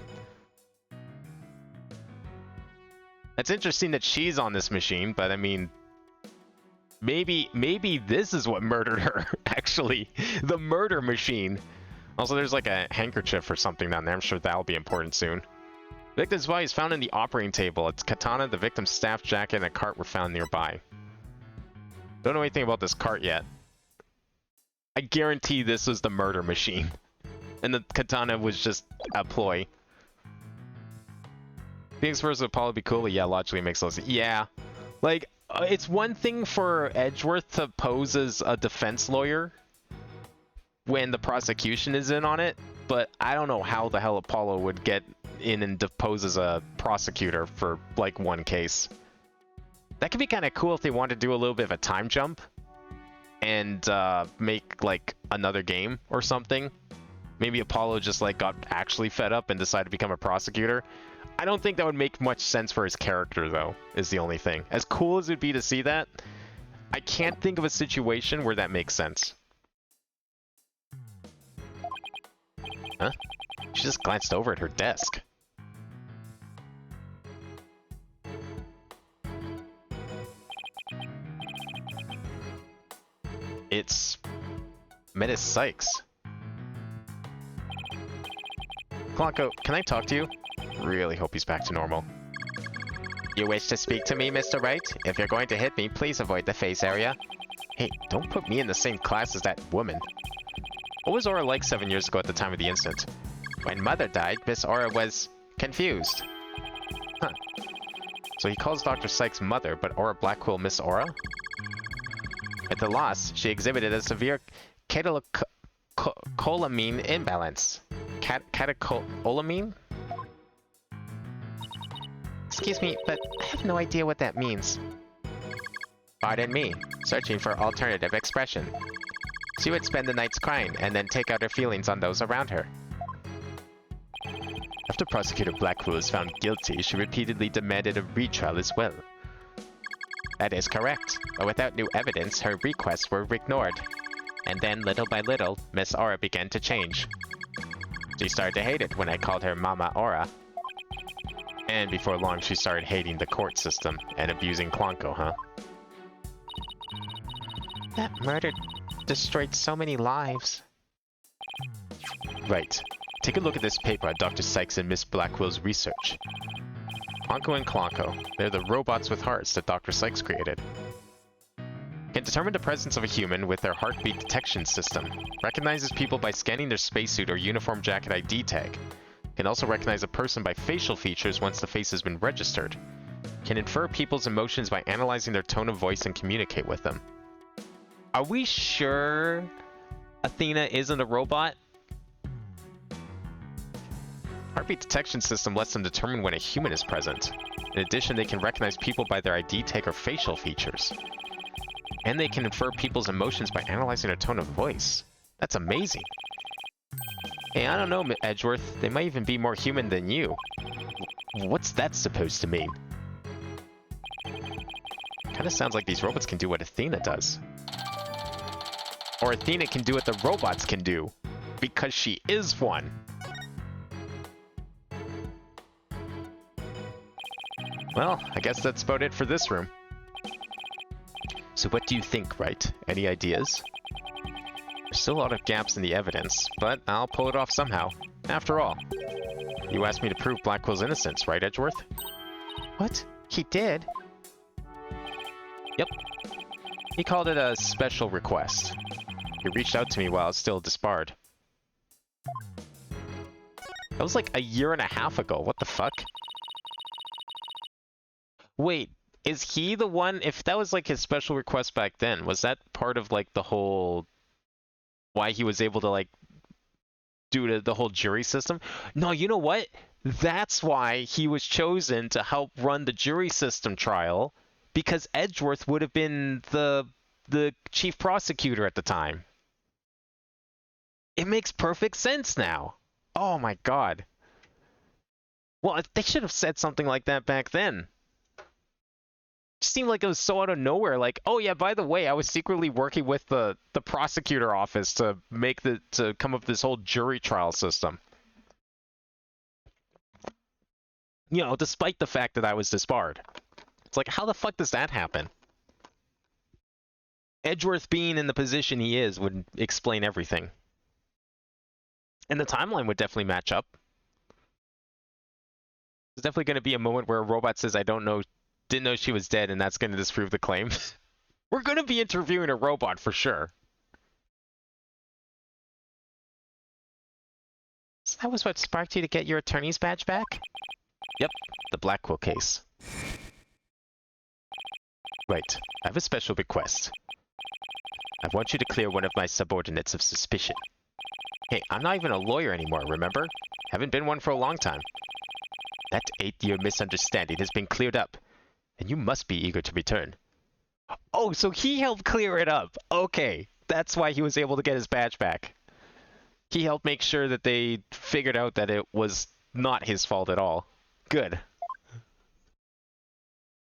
It's interesting that she's on this machine, but I mean, maybe this is what murdered her, actually. The murder machine. Also, there's like a handkerchief or something down there. I'm sure that'll be important soon. Victim's body is found in the operating table. Its katana, the victim's staff jacket, and a cart were found nearby. Don't know anything about this cart yet. I guarantee this was the murder machine. And the katana was just a ploy. Phoenix versus Apollo would be cool, but yeah, logically it makes sense. Yeah. Like, it's one thing for Edgeworth to pose as a defense lawyer when the prosecution is in on it, but I don't know how the hell Apollo would get in and pose as a prosecutor for, like, one case. That could be kind of cool if they wanted to do a little bit of a time jump and make, like, another game or something. Maybe Apollo just, like, got actually fed up and decided to become a prosecutor. I don't think that would make much sense for his character, though, is the only thing. As cool as it would be to see that, I can't think of a situation where that makes sense. Huh? She just glanced over at her desk. It's Metis Sykes. Clonko, can I talk to you? Really hope he's back to normal. You wish to speak to me, Mr. Wright? If you're going to hit me, please avoid the face area. Hey, don't put me in the same class as that woman. What was Aura like 7 years ago at the time of the incident? When Mother died, Miss Aura was confused. Huh. So he calls Dr. Sykes Mother, but Aura Blackquill Miss Aura? At the loss, she exhibited a severe catecholamine imbalance. Catecholamine? Excuse me, but I have no idea what that means. Pardon me, searching for alternative expression. She would spend the nights crying and then take out her feelings on those around her. After Prosecutor Blackquill was found guilty, she repeatedly demanded a retrial as well. That is correct, but without new evidence, her requests were ignored. And then, little by little, Miss Aura began to change. She started to hate it when I called her Mama Aura. And before long, she started hating the court system and abusing Clonko, huh? That murder destroyed so many lives. Right. Take a look at this paper on Dr. Sykes and Miss Blackwell's research. Clonko and Clonko, they're the robots with hearts that Dr. Sykes created. Can determine the presence of a human with their heartbeat detection system. Recognizes people by scanning their spacesuit or uniform jacket ID tag. Can also recognize a person by facial features once the face has been registered. Can infer people's emotions by analyzing their tone of voice and communicate with them. Are we sure Athena isn't a robot? Heartbeat detection system lets them determine when a human is present. In addition, they can recognize people by their ID tag or facial features. And they can infer people's emotions by analyzing their tone of voice. That's amazing. Hey, I don't know, Edgeworth. They might even be more human than you. What's that supposed to mean? Kinda sounds like these robots can do what Athena does. Or Athena can do what the robots can do. Because she is one. Well, I guess that's about it for this room. So what do you think, Wright? Any ideas? There's still a lot of gaps in the evidence, but I'll pull it off somehow. After all, you asked me to prove Blackwell's innocence, right, Edgeworth? What? He did? Yep. He called it a special request. He reached out to me while I was still disbarred. That was like a year and a half ago. What the fuck? Wait, is he the one? If that was like his special request back then, was that part of like the whole why he was able to like do the whole jury system? No, you know what? That's why he was chosen to help run the jury system trial, because Edgeworth would have been the chief prosecutor at the time. It makes perfect sense now. Oh my god. Well, they should have said something like that back then. It seemed like it was so out of nowhere, like, oh yeah, by the way, I was secretly working with the prosecutor office to come up with this whole jury trial system. You know, despite the fact that I was disbarred. It's like, how the fuck does that happen? Edgeworth being in the position he is would explain everything. And the timeline would definitely match up. There's definitely going to be a moment where a robot says, didn't know she was dead, and that's going to disprove the claim. We're going to be interviewing a robot for sure. So that was what sparked you to get your attorney's badge back? Yep, the Blackwell case. Right, I have a special request. I want you to clear one of my subordinates of suspicion. Hey, I'm not even a lawyer anymore, remember? Haven't been one for a long time. That 8-year misunderstanding has been cleared up, and you must be eager to return. Oh, so he helped clear it up. Okay, that's why he was able to get his badge back. He helped make sure that they figured out that it was not his fault at all. Good.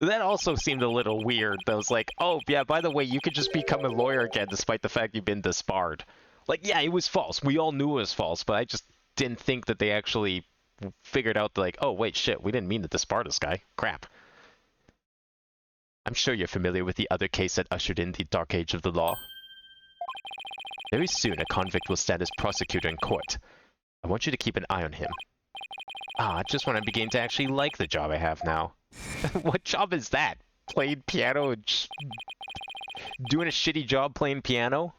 That also seemed a little weird. That was like, oh, yeah, by the way, you could just become a lawyer again despite the fact you've been disbarred. Like, yeah, it was false. We all knew it was false, but I just didn't think that they actually figured out, like, oh, wait, shit, we didn't mean to disbar this guy. Crap. I'm sure you're familiar with the other case that ushered in the dark age of the law. Very soon, a convict will stand as prosecutor in court. I want you to keep an eye on him. Just when I'm beginning to actually like the job I have now. What job is that? Playing piano and doing a shitty job playing piano?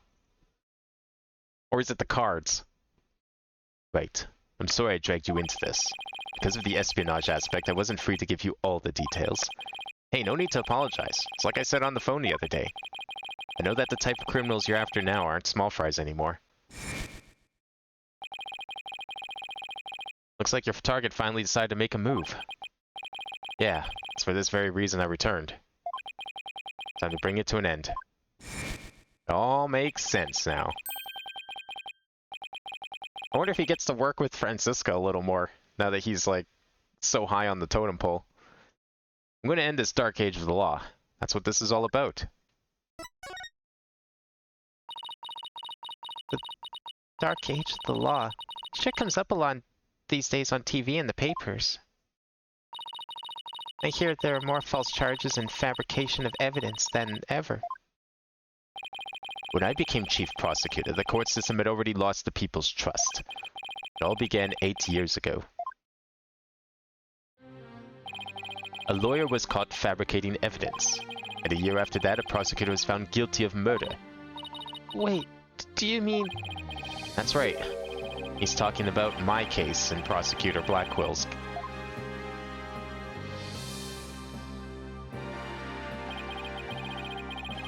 Or is it the cards? Right. I'm sorry I dragged you into this. Because of the espionage aspect, I wasn't free to give you all the details. Hey, no need to apologize. It's like I said on the phone the other day. I know that the type of criminals you're after now aren't small fries anymore. Looks like your target finally decided to make a move. Yeah, it's for this very reason I returned. Time to bring it to an end. It all makes sense now. I wonder if he gets to work with Francisco a little more, now that he's, like, so high on the totem pole. I'm going to end this dark age of the law. That's what this is all about. The dark age of the law. Sure comes up a lot these days on TV and the papers. I hear there are more false charges and fabrication of evidence than ever. When I became chief prosecutor, the court system had already lost the people's trust. It all began 8 years ago. A lawyer was caught fabricating evidence, and a year after that, a prosecutor was found guilty of murder. Wait, do you mean... That's right. He's talking about my case and Prosecutor Blackwell's.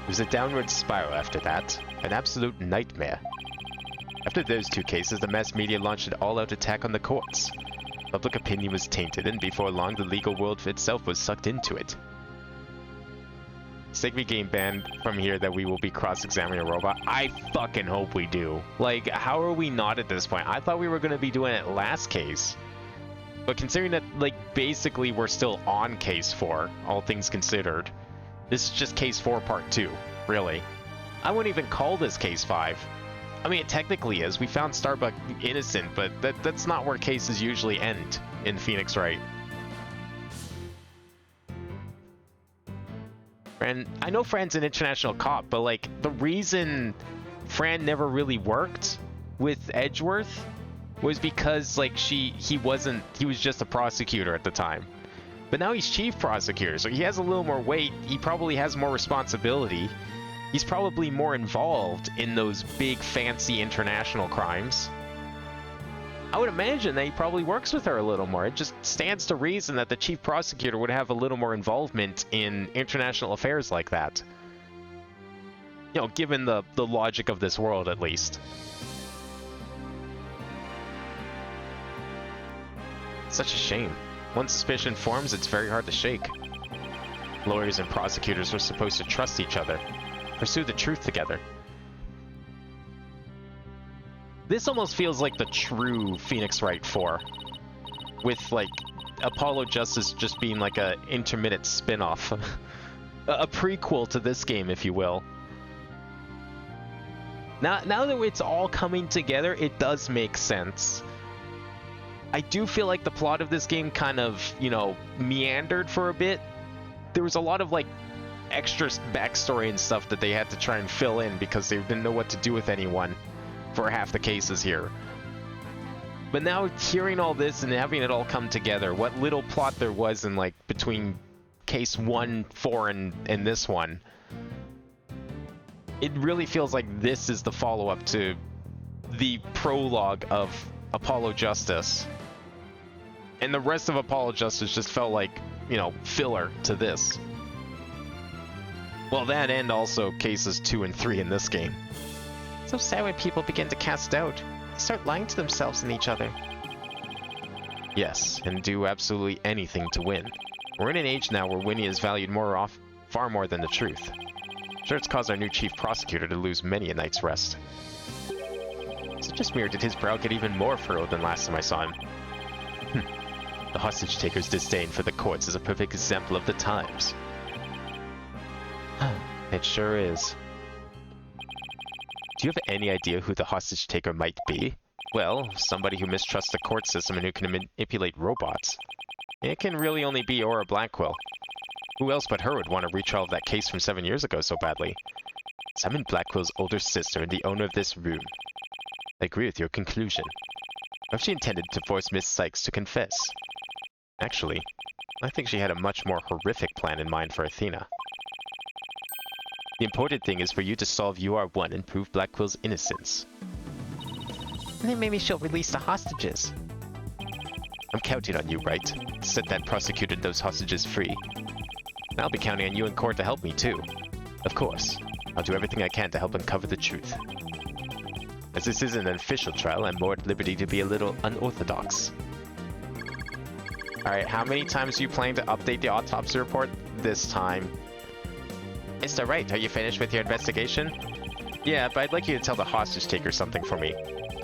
was a downward spiral after that, an absolute nightmare. After those two cases, the mass media launched an all-out attack on the courts. Public opinion was tainted, and before long, the legal world itself was sucked into it. It's like we game banned from here that we will be cross-examining a robot. I fucking hope we do. Like, how are we not at this point? I thought we were going to be doing it last case. But considering that, like, basically we're still on case 4, all things considered, this is just case 4 part 2, really. I wouldn't even call this case 5. I mean, it technically is. We found Starbuck innocent, but that's not where cases usually end in Phoenix Wright. And I know Fran's an international cop, but like the reason Fran never really worked with Edgeworth was because like he was just a prosecutor at the time. But now he's chief prosecutor, so he has a little more weight. He probably has more responsibility. He's probably more involved in those big fancy international crimes. I would imagine that he probably works with her a little more. It just stands to reason that the chief prosecutor would have a little more involvement in international affairs like that. You know, given the logic of this world, at least. Such a shame. Once suspicion forms, it's very hard to shake. Lawyers and prosecutors are supposed to trust each other, pursue the truth together. This almost feels like the true Phoenix Wright 4, with like Apollo Justice just being like a intermittent spin-off, a prequel to this game, if you will. Now that it's all coming together, it does make sense. I do feel like the plot of this game kind of, you know, meandered for a bit. There was a lot of like extra backstory and stuff that they had to try and fill in because they didn't know what to do with anyone for half the cases here. But now hearing all this and having it all come together, what little plot there was in like between case 1, 4 and this one, it really feels like this is the follow-up to the prologue of Apollo Justice. And the rest of Apollo Justice just felt like, you know, filler to this. Well, that and also cases 2 and 3 in this game. So sad when people begin to cast doubt. They start lying to themselves and each other. Yes, and do absolutely anything to win. We're in an age now where winning is valued far more than the truth. Sure, it's caused our new chief prosecutor to lose many a night's rest. So just mirror did his brow get even more furrowed than last time I saw him. The hostage-taker's disdain for the courts is a perfect example of the times. It sure is. Do you have any idea who the hostage-taker might be? Well, somebody who mistrusts the court system and who can manipulate robots. It can really only be Aura Blackwell. Who else but her would want a retrial of that case from 7 years ago so badly? Simon Blackwell's older sister and the owner of this room. I agree with your conclusion. Perhaps she intended to force Miss Sykes to confess. Actually, I think she had a much more horrific plan in mind for Athena. The important thing is for you to solve UR1 and prove Blackwell's innocence. And then maybe she'll release the hostages. I'm counting on you, Wright. Set that prosecutor and those hostages free. And I'll be counting on you in court to help me, too. Of course. I'll do everything I can to help uncover the truth. As this isn't an official trial, I'm more at liberty to be a little unorthodox. Alright, how many times are you planning to update the autopsy report this time? Mr. Wright, are you finished with your investigation? Yeah, but I'd like you to tell the hostage taker something for me.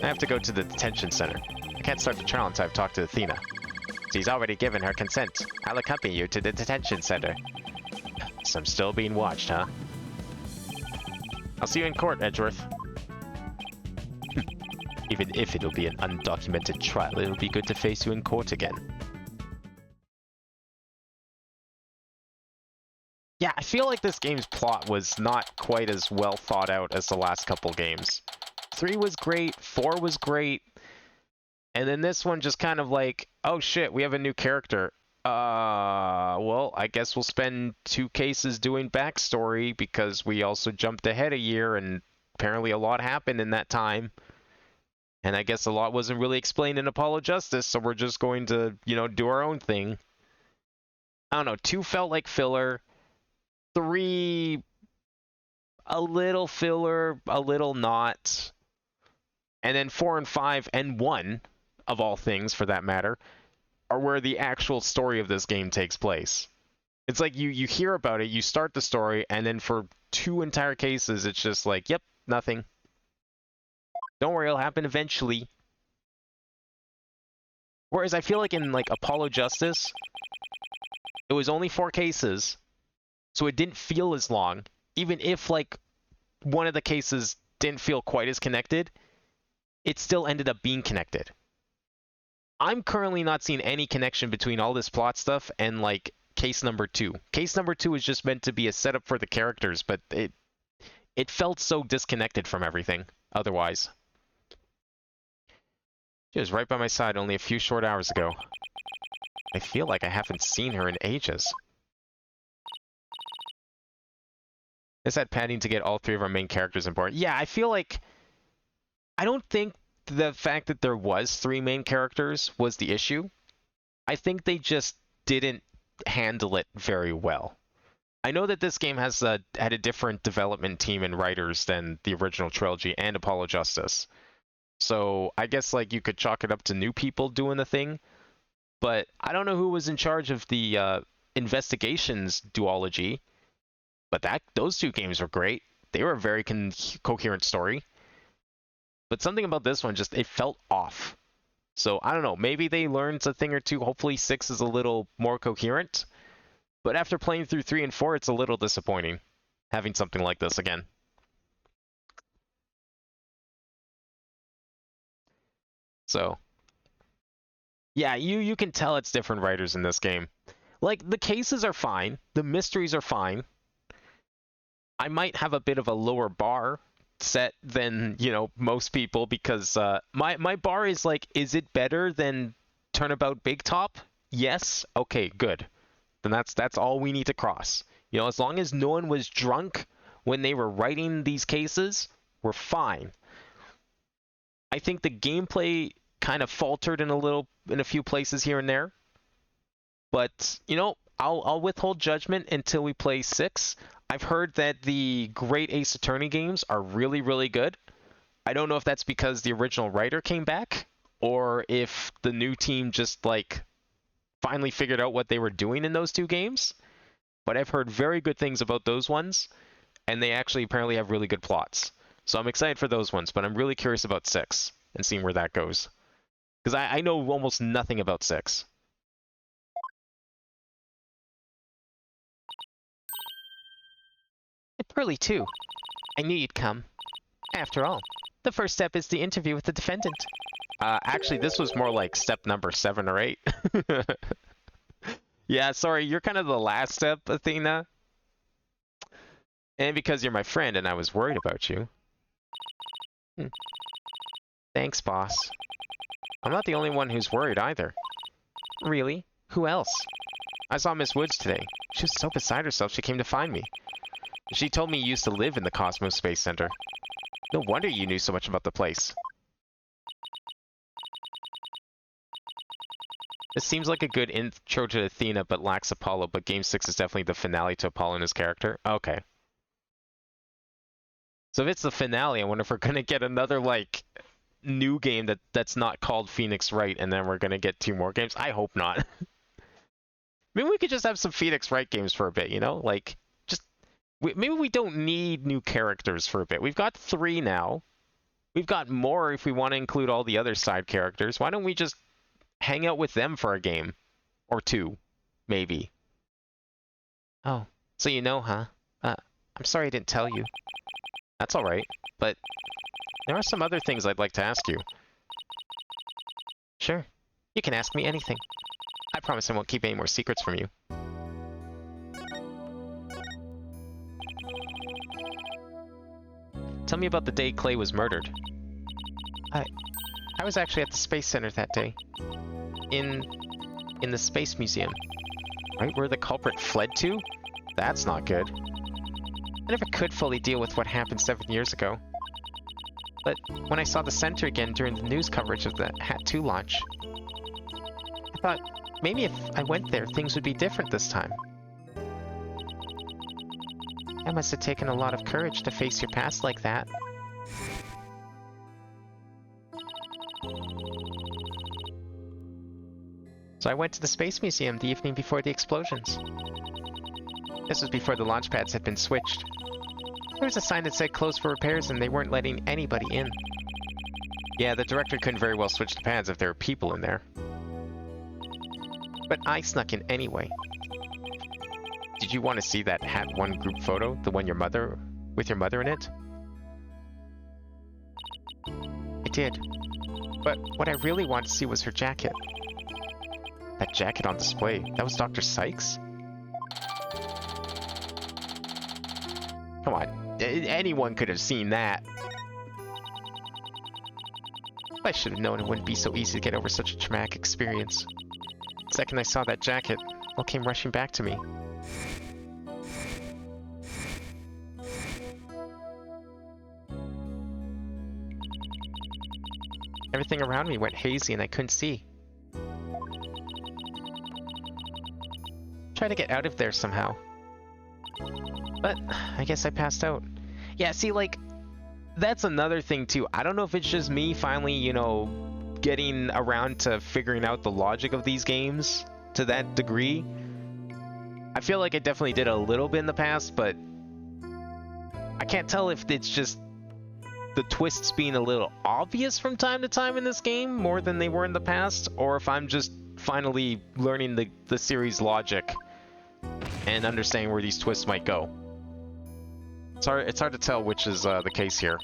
I have to go to the detention center. I can't start the trial until I've talked to Athena. She's already given her consent. I'll accompany you to the detention center. So I'm still being watched, huh? I'll see you in court, Edgeworth. Even if it'll be an undocumented trial, it'll be good to face you in court again. Yeah, I feel like this game's plot was not quite as well thought out as the last couple games. 3 was great, 4 was great, and then this one just kind of like, oh shit, we have a new character. Well, I guess we'll spend 2 cases doing backstory because we also jumped ahead a year and apparently a lot happened in that time. And I guess a lot wasn't really explained in Apollo Justice, so we're just going to, you know, do our own thing. I don't know, 2 felt like filler. 3 a little filler, a little not. And then 4 and 5 and 1, of all things for that matter, are where the actual story of this game takes place. It's like you hear about it, you start the story, and then for 2 entire cases, it's just like, yep, nothing. Don't worry, it'll happen eventually. Whereas I feel like in like Apollo Justice, it was only 4 cases, so it didn't feel as long. Even if like one of the cases didn't feel quite as connected, it still ended up being connected. I'm currently not seeing any connection between all this plot stuff and like case number 2. Case number 2 is just meant to be a setup for the characters, but it felt so disconnected from everything otherwise. She was right by my side only a few short hours ago. I feel like I haven't seen her in ages. Is that padding to get all 3 of our main characters on board? Yeah, I feel like... I don't think the fact that there was 3 main characters was the issue. I think they just didn't handle it very well. I know that this game has had a different development team and writers than the original trilogy and Apollo Justice. So I guess like you could chalk it up to new people doing the thing. But I don't know who was in charge of the Investigations duology. But those 2 games were great. They were a very coherent story. But something about this one just, it felt off. So, I don't know, maybe they learned a thing or two. Hopefully 6 is a little more coherent. But after playing through 3 and 4, it's a little disappointing having something like this again. So, yeah, you can tell it's different writers in this game. Like, the cases are fine. The mysteries are fine. I might have a bit of a lower bar set than, you know, most people because my bar is like, is it better than Turnabout Big Top? Yes. Okay, good. Then that's all we need to cross. You know, as long as no one was drunk when they were writing these cases, we're fine. I think the gameplay kind of faltered in a few places here and there. But, you know, I'll withhold judgment until we play 6. I've heard that the Great Ace Attorney games are really, really good. I don't know if that's because the original writer came back, or if the new team just, like, finally figured out what they were doing in those 2 games. But I've heard very good things about those ones, and they actually apparently have really good plots. So I'm excited for those ones, but I'm really curious about 6 and seeing where that goes. Because I know almost nothing about 6. It's early, too. I knew you'd come. After all, the first step is the interview with the defendant. Actually, this was more like step number 7 or 8. Yeah, sorry, you're kind of the last step, Athena. And because you're my friend and I was worried about you. Thanks, boss. I'm not the only one who's worried either. Really? Who else? I saw Miss Woods today. She was so beside herself she came to find me. She told me you used to live in the Cosmos Space Center. No wonder you knew so much about the place. This seems like a good intro to Athena, but lacks Apollo, but Game 6 is definitely the finale to Apollo and his character. Okay. So if it's the finale, I wonder if we're going to get another, like, new game that's not called Phoenix Wright, and then we're going to get 2 more games. I hope not. Maybe we could just have some Phoenix Wright games for a bit, you know? Like, maybe we don't need new characters for a bit. We've got 3 now. We've got more if we want to include all the other side characters. Why don't we just hang out with them for a game? Or 2, maybe. Oh, so you know, huh? I'm sorry I didn't tell you. That's alright, but there are some other things I'd like to ask you. Sure. You can ask me anything. I promise I won't keep any more secrets from you. Tell me about the day Clay was murdered. I was actually at the Space Center that day. In the Space Museum. Right where the culprit fled to? That's not good. I never could fully deal with what happened 7 years ago. But when I saw the center again during the news coverage of the Hat 2 launch, I thought maybe if I went there, things would be different this time. It must have taken a lot of courage to face your past like that. So I went to the Space Museum the evening before the explosions. This was before the launch pads had been switched. There was a sign that said closed for repairs and they weren't letting anybody in. Yeah, the director couldn't very well switch the pads if there were people in there. But I snuck in anyway. Did you want to see that Hat 1 group photo? The one with your mother in it? I did. But what I really wanted to see was her jacket. That jacket on display, that was Dr. Sykes? Come on, anyone could have seen that. I should have known it wouldn't be so easy to get over such a traumatic experience. The second I saw that jacket, all came rushing back to me. Everything around me went hazy and I couldn't see. Tried to get out of there somehow. But I guess I passed out. Yeah, see, like, that's another thing too. I don't know if it's just me finally, you know, getting around to figuring out the logic of these games to that degree. I feel like I definitely did a little bit in the past, but I can't tell if it's just the twists being a little obvious from time to time in this game more than they were in the past, or if I'm just finally learning the series logic and understanding where these twists might go. It's hard to tell which is the case here.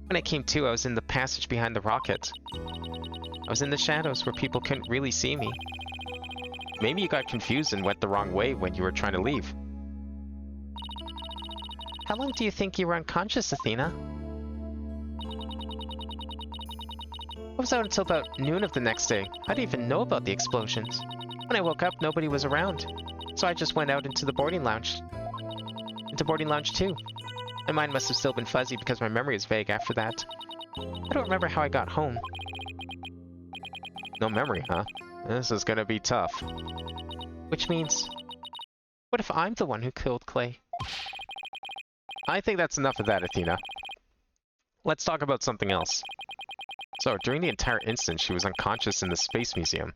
When I came to, I was in the passage behind the rocket. I was in the shadows where people couldn't really see me. Maybe you got confused and went the wrong way when you were trying to leave. How long do you think you were unconscious, Athena? I was out until about noon of the next day. I didn't even know about the explosions. When I woke up, nobody was around. So I just went out into the boarding lounge. Into boarding lounge 2. My mind must have still been fuzzy because my memory is vague after that. I don't remember how I got home. No memory, huh? This is gonna be tough. Which means, what if I'm the one who killed Clay? I think that's enough of that, Athena. Let's talk about something else. So, during the entire incident, she was unconscious in the Space Museum.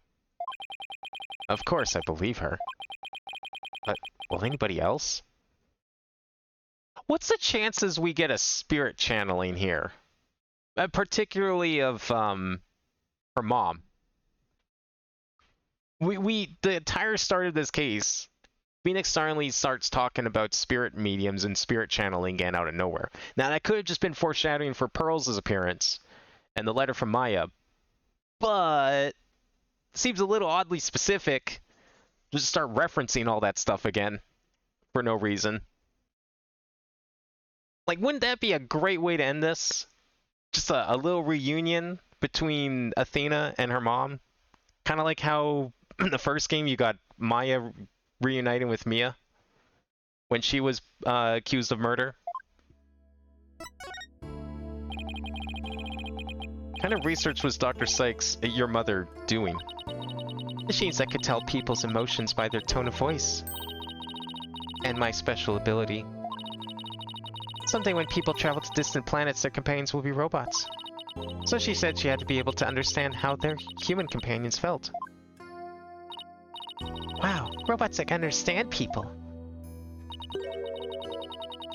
Of course, I believe her. But will anybody else? What's the chances we get a spirit channeling here? Particularly of, her mom. The entire start of this case, Phoenix suddenly starts talking about spirit mediums and spirit channeling again out of nowhere. Now, that could have just been foreshadowing for Pearl's appearance and the letter from Maya, but seems a little oddly specific. Just start referencing all that stuff again for no reason. Like, wouldn't that be a great way to end this? Just a little reunion between Athena and her mom? Kind of like how in the first game you got Maya reuniting with Mia when she was accused of murder. What kind of research was Dr. Sykes, your mother, doing? Machines that could tell people's emotions by their tone of voice. And my special ability. Someday when people travel to distant planets, their companions will be robots. So she said she had to be able to understand how their human companions felt. Wow, robots that can understand people.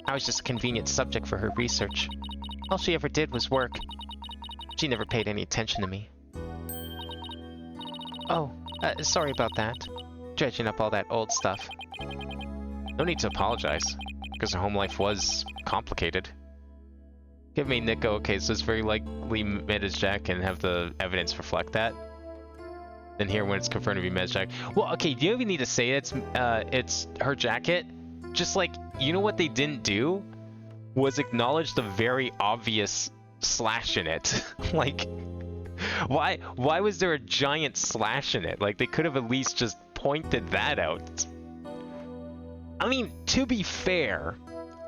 I was just a convenient subject for her research. All she ever did was work. She never paid any attention to me. Oh, sorry about that. Dredging up all that old stuff. No need to apologize, because her home life was complicated. Give me Nico, okay, so it's very likely Meda's Jack and have the evidence reflect that. Then here when it's confirmed to be Meda's Jack. Well, okay, do you even need to say it's her jacket? Just like, you know what they didn't do? Was acknowledge the very obvious slash in it. Like, why was there a giant slash in it? Like, they could have at least just pointed that out. I mean, to be fair,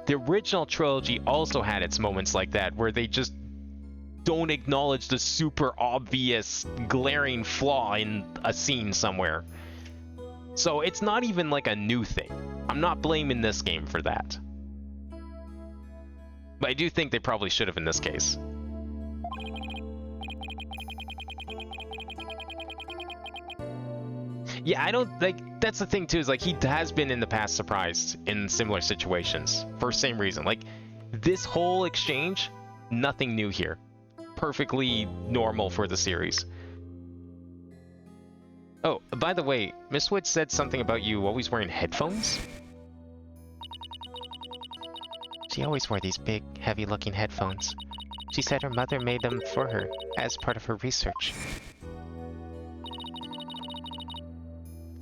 the original trilogy also had its moments like that, where they just don't acknowledge the super obvious, glaring flaw in a scene somewhere. So it's not even like a new thing. I'm not blaming this game for that. But I do think they probably should have in this case. Yeah, I don't like, that's the thing too, is like he has been in the past surprised in similar situations for the same reason. Like this whole exchange, nothing new here. Perfectly normal for the series. Oh, by the way, Miss Wood said something about you always wearing headphones? She always wore these big, heavy-looking headphones. She said her mother made them for her as part of her research.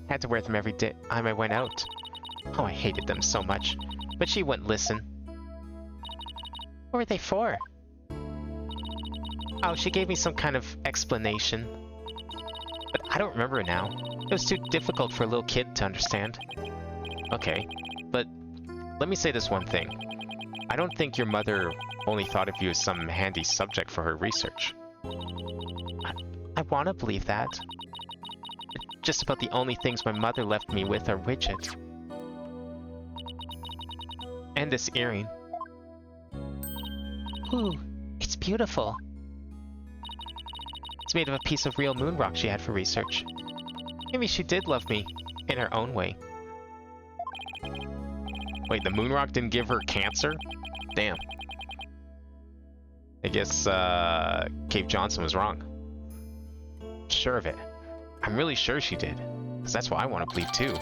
Had to wear them every day time I went out. Oh, I hated them so much. But she wouldn't listen. What were they for? Oh, she gave me some kind of explanation. But I don't remember it now. It was too difficult for a little kid to understand. Okay, but let me say this one thing. I don't think your mother only thought of you as some handy subject for her research. I want to believe that. Just about the only things my mother left me with are widgets. And this earring. Ooh, it's beautiful. It's made of a piece of real moon rock she had for research. Maybe she did love me, in her own way. Wait, the moon rock didn't give her cancer? Damn. I guess, Cave Johnson was wrong. Sure of it. I'm really sure she did, because that's what I want to believe too.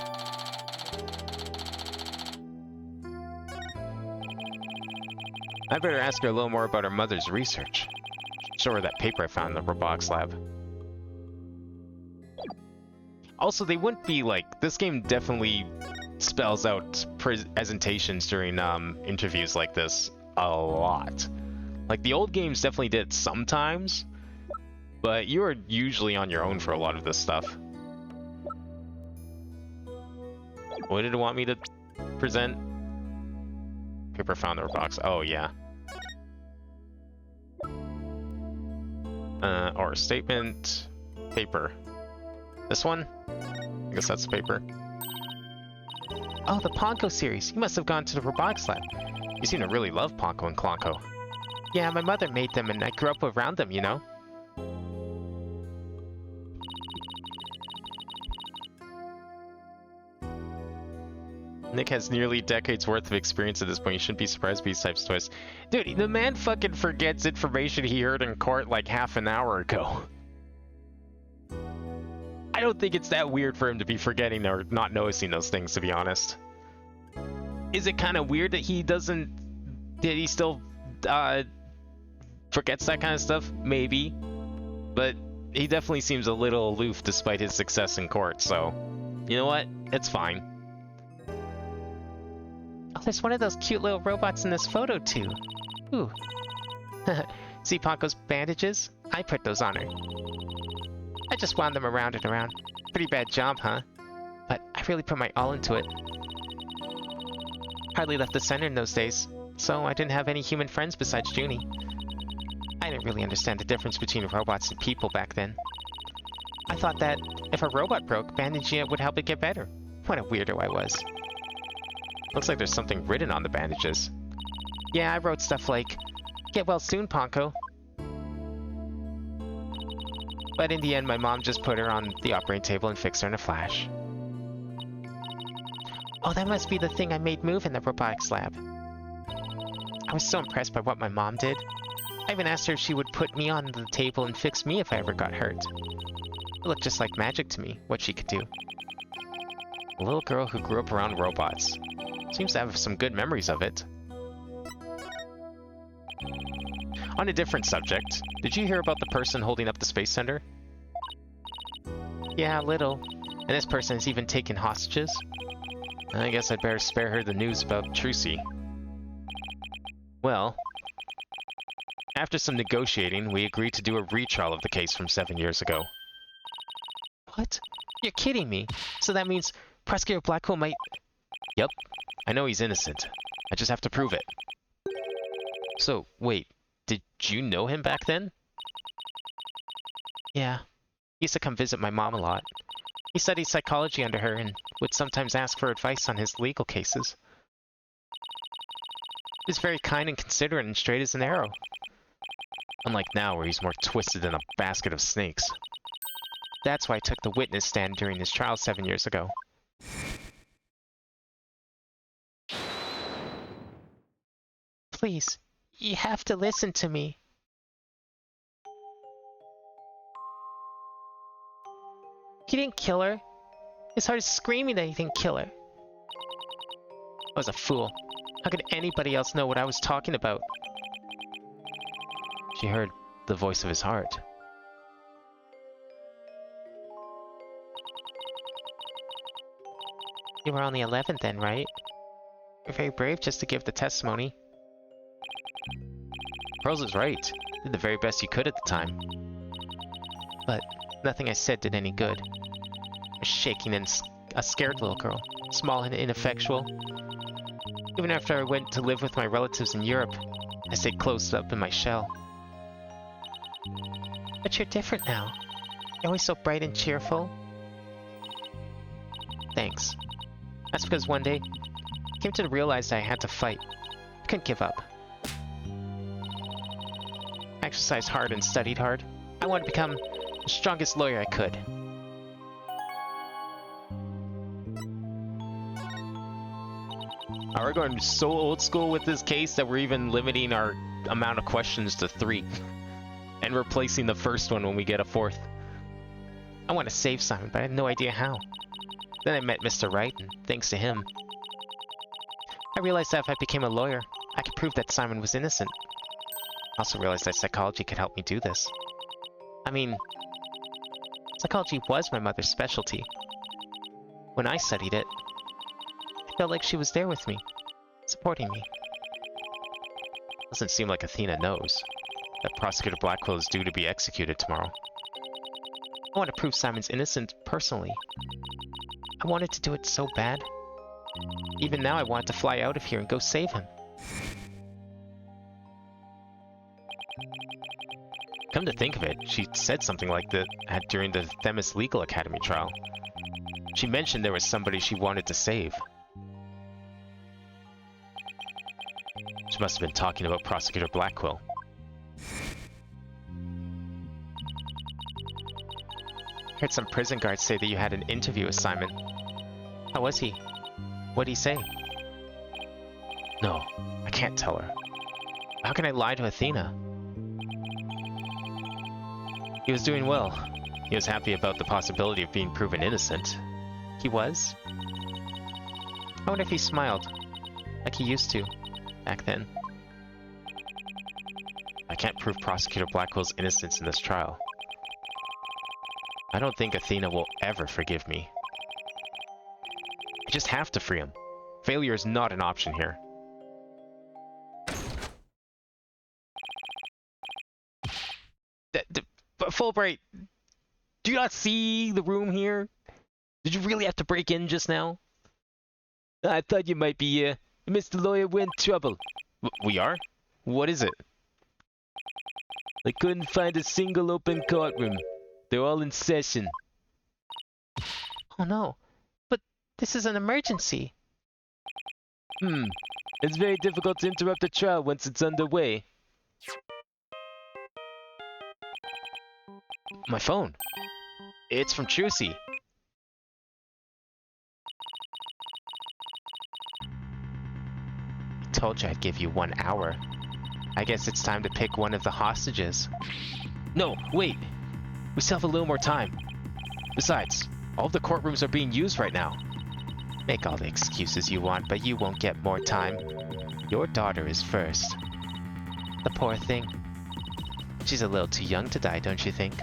I better ask her a little more about her mother's research. Show her that paper I found in the robotics lab. Also, they wouldn't be like, this game definitely spells out presentations during interviews like this a lot. Like the old games definitely did sometimes, but you are usually on your own for a lot of this stuff. What did it want me to present? Paper found in the box. Oh, yeah. Or statement. Paper. This one? I guess that's the paper. Oh, the Ponko series. You must have gone to the robotics lab. You seem to really love Ponko and Klonko. Yeah, my mother made them and I grew up around them, you know? Nick has nearly decades worth of experience at this point. You shouldn't be surprised by these types of twists. Dude, the man fucking forgets information he heard in court like half an hour ago. I don't think it's that weird for him to be forgetting or not noticing those things, to be honest. Is it kind of weird that he still forgets that kind of stuff? Maybe. But he definitely seems a little aloof despite his success in court, so you know what? It's fine. Oh, there's one of those cute little robots in this photo too. Ooh. See Ponko's bandages? I put those on her. I just wound them around and around. Pretty bad job, huh? But I really put my all into it. Hardly left the center in those days, so I didn't have any human friends besides Junie. I didn't really understand the difference between robots and people back then. I thought that if a robot broke, bandaging it would help it get better. What a weirdo I was. Looks like there's something written on the bandages. Yeah, I wrote stuff like, "Get well soon, Ponko." But in the end, my mom just put her on the operating table and fixed her in a flash. Oh, that must be the thing I made move in the robotics lab. I was so impressed by what my mom did. I even asked her if she would put me on the table and fix me if I ever got hurt. It looked just like magic to me, what she could do. A little girl who grew up around robots. Seems to have some good memories of it. On a different subject, did you hear about the person holding up the Space Center? Yeah, a little. And this person has even taken hostages. I guess I'd better spare her the news about Trucy. Well, after some negotiating, we agreed to do a retrial of the case from 7 years ago. What? You're kidding me. So that means Prosecutor Blackwell might... Yep. I know he's innocent. I just have to prove it. So, wait. Did you know him back then? Yeah. He used to come visit my mom a lot. He studied psychology under her and would sometimes ask for advice on his legal cases. He was very kind and considerate and straight as an arrow. Unlike now, where he's more twisted than a basket of snakes. That's why I took the witness stand during his trial 7 years ago. Please, you have to listen to me. He didn't kill her. His heart is screaming that he didn't kill her. I was a fool. How could anybody else know what I was talking about? She heard the voice of his heart. You were only 11 then, right? You're very brave just to give the testimony. Pearls is right. You did the very best you could at the time. But nothing I said did any good. I was shaking and a scared little girl, small and ineffectual. Even after I went to live with my relatives in Europe, I stayed closed up in my shell. But you're different now. You're always so bright and cheerful. Thanks. That's because one day, I came to realize that I had to fight. I couldn't give up. I exercised hard and studied hard. I wanted to become the strongest lawyer I could. We're going so old school with this case that we're even limiting our amount of questions to 3. And replacing the first one when we get a 4th. I want to save Simon, but I had no idea how. Then I met Mr. Wright, and thanks to him, I realized that if I became a lawyer, I could prove that Simon was innocent. I also realized that psychology could help me do this. I mean, psychology was my mother's specialty. When I studied it, I felt like she was there with me, supporting me. Doesn't seem like Athena knows that Prosecutor Blackwell is due to be executed tomorrow. I want to prove Simon's innocent personally. I wanted to do it so bad. Even now I want to fly out of here and go save him. Come to think of it, she said something like that during the Themis Legal Academy trial. She mentioned there was somebody she wanted to save. She must have been talking about Prosecutor Blackwell. I heard some prison guards say that you had an interview with Simon. How was he? What'd he say? No, I can't tell her. How can I lie to Athena? He was doing well. He was happy about the possibility of being proven innocent. He was? I wonder if he smiled, like he used to, back then. I can't prove Prosecutor Blackwell's innocence in this trial. I don't think Athena will ever forgive me. I just have to free him. Failure is not an option here. But Fulbright, do you not see the room here? Did you really have to break in just now? I thought you might be, Mr. Lawyer, we're in trouble. We are? What is it? I couldn't find a single open courtroom. They're all in session. Oh no, but this is an emergency. It's very difficult to interrupt a trial once it's underway. My phone. It's from Trucy. I told you I'd give you 1 hour. I guess it's time to pick one of the hostages. No, wait. We still have a little more time. Besides, all of the courtrooms are being used right now. Make all the excuses you want, but you won't get more time. Your daughter is first. The poor thing. She's a little too young to die, don't you think?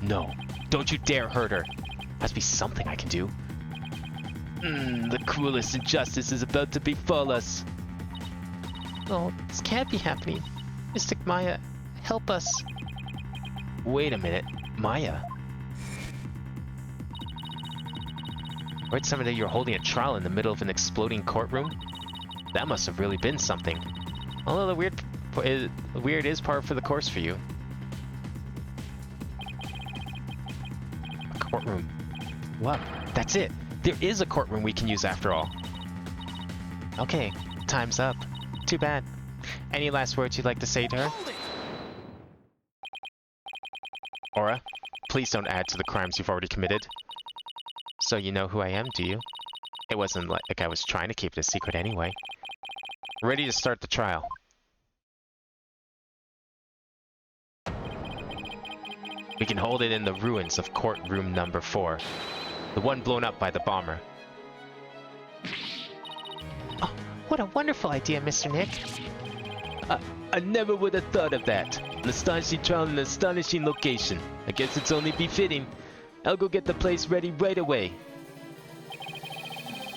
No, don't you dare hurt her. Must be something I can do. The cruelest injustice is about to befall us. Oh, this can't be happening. Mystic Maya, help us. Wait a minute, Maya? I heard somebody you're holding a trial in the middle of an exploding courtroom? That must have really been something. Although the weird is par for the course for you. A courtroom. What? That's it. There is a courtroom we can use after all. Okay, time's up. Too bad. Any last words you'd like to say to her? Aura, please don't add to the crimes you've already committed. So you know who I am, do you? It wasn't like I was trying to keep it a secret anyway. Ready to start the trial. We can hold it in the ruins of courtroom number 4. The one blown up by the bomber. Oh, what a wonderful idea, Mr. Nick. I never would have thought of that. An astonishing trial in an astonishing location. I guess it's only befitting. I'll go get the place ready right away.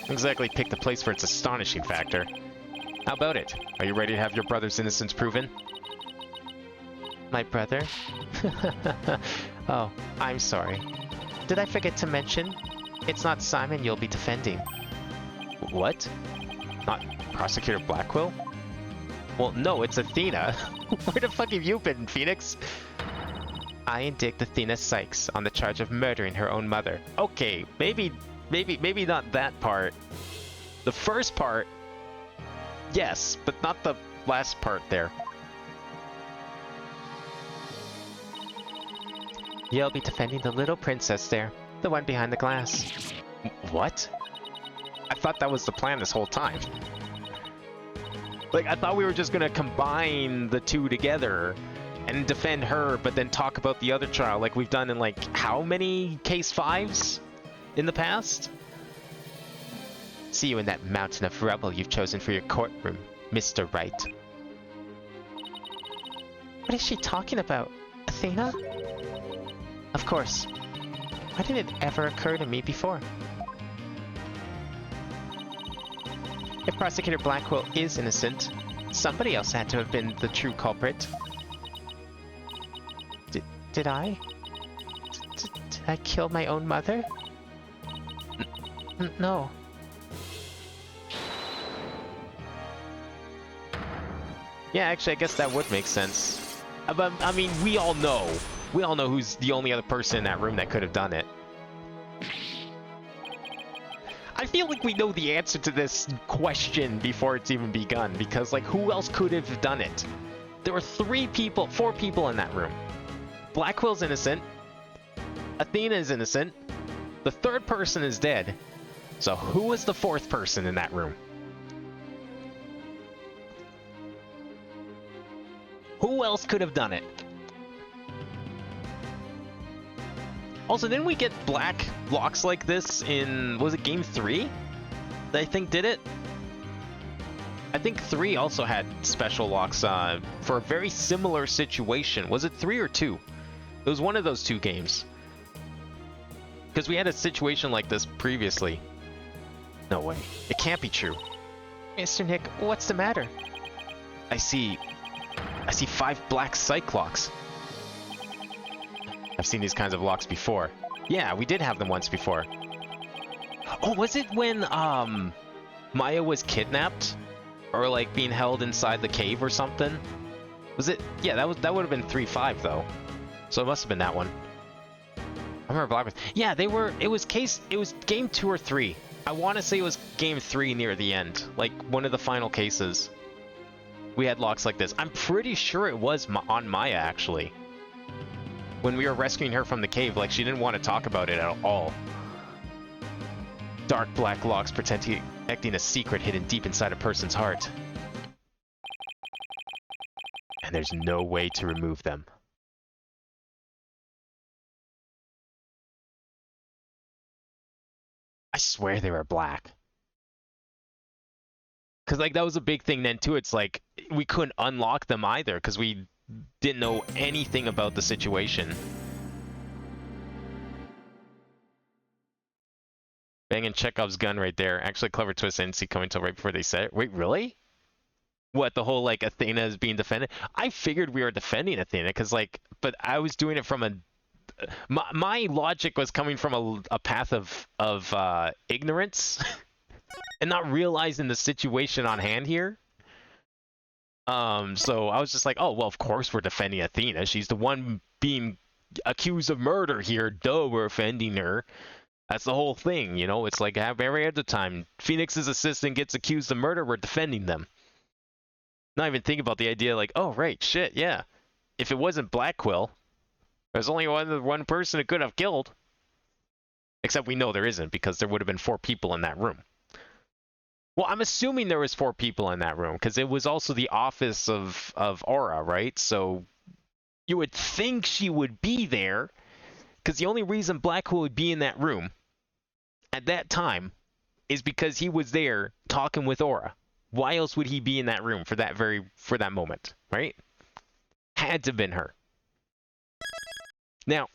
Exactly pick the place for its astonishing factor. How about it? Are you ready to have your brother's innocence proven? My brother? Oh, I'm sorry. Did I forget to mention? It's not Simon you'll be defending. What? Not Prosecutor Blackwell? Well, no, it's Athena. Where the fuck have you been, Phoenix? I indict Athena Sykes on the charge of murdering her own mother. Okay, maybe not that part. The first part, yes, but not the last part there. You'll be defending the little princess there, the one behind the glass. What? I thought that was the plan this whole time. Like, I thought we were just gonna combine the two together and defend her, but then talk about the other trial like we've done in, like, how many Case 5s in the past? See you in that mountain of rubble you've chosen for your courtroom, Mr. Wright. What is she talking about? Athena? Of course. Why didn't it ever occur to me before? If Prosecutor Blackwell is innocent, somebody else had to have been the true culprit. Did I? Did I kill my own mother? No. Yeah, actually, I guess that would make sense. But, I mean, we all know. We all know who's the only other person in that room that could have done it. I feel like we know the answer to this question before it's even begun, because, like, who else could have done it? There were 4 people in that room. Blackwell's innocent. Athena is innocent. The third person is dead. So who was the 4th person in that room? Who else could have done it? Also, didn't we get black locks like this in, was it game 3? That I think did it? I think 3 also had special locks for a very similar situation. Was it 3 or 2? It was one of those 2 games. Because we had a situation like this previously. No way. It can't be true. Mr. Nick, what's the matter? I see 5 black psych locks. I've seen these kinds of locks before. Yeah, we did have them once before. Oh, was it when Maya was kidnapped? Or like being held inside the cave or something? Was it? Yeah, that would have been 3-5 though. So it must have been that one. I remember Black. Yeah, they were. It was game 2 or 3. I want to say it was game 3 near the end, like one of the final cases. We had locks like this. I'm pretty sure it was on Maya actually. When we were rescuing her from the cave, like she didn't want to talk about it at all. Dark black locks protecting a secret hidden deep inside a person's heart. And there's no way to remove them. I swear they were black. Because, like, that was a big thing then, too. It's like, we couldn't unlock them either, because we didn't know anything about the situation. Banging Chekhov's gun right there. Actually, clever twist. I didn't see coming until right before they said it. Wait, really? What, the whole, like, Athena is being defended? I figured we were defending Athena, because, like, but I was doing it from a... My logic was coming from a path of ignorance and not realizing the situation on hand here. So I was just like, oh, well, of course we're defending Athena. She's the one being accused of murder here. Duh, we're offending her. That's the whole thing, you know? It's like every other time Phoenix's assistant gets accused of murder, we're defending them. Not even thinking about the idea like, oh, right, shit, yeah. If it wasn't Black Quill, there's only one person it could have killed. Except we know there isn't, because there would have been 4 people in that room. Well, I'm assuming there was 4 people in that room, because it was also the office of Aura, right? So you would think she would be there, because the only reason Black Quill would be in that room at that time is because he was there talking with Aura. Why else would he be in that room for that moment, right? Had to have been her. Now,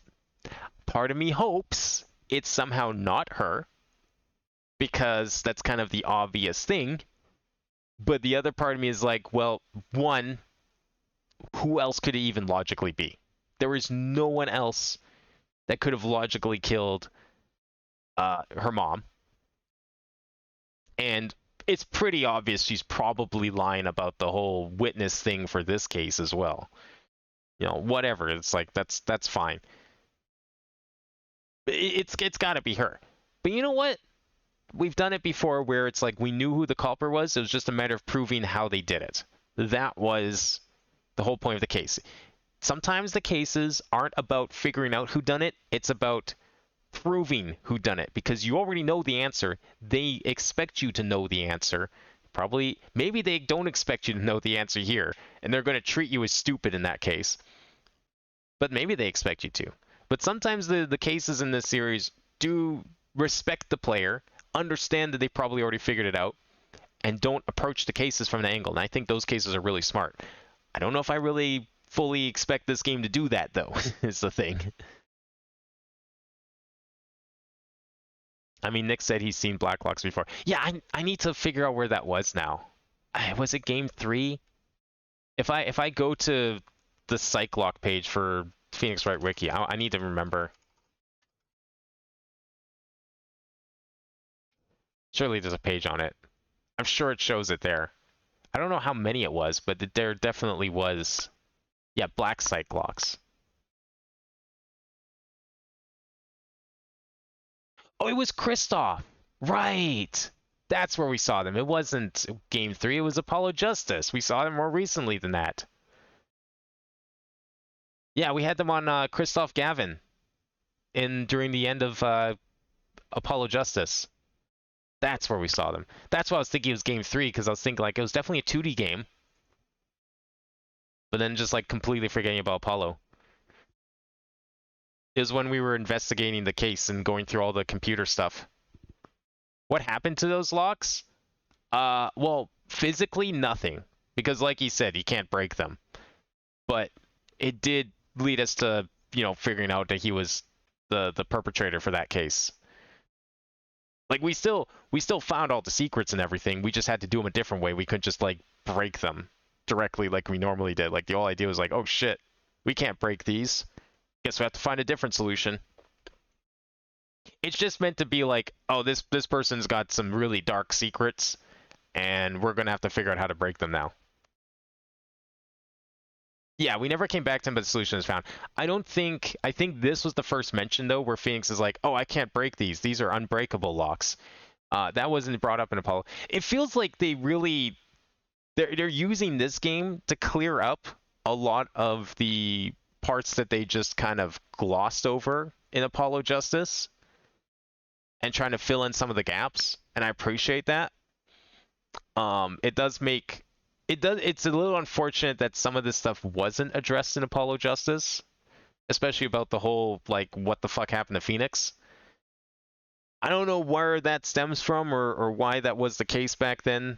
part of me hopes it's somehow not her, because that's kind of the obvious thing. But the other part of me is like, well, one, who else could it even logically be? There is no one else that could have logically killed her mom. And it's pretty obvious she's probably lying about the whole witness thing for this case as well. You know, whatever. It's like, that's fine. It's got to be her. But you know what? We've done it before where it's like we knew who the culprit was. It was just a matter of proving how they did it. That was the whole point of the case. Sometimes the cases aren't about figuring out who done it. It's about proving who done it, because you already know the answer. They expect you to know the answer. Maybe they don't expect you to know the answer here, and they're going to treat you as stupid in that case. But maybe they expect you to. But sometimes the cases in this series do respect the player, understand that they probably already figured it out, and don't approach the cases from an angle. And I think those cases are really smart. I don't know if I really fully expect this game to do that, though, is the thing. I mean, Nick said he's seen Black Locks before. Yeah, I need to figure out where that was now. Was it game 3? If I go to the Psych Lock page for Phoenix Wright Wiki, I need to remember. Surely there's a page on it. I'm sure it shows it there. I don't know how many it was, but there definitely was. Yeah, Black Psych Locks. Oh, it was Kristoff. Right. That's where we saw them. It wasn't Game 3. It was Apollo Justice. We saw them more recently than that. Yeah, we had them on Kristoff Gavin during the end of Apollo Justice. That's where we saw them. That's why I was thinking it was Game 3, because I was thinking like it was definitely a 2D game. But then just like completely forgetting about Apollo. It was when we were investigating the case and going through all the computer stuff. What happened to those locks? Well, physically nothing, because like he said, you can't break them. But it did lead us to, figuring out that he was the perpetrator for that case. Like we still found all the secrets and everything. We just had to do them a different way. We couldn't just like break them directly like we normally did. Like the whole idea was like, oh shit, we can't break these. Guess we have to find a different solution. It's just meant to be like, oh, this person's got some really dark secrets, and we're gonna have to figure out how to break them now. Yeah, we never came back to him, but the solution is found. I think this was the first mention though, where Phoenix is like, oh, I can't break these. These are unbreakable locks. That wasn't brought up in Apollo. It feels like they're using this game to clear up a lot of the parts that they just kind of glossed over in Apollo Justice, and trying to fill in some of the gaps, and I appreciate that. It's a little unfortunate that some of this stuff wasn't addressed in Apollo Justice, especially about the whole, like, what the fuck happened to Phoenix. I don't know where that stems from or why that was the case back then.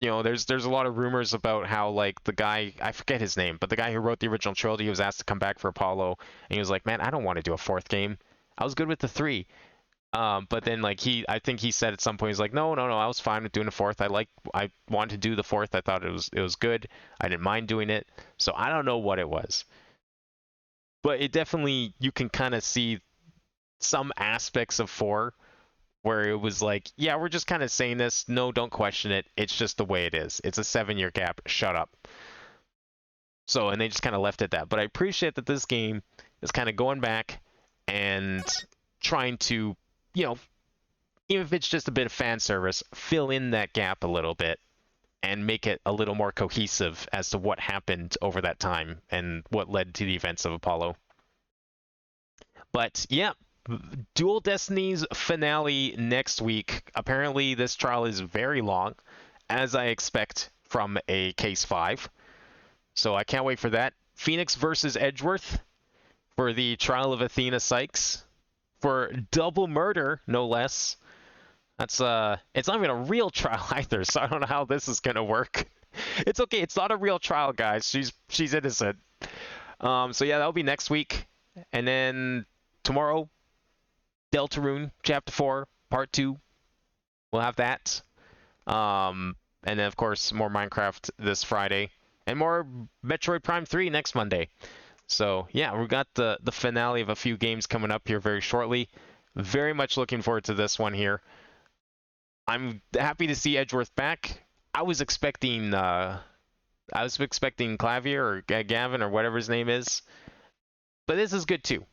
There's a lot of rumors about how, like, the guy, I forget his name, but the guy who wrote the original trilogy, he was asked to come back for Apollo, and he was like, man, I don't want to do a 4th game. I was good with the 3. But then, like, I think he said at some point, he's like, no, I was fine with doing a 4th. I wanted to do the 4th. I thought it was good. I didn't mind doing it. So I don't know what it was. But it definitely, you can kind of see some aspects of 4 where it was like, yeah, we're just kind of saying this. No, don't question it. It's just the way it is. It's a 7-year gap. Shut up. So, and they just kind of left it at that. But I appreciate that this game is kind of going back and trying to you know, even if it's just a bit of fan service, fill in that gap a little bit and make it a little more cohesive as to what happened over that time and what led to the events of Apollo. But yeah, Dual Destinies finale next week. Apparently this trial is very long, as I expect from a Case 5. So I can't wait for that. Phoenix versus Edgeworth for the trial of Athena Sykes. For double murder, no less. That's it's not even a real trial either, so I don't know how this is gonna work. It's okay, it's not a real trial, guys. She's innocent. So yeah, that'll be next week. And then tomorrow, Deltarune Chapter 4, Part 2. We'll have that. And then of course more Minecraft this Friday. And more Metroid Prime 3 next Monday. So yeah, we've got the finale of a few games coming up here very shortly. Very much looking forward to this one here. I'm happy to see Edgeworth back. I was expecting Clavier or Gavin or whatever his name is, but this is good too.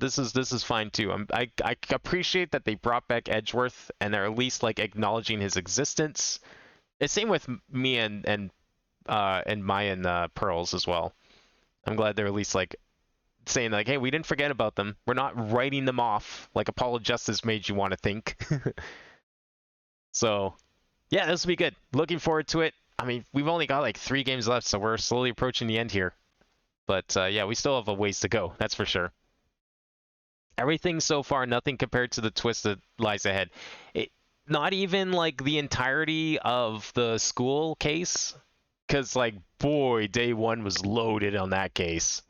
This is fine too. I appreciate that they brought back Edgeworth and they're at least like acknowledging his existence. The same with me and Mayan Pearls as well. I'm glad they're at least like saying like, hey, we didn't forget about them. We're not writing them off like Apollo Justice made you want to think. So, yeah, this will be good. Looking forward to it. I mean, we've only got like 3 games left, so we're slowly approaching the end here. But yeah, we still have a ways to go. That's for sure. Everything so far, nothing compared to the twist that lies ahead. Not even like the entirety of the school case, because like, boy, day 1 was loaded on that case.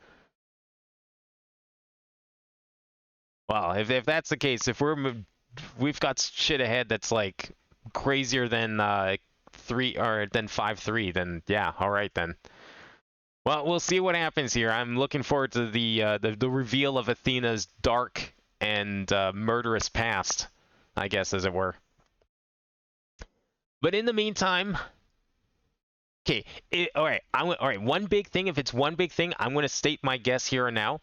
Well, if that's the case, if we've got shit ahead that's like crazier than 5-3, then yeah, all right then. Well, we'll see what happens here. I'm looking forward to the reveal of Athena's dark and murderous past, I guess, as it were. But in the meantime, okay, all right. All right. One big thing. If it's one big thing, I'm going to state my guess here and now.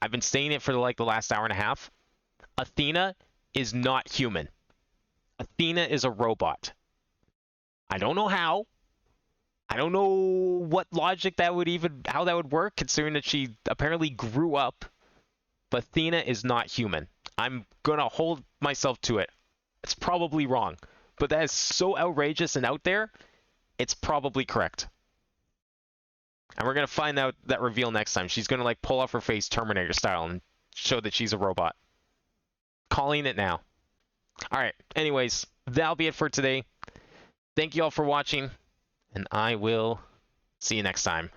I've been saying it for like the last hour and a half. Athena is not human. Athena is a robot. I don't know how. I don't know what logic how that would work, considering that she apparently grew up. But Athena is not human. I'm gonna hold myself to it. It's probably wrong, but that is so outrageous and out there. It's probably correct. And we're going to find out that reveal next time. She's going to like pull off her face Terminator style and show that she's a robot. Calling it now. All right. Anyways, that'll be it for today. Thank you all for watching, and I will see you next time.